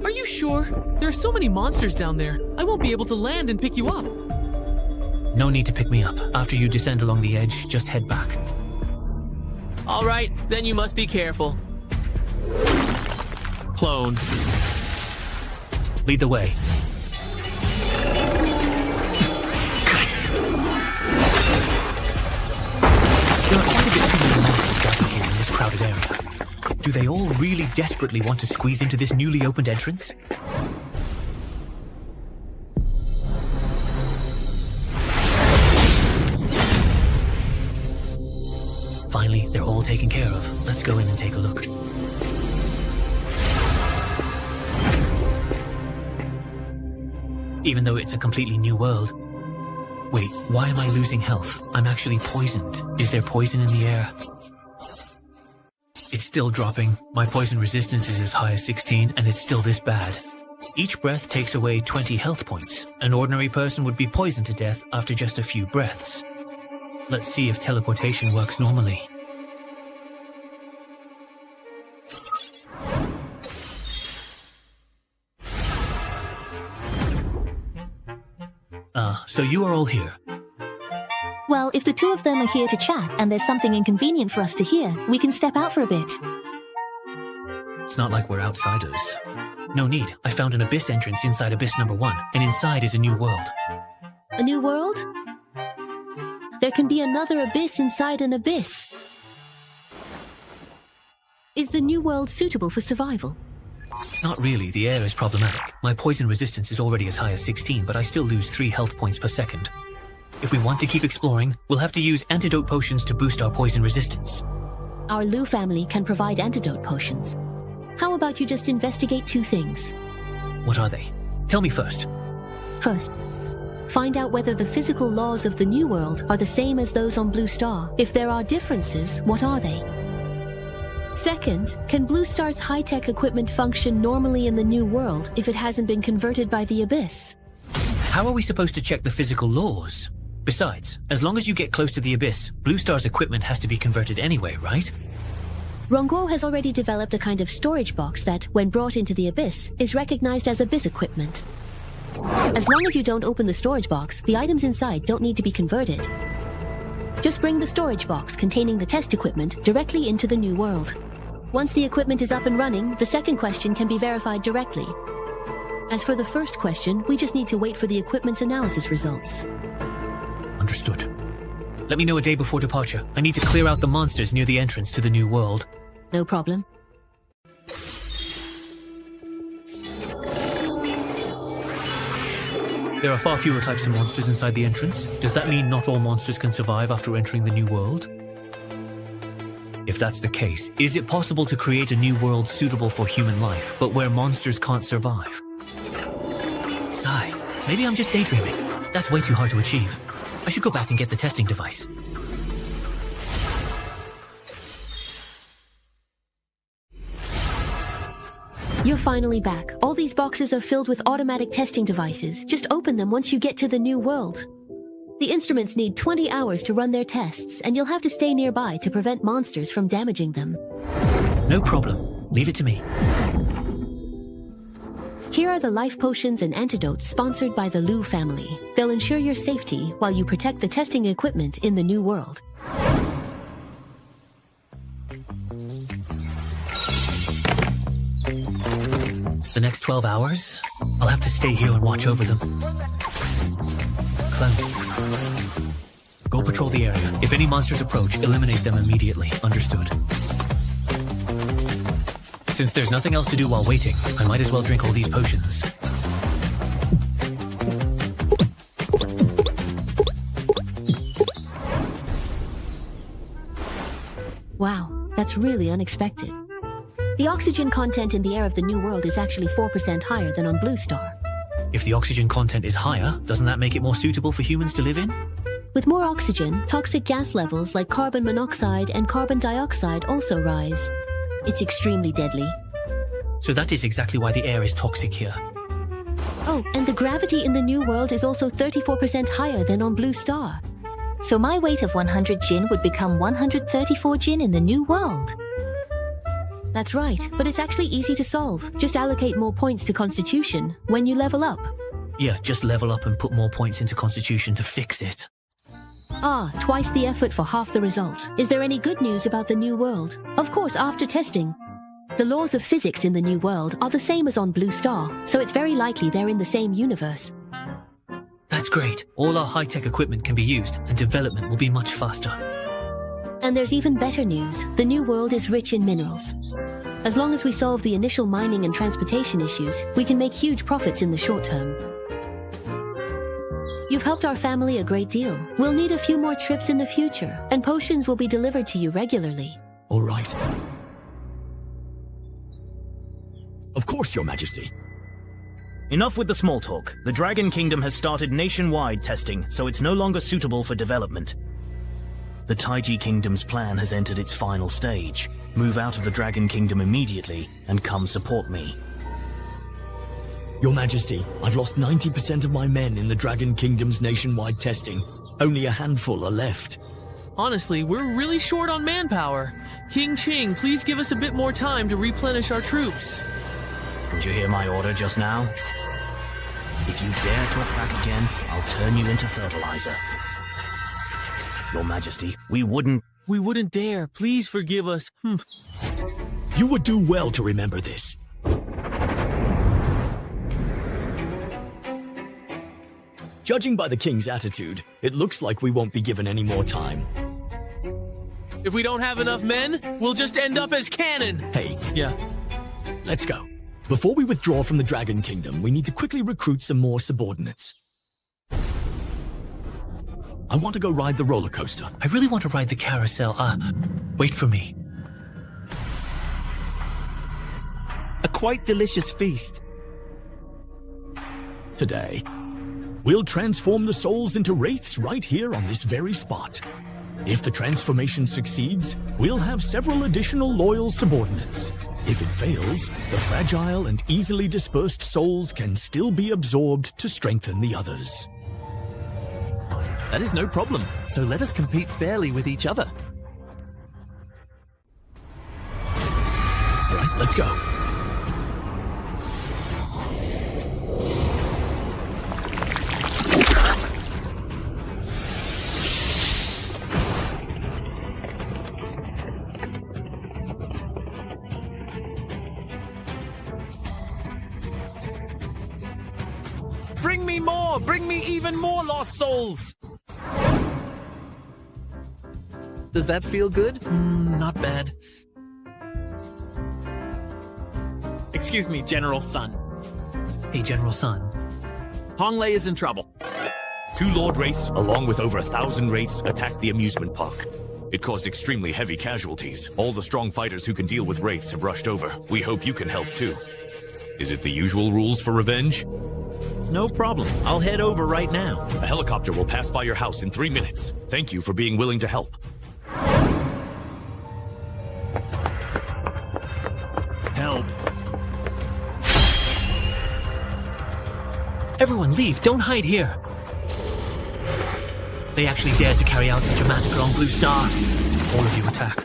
Are you sure? There are so many monsters down there. I won't be able to land and pick you up. No need to pick me up. After you descend along the edge, just head back. All right, then you must be careful. Clone. Lead the way. There are quite a bit too many monsters gathered here in this crowded area. Do they all really desperately want to squeeze into this newly opened entrance? Finally, they're all taken care of. Let's go in and take a look. Even though it's a completely new world. Wait, why am I losing health? I'm actually poisoned. Is there poison in the air? It's still dropping. My poison resistance is as high as 16, and it's still this bad. Each breath takes away 20 health points. An ordinary person would be poisoned to death after just a few breaths. Let's see if teleportation works normally. So you are all here. Well, if the two of them are here to chat and there's something inconvenient for us to hear, we can step out for a bit. It's not like we're outsiders. No need. I found an Abyss entrance inside Abyss number 1, and inside is a new world. A new world? There can be another Abyss inside an Abyss. Is the new world suitable for survival? Not really. The air is problematic. My poison resistance is already as high as 16, but I still lose 3 health points per second. If we want to keep exploring, we'll have to use antidote potions to boost our poison resistance. Our Lu family can provide antidote potions. How about you just investigate 2 things? What are they? Tell me first. First, find out whether the physical laws of the new world are the same as those on Blue Star. If there are differences, what are they? Second, can Blue Star's high-tech equipment function normally in the new world if it hasn't been converted by the Abyss? How are we supposed to check the physical laws? Besides, as long as you get close to the Abyss, Blue Star's equipment has to be converted anyway, right? Rongguo has already developed a kind of storage box that, when brought into the Abyss, is recognized as Abyss equipment. As long as you don't open the storage box, the items inside don't need to be converted. Just bring the storage box containing the test equipment directly into the new world. Once the equipment is up and running, the second question can be verified directly. As for the first question, we just need to wait for the equipment's analysis results. Understood. Let me know a day before departure. I need to clear out the monsters near the entrance to the new world. No problem. There are far fewer types of monsters inside the entrance. Does that mean not all monsters can survive after entering the new world? If that's the case, is it possible to create a new world suitable for human life, but where monsters can't survive? Sigh, maybe I'm just daydreaming. That's way too hard to achieve. I should go back and get the testing device. You're finally back. All these boxes are filled with automatic testing devices. Just open them once you get to the new world. The instruments need 20 hours to run their tests, and you'll have to stay nearby to prevent monsters from damaging them. No problem. Leave it to me. Here are the life potions and antidotes sponsored by the Lu family. They'll ensure your safety while you protect the testing equipment in the new world. The next 12 hours, I'll have to stay here and watch over them. Clown. Go patrol the area. If any monsters approach, eliminate them immediately. Understood. Since there's nothing else to do while waiting, I might as well drink all these potions. Wow, That's really unexpected. The oxygen content in the air of the New World is actually 4% higher than on Blue Star. If the oxygen content is higher, doesn't that make it more suitable for humans to live in? With more oxygen, toxic gas levels like carbon monoxide and carbon dioxide also rise. It's extremely deadly. So that is exactly why the air is toxic here. Oh, and the gravity in the New World is also 34% higher than on Blue Star. So my weight of 100 jin would become 134 jin in the New World. That's right, but it's actually easy to solve. Just allocate more points to Constitution when you level up. Yeah, just level up and put more points into Constitution to fix it. Ah, twice the effort for half the result. Is there any good news about the New World? Of course, after testing. The laws of physics in the New World are the same as on Blue Star, so it's very likely they're in the same universe. That's great. All our high-tech equipment can be used, and development will be much faster. And there's even better news. The New World is rich in minerals. As long as we solve the initial mining and transportation issues, we can make huge profits in the short term. You've helped our family a great deal. We'll need a few more trips in the future, and potions will be delivered to you regularly. All right. Of course, Your Majesty. Enough with the small talk. The Dragon Kingdom has started nationwide testing, so it's no longer suitable for development. The Taiji Kingdom's plan has entered its final stage. Move out of the Dragon Kingdom immediately and come support me. Your Majesty, I've lost 90% of my men in the Dragon Kingdom's nationwide testing. Only a handful are left. Honestly, we're really short on manpower. King Ching, please give us a bit more time to replenish our troops. Did you hear my order just now? If you dare talk back again, I'll turn you into fertilizer. Your Majesty, we wouldn't dare. Please forgive us. You would do well to remember this. Judging by the king's attitude, it looks like we won't be given any more time. If we don't have enough men, we'll just end up as cannon. Hey. Yeah. Let's go. Before we withdraw from the Dragon Kingdom, we need to quickly recruit some more subordinates. I want to go ride the roller coaster. I really want to ride the carousel. Wait for me. A quite delicious feast. Today, we'll transform the souls into wraiths right here on this very spot. If the transformation succeeds, we'll have several additional loyal subordinates. If it fails, the fragile and easily dispersed souls can still be absorbed to strengthen the others. That is no problem, so let us compete fairly with each other. All right, let's go. Bring me more! Bring me even more lost souls! Does that feel good? Not bad. Excuse me, General Sun. Hey, General Sun. Honglei is in trouble. 2 Lord Wraiths, along with over 1,000 Wraiths, attacked the amusement park. It caused extremely heavy casualties. All the strong fighters who can deal with Wraiths have rushed over. We hope you can help too. Is it the usual rules for revenge? No problem. I'll head over right now. A helicopter will pass by your house in 3 minutes. Thank you for being willing to help. Help. Everyone leave. Don't hide here. They actually dared to carry out such a massacre on Blue Star. All of you attack.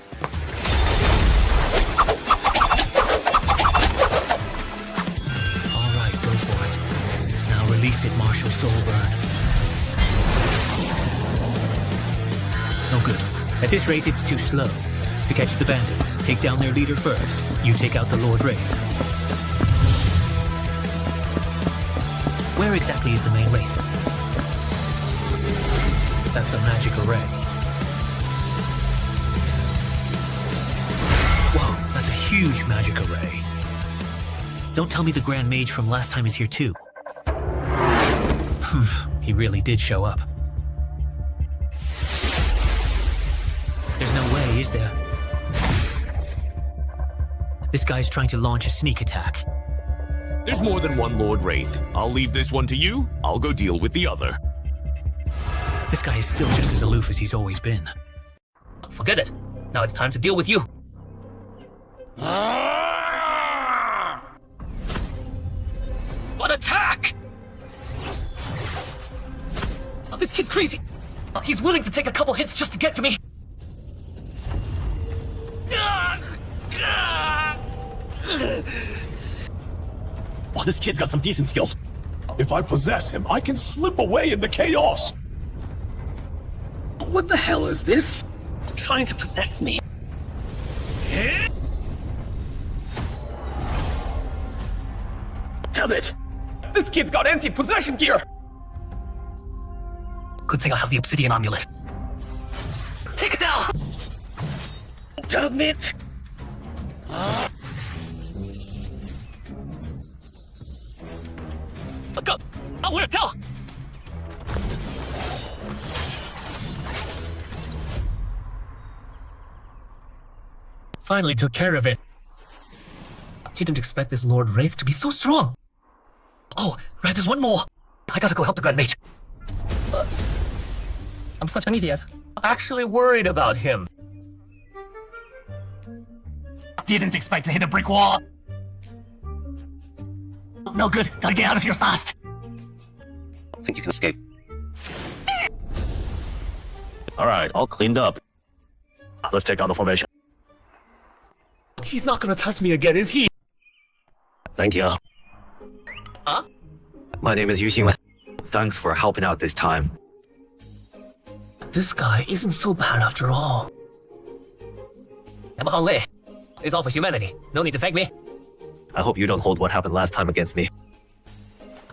All right, go for it. Now release it, Marshal Soulburn. No good. At this rate, it's too slow. To catch the bandits, take down their leader first. You take out the Lord Wraith. Where exactly is the main Wraith? That's a magic array. Whoa, that's a huge magic array. Don't tell me the Grand Mage from last time is here too. He really did show up. There's no way, is there? This guy's trying to launch a sneak attack. There's more than one Lord Wraith. I'll leave this one to you. I'll go deal with the other. This guy is still just as aloof as he's always been. Forget it. Now it's time to deal with you. What attack? Oh, this kid's crazy. He's willing to take a couple hits just to get to me. Oh, this kid's got some decent skills. If I possess him, I can slip away in the chaos. What the hell is this? Trying to possess me. Damn it! This kid's got anti-possession gear! Good thing I have the obsidian amulet. Take it down! Damn it! Go! Oh, where tell? Finally took care of it. Didn't expect this Lord Wraith to be so strong. Oh, right, there's one more. I gotta go help the grandmate. I'm such an idiot. Actually worried about him. Didn't expect to hit a brick wall. No good. Gotta get out of here fast. Think you can escape? Alright, all cleaned up. Let's take on the formation. He's not gonna touch me again, is he? Thank you. Huh? My name is Yu Xingwen. Thanks for helping out this time. This guy isn't so bad after all. It's all for humanity. No need to thank me. I hope you don't hold what happened last time against me.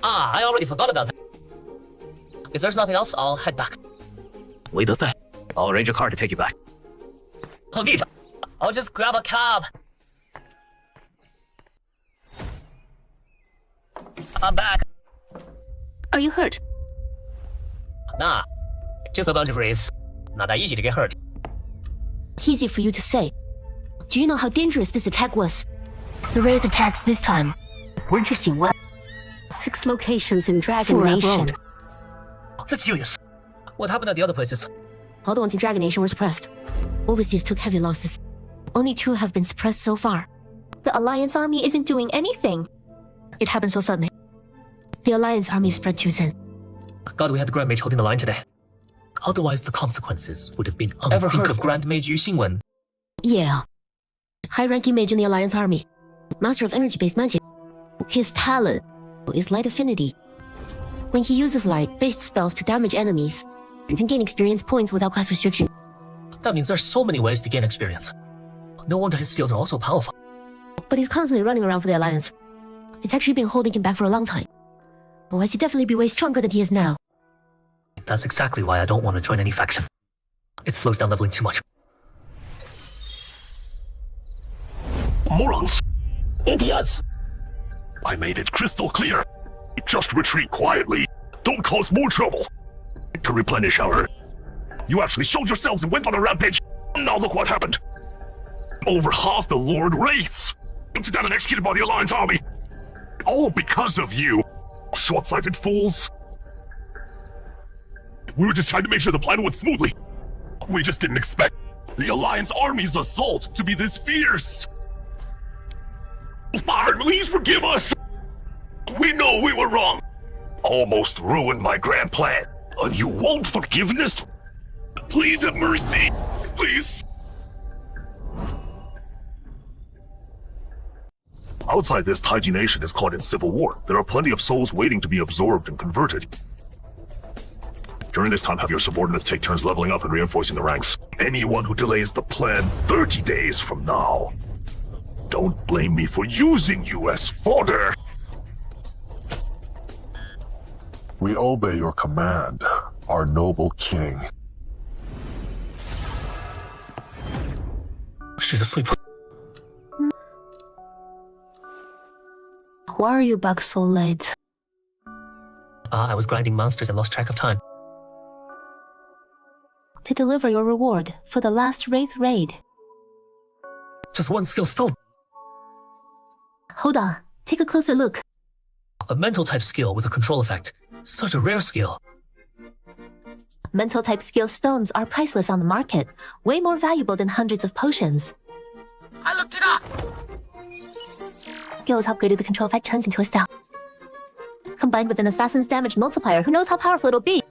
I already forgot about that. If there's nothing else, I'll head back. I'll arrange a car to take you back. Oh, neat. I'll just grab a cab. I'm back. Are you hurt? Nah, just a bunch of wraiths. Not that easy to get hurt. Easy for you to say. Do you know how dangerous this attack was? The Wraith attacks this time weren't just in 6 locations in Dragon Nation. That's serious. What happened at the other places? All the ones in Dragon Nation were suppressed. Overseas took heavy losses. Only 2 have been suppressed so far. The Alliance army isn't doing anything. It happened so suddenly. The Alliance army spread too thin. God, we had the Grand Mage holding the line today. Otherwise, the consequences would have been unthinkable. Ever heard of Grand Mage Yu Xingwen? Yeah. High-ranking mage in the Alliance army. Master of energy-based magic. His talent is light affinity. When he uses light-based spells to damage enemies, you can gain experience points without class restriction. That means there's so many ways to gain experience. No wonder his skills are also powerful. But he's constantly running around for the Alliance. It's actually been holding him back for a long time. Otherwise, he'd definitely be way stronger than he is now. That's exactly why I don't want to join any faction. It slows down leveling too much. Morons! Idiots! I made it crystal clear. Just retreat quietly. Don't cause more trouble. To replenish our... You actually showed yourselves and went on a rampage. Now look what happened. Over half the Lord Wraiths hunted down and executed by the Alliance army. All because of you. Short-sighted fools. We were just trying to make sure the plan went smoothly. We just didn't expect the Alliance army's assault to be this fierce. Lord, please forgive us. We know we were wrong. Almost ruined my grand plan. And you won't forgiveness? Please have mercy. Please. Outside this, Taiji Nation is caught in civil war. There are plenty of souls waiting to be absorbed and converted. During this time, have your subordinates take turns leveling up and reinforcing the ranks. Anyone who delays the plan 30 days from now, don't blame me for using you as fodder. We obey your command, our noble king. She's asleep. Why are you back so late? I was grinding monsters and lost track of time. To deliver your reward for the last Wraith raid. Just one skill stone. hold on. Take a closer look. A mental type skill with a control effect. Such a rare skill. Mental type skill stones are priceless on the market, way more valuable than hundreds of potions. I looked it up! Skills upgraded, the control effect turns into a cell. Combined with an assassin's damage multiplier, who knows how powerful it'll be?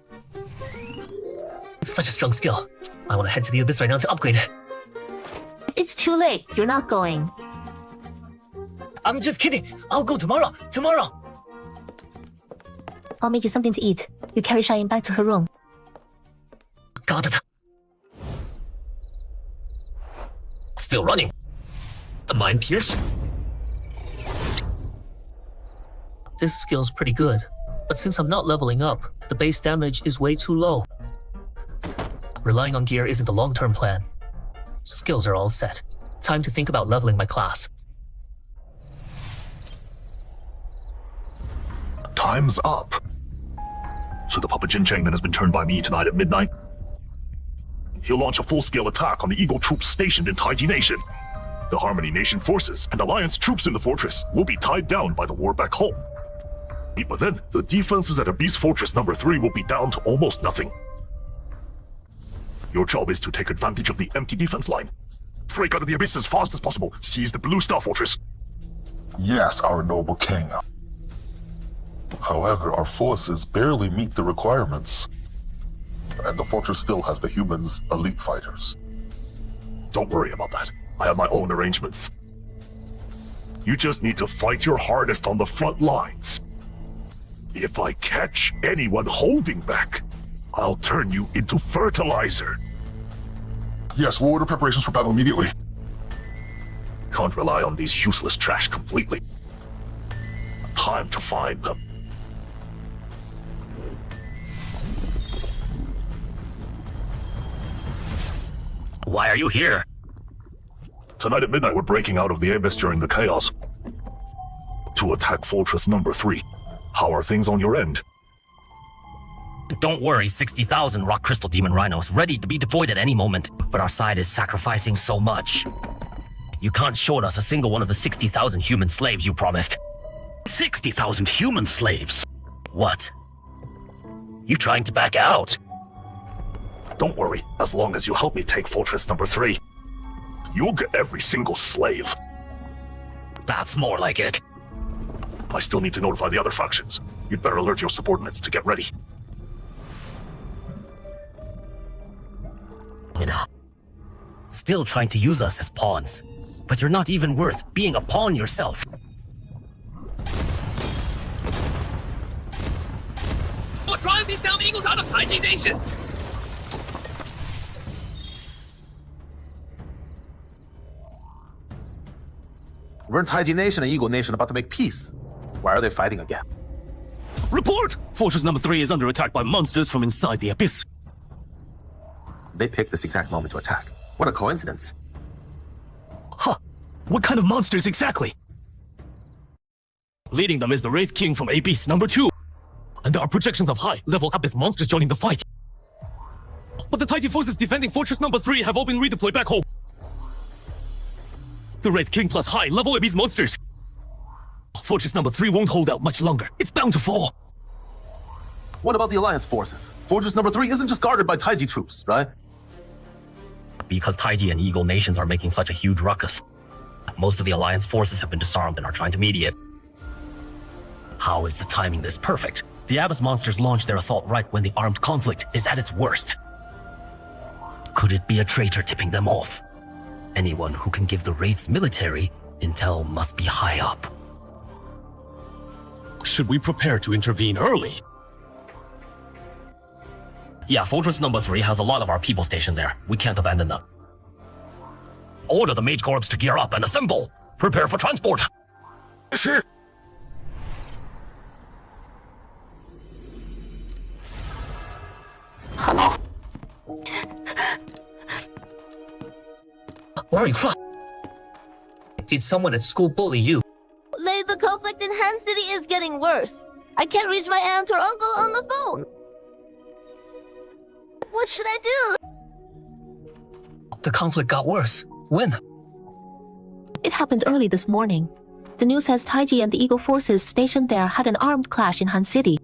Such a strong skill. I want to head to the Abyss right now to upgrade it. It's too late. You're not going. I'm just kidding. I'll go tomorrow. Tomorrow. I'll make you something to eat. You carry Cheyenne back to her room. Got it. Still running. The mind pierce. This skill's pretty good, but since I'm not leveling up, the base damage is way too low. Relying on gear isn't a long-term plan. Skills are all set. Time to think about leveling my class. Time's up. So the puppet Jin Changman has been turned by me tonight at midnight. He'll launch a full-scale attack on the Eagle troops stationed in Taiji Nation. The Harmony Nation forces and Alliance troops in the fortress will be tied down by the war back home. But then, the defenses at Abyss Fortress number 3 will be down to almost nothing. Your job is to take advantage of the empty defense line. Break out of the Abyss as fast as possible. Seize the Blue Star Fortress. Yes, our noble king. However, our forces barely meet the requirements. And the fortress still has the humans' elite fighters. Don't worry about that. I have my own arrangements. You just need to fight your hardest on the front lines. If I catch anyone holding back, I'll turn you into fertilizer. Yes, we'll order preparations for battle immediately. Can't rely on these useless trash completely. Time to find them. Why are you here? Tonight at midnight, we're breaking out of the Abyss during the chaos to attack Fortress number 3. How are things on your end? Don't worry, 60,000 rock crystal demon rhinos ready to be deployed at any moment. But our side is sacrificing so much. You can't short us a single one of the 60,000 human slaves you promised. 60,000 human slaves? What? You trying to back out? Don't worry, as long as you help me take Fortress number 3, you'll get every single slave. That's more like it. I still need to notify the other factions. You'd better alert your subordinates to get ready. Still trying to use us as pawns. But you're not even worth being a pawn yourself. We'll drive these down eagles out of Taiji Nation! We're in Taiji Nation and Eagle Nation about to make peace. Why are they fighting again? Report! Fortress number 3 is under attack by monsters from inside the Abyss. They picked this exact moment to attack. What a coincidence. Huh. What kind of monsters exactly? Leading them is the Wraith King from Abyss number 2. And there are projections of high-level Abyss monsters joining the fight. But the Taiji forces defending Fortress number 3 have all been redeployed back home. The Wraith King plus high-level Abyss monsters. Fortress number 3 won't hold out much longer. It's bound to fall. What about the Alliance forces? Fortress number 3 isn't just guarded by Taiji troops, right? Because Taiji and Eagle nations are making such a huge ruckus. Most of the Alliance forces have been disarmed and are trying to mediate. How is the timing this perfect? The Abyss monsters launched their assault right when the armed conflict is at its worst. Could it be a traitor tipping them off? Anyone who can give the Wraiths military intel must be high up. Should we prepare to intervene early? Yeah, Fortress number 3 has a lot of our people stationed there. We can't abandon them. Order the Mage Corps to gear up and assemble. Prepare for transport. Sure. Hello? Why are you crying? Did someone at school bully you? The conflict in Han City is getting worse. I can't reach my aunt or uncle on the phone. What should I do? The conflict got worse. When? It happened early this morning. The news says Taiji and the Eagle forces stationed there had an armed clash in Han City.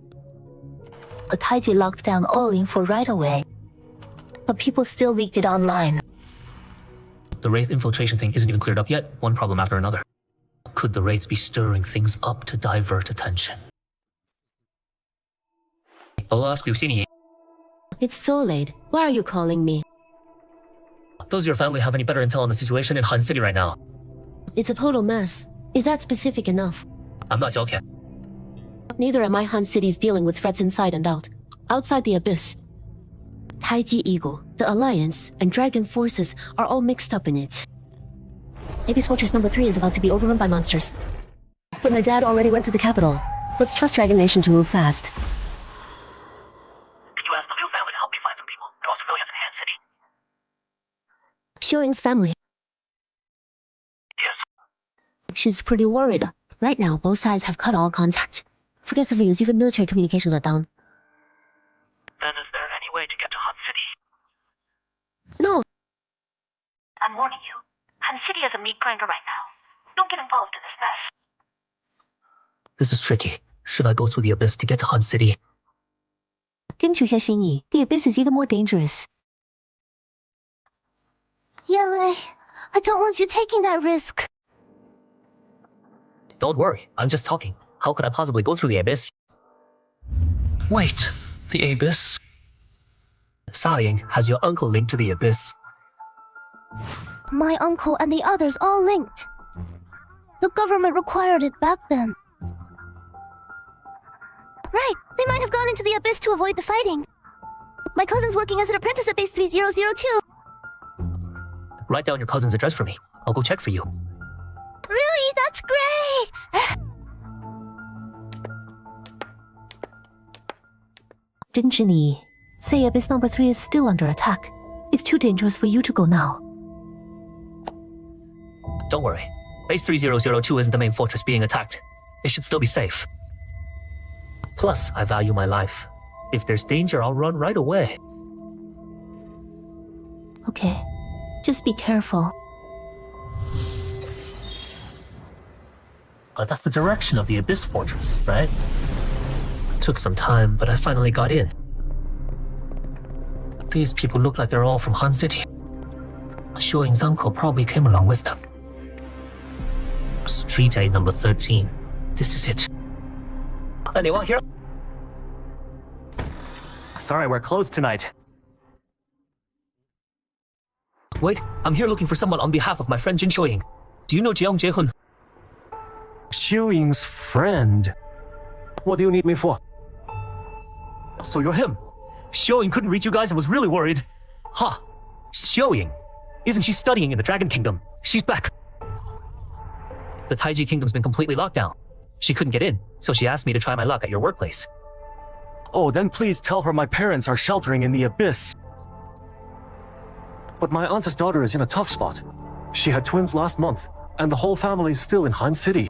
A Taiji locked down all info right away. But people still leaked it online. The Wraith infiltration thing isn't even cleared up yet, one problem after another. Could the Wraiths be stirring things up to divert attention? I'll ask you, Xinyi. It's so late. Why are you calling me? Does your family have any better intel on the situation in Han City right now? It's a total mess. Is that specific enough? I'm not joking. Neither am I. Han City's dealing with threats inside and out. Outside the Abyss, Taiji Eagle, the Alliance, and Dragon forces are all mixed up in it. Abyss Fortress number 3 is about to be overrun by monsters. But my dad already went to the capital. Let's trust Dragon Nation to move fast. Could you ask the Liu family to help me find some people? They're all civilians in Han City. Xiuying's family. Yes. She's pretty worried. Right now, both sides have cut all contact. Forget civilians, even military communications are down. Then is there any way to get to Han City? No. I'm warning you. Han City is a meat grinder right now. Don't get involved in this mess. This is tricky. Should I go through the Abyss to get to Han City? Didn't you hear Xinyi? The Abyss is even more dangerous. Yele, I don't want you taking that risk. Don't worry, I'm just talking. How could I possibly go through the Abyss? Wait, the Abyss? Xiuying, has your uncle linked to the Abyss? My uncle and the others all linked. The government required it back then. Right, they might have gone into the Abyss to avoid the fighting. My cousin's working as an apprentice at base 3002. Write down your cousin's address for me. I'll go check for you. Really? That's great! Didn't Jinyi say Abyss number 3 is still under attack? It's too dangerous for you to go now. Don't worry. Base 3002 isn't the main fortress being attacked. It should still be safe. Plus, I value my life. If there's danger, I'll run right away. Okay. Just be careful. But that's the direction of the Abyss Fortress, right? Took some time, but I finally got in. These people look like they're all from Han City. Xiuying's uncle probably came along with them. Street A number 13. This is it. Anyone here? Sorry, we're closed tonight. Wait, I'm here looking for someone on behalf of my friend Jin Xiuying. Do you know Jiang Jiehun? Xiuying's friend? What do you need me for? So you're him. Xiuying couldn't reach you guys and was really worried. Ha! Xiuying. Isn't she studying in the Dragon Kingdom? She's back. The Taiji Kingdom's been completely locked down. She couldn't get in, so she asked me to try my luck at your workplace. Oh, then please tell her my parents are sheltering in the Abyss. But my aunt's daughter is in a tough spot. She had twins last month, and the whole family's still in Han City.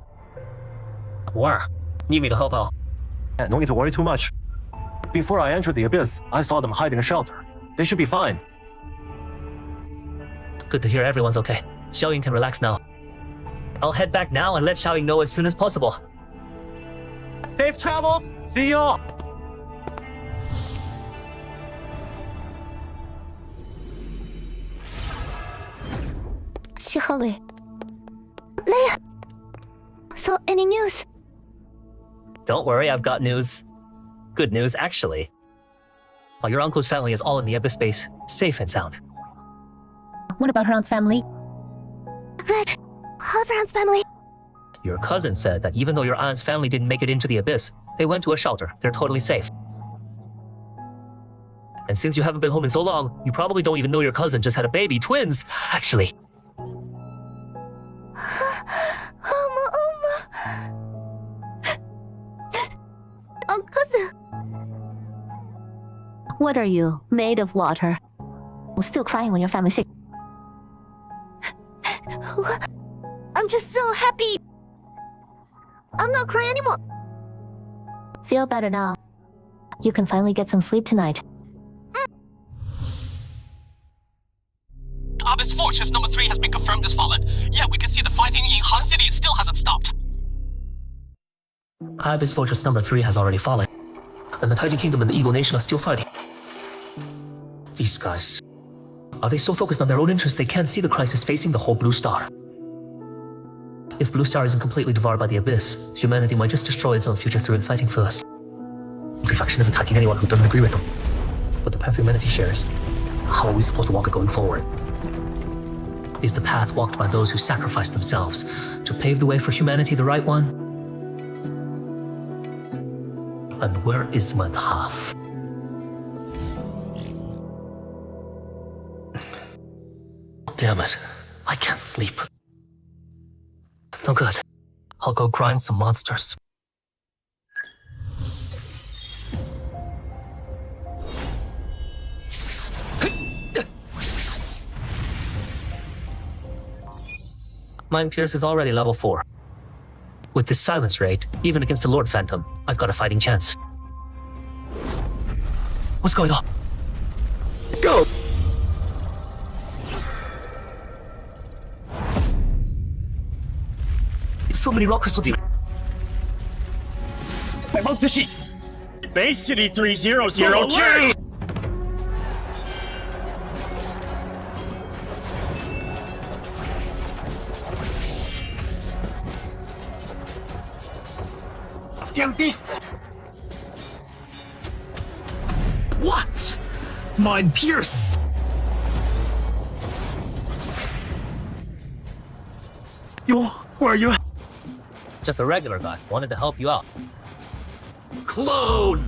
Where? Need me to help out? No need to worry too much. Before I entered the Abyss, I saw them hide in a shelter. They should be fine. Good to hear everyone's okay. Xiuying can relax now. I'll head back now and let Xiuying know as soon as possible. Safe travels! See you! Shihale. Leia! So, any news? Don't worry, I've got news. Good news, actually. While your uncle's family is all in the Abyss base, safe and sound. What about her aunt's family? Right. How's her aunt's family? Your cousin said that even though your aunt's family didn't make it into the Abyss, they went to a shelter. They're totally safe. And since you haven't been home in so long, you probably don't even know your cousin just had a baby. Twins, actually. Cousin. What are you, made of water? Still crying when your family's sick. I'm just so happy. I'm not crying anymore. Feel better now. You can finally get some sleep tonight. Abyss Fortress number 3 has been confirmed as fallen. Yet we can see the fighting in Han City still hasn't stopped. Abyss Fortress number 3 has already fallen, and the Taiji Kingdom and the Eagle Nation are still fighting. These guys, are they so focused on their own interests they can't see the crisis facing the whole Blue Star? If Blue Star isn't completely devoured by the Abyss, humanity might just destroy its own future through infighting for us. Every faction is attacking anyone who doesn't agree with them. But the path humanity shares, how are we supposed to walk it going forward? Is the path walked by those who sacrifice themselves to pave the way for humanity the right one? And where is my path? Damn it, I can't sleep. No good. I'll go grind some monsters. Mind Pierce is already level 4. With this silence rate, even against a Lord Phantom, I've got a fighting chance. What's going on? Go! So many rock crystal demons. My monster sheet! Base City 3002! Damn beasts! What? Mind Pierce! Yo, where are you? Just a regular guy. Wanted to help you out. Clone!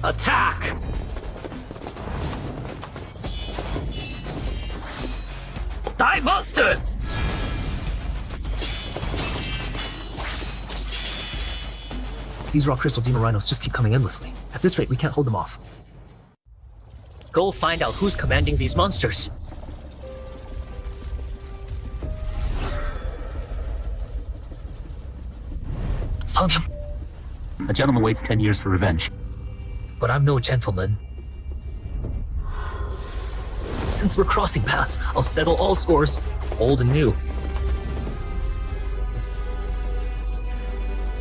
Attack! Die, monster! These raw crystal demon rhinos just keep coming endlessly. At this rate, we can't hold them off. Go find out who's commanding these monsters. Found him. A gentleman waits 10 years for revenge. But I'm no gentleman. Since we're crossing paths, I'll settle all scores, old and new.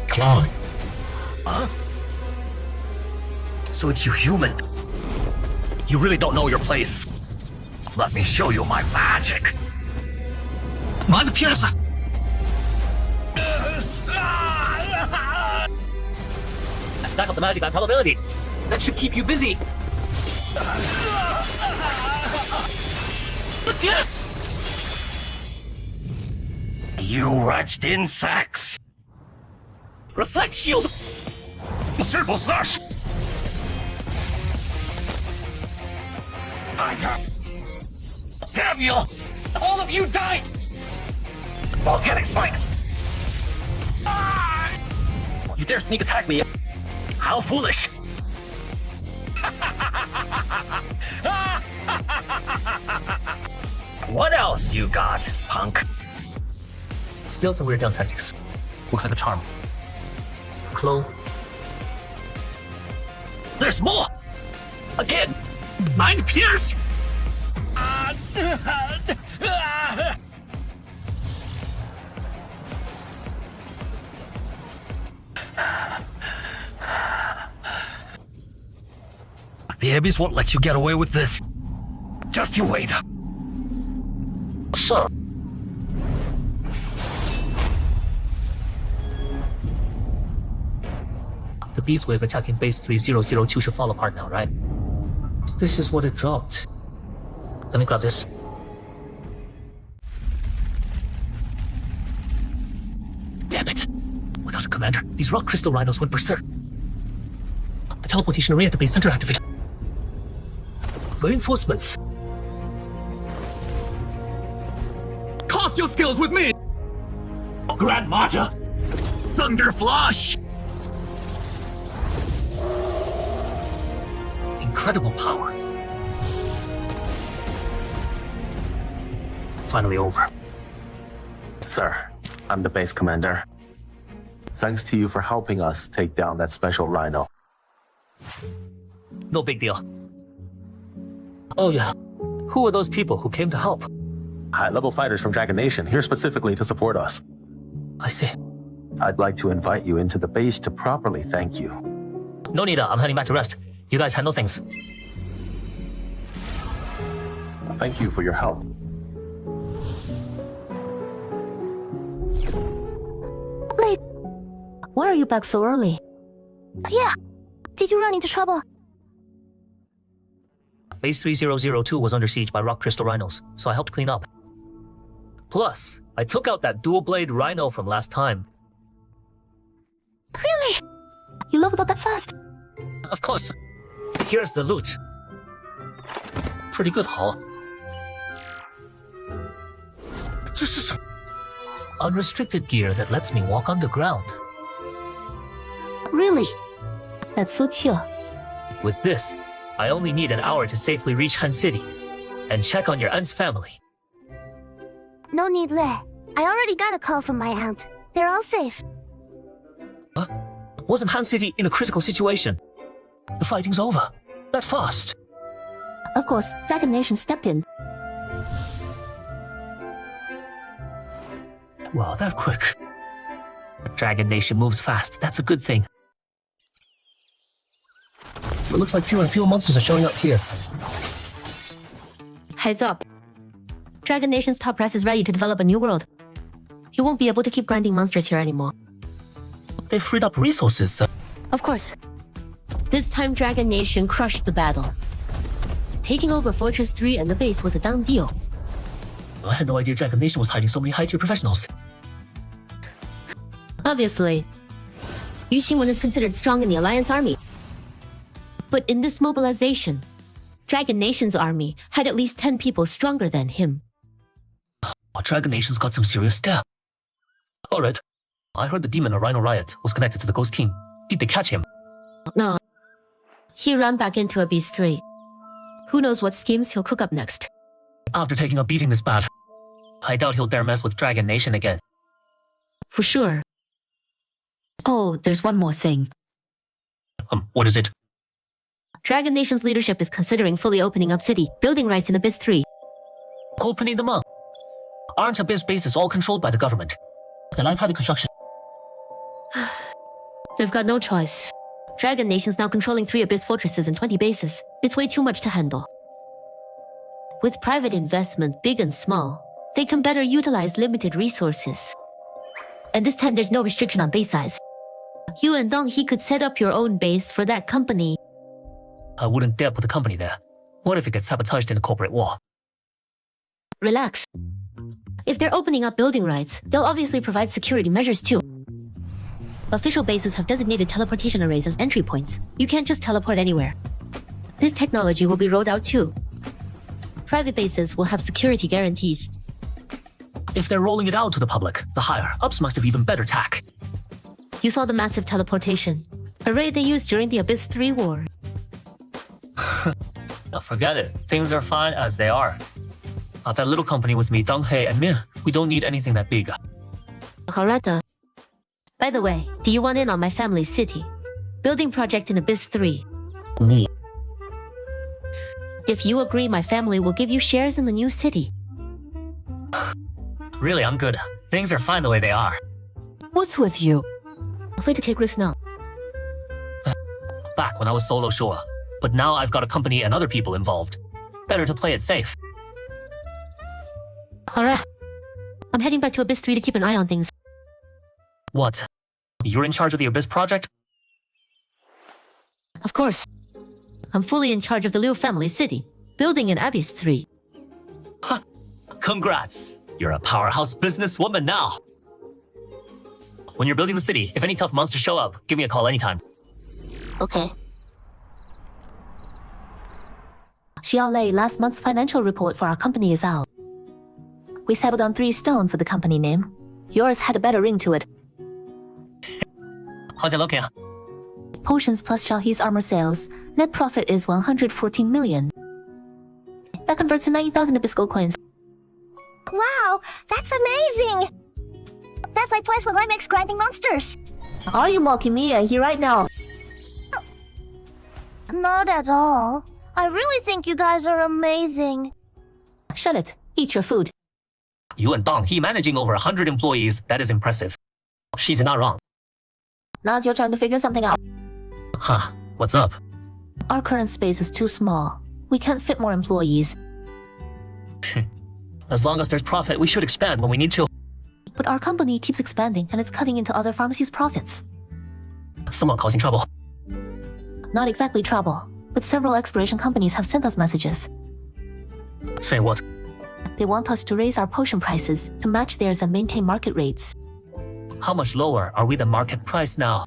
Clown. Huh? So it's you human. You really don't know your place. Let me show you my magic. Mind Pierce! I stack up the magic on probability. That should keep you busy. You wretched insects! Reflect shield! Circle slash! Damn you! All of you died! Volcanic spikes! You dare sneak attack me? How foolish! What else you got, punk? Stealth and weird down tactics. Looks like a charm. Clone. There's more! Again! Mind Pierce! The Abyss won't let you get away with this. Just you wait. Sure. The Beast Wave attacking base 3002 should fall apart now, right? This is what it dropped. Let me grab this. Damn it! Without a commander, these rock crystal rhinos went berserk. The teleportation array at the base center activated. Reinforcements. Cost your skills with me! Grand Maja! Thunder Flush! Incredible power. Finally over. Sir, I'm the base commander. Thanks to you for helping us take down that special rhino. No big deal. Oh yeah, who are those people who came to help? High-level fighters from Dragon Nation, here specifically to support us. I see. I'd like to invite you into the base to properly thank you. No need, I'm heading back to rest. You guys handle things. Thank you for your help. Late. Why are you back so early? Yeah. Did you run into trouble? Base 3002 was under siege by rock crystal rhinos, so I helped clean up. Plus, I took out that dual-blade rhino from last time. Really? You leveled up that fast? Of course. Here's the loot. Pretty good haul. This is unrestricted gear that lets me walk underground. Really? That's so chill. With this, I only need an hour to safely reach Han City and check on your aunt's family. No need, Lei. I already got a call from my aunt. They're all safe. Wasn't Han City in a critical situation? The fighting's over. That fast. Of course, Dragon Nation stepped in. Wow, that quick. Dragon Nation moves fast. That's a good thing. It looks like fewer and fewer monsters are showing up here. Heads up. Dragon Nation's top brass is ready to develop a new world. You won't be able to keep grinding monsters here anymore. They freed up resources. Of course. This time Dragon Nation crushed the battle. Taking over Fortress 3 and the base was a done deal. I had no idea Dragon Nation was hiding so many high-tier professionals. Obviously. Yu Xingwen is considered strong in the Alliance army. But in this mobilization, Dragon Nation's army had at least 10 people stronger than him. Dragon Nation's got some serious staff. Alright. I heard the demon of Rhino Riot was connected to the Ghost King. Did they catch him? No. He ran back into Abyss 3. Who knows what schemes he'll cook up next. After taking a beating this bad, I doubt he'll dare mess with Dragon Nation again. For sure. Oh, there's one more thing. What is it? Dragon Nation's leadership is considering fully opening up city, building rights in Abyss 3. Opening them up? Aren't Abyss bases all controlled by the government? Then I've had the construction. They've got no choice. Dragon Nation's now controlling 3 Abyss fortresses and 20 bases. It's way too much to handle. With private investment, big and small, they can better utilize limited resources. And this time there's no restriction on base size. You and Dong He could set up your own base for that company. I wouldn't dare put the company there. What if it gets sabotaged in a corporate war? Relax. If they're opening up building rights, they'll obviously provide security measures too. Official bases have designated teleportation arrays as entry points. You can't just teleport anywhere. This technology will be rolled out too. Private bases will have security guarantees. If they're rolling it out to the public, the higher-ups must have even better tack. You saw the massive teleportation array they used during the Abyss 3 war. Forget it. Things are fine as they are. That little company with me, Dong Hei and Min, we don't need anything that big. Alright. By the way, do you want in on my family's city? Building project in Abyss 3. Me. If you agree, my family will give you shares in the new city. Really, I'm good. Things are fine the way they are. What's with you? Afraid to take risks now. Back when I was solo, sure. But now I've got a company and other people involved. Better to play it safe. Alright. I'm heading back to Abyss 3 to keep an eye on things. What? You're in charge of the Abyss project? Of course. I'm fully in charge of the Liu family city, building in Abyss 3. Ha! Congrats! You're a powerhouse businesswoman now. When you're building the city, if any tough monsters show up, give me a call anytime. Okay. Xiao Lei, last month's financial report for our company is out. We settled on 3 stone for the company name. Yours had a better ring to it. How's it looking? Potions plus Xiaohe's armor sales. Net profit is 114 million. That converts to 90,000 Abyss gold coins. Wow, that's amazing! That's like twice what I make grinding monsters. Are you mocking me here right now? Not at all. I really think you guys are amazing. Shut it. Eat your food. You and Dong He managing over 100 employees, that is impressive. She's not wrong. Now it's your turn to figure something out. Huh, what's up? Our current space is too small. We can't fit more employees. As long as there's profit, we should expand when we need to. But our company keeps expanding and it's cutting into other pharmacies' profits. Someone causing trouble. Not exactly trouble, but several exploration companies have sent us messages. Say what? They want us to raise our potion prices to match theirs and maintain market rates. How much lower are we than market price now?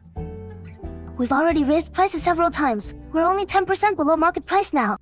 We've already raised prices several times. We're only 10% below market price now.